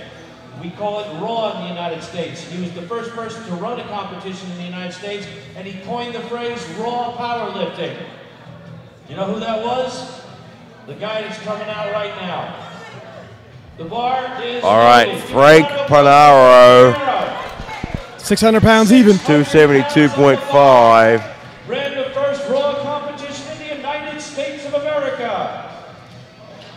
We call it raw in the United States. He was the first person to run a competition in the United States, and he coined the phrase raw powerlifting. You know who that was? The guy that's coming out right now. The bar is All right, ready. Frank Panaro, 600 pounds even. 272.5. Ran the first raw competition in the United States of America.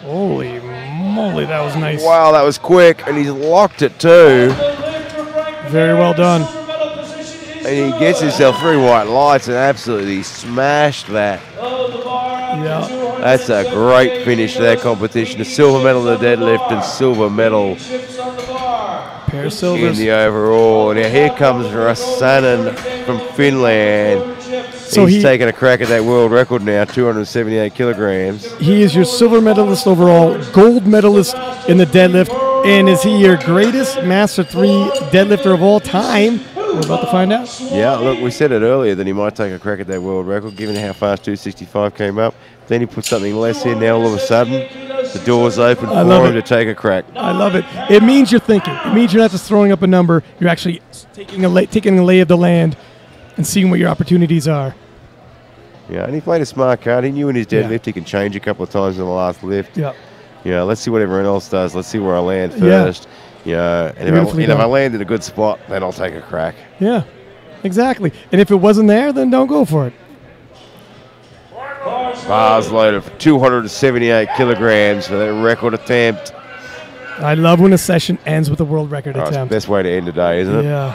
Holy moly, that was nice. Wow, that was quick, and he's locked it too. The lift for Frank Very well done. Silver medal position is And he gets himself 3 white lights and absolutely smashed that. Oh, the bar up to Yeah. 278 That's a great finish to that competition. A silver medal in the deadlift and silver medal chips on the bar. Pair of in silvers. the overall. Now here comes Rasanen from Finland. So He's he- taking a crack at that world record now, 278 kilograms. He is your silver medalist overall, gold medalist in the deadlift, and is he your greatest Master 3 deadlifter of all time? We're about to find out. Yeah, look, we said it earlier that he might take a crack at that world record, given how fast 265 came up. Then he put something less in. Now all of a sudden, the door's open for love him it. to take a crack. I love it. It means you're thinking. It means you're not just throwing up a number. You're actually taking a lay of the land and seeing what your opportunities are. Yeah, and he played a smart card. He knew in his Yeah. deadlift he can change a couple of times in the last lift. Yeah. Yeah, let's see what everyone else does. Let's see where I land Yeah. first. Yeah, and Beautifully if I done. land in a good spot, then I'll take a crack. Yeah. Exactly. And if it wasn't there, then don't go for it. Bars loaded for 278 kilograms for that record attempt. I love when a session ends with a world record Oh, it's the attempt. best way to end a day, isn't it? Yeah.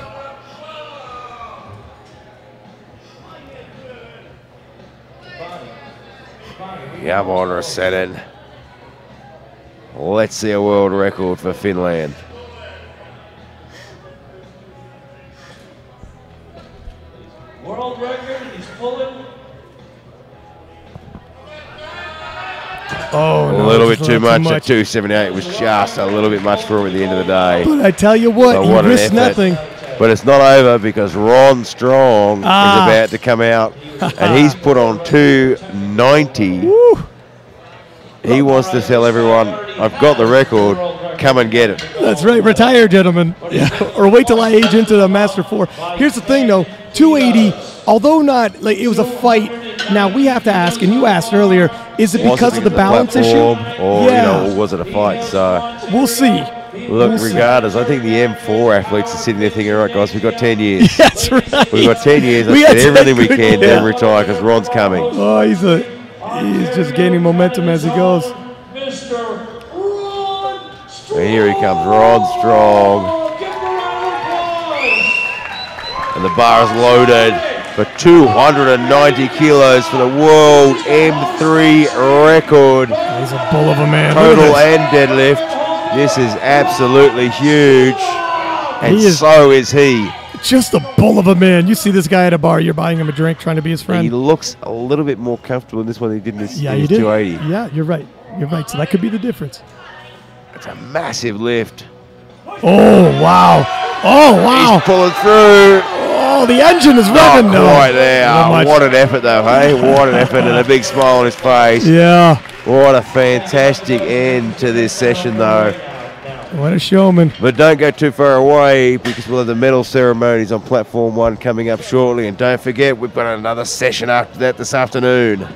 Yeah, I'm on Rasanen. Let's see a world record for Finland. World record, he's pulling. Oh, A no, little it's bit a too little much at 278. It was just a little bit much for him at the end of the day. But I tell you what, So he what an risked effort. nothing. But it's not over because Ron Strong Ah. is about to come out, and he's put on 290. Woo. He wants to tell everyone, I've got the record, come and get it. That's right. Retire, gentlemen. Yeah. Or wait till I age into the Master 4. Here's the thing, though. 280, although not, like, it was a fight. Now, we have to ask, and you asked earlier, is it Was because it of the balance issue? platform, or, Yeah. or was it a fight? So, We'll see. look, We'll see. regardless, I think the M4 athletes are sitting there thinking, all right, guys, we've got 10 years. That's right. We've got 10 years. We Let's got get everything we 10 can yeah. to retire because Ron's coming. Oh, he's just gaining momentum as he goes. Mr. Ron Strong. And here he comes, Ron Strong. Give him a round of applause. And the bar is loaded for 290 kilos for the world M3 record. He's a bull of a man. Look Total at and deadlift. This is absolutely huge. And He is- so is he. this. Just a bull of a man. You see this guy at a bar, you're buying him a drink, trying to be his He friend. looks a little bit more comfortable in this one than he did in his, Yeah, in you his did. 280. Yeah, you're right. You're right. So that could be the difference. It's a massive lift. Oh, wow. Oh, wow. He's pulling through. Oh, the engine is Not revving though. quite there. Not much. What an effort, though, hey? What an effort and a big smile on his face. Yeah. What a fantastic end to this session, though. What a showman. But don't go too far away because we'll have the medal ceremonies on Platform 1 coming up shortly. And don't forget, we've got another session after that this afternoon.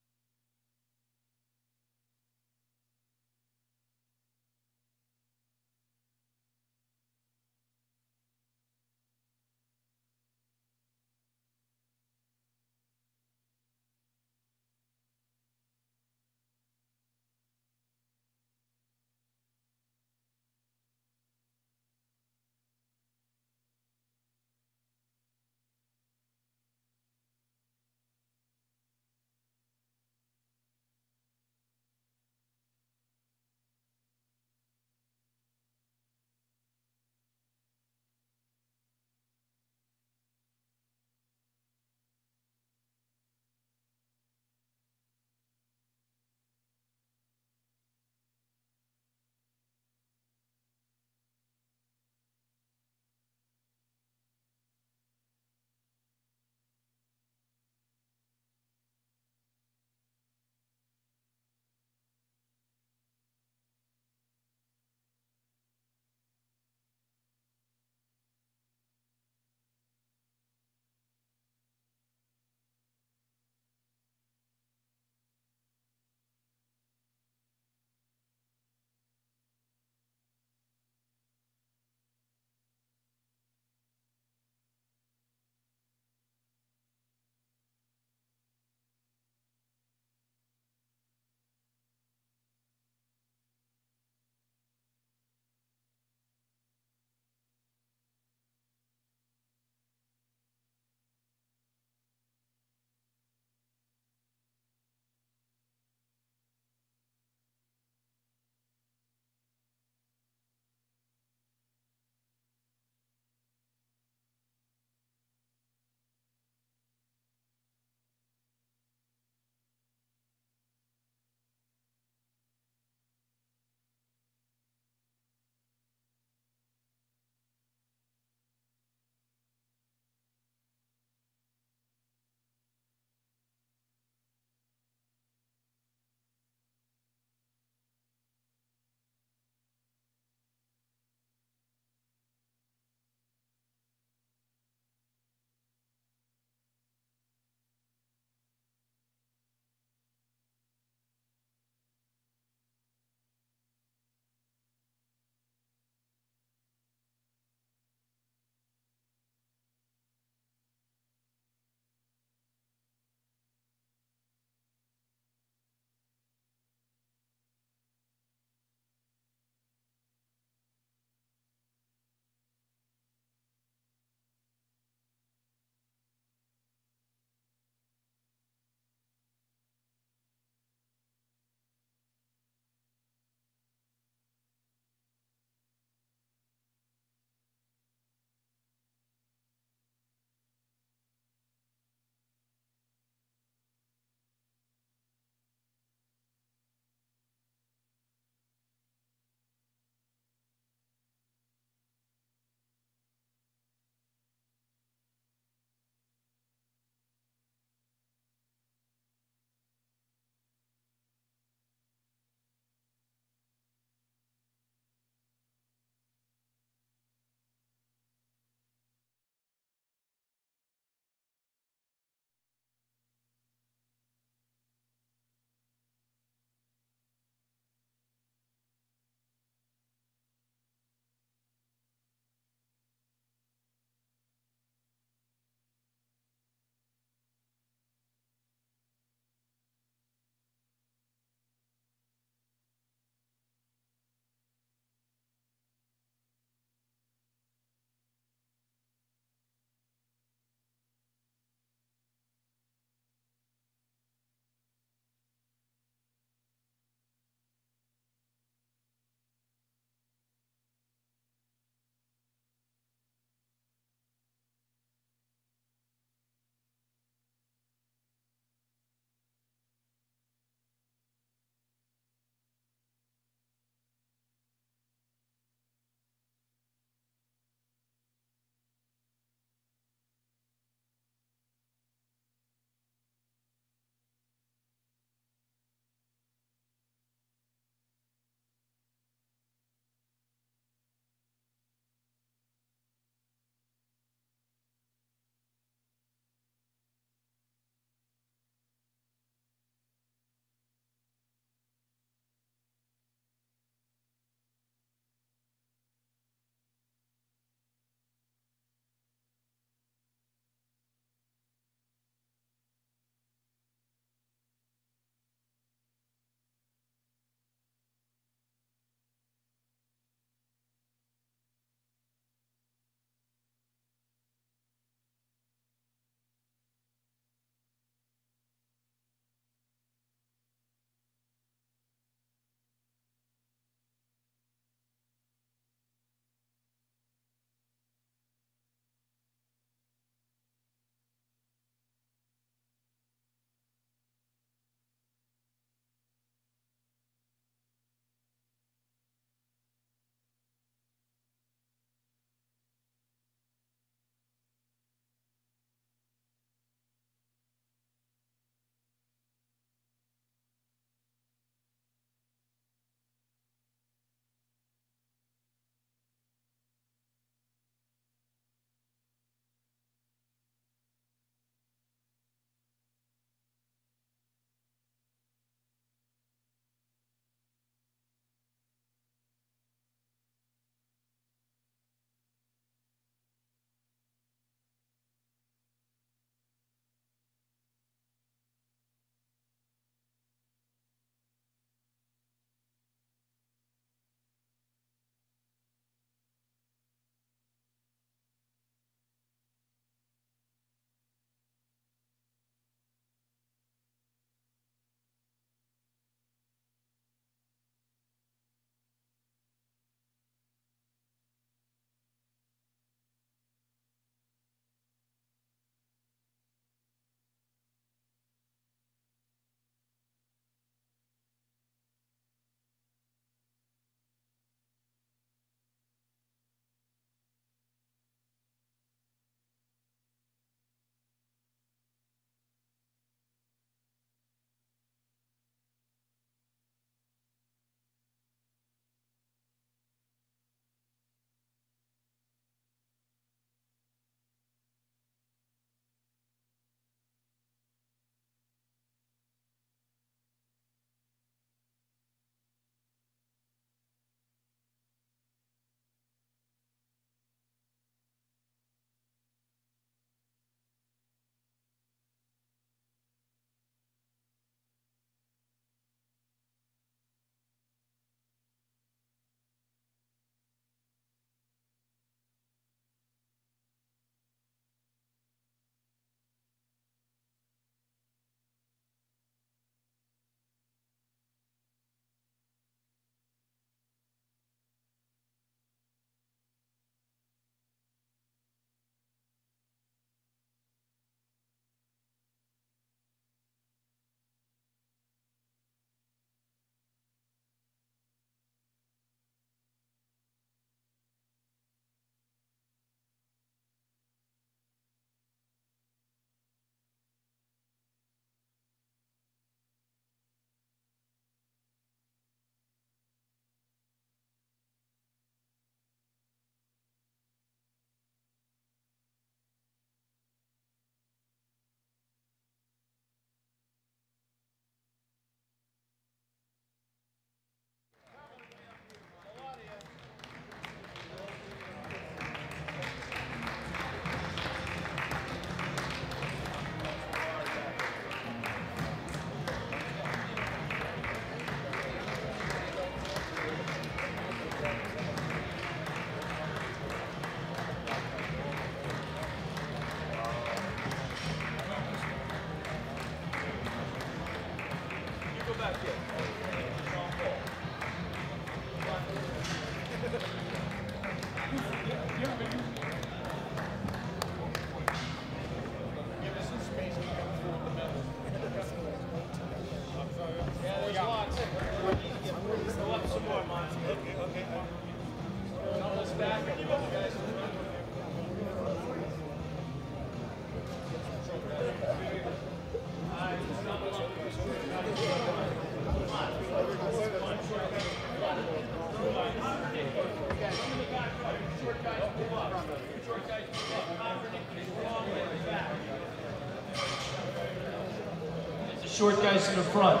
Short guys in the front.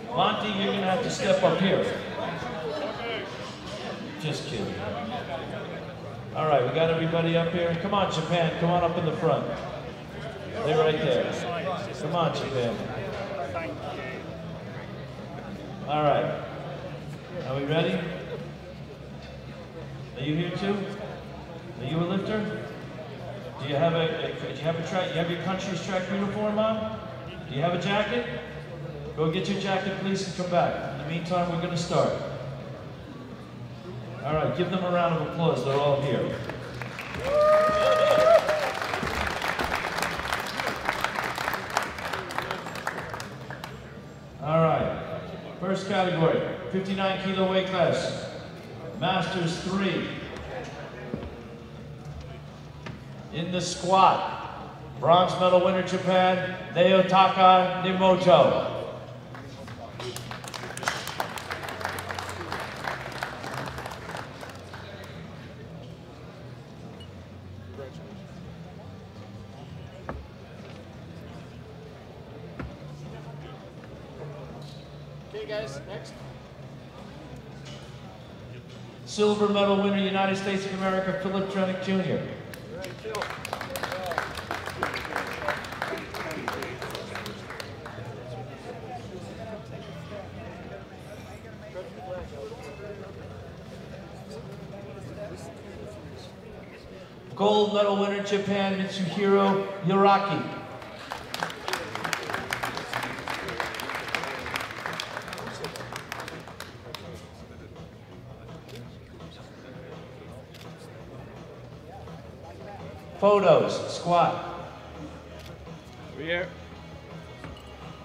Monty, you're gonna have to step up here. Just kidding. All right, we got everybody up here. Come on, Japan, come on up in the front. They're right there. Come on, Japan. All right. Are we ready? Are you here too? Are you a lifter? Do you have you have your country's track uniform on? Do you have a jacket? Go get your jacket, please, and come back. In the meantime, we're going to start. All right, give them a round of applause. They're all here. All right, first category, 59 kilo weight class, Masters 3. In the squat, bronze medal winner Japan, Naotaka Nimoto. Okay guys, next. Silver medal winner, United States of America, Philip Trenick Jr. Gold medal winner, Japan, Mitsuhiro Yoraki. Photos, squat. Over here.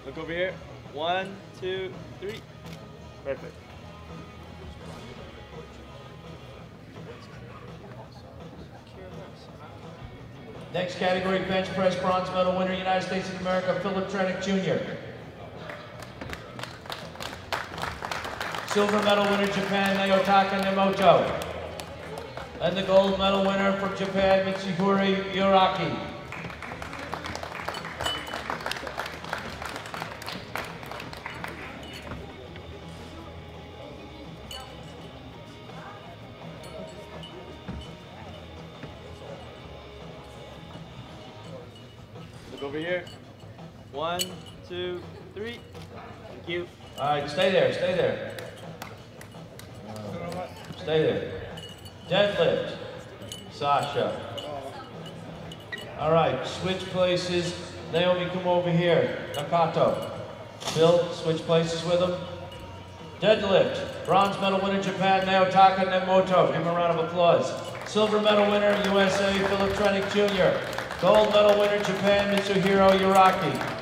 Look over here. 1, 2, 3. Perfect. Next category, bench press, bronze medal winner, United States of America, Philip Trenick Jr. Silver medal winner, Japan, Naotaka Nimoto. And the gold medal winner from Japan, Mitsuhiro Yoraki. Look over here. 1, 2, 3. Thank you. All right, stay there, stay there. Stay there. Deadlift, Sasha. All right, switch places. Naomi, come over here. Nakato. Phil, switch places with him. Deadlift, bronze medal winner Japan, Naotaka Nimoto. Give him a round of applause. Silver medal winner USA, Philip Trenick Jr. Gold medal winner Japan, Mitsuhiro Yoraki.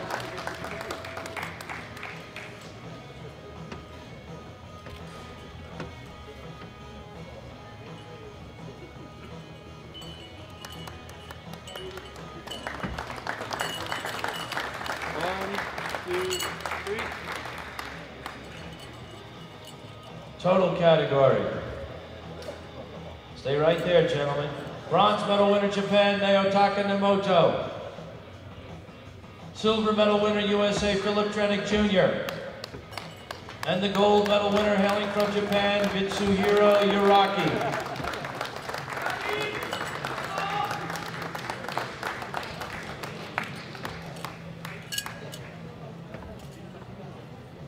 Total category. Stay right there, gentlemen. Bronze medal winner Japan, Naotaka Nimoto. Silver medal winner USA, Philip Trenick Jr. And the gold medal winner hailing from Japan, Mitsuhiro Yoraki.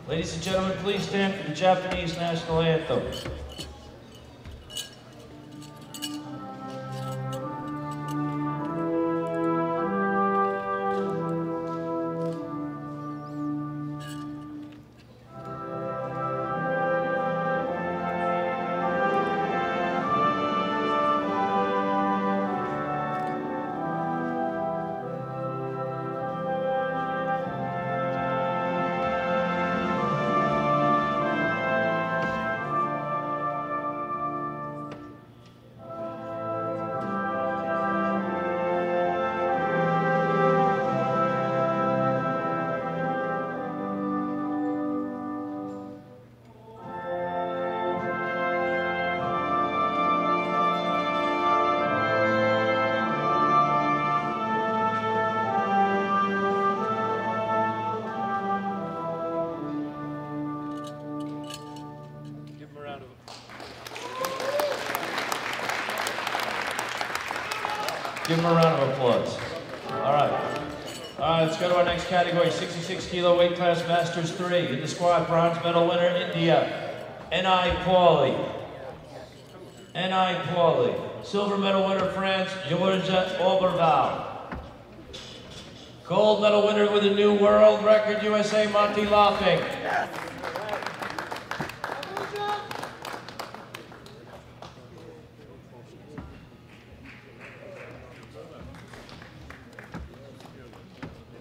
Ladies and gentlemen, please stand for the Japanese national anthem. Give him a round of applause. All right. All right, let's go to our next category, 66 kilo weight class, Masters 3. In the squad, bronze medal winner, India, N.I. Pauly. N.I. Pauly. Silver medal winner, France, Georgia Oberval. Gold medal winner with a new world record, USA, Monty Lopping.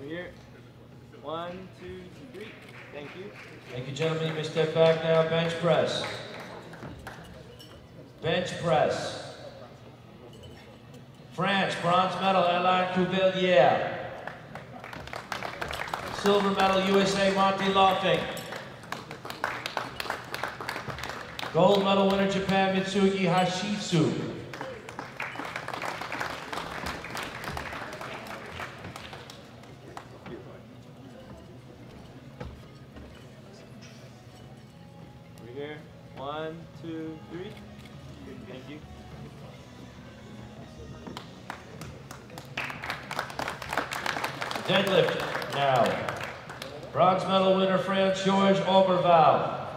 Here. 1, 2, 3. Thank you. Thank you, gentlemen. You may step back now. Bench press. Bench press. France, bronze medal, Alain Couvelier. Silver medal, USA, Monty Lopping. Gold medal winner, Japan, Mitsugi Hashitsu. Over here. 1, 2, 3. Thank you. Deadlift now. Bronze medal winner, France, George Oberval.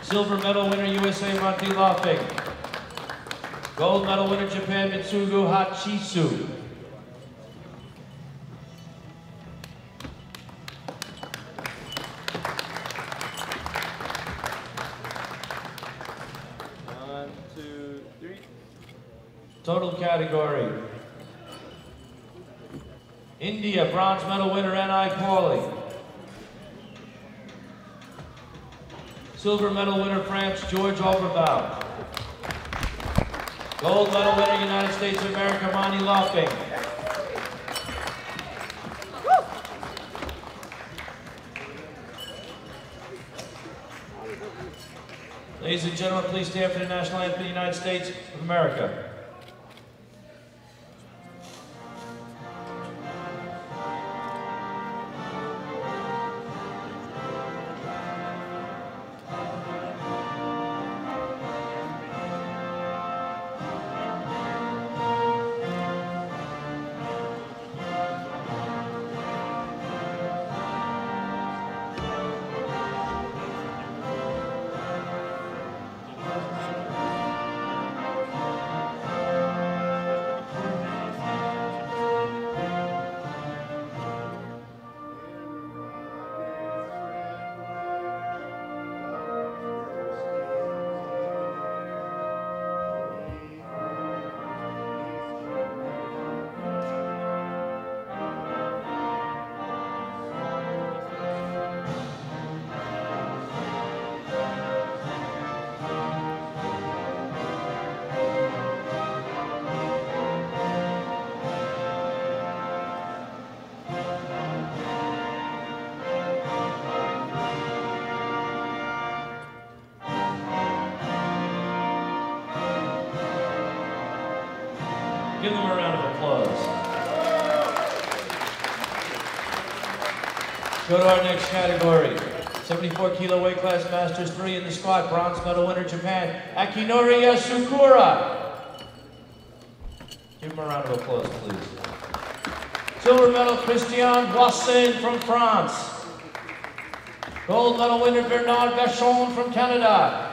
Silver medal winner, USA, Monty Lopping. Gold medal winner, Japan, Mitsugu Hachitsu. One, two, three. Total category. India, bronze medal winner, N.I. Pauly. Silver medal winner, France, George Oberval. Gold medal winner, United States of America, Monty Lopping. Ladies and gentlemen, please stand for the national anthem of the United States of America. Give them a round of applause. Go to our next category. 74 kilo weight class, Masters 3 in the squad. Bronze medal winner, Japan, Akinori Yasukura. Give him a round of applause, please. Silver medal, Christian Boissin from France. Gold medal winner, Bernard Vachon from Canada.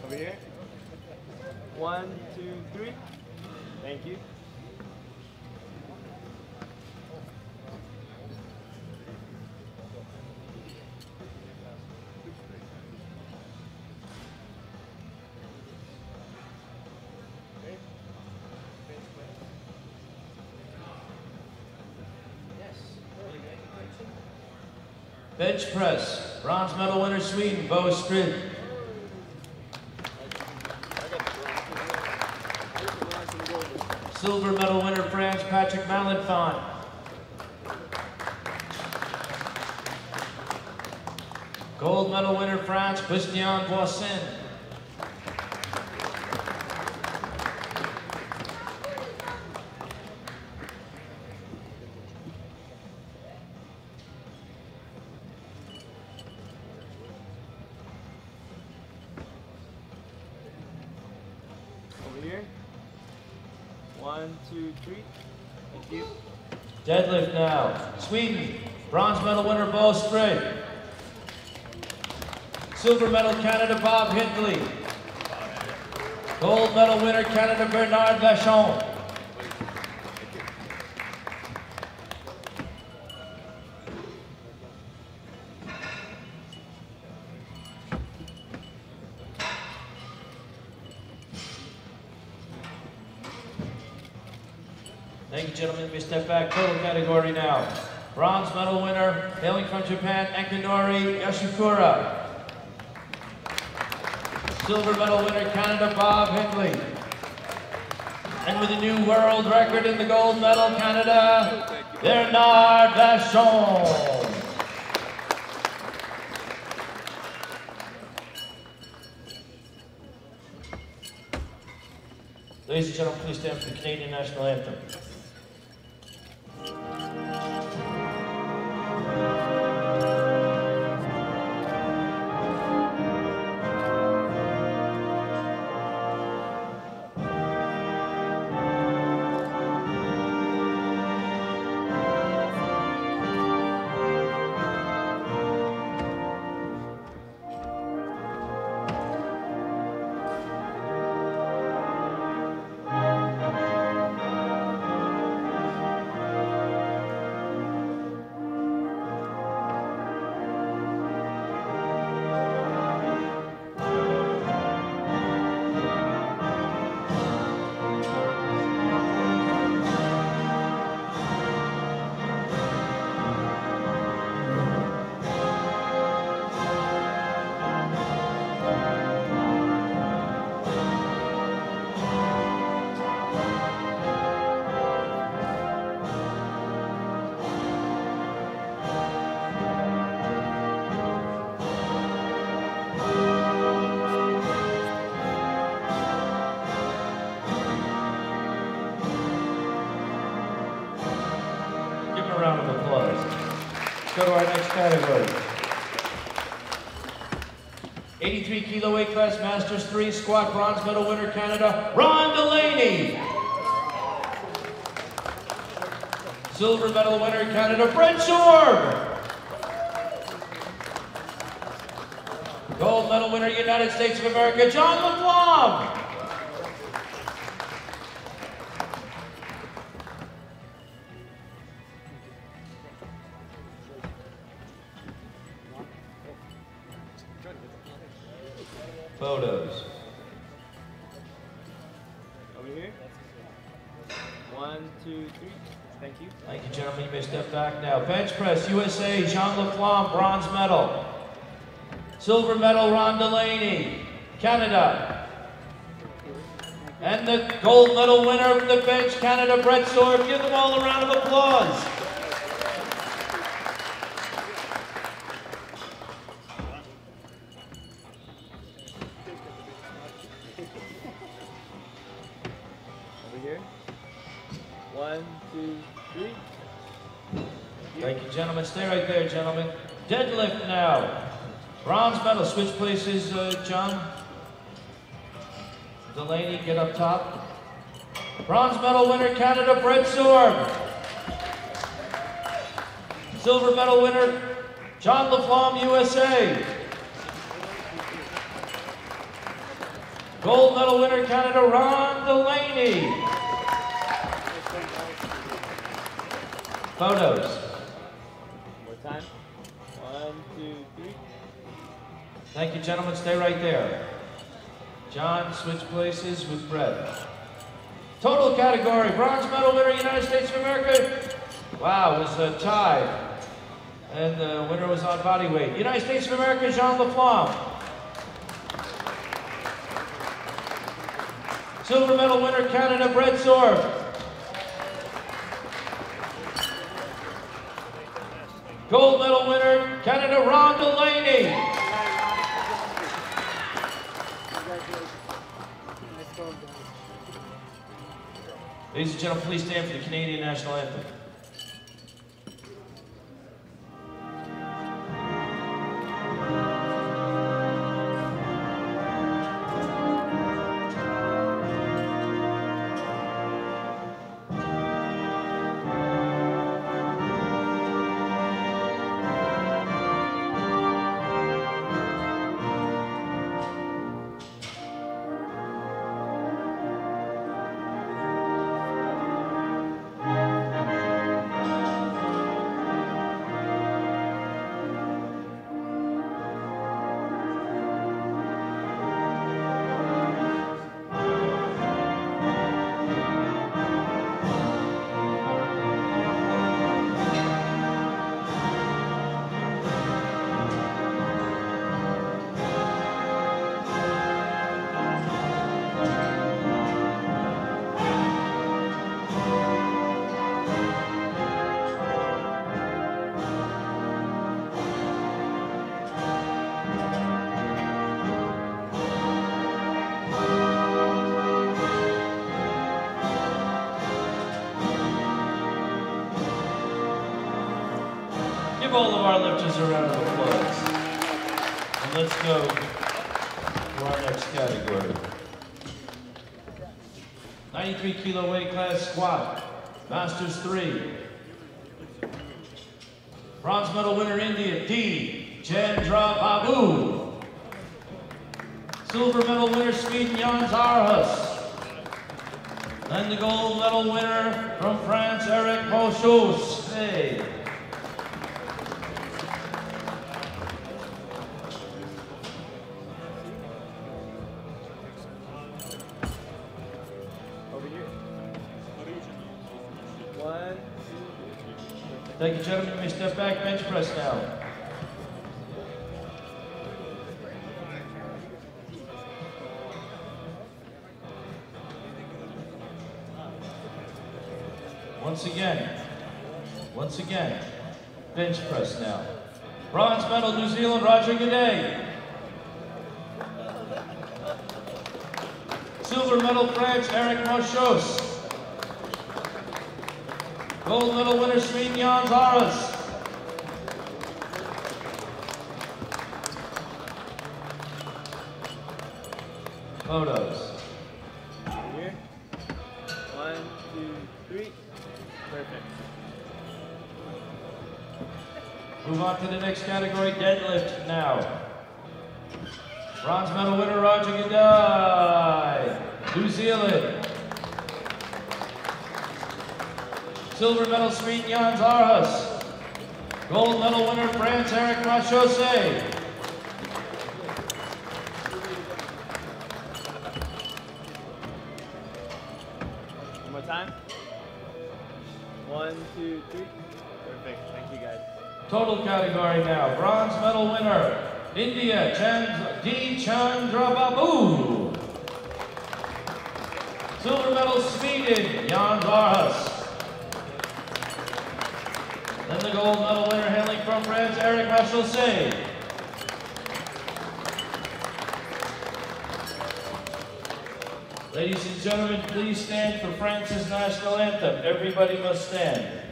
Over here. 1, 2, 3. Thank you. Bench press, bronze medal winner, Sweden, Bo Strid. Silver medal winner, France, Patrick Malenfant. Gold medal winner, France, Christian Boissin. 1, 2, 3. Thank you. Deadlift now. Sweden, bronze medal winner Bo Strid. Silver medal Canada Bob Hindley. Gold medal winner Canada Bernard Vachon. Thank you, gentlemen. We step back. Total category now. Bronze medal winner, hailing from Japan, Akinori Yashikura. Silver medal winner, Canada, Bob Hindley. And with a new world record in the gold medal, Canada, Bernard Vachon. Ladies and gentlemen, please stand for the Canadian National Anthem. A round of applause. Let's go to our next category. 83 kilo weight class, Masters 3 squat, bronze medal winner Canada, Ron Delaney. Silver medal winner Canada, Brent Sorb. Gold medal winner United States of America, John LaFlamme. Photos. Over here. 1, 2, 3. Thank you. Thank you, gentlemen. You may step back now. Bench press, USA, Jean Laflamme, bronze medal. Silver medal, Ron Delaney, Canada. And the gold medal winner from the bench, Canada, Brett Sorb. Give them all a round of applause. Over here. 1, 2, 3. Thank you, gentlemen. Stay right there, gentlemen. Deadlift now. Bronze medal. Switch places, John. Delaney, get up top. Bronze medal winner, Canada, Brett Sorb. Silver medal winner, John Laflamme, USA. Gold medal winner, Canada, Ron Delaney. Photos. More time. 1, 2, 3. Thank you, gentlemen. Stay right there. John, switch places with Brett. Total category, bronze medal winner, United States of America. Wow, it was a tie. And the winner was on body weight. United States of America, Jean Laflamme. Silver medal winner, Canada, Brett Sorb. Gold medal winner, Canada, Ron Delaney. Ladies and gentlemen, please stand for the Canadian National Anthem. Give all of our lifters a round of applause. And let's go to our next category. 93 kilo weight class squat, Masters 3. Bronze medal winner India, D. Chandra Babu. Silver medal winner Sweden, Jan Zarhus. And the gold medal winner from France, Eric Moschus. Hey. Thank you, gentlemen. You may step back, bench press now. Once again, bench press now. Bronze medal, New Zealand, Roger G'day. Silver medal, France, Eric Moschus. Gold medal winner, Sweden, Jan Zarhus. Photos. Here. 1, 2, 3. Perfect. Move on to the next category, deadlift now. Bronze medal winner, Roger G'day, New Zealand. Silver medal, Sweden, Jan Zarhus. Gold medal winner, France, Eric Moschus. One more time. 1, 2, 3. Perfect. Thank you, guys. Total category now. Bronze medal winner, India, D. Chandra Babu. Silver medal, Sweden, Jan Zarhus. Then the gold medal winner, hailing from France, Eric Moschus. Ladies and gentlemen, please stand for France's national anthem. Everybody must stand.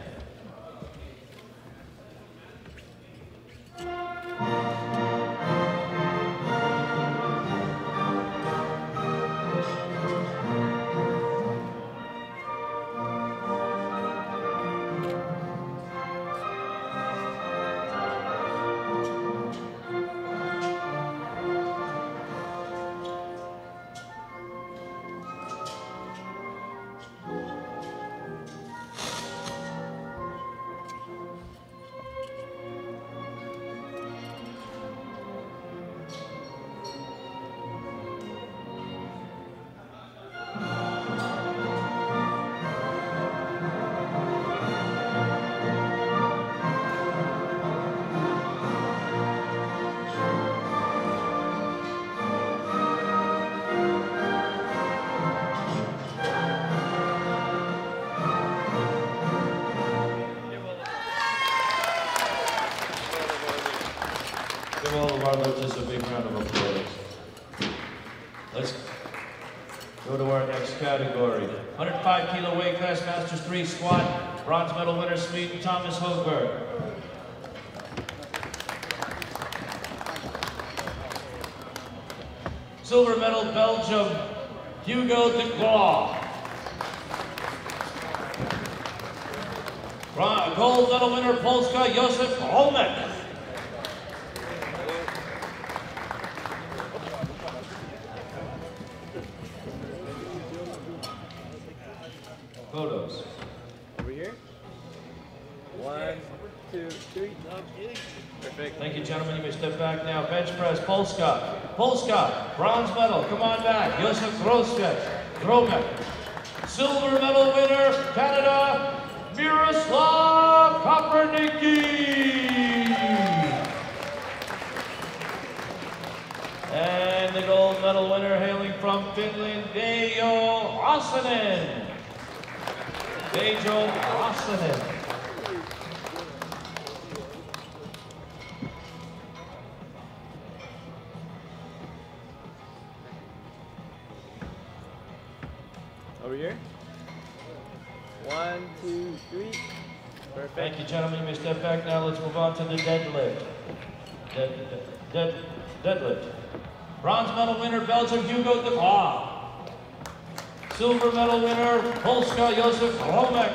Give all of our lifters a big round of applause. Let's go to our next category. 105 kilo weight class, Masters 3 squat. Bronze medal winner, Sweden, Thomas Hogberg. Silver medal, Belgium, Hugo de Glois. Gold medal winner, Polska, Josef Holmek. Photos. Over here. 1, 2, 3. Perfect. Thank you, gentlemen. You may step back now. Bench press, Polska. Polska, bronze medal. Come on back. Josef Gromek. Silver medal winner, Canada, Miroslav Kopernicki. And the gold medal winner, hailing from Finland, Veijo Räsänen. Veijo Räsänen. Over here. 1, 2, 3. Thank you, gentlemen. You may step back now. Let's move on to the deadlift. Deadlift. Bronze medal winner, Belgium, Hugo de Graaf. Silver medal winner, Polska, Josef Romek.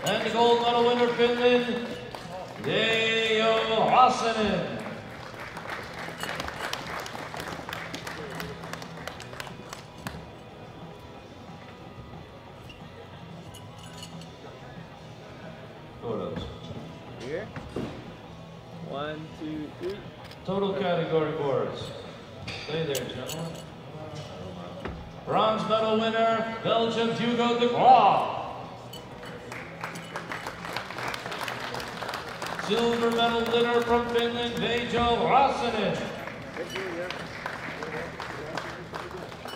And the gold medal winner, Finland, Deo Hasanen. Photos. Here. 1, 2, 3. Total category boards. Stay there, gentlemen. Bronze medal winner, Belgium, Hugo de Graaf. Silver medal winner from Finland, Veijo Rasanen.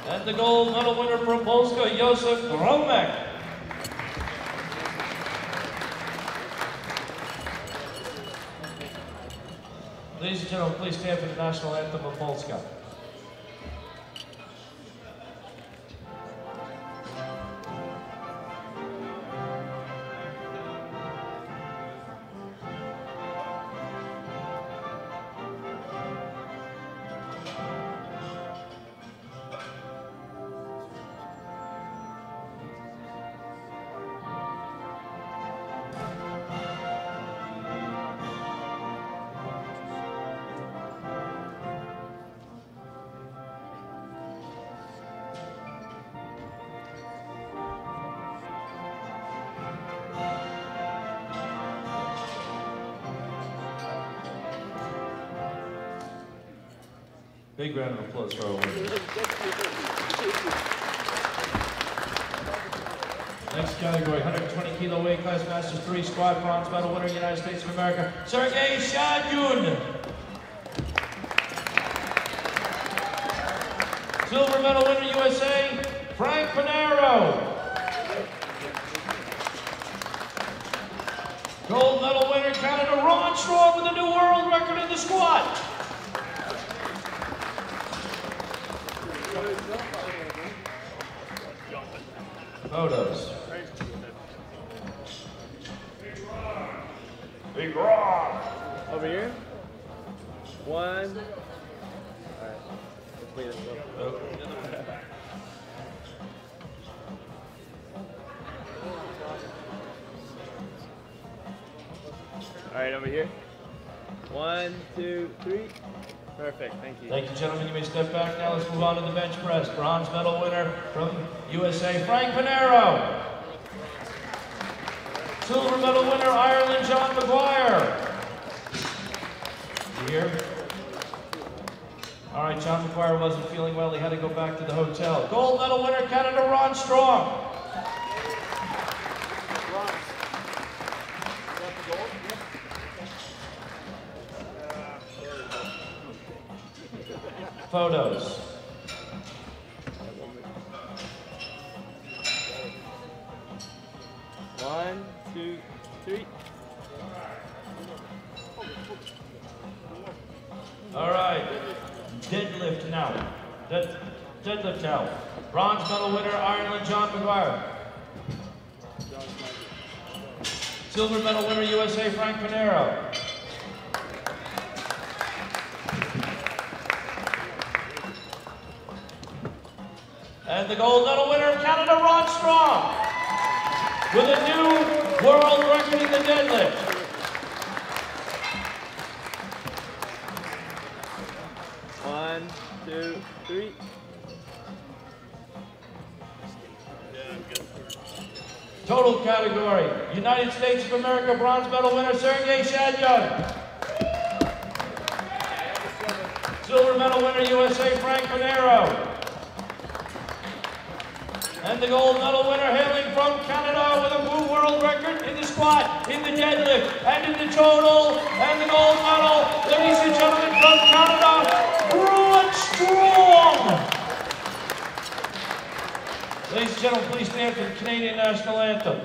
And the gold medal winner from Polska, Josef Romek. Ladies and gentlemen, please stand for the national anthem of Polska. Big round of applause for our winners. Next category, 120 kilo weight class, Masters 3 squat, bronze medal winner, United States of America, Sergey Shadyun. Silver medal winner, USA, Frank Panero. Gold medal winner, Canada, Ron Strong with a new world record in the squat. Photos. Big rock. Over here. 1. All right. Let's wait All right, over here. 1, 2, 3. Perfect, thank you. Thank you, gentlemen. You may step back now. Let's move on to the bench press. Bronze medal winner from USA, Frank Panero. Silver medal winner, Ireland, John McGuire. You here? All right, John McGuire wasn't feeling well. He had to go back to the hotel. Gold medal winner, Canada, Ron Strong. Photos. One, two, three. All right, deadlift now. Deadlift now. Bronze medal winner, Ireland, John McGuire. Silver medal winner, USA, Frank Panero. And the gold medal winner of Canada, Ron Strong, with a new world record in the deadlift. One, two, three. Total category, United States of America bronze medal winner, Sergey Shadyun. Silver medal winner, USA, Frank Panero. And the gold medal winner hailing from Canada with a new world record in the squat, in the deadlift, and in the total, and the gold medal, ladies and gentlemen, from Canada, Ron Strong. Ladies and gentlemen, please stand for the Canadian National Anthem.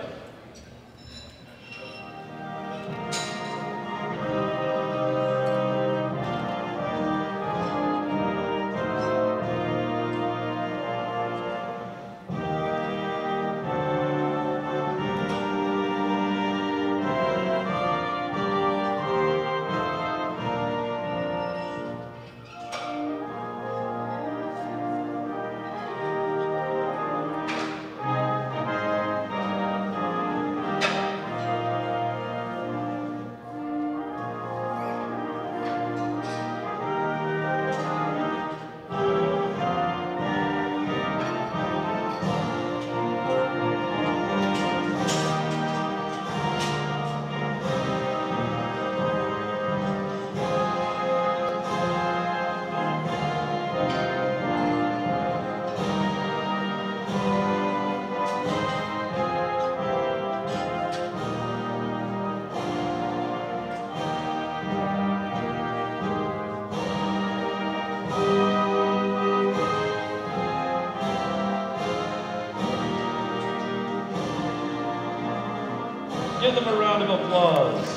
Give them a round of applause.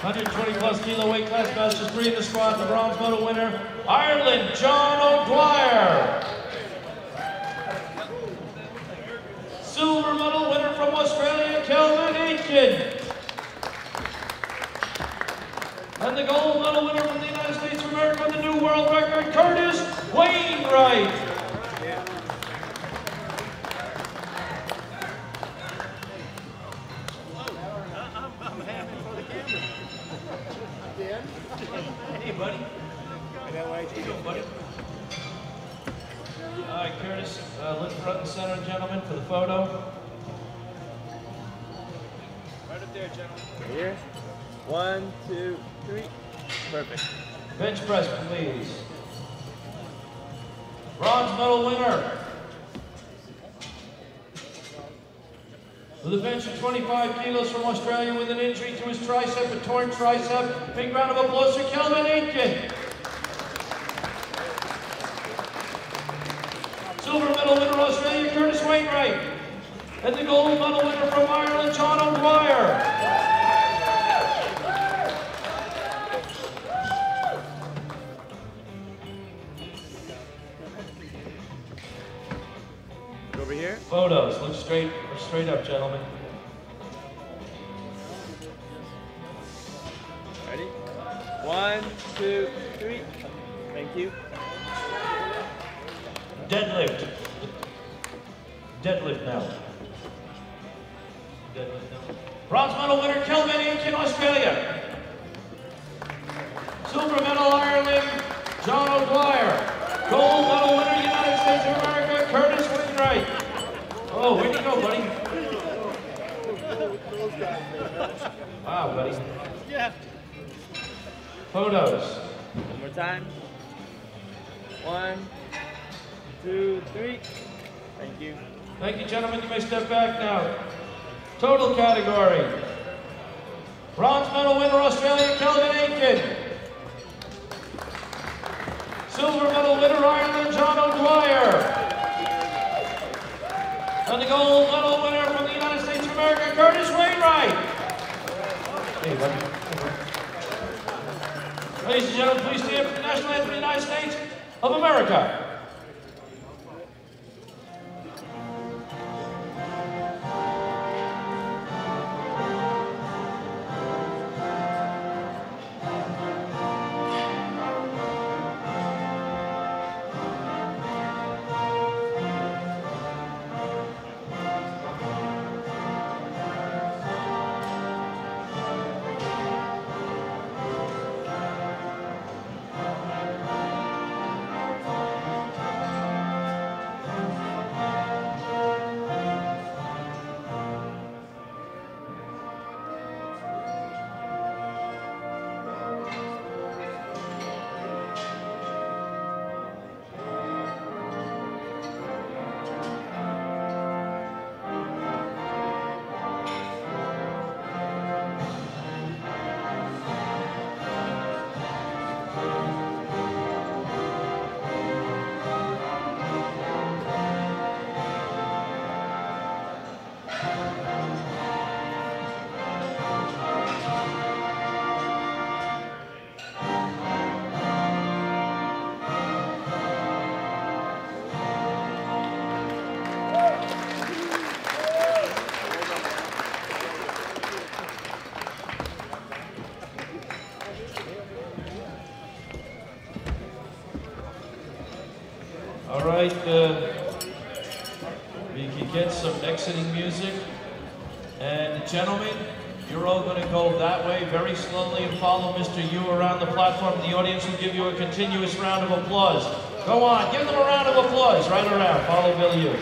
120+ kilo weight class, Masters 3 in the squad. The bronze medal winner, Ireland, John O'Dwyer. Silver medal winner from Australia, Kelvin Aitken. And the gold medal winner from the United States of America with the new world record, Curtis Wainwright. Hey, buddy. How you doing, buddy? All right, Curtis, look front and center, gentlemen, for the photo. Right up there, gentlemen. Right here. 1, 2, 3. Perfect. Bench press, please. Bronze medal winner. With a bench of 25 kilos from Australia with an injury to his tricep, a torn tricep. Big round of applause for Kelvin Aitken. Silver medal winner Australia, Curtis Wainwright. And the gold medal winner from Ireland, John O'Dwyer. Over here. Photos. Look straight up, gentlemen. Ready? 1, 2, 3. Thank you. Deadlift. Deadlift now. Deadlift now. Bronze medal winner Kelvin Aitken, Australia. Silver medal Ireland, John O'Dwyer. Gold medal winner United States of America, Curtis Wainwright. Oh, where'd you go, buddy? Wow, buddy. Yeah. Photos. One more time. 1, 2, 3. Thank you. Thank you, gentlemen. You may step back now. Total category. Bronze medal winner Australia, Kelvin Aitken. Silver medal winner Ireland, John O'Dwyer. And the gold medal winner from the United States of America, Curtis Wainwright. Hey, buddy. Ladies and gentlemen, please stand for the national anthem of the United States of America. All right, we can get some exiting music. And gentlemen, you're all going to go that way very slowly and follow Mr. Yu around the platform. The audience will give you a continuous round of applause. Go on, give them a round of applause right around. Follow Bill Yu.